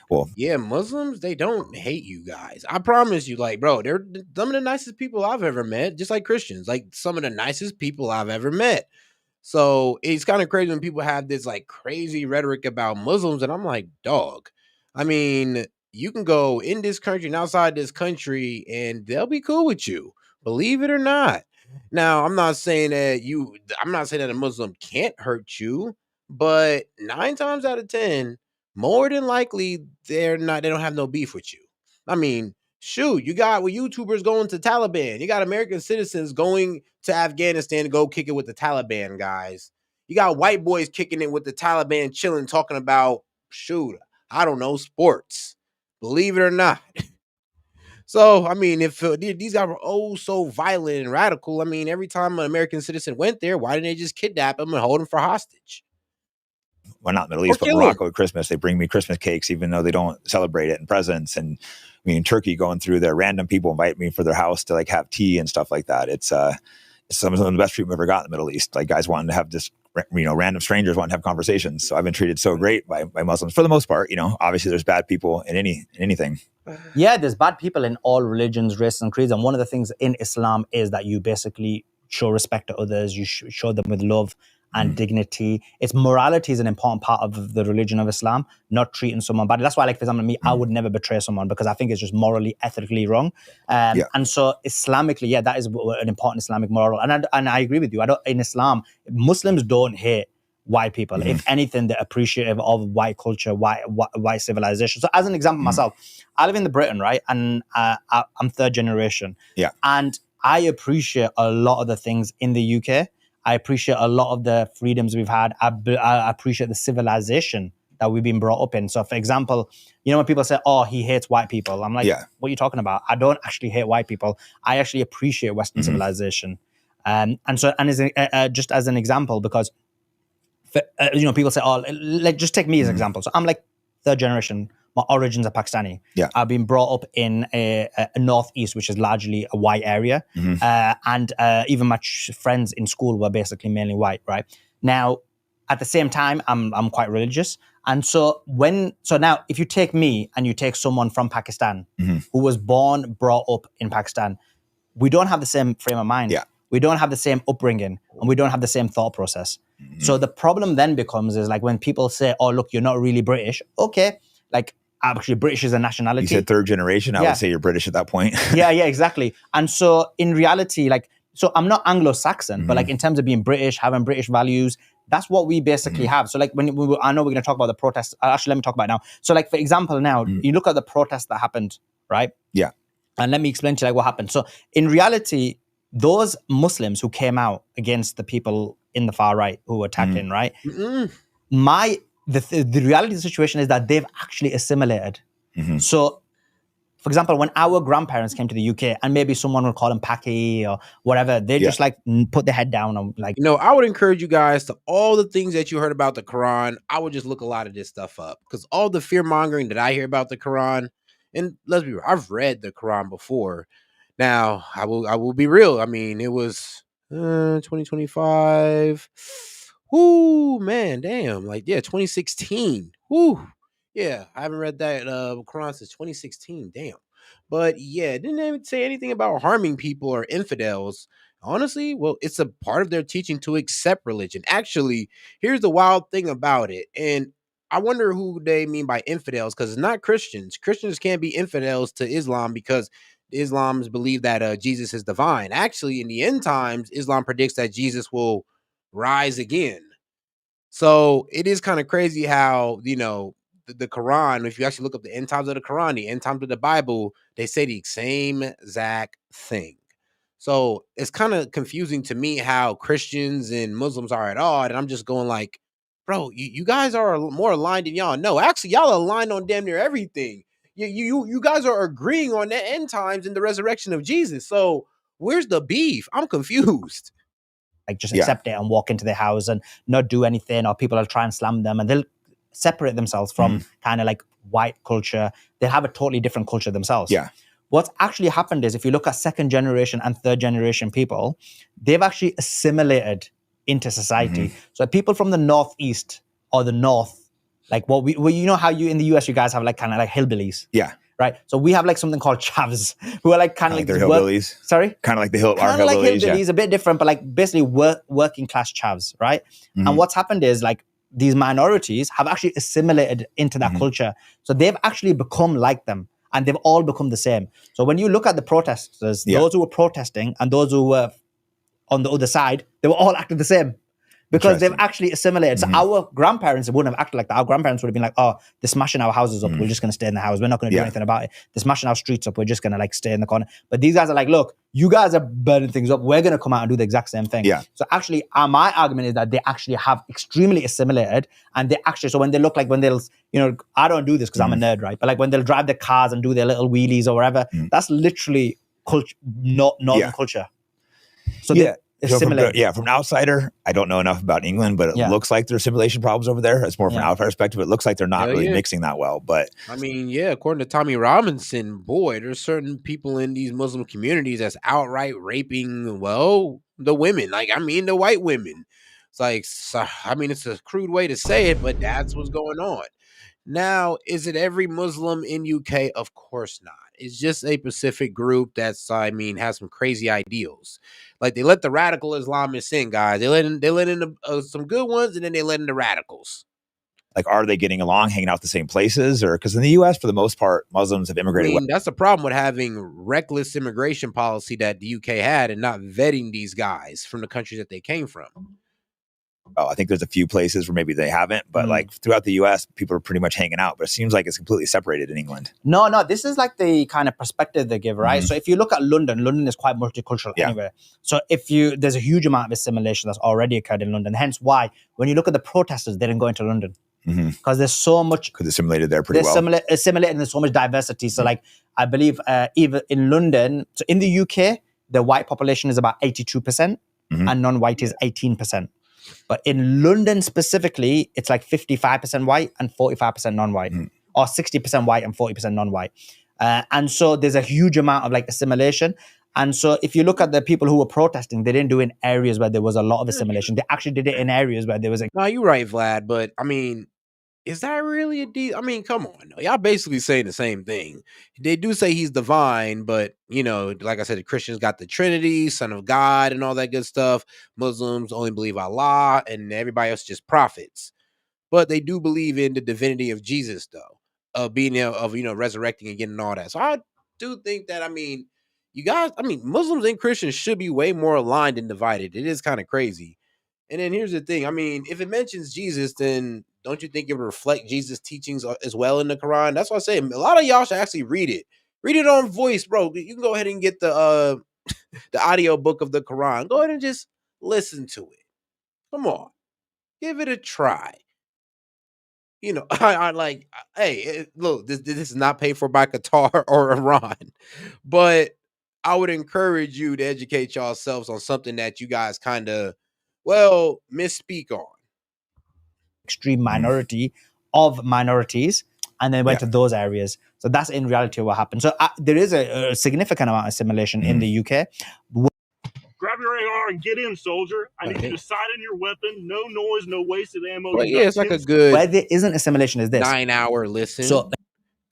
Muslims, they don't hate you guys. I promise you, like, bro, they're some of the nicest people I've ever met, just like Christians, like some of the nicest people I've ever met. So it's kind of crazy when people have this like crazy rhetoric about Muslims. And I'm like, dog, I mean, you can go in this country and outside this country and they'll be cool with you. Believe it or not. Now, I'm not saying that a Muslim can't hurt you, but 9 times out of 10, more than likely, they don't have no beef with you. I mean, shoot, you got YouTubers going to Taliban. You got American citizens going to Afghanistan to go kick it with the Taliban guys. You got white boys kicking it with the Taliban, chilling, talking about, shoot, I don't know, sports. Believe it or not. So, I mean, if these guys were so violent and radical, I mean, every time an American citizen went there, why didn't they just kidnap him and hold him for hostage?
well, not Middle East, but Morocco at Christmas. They bring me Christmas cakes, even though they don't celebrate it, and presents. And I mean, Turkey going through there, random people invite me for their house to like have tea and stuff like that. It's some of the best treatment I've ever got in the Middle East. Like guys wanting to have just, random strangers wanting to have conversations. So I've been treated so great by Muslims for the most part. Obviously there's bad people in anything.
Yeah, there's bad people in all religions, races, and creeds. And one of the things in Islam is that you basically show respect to others. You show them with love and dignity. It's morality is an important part of the religion of Islam, not treating someone badly. That's why, like, for example, me, I would never betray someone because I think it's just morally, ethically wrong. And so Islamically, that is an important Islamic moral. And I agree with you. In Islam, Muslims don't hate white people. If anything, they're appreciative of white culture, white civilization. So as an example, myself, I live in Britain, right? And I'm third generation.
Yeah.
And I appreciate a lot of the things in the UK. I appreciate a lot of the freedoms we've had. I appreciate the civilization that we've been brought up in. So, for example, when people say, "Oh, he hates white people," I'm like, "What are you talking about? I don't actually hate white people. I actually appreciate Western civilization." And just as an example, because people say, "Oh, just take me as an example." So I'm like third generation. My origins are Pakistani.
Yeah.
I've been brought up in a northeast, which is largely a white area. And even my friends in school were basically mainly white, right? Now, at the same time, I'm quite religious. And so now if you take me and you take someone from Pakistan who was brought up in Pakistan, we don't have the same frame of mind.
Yeah.
We don't have the same upbringing, and we don't have the same thought process. So the problem then becomes is like when people say, "Oh, look, you're not really British." Okay, like, actually, British is a nationality.
You said third generation. I would say you're British at that point.
yeah, exactly. And so in reality, so I'm not Anglo-Saxon, but like in terms of being British, having British values, that's what we basically have. So like I know we're going to talk about the protests. Actually, let me talk about it now. So like, for example, now you look at the protests that happened, right?
Yeah.
And let me explain to you what happened. So in reality, those Muslims who came out against the people in the far right who were attacking, right? The reality of the situation is that they've actually assimilated. So, for example, when our grandparents came to the UK, and maybe someone would call them Paki or whatever, they just like put their head down and like.
I would encourage you guys to all the things that you heard about the Quran. I would just look a lot of this stuff up because all the fear mongering that I hear about the Quran, and let's be real, I've read the Quran before. Now, I will be real. I mean, it was 2025. Whoo, man, damn. 2016. Whoo. Yeah, I haven't read that Quran since 2016. Damn. But yeah, it didn't even say anything about harming people or infidels. Honestly, well, it's a part of their teaching to accept religion. Actually, here's the wild thing about it. And I wonder who they mean by infidels, because it's not Christians. Christians can't be infidels to Islam because Islams believe that Jesus is divine. Actually, in the end times, Islam predicts that Jesus will rise again. So it is kind of crazy how, the Quran, if you actually look up the end times of the Quran, the end times of the Bible, they say the same exact thing. So it's kind of confusing to me how Christians and Muslims are at odds. And I'm just going like, bro, you guys are more aligned than y'all know. Actually, y'all are aligned on damn near everything. You guys are agreeing on the end times and the resurrection of Jesus. So where's the beef? I'm confused.
Like just accept it and walk into their house and not do anything, or people will try and slam them and they'll separate themselves from kind of like white culture. They'll have a totally different culture themselves.
Yeah.
What's actually happened is if you look at second generation and third generation people, they've actually assimilated into society. So people from the Northeast or the North, like how you in the US, you guys have like kind of like hillbillies.
Yeah.
Right. So we have like something called chavs who are like kind of like
they're hillbillies.
Sorry?
Kind of like our
kind of like hillbillies,
yeah.
a bit different, but like basically working class chavs, right? And what's happened is like these minorities have actually assimilated into that culture. So they've actually become like them and they've all become the same. So when you look at the protesters, those who were protesting and those who were on the other side, they were all acting the same. Because they've actually assimilated. So our grandparents wouldn't have acted like that. Our grandparents would have been like, "Oh, they're smashing our houses up. We're just going to stay in the house. We're not going to do anything about it. They're smashing our streets up. We're just going to like stay in the corner." But these guys are like, "Look, you guys are burning things up. We're going to come out and do the exact same thing."
Yeah.
So actually, my argument is that they actually have extremely assimilated, and they actually. So when they look like when they'll, I don't do this because I'm a nerd, right? But like when they'll drive their cars and do their little wheelies or whatever, that's literally culture, not northern culture. So assimilate.
From an outsider, I don't know enough about England, but it looks like there's assimilation problems over there. It's more from an outsider perspective. It looks like they're not really mixing that well. But
I mean, according to Tommy Robinson, boy, there's certain people in these Muslim communities that's outright raping, well, the women. Like, I mean, the white women. It's like, I mean, it's a crude way to say it, but that's what's going on. Now, is it every Muslim in UK? Of course not. It's just a specific group that's, I mean, has some crazy ideals. Like, they let the radical Islamists in, guys. They let in some good ones, and then they let in the radicals.
Like, are they getting along, hanging out the same places? Or because in the U.S., for the most part, Muslims have immigrated.
I mean, that's the problem with having reckless immigration policy that the UK had and not vetting these guys from the countries that they came from.
I think there's a few places where maybe they haven't, but like throughout the US, people are pretty much hanging out, but it seems like it's completely separated in England.
No, this is like the kind of perspective they give, right? So if you look at London is quite multicultural anyway. So there's a huge amount of assimilation that's already occurred in London. Hence why, when you look at the protesters, they didn't go into London. Because there's so much.
Because assimilated there pretty well.
Assimilated and there's so much diversity. So like, I believe even in London, so in the UK, the white population is about 82% and non-white is 18%. But in London specifically, it's like 55% white and 45% non-white, or 60% white and 40% non-white. And so there's a huge amount of like assimilation. And so if you look at the people who were protesting, they didn't do it in areas where there was a lot of assimilation. They actually did it in areas where there was a...
No, you're right, Vlad. But I mean, is that really I mean, come on. Y'all basically saying the same thing. They do say he's divine, but, you know, like I said, the Christians got the Trinity, Son of God, and all that good stuff. Muslims only believe Allah, and everybody else just prophets. But they do believe in the divinity of Jesus, though, of being, resurrecting and getting all that. So I do think that, I mean, you guys, I mean, Muslims and Christians should be way more aligned and divided. It is kind of crazy. And then here's the thing. I mean, if it mentions Jesus, then don't you think it would reflect Jesus' teachings as well in the Quran? That's what I say. A lot of y'all should actually read it. Read it on voice, bro. You can go ahead and get the audio book of the Quran. Go ahead and just listen to it. Come on. Give it a try. You know, I like, hey, look, this is not paid for by Qatar or Iran, but I would encourage you to educate yourselves on something that you guys kind of, misspeak on.
Extreme minority of minorities, and then went to those areas. So that's in reality what happened. So there is a significant amount of assimilation in the UK.
Grab your AR and get in, soldier. I need you to sight in your weapon. No noise, no wasted ammo.
Well, it's like a good...
Where there isn't assimilation is this.
9-hour listen.
So,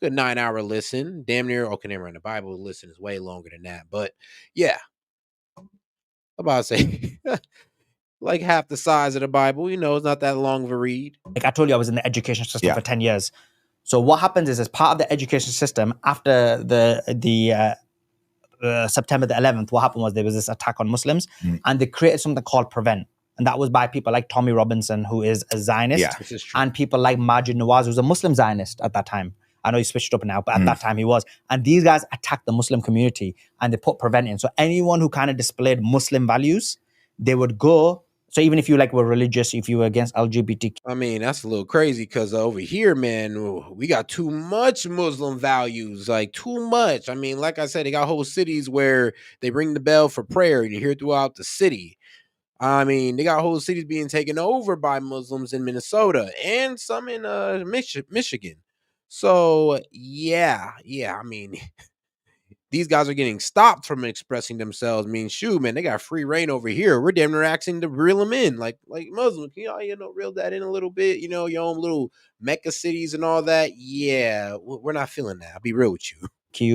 good 9-hour listen. Damn near, never in the Bible, listen is way longer than that. But, yeah. I'm about to say... like half the size of the Bible, it's not that long of a read.
Like I told you, I was in the education system for 10 years. So what happens is, as part of the education system, after the September the 11th, what happened was there was this attack on Muslims, and they created something called Prevent. And that was by people like Tommy Robinson, who is a Zionist, and people like Majid Nawaz, who's a Muslim Zionist at that time. I know he switched up now, but at that time he was. And these guys attacked the Muslim community, and they put Prevent in. So anyone who kind of displayed Muslim values, they would go. So even if you were religious, if you were against LGBTQ.
I mean, that's a little crazy because over here, man, we got too much Muslim values, like too much. I mean, like I said, they got whole cities where they ring the bell for prayer and you hear throughout the city. I mean, they got whole cities being taken over by Muslims in Minnesota and some in Michigan. So, yeah, I mean... These guys are getting stopped from expressing themselves. I mean, shoot, man, they got free reign over here. We're damn near asking to reel them in, like Muslims. Reel that in a little bit. Your own little Mecca cities and all that. Yeah, we're not feeling that. I'll be real with you.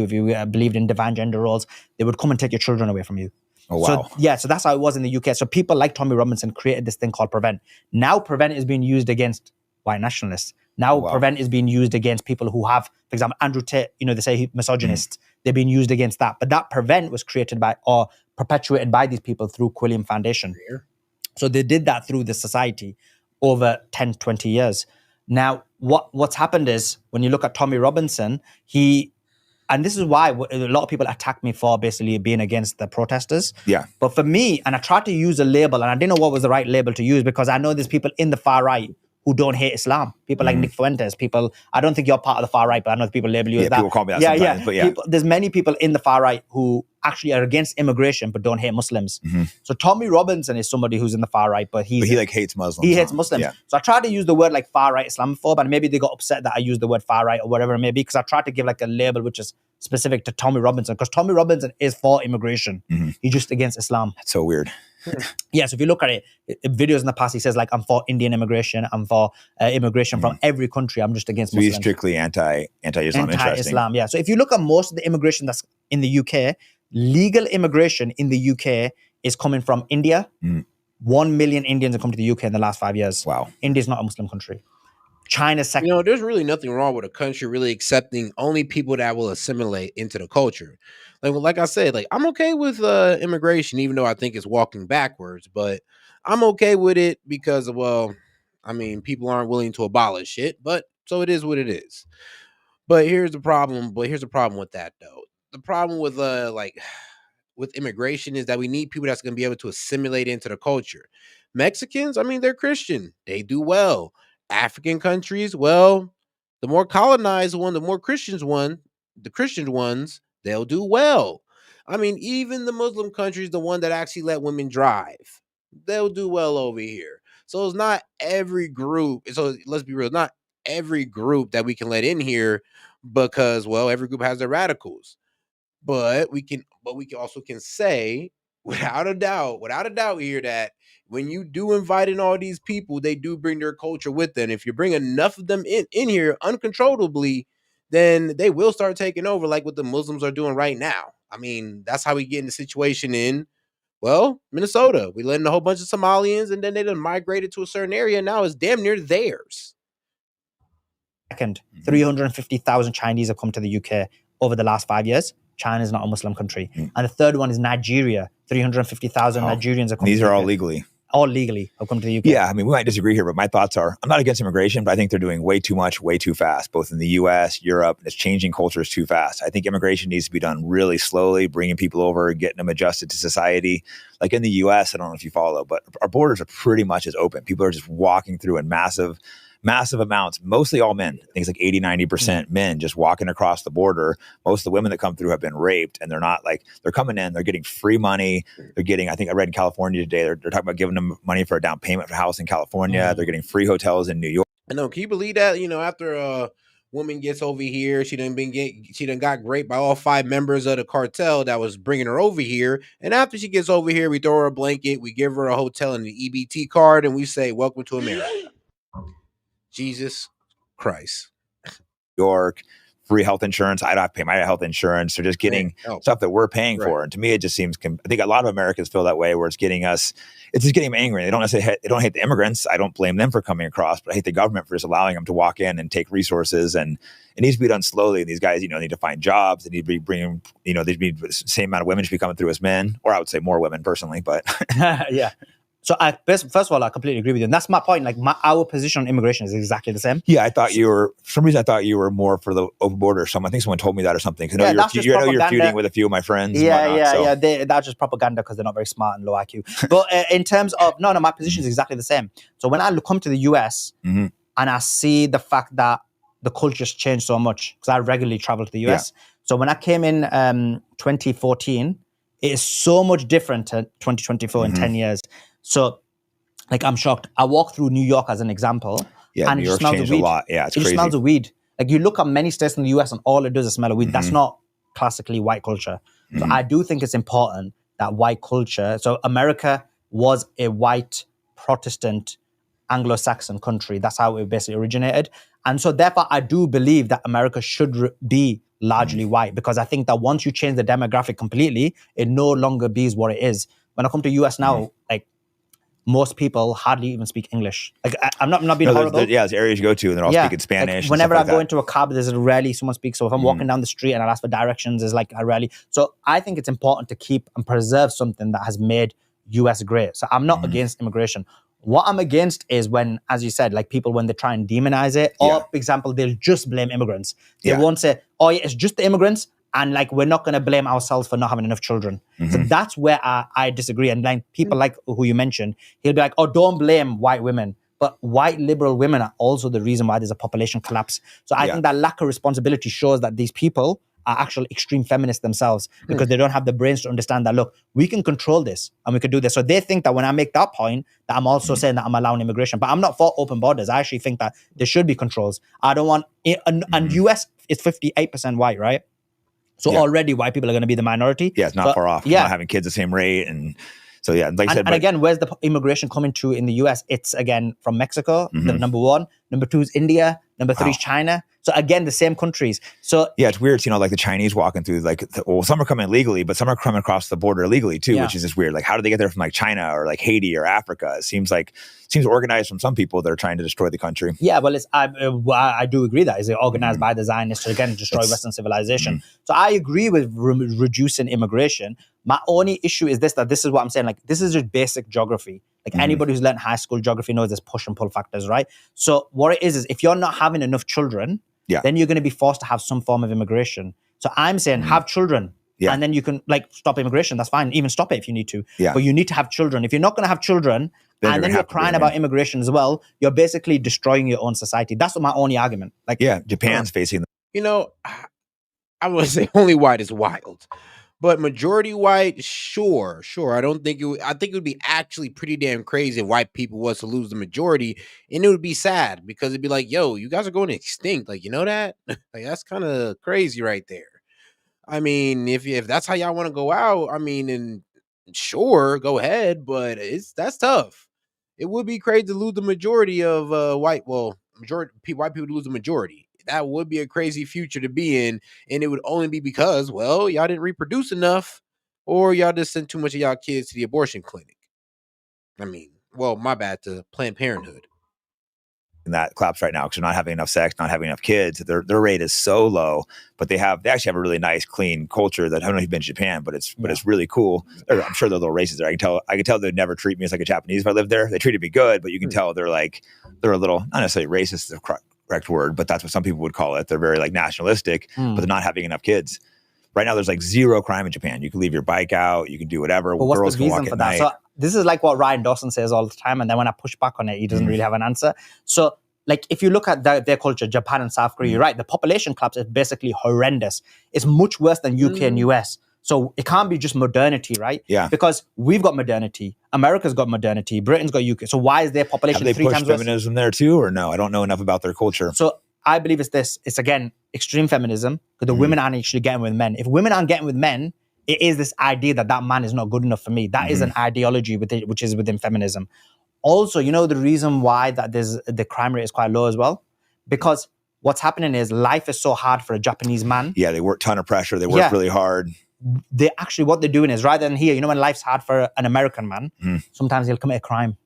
If you believed in divine gender roles, they would come and take your children away from you.
Oh, wow.
So that's how it was in the UK. So people like Tommy Robinson created this thing called Prevent. Now Prevent is being used against white nationalists. Now Prevent is being used against people who have, for example, Andrew Tate, they say he's misogynist. They're being used against that. But that Prevent was created by or perpetuated by these people through Quilliam Foundation. So they did that through the society over 10, 20 years. Now, what's happened is, when you look at Tommy Robinson, and this is why a lot of people attack me for basically being against the protesters.
Yeah.
But for me, and I tried to use a label, and I didn't know what was the right label to use, because I know there's people in the far right who don't hate Islam. People like Nick Fuentes, people, I don't think you're part of the far right, but I know people label you as that.
People call me that sometimes, but
People, there's many people in the far right who actually are against immigration, but don't hate Muslims. So Tommy Robinson is somebody who's in the far right, but he
like hates Muslims.
He hates Muslims.
Yeah.
So I tried to use the word like far right Islamophobe, and maybe they got upset that I used the word far right or whatever it may be, because I tried to give like a label which is specific to Tommy Robinson, because Tommy Robinson is for immigration. He's just against Islam.
That's so weird.
Yeah, so if you look at it, videos in the past, he says like, I'm for Indian immigration, I'm for immigration from every country, I'm just against
So
Muslims.
he's strictly anti-Islam.
Anti-Islam, yeah. So if you look at most of the immigration that's in the UK, legal immigration in the UK is coming from India. 1 million Indians have come to the UK in the last 5 years.
Wow.
India's not a Muslim country. China's second.
You know, there's really nothing wrong with a country really accepting only people that will assimilate into the culture. Like I said, like I'm okay with immigration, even though I think it's walking backwards, but I'm okay with it because, well, I mean, people aren't willing to abolish it, but so it is what it is. But here's the problem. With that, though. The problem with with immigration is that we need people that's going to be able to assimilate into the culture. Mexicans, I mean, they're Christian. They do well. African countries, well, the more colonized one, the more the Christian ones, they'll do well. I mean, even the Muslim countries, the one that actually let women drive, they'll do well over here. So it's not every group. So let's be real, not every group that we can let in here because, well, every group has their radicals. But we also say without a doubt here that when you do invite in all these people, they do bring their culture with them. If you bring enough of them in here uncontrollably, then they will start taking over like what the Muslims are doing right now. I mean, that's how we get in the situation in, well, Minnesota. We let in a whole bunch of Somalians and then they done migrated to a certain area and now it's damn near theirs.
Second, 350,000 Chinese have come to the UK over the last 5 years. China is not a Muslim country. And the third one is Nigeria. 350,000 Nigerians have come to the UK.
These are all legally.
All legally have come to the UK.
Yeah, I mean, we might disagree here, but my thoughts are, I'm not against immigration, but I think they're doing way too much, way too fast, both in the US, Europe. It's changing cultures too fast. I think immigration needs to be done really slowly, bringing people over, getting them adjusted to society. Like in the US, I don't know if you follow, but our borders are pretty much as open. People are just walking through in massive amounts, mostly all men. I think it's like 80-90% men just walking across the border. Most of the women that come through have been raped, and they're coming in, they're getting free money. They're getting, I think I read in California today, they're talking about giving them money for a down payment for a house in California. They're getting free hotels in New York.
I know, can you believe that? You know, after a woman gets over here, she done got raped by all 5 members of the cartel that was bringing her over here. And after she gets over here, we throw her a blanket, we give her a hotel and an EBT card, and we say, welcome to America. Jesus Christ.
York, free health insurance. I don't have to pay my health insurance. They're just getting stuff that we're paying for. And to me, it just seems, I think a lot of Americans feel that way, where it's just getting them angry. They don't hate the immigrants. I don't blame them for coming across, but I hate the government for just allowing them to walk in and take resources. And it needs to be done slowly. And these guys, need to find jobs. They need to be bringing, there'd be the same amount of women should be coming thugh as men, or I would say more women personally, but
yeah. So first of all, I completely agree with you. And that's my point. Like our position on immigration is exactly the same.
Yeah, I thought for some reason I thought you were more for the open border. I think someone told me that or something. Because I know you're feuding with a few of my friends.
Yeah. That's just propaganda because they're not very smart and low IQ. But in terms of, no, my position is exactly the same. So when I come to the US and I see the fact that the culture's changed so much, because I regularly travel to the US. Yeah. So when I came in 2014, it is so much different to 2024 in 10 years. So, like, I'm shocked. I walk through New York as an example.
Yeah,
and
New York's changed a lot. Yeah, it's crazy.
It smells of weed. Like, you look at many states in the US and all it does is smell of weed. That's not classically white culture. So I do think it's important that white culture, so America was a white Protestant Anglo-Saxon country. That's how it basically originated. And so therefore, I do believe that America should be largely white, because I think that once you change the demographic completely, it no longer be what it is. When I come to US now, like, most people hardly even speak English. Like, I'm not being horrible.
There's areas you go to and they're all speaking Spanish.
Like, whenever I go into a cab, there's rarely someone speaks. So if I'm walking down the street and I ask for directions, there's like I rarely. So I think it's important to keep and preserve something that has made US great. So I'm not against immigration. What I'm against is when, as you said, like people, when they try and demonize it, or for example, they'll just blame immigrants. They won't say, oh yeah, it's just the immigrants. And like, we're not going to blame ourselves for not having enough children. So that's where I disagree. And like people like who you mentioned, he'll be like, oh, don't blame white women. but white liberal women are also the reason why there's a population collapse. So I think that lack of responsibility shows that these people are actual extreme feminists themselves because they don't have the brains to understand that, look, we can control this and we can do this. So they think that when I make that point, that I'm also saying that I'm allowing immigration. But I'm not for open borders. I actually think that there should be controls. I don't want, and US is 58% white, right? So already white people are going to be the minority.
Yeah, it's not far off. Not having kids the same rate. And so, yeah, like I said.
And again, where's the immigration coming to in the US? It's, again, from Mexico, the number one. Number two is India. Number three is China. So again, the same countries. So
yeah, it's weird. You know, like the Chinese walking through, like, well, some are coming legally, but some are coming across the border illegally too, which is just weird. Like, how do they get there from like China or like Haiti or Africa? It seems organized from some people that are trying to destroy the country.
Yeah, well, I do agree that it's organized by the Zionists to again destroy Western civilization. So I agree with reducing immigration. My only issue is this: that this is what I'm saying. Like, this is just basic geography. Like anybody who's learned high school geography knows there's push and pull factors, right? So what it is if you're not having enough children, then you're going to be forced to have some form of immigration. So I'm saying have children. And then you can like stop immigration. That's fine. Even stop it if you need to. But you need to have children. If you're not going to have children and then you're crying about immigration as well, you're basically destroying your own society. That's my only argument. Like,
Japan's facing.
You know, I would say only white is wild. But majority white, sure. I don't think I think it would be actually pretty damn crazy if white people was to lose the majority, and it would be sad because it'd be like, yo, you guys are going extinct. Like, you know that? Like, that's kind of crazy right there. I mean, if that's how y'all want to go out, I mean, and sure, go ahead, but that's tough. It would be crazy to lose the majority of white people to lose the majority. That would be a crazy future to be in, and it would only be because, well, y'all didn't reproduce enough, or y'all just sent too much of y'all kids to the abortion clinic. I mean, well, my bad, to Planned Parenthood.
And that collapse right now because they're not having enough sex, not having enough kids. Their rate is so low, but they actually have a really nice, clean culture that I don't know if you've been to Japan, but it's really cool. I'm sure they're little racist there. I can tell they'd never treat me as like a Japanese if I lived there. They treated me good, but you can tell they're a little, not necessarily racist is the correct word, but that's what some people would call it. They're very like nationalistic, but they're not having enough kids. Right now, there's like zero crime in Japan. You can leave your bike out. You can do whatever.
But what's
Girls
the
can walk
reason for
at
that?
night.
So this is like what Ryan Dawson says all the time. And then when I push back on it, he doesn't really have an answer. So like if you look at their culture, Japan and South Korea, you're right. The population collapse is basically horrendous. It's much worse than UK and US. So it can't be just modernity, right?
Yeah.
Because we've got modernity. America's got modernity. Britain's got UK. So why is their population
Have they
3
pushed
times worse?
feminism there too, or no? I don't know enough about their culture.
So I believe it's this. It's again extreme feminism because the women aren't actually getting with men. If women aren't getting with men, it is this idea that man is not good enough for me. That is an ideology which is within feminism. Also, you know the reason why that the crime rate is quite low as well, because what's happening is life is so hard for a Japanese man.
Yeah, they work ton of pressure. They work really hard.
They actually what they're doing is rather than here, you know, when life's hard for an American man, sometimes he'll commit a crime.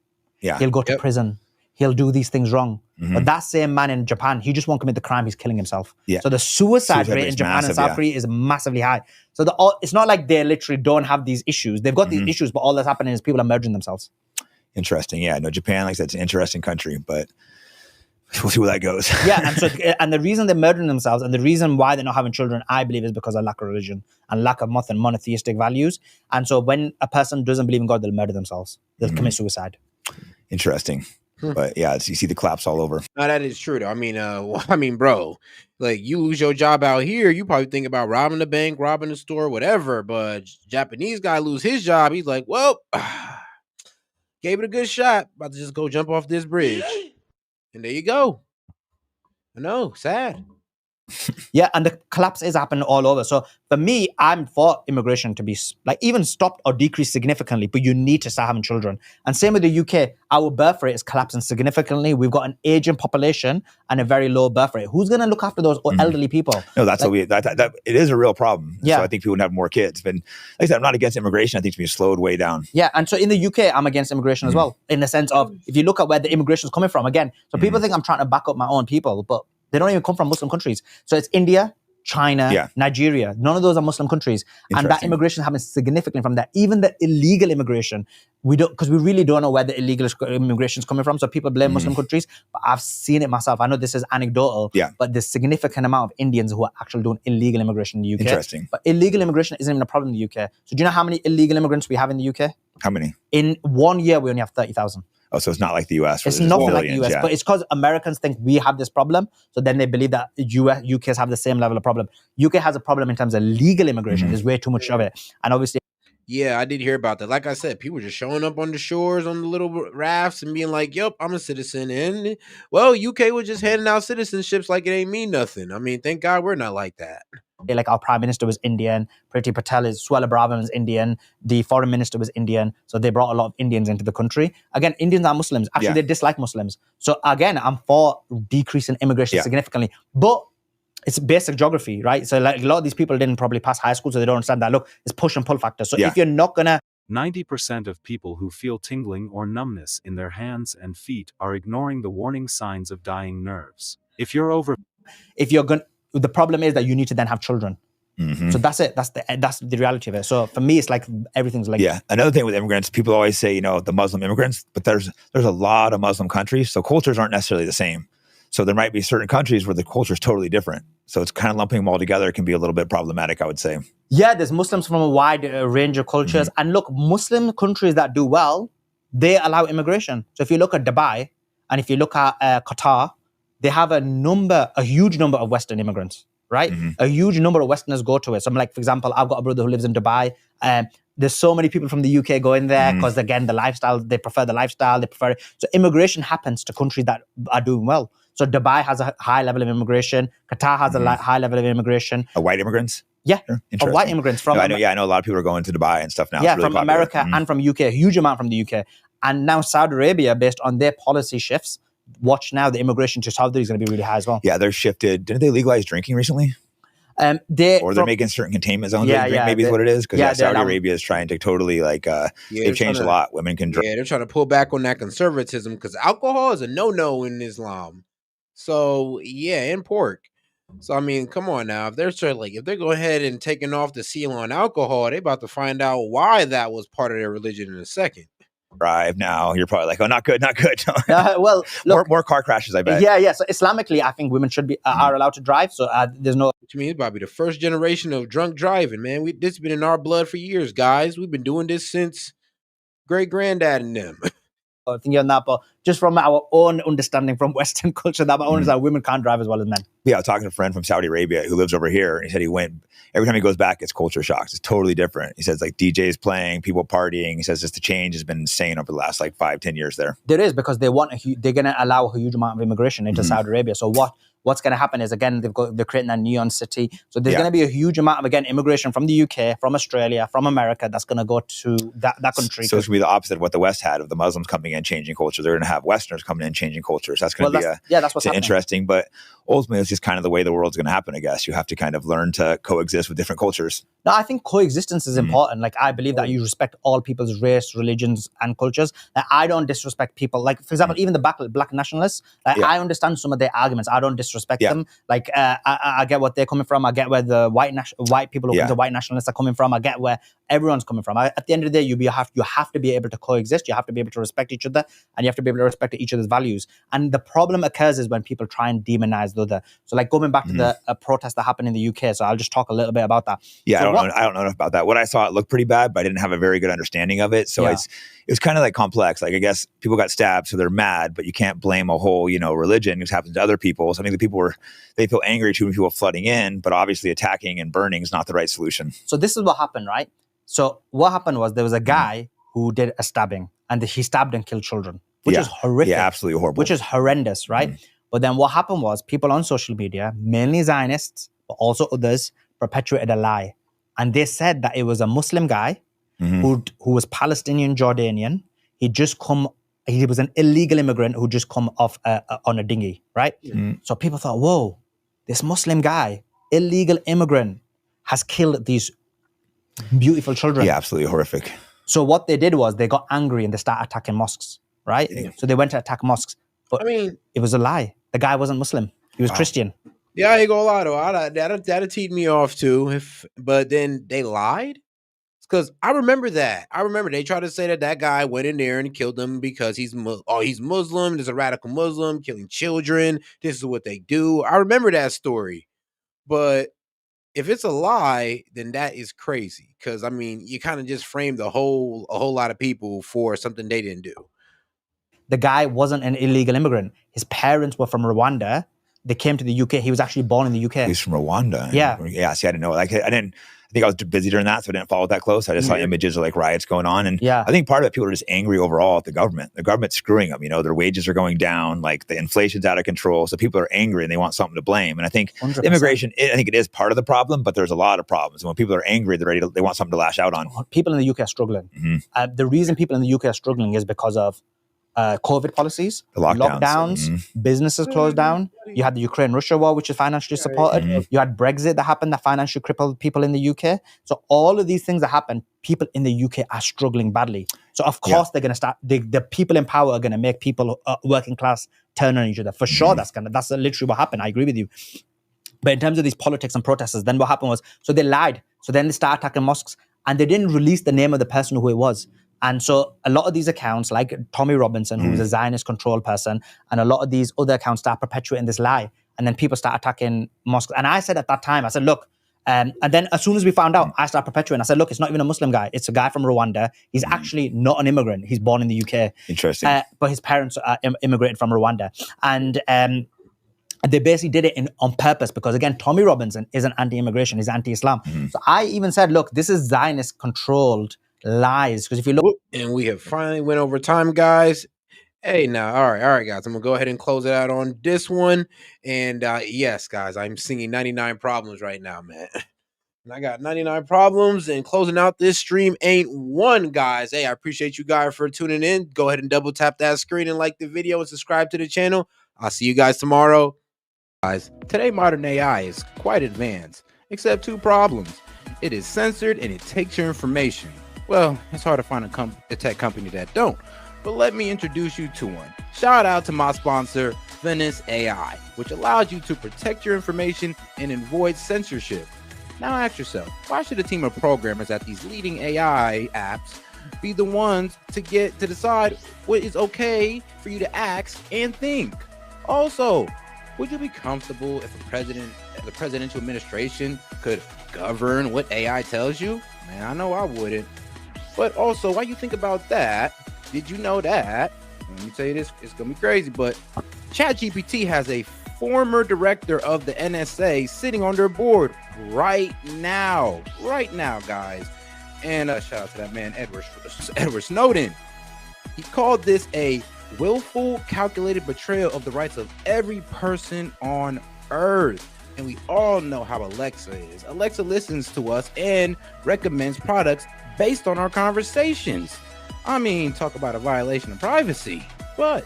Yeah,
he'll go to prison. He'll do these things wrong. But that same man in Japan, he just won't commit the crime. He's killing himself.
Yeah.
So the suicide rate in Japan and South Korea is massively high. So it's not like they literally don't have these issues. They've got these issues, but all that's happening is people are murdering themselves.
Interesting. Yeah. No, Japan, like I said, it's an interesting country, but we'll see where that goes.
And the reason they're murdering themselves and the reason why they're not having children, I believe, is because of lack of religion and lack of monotheistic values. And so when a person doesn't believe in God, they'll murder themselves. They'll commit suicide.
Interesting. But yeah, you see the collapse all over.
No, that is true though. I mean, bro, like you lose your job out here, you probably think about robbing the bank, robbing the store, whatever. But Japanese guy lose his job, he's like, well, gave it a good shot. About to just go jump off this bridge, and there you go. I know, sad.
Yeah, and the collapse is happening all over. So for me, I'm for immigration to be like even stopped or decreased significantly, but you need to start having children. And same with the UK, our birth rate is collapsing significantly. We've got an aging population and a very low birth rate. Who's going to look after those elderly people?
No, that's
like,
that it is a real problem.
Yeah.
So I think people would have more kids. But like I said, I'm not against immigration. I think it's being slowed way down.
Yeah, and so in the UK, I'm against immigration as well, in the sense of if you look at where the immigration is coming from, again, so people think I'm trying to back up my own people, but they don't even come from Muslim countries. So it's India, China, Nigeria. None of those are Muslim countries. And that immigration happens significantly from that. Even the illegal immigration, because we really don't know where the illegal immigration is coming from. So people blame Muslim countries, but I've seen it myself. I know this is anecdotal, but there's significant amount of Indians who are actually doing illegal immigration in the UK.
Interesting.
But illegal immigration isn't even a problem in the UK. So do you know how many illegal immigrants we have in the UK?
How many?
In 1 year, we only have 30,000.
Oh, so it's not like the U.S.
It's nothing like the US, but it's because Americans think we have this problem, so then they believe that UKs have the same level of problem. UK has a problem in terms of legal immigration. There's way too much of it, and obviously.
Yeah, I did hear about that. Like I said, people just showing up on the shores on the little rafts and being like, "Yep, I'm a citizen." And well, UK was just handing out citizenships like it ain't mean nothing. I mean, thank God we're not like that.
Like our prime minister was Indian, Priti Patel Suella Braverman was Indian, the foreign minister was Indian, so they brought a lot of Indians into the country. Again, Indians are Muslims. Actually, they dislike Muslims. So again, I'm for decreasing immigration significantly, but it's basic geography, right? So like a lot of these people didn't probably pass high school, so they don't understand that. Look, it's push and pull factor. So if you're not gonna
90% of people who feel tingling or numbness in their hands and feet are ignoring the warning signs of dying nerves. If you're gonna, the problem is that you need to then have children. So that's it. That's the reality of it. So for me, it's like everything's like
Another thing with immigrants, people always say, the Muslim immigrants, but there's a lot of Muslim countries, so cultures aren't necessarily the same. So there might be certain countries where the culture is totally different. So it's kind of lumping them all together can be a little bit problematic, I would say.
Yeah, there's Muslims from a wide range of cultures. And look, Muslim countries that do well, they allow immigration. So if you look at Dubai and if you look at Qatar, they have a huge number of Western immigrants, right? A huge number of Westerners go to it. So I'm like, for example, I've got a brother who lives in Dubai. There's so many people from the UK going there because again, the lifestyle, they prefer the lifestyle, they prefer it. So immigration happens to countries that are doing well. So Dubai has a high level of immigration. Qatar has a high level of immigration.
White immigrants?
Yeah, of white immigrants from.
I know a lot of people are going to Dubai and stuff now.
Yeah,
it's really
from
popular.
America and from UK, a huge amount from the UK. And now Saudi Arabia, based on their policy shifts, watch now the immigration to Saudi is going to be really high as well.
Yeah, they're shifted. Didn't they legalize drinking recently? They're making certain containment zones. Maybe is what it is. Because Saudi Arabia is trying to totally they've changed a lot. Women can drink.
Yeah, they're trying to pull back on that conservatism because alcohol is a no-no in Islam. So and pork. So I mean, come on now. If they're going ahead and taking off the seal on alcohol, they about to find out why that was part of their religion in a second.
Drive now, you're probably like, oh, not good.
Well, look,
more car crashes, I bet.
Yeah. So Islamically, I think women should be are allowed to drive. So there's no.
Which means probably the first generation of drunk driving, man. This has been in our blood for years, guys. We've been doing this since great granddad and them.
Thinking on that, but just from our own understanding from Western culture, that women can't drive as well as men.
Yeah, I was talking to a friend from Saudi Arabia who lives over here. And he said he went every time he goes back, it's culture shocks. It's totally different. He says like DJs playing, people partying. He says just the change has been insane over the last 5-10 years there.
There is because they're going to allow a huge amount of immigration into Saudi Arabia. So what's going to happen is again they're creating a neon city. So there's going to be a huge amount of immigration from the UK, from Australia, from America that's going to go to that country.
So it's going to be the opposite of what the West had of the Muslims coming in changing culture. They're going to have Westerners coming in changing cultures. That's going to be
that's what's
interesting. But ultimately, it's just kind of the way the world's going to happen. I guess you have to kind of learn to coexist with different cultures.
No, I think coexistence is important. Like I believe that you respect all people's race, religions, and cultures. I don't disrespect people. Like for example, even the black nationalists. I understand some of their arguments. I don't disrespect them. Like I get what they're coming from. I get where the white people who come to white nationalists are coming from. I get where everyone's coming from. At the end of the day, you have to be able to coexist. You have to be able to respect each other, and you have to be able to respect each other's values. And the problem occurs is when people try and demonize the other. So like going back to the protest that happened in the UK. So I'll just talk a little bit about that.
Yeah, so I don't know enough about that. What I saw, it looked pretty bad, but I didn't have a very good understanding of it. So it was kind of like complex. Like I guess people got stabbed, so they're mad, but you can't blame a whole religion. It happens to other people. So I think the people they feel angry too many people flooding in, but obviously attacking and burning is not the right solution.
So this is what happened, right? So what happened was there was a guy who did a stabbing, and he stabbed and killed children, which is horrific.
Yeah, absolutely horrible.
Which is horrendous, right? But then what happened was people on social media, mainly Zionists, but also others, perpetuated a lie. And they said that it was a Muslim guy who was Palestinian Jordanian. He was an illegal immigrant who just come off on a dinghy, right? So people thought, whoa, this Muslim guy, illegal immigrant, has killed these beautiful children.
Yeah, absolutely horrific.
So what they did was they got angry and they started attacking mosques, right? Yeah. So they went to attack mosques. But I mean, it was a lie. The guy wasn't Muslim. He was Christian.
Yeah, I ain't gonna lie though. That'll teed me off too. But then they lied. Because I remember that. I remember they tried to say that guy went in there and killed them because he's Muslim. There's a radical Muslim killing children. This is what they do. I remember that story. But if it's a lie, then that is crazy. Because I mean, you kind of just framed a whole lot of people for something they didn't do.
The guy wasn't an illegal immigrant. His parents were from Rwanda. They came to the UK. He was actually born in the UK.
He's from Rwanda.
Yeah.
Yeah. See, I didn't know. Like, I think I was busy during that, so I didn't follow that close. I just saw images of like riots going on. And I think part of it, people are just angry overall at the government. The government's screwing them. You know, their wages are going down. Like the inflation's out of control. So people are angry and they want something to blame. And I think
100%.
immigration, I think it is part of the problem, but there's a lot of problems. And when people are angry, they want something to lash out on.
People in the UK are struggling. The reason people in the UK are struggling is because of COVID policies,
the lockdowns.
Businesses closed down. You had the Ukraine-Russia war, which is financially supported. You had Brexit that happened that financially crippled people in the UK. So all of these things that happen, people in the UK are struggling badly. So of course they're going to start. The people in power are going to make people working class turn on each other. For sure, that's literally what happened. I agree with you. But in terms of these politics and protesters, then what happened was, so they lied. So then they started attacking mosques, and they didn't release the name of the person who it was. And so a lot of these accounts, like Tommy Robinson, who's a Zionist control person, and a lot of these other accounts start perpetuating this lie. And then people start attacking mosques. And I said at that time, I said, look, and then as soon as we found out, I started perpetuating. I said, look, it's not even a Muslim guy. It's a guy from Rwanda. He's actually not an immigrant. He's born in the UK.
Interesting.
But his parents immigrated from Rwanda. And they basically did it on purpose because, again, Tommy Robinson isn't anti-immigration. He's anti-Islam. So I even said, look, this is Zionist-controlled lies. Because if you look...
And we have finally went over time, guys. Hey, now, all right, guys. I'm going to go ahead and close it out on this one. And yes, guys, I'm singing 99 Problems right now, man. And I got 99 problems, and closing out this stream ain't one, guys. Hey, I appreciate you guys for tuning in. Go ahead and double tap that screen and like the video and subscribe to the channel. I'll see you guys tomorrow.
Guys, today modern AI is quite advanced, except two problems. It is censored and it takes your information. Well, it's hard to find a tech company that don't. But let me introduce you to one. Shout out to my sponsor, Venice AI, which allows you to protect your information and avoid censorship. Now ask yourself, why should a team of programmers at these leading AI apps be the ones to decide what is okay for you to ask and think? Also, would you be comfortable if the presidential administration could govern what AI tells you? Man, I know I wouldn't. But also, while you think about that, did you know that, let me tell you this, it's going to be crazy, but ChatGPT has a former director of the NSA sitting on their board right now, guys. And shout out to that man, Edward Snowden. He called this a willful, calculated betrayal of the rights of every person on Earth. And we all know how Alexa is. Alexa listens to us and recommends products based on our conversations. I mean, talk about a violation of privacy. But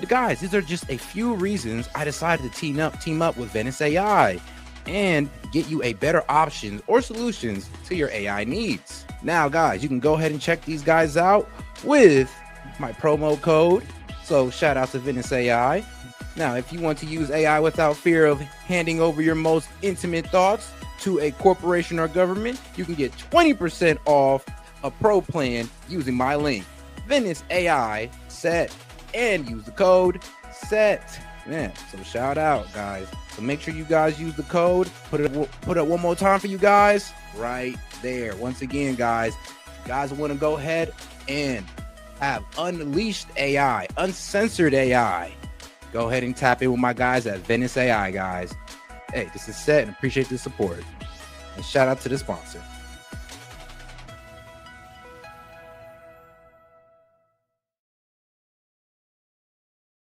guys, these are just a few reasons I decided to team up with Venice AI and get you a better options or solutions to your AI needs. Now, guys, you can go ahead and check these guys out with my promo code. So shout out to Venice AI. Now, if you want to use AI without fear of handing over your most intimate thoughts to a corporation or government, you can get 20% off a pro plan using my link, Venice AI S.E.T, and use the code S.E.T. Man, so shout out, guys. So make sure you guys use the code. Put it one more time for you guys right there. Once again, guys, if you guys want to go ahead and have unleashed AI, uncensored AI, go ahead and tap in with my guys at Venice AI, guys. Hey, this is S.E.T, and appreciate the support. And shout out to the sponsor.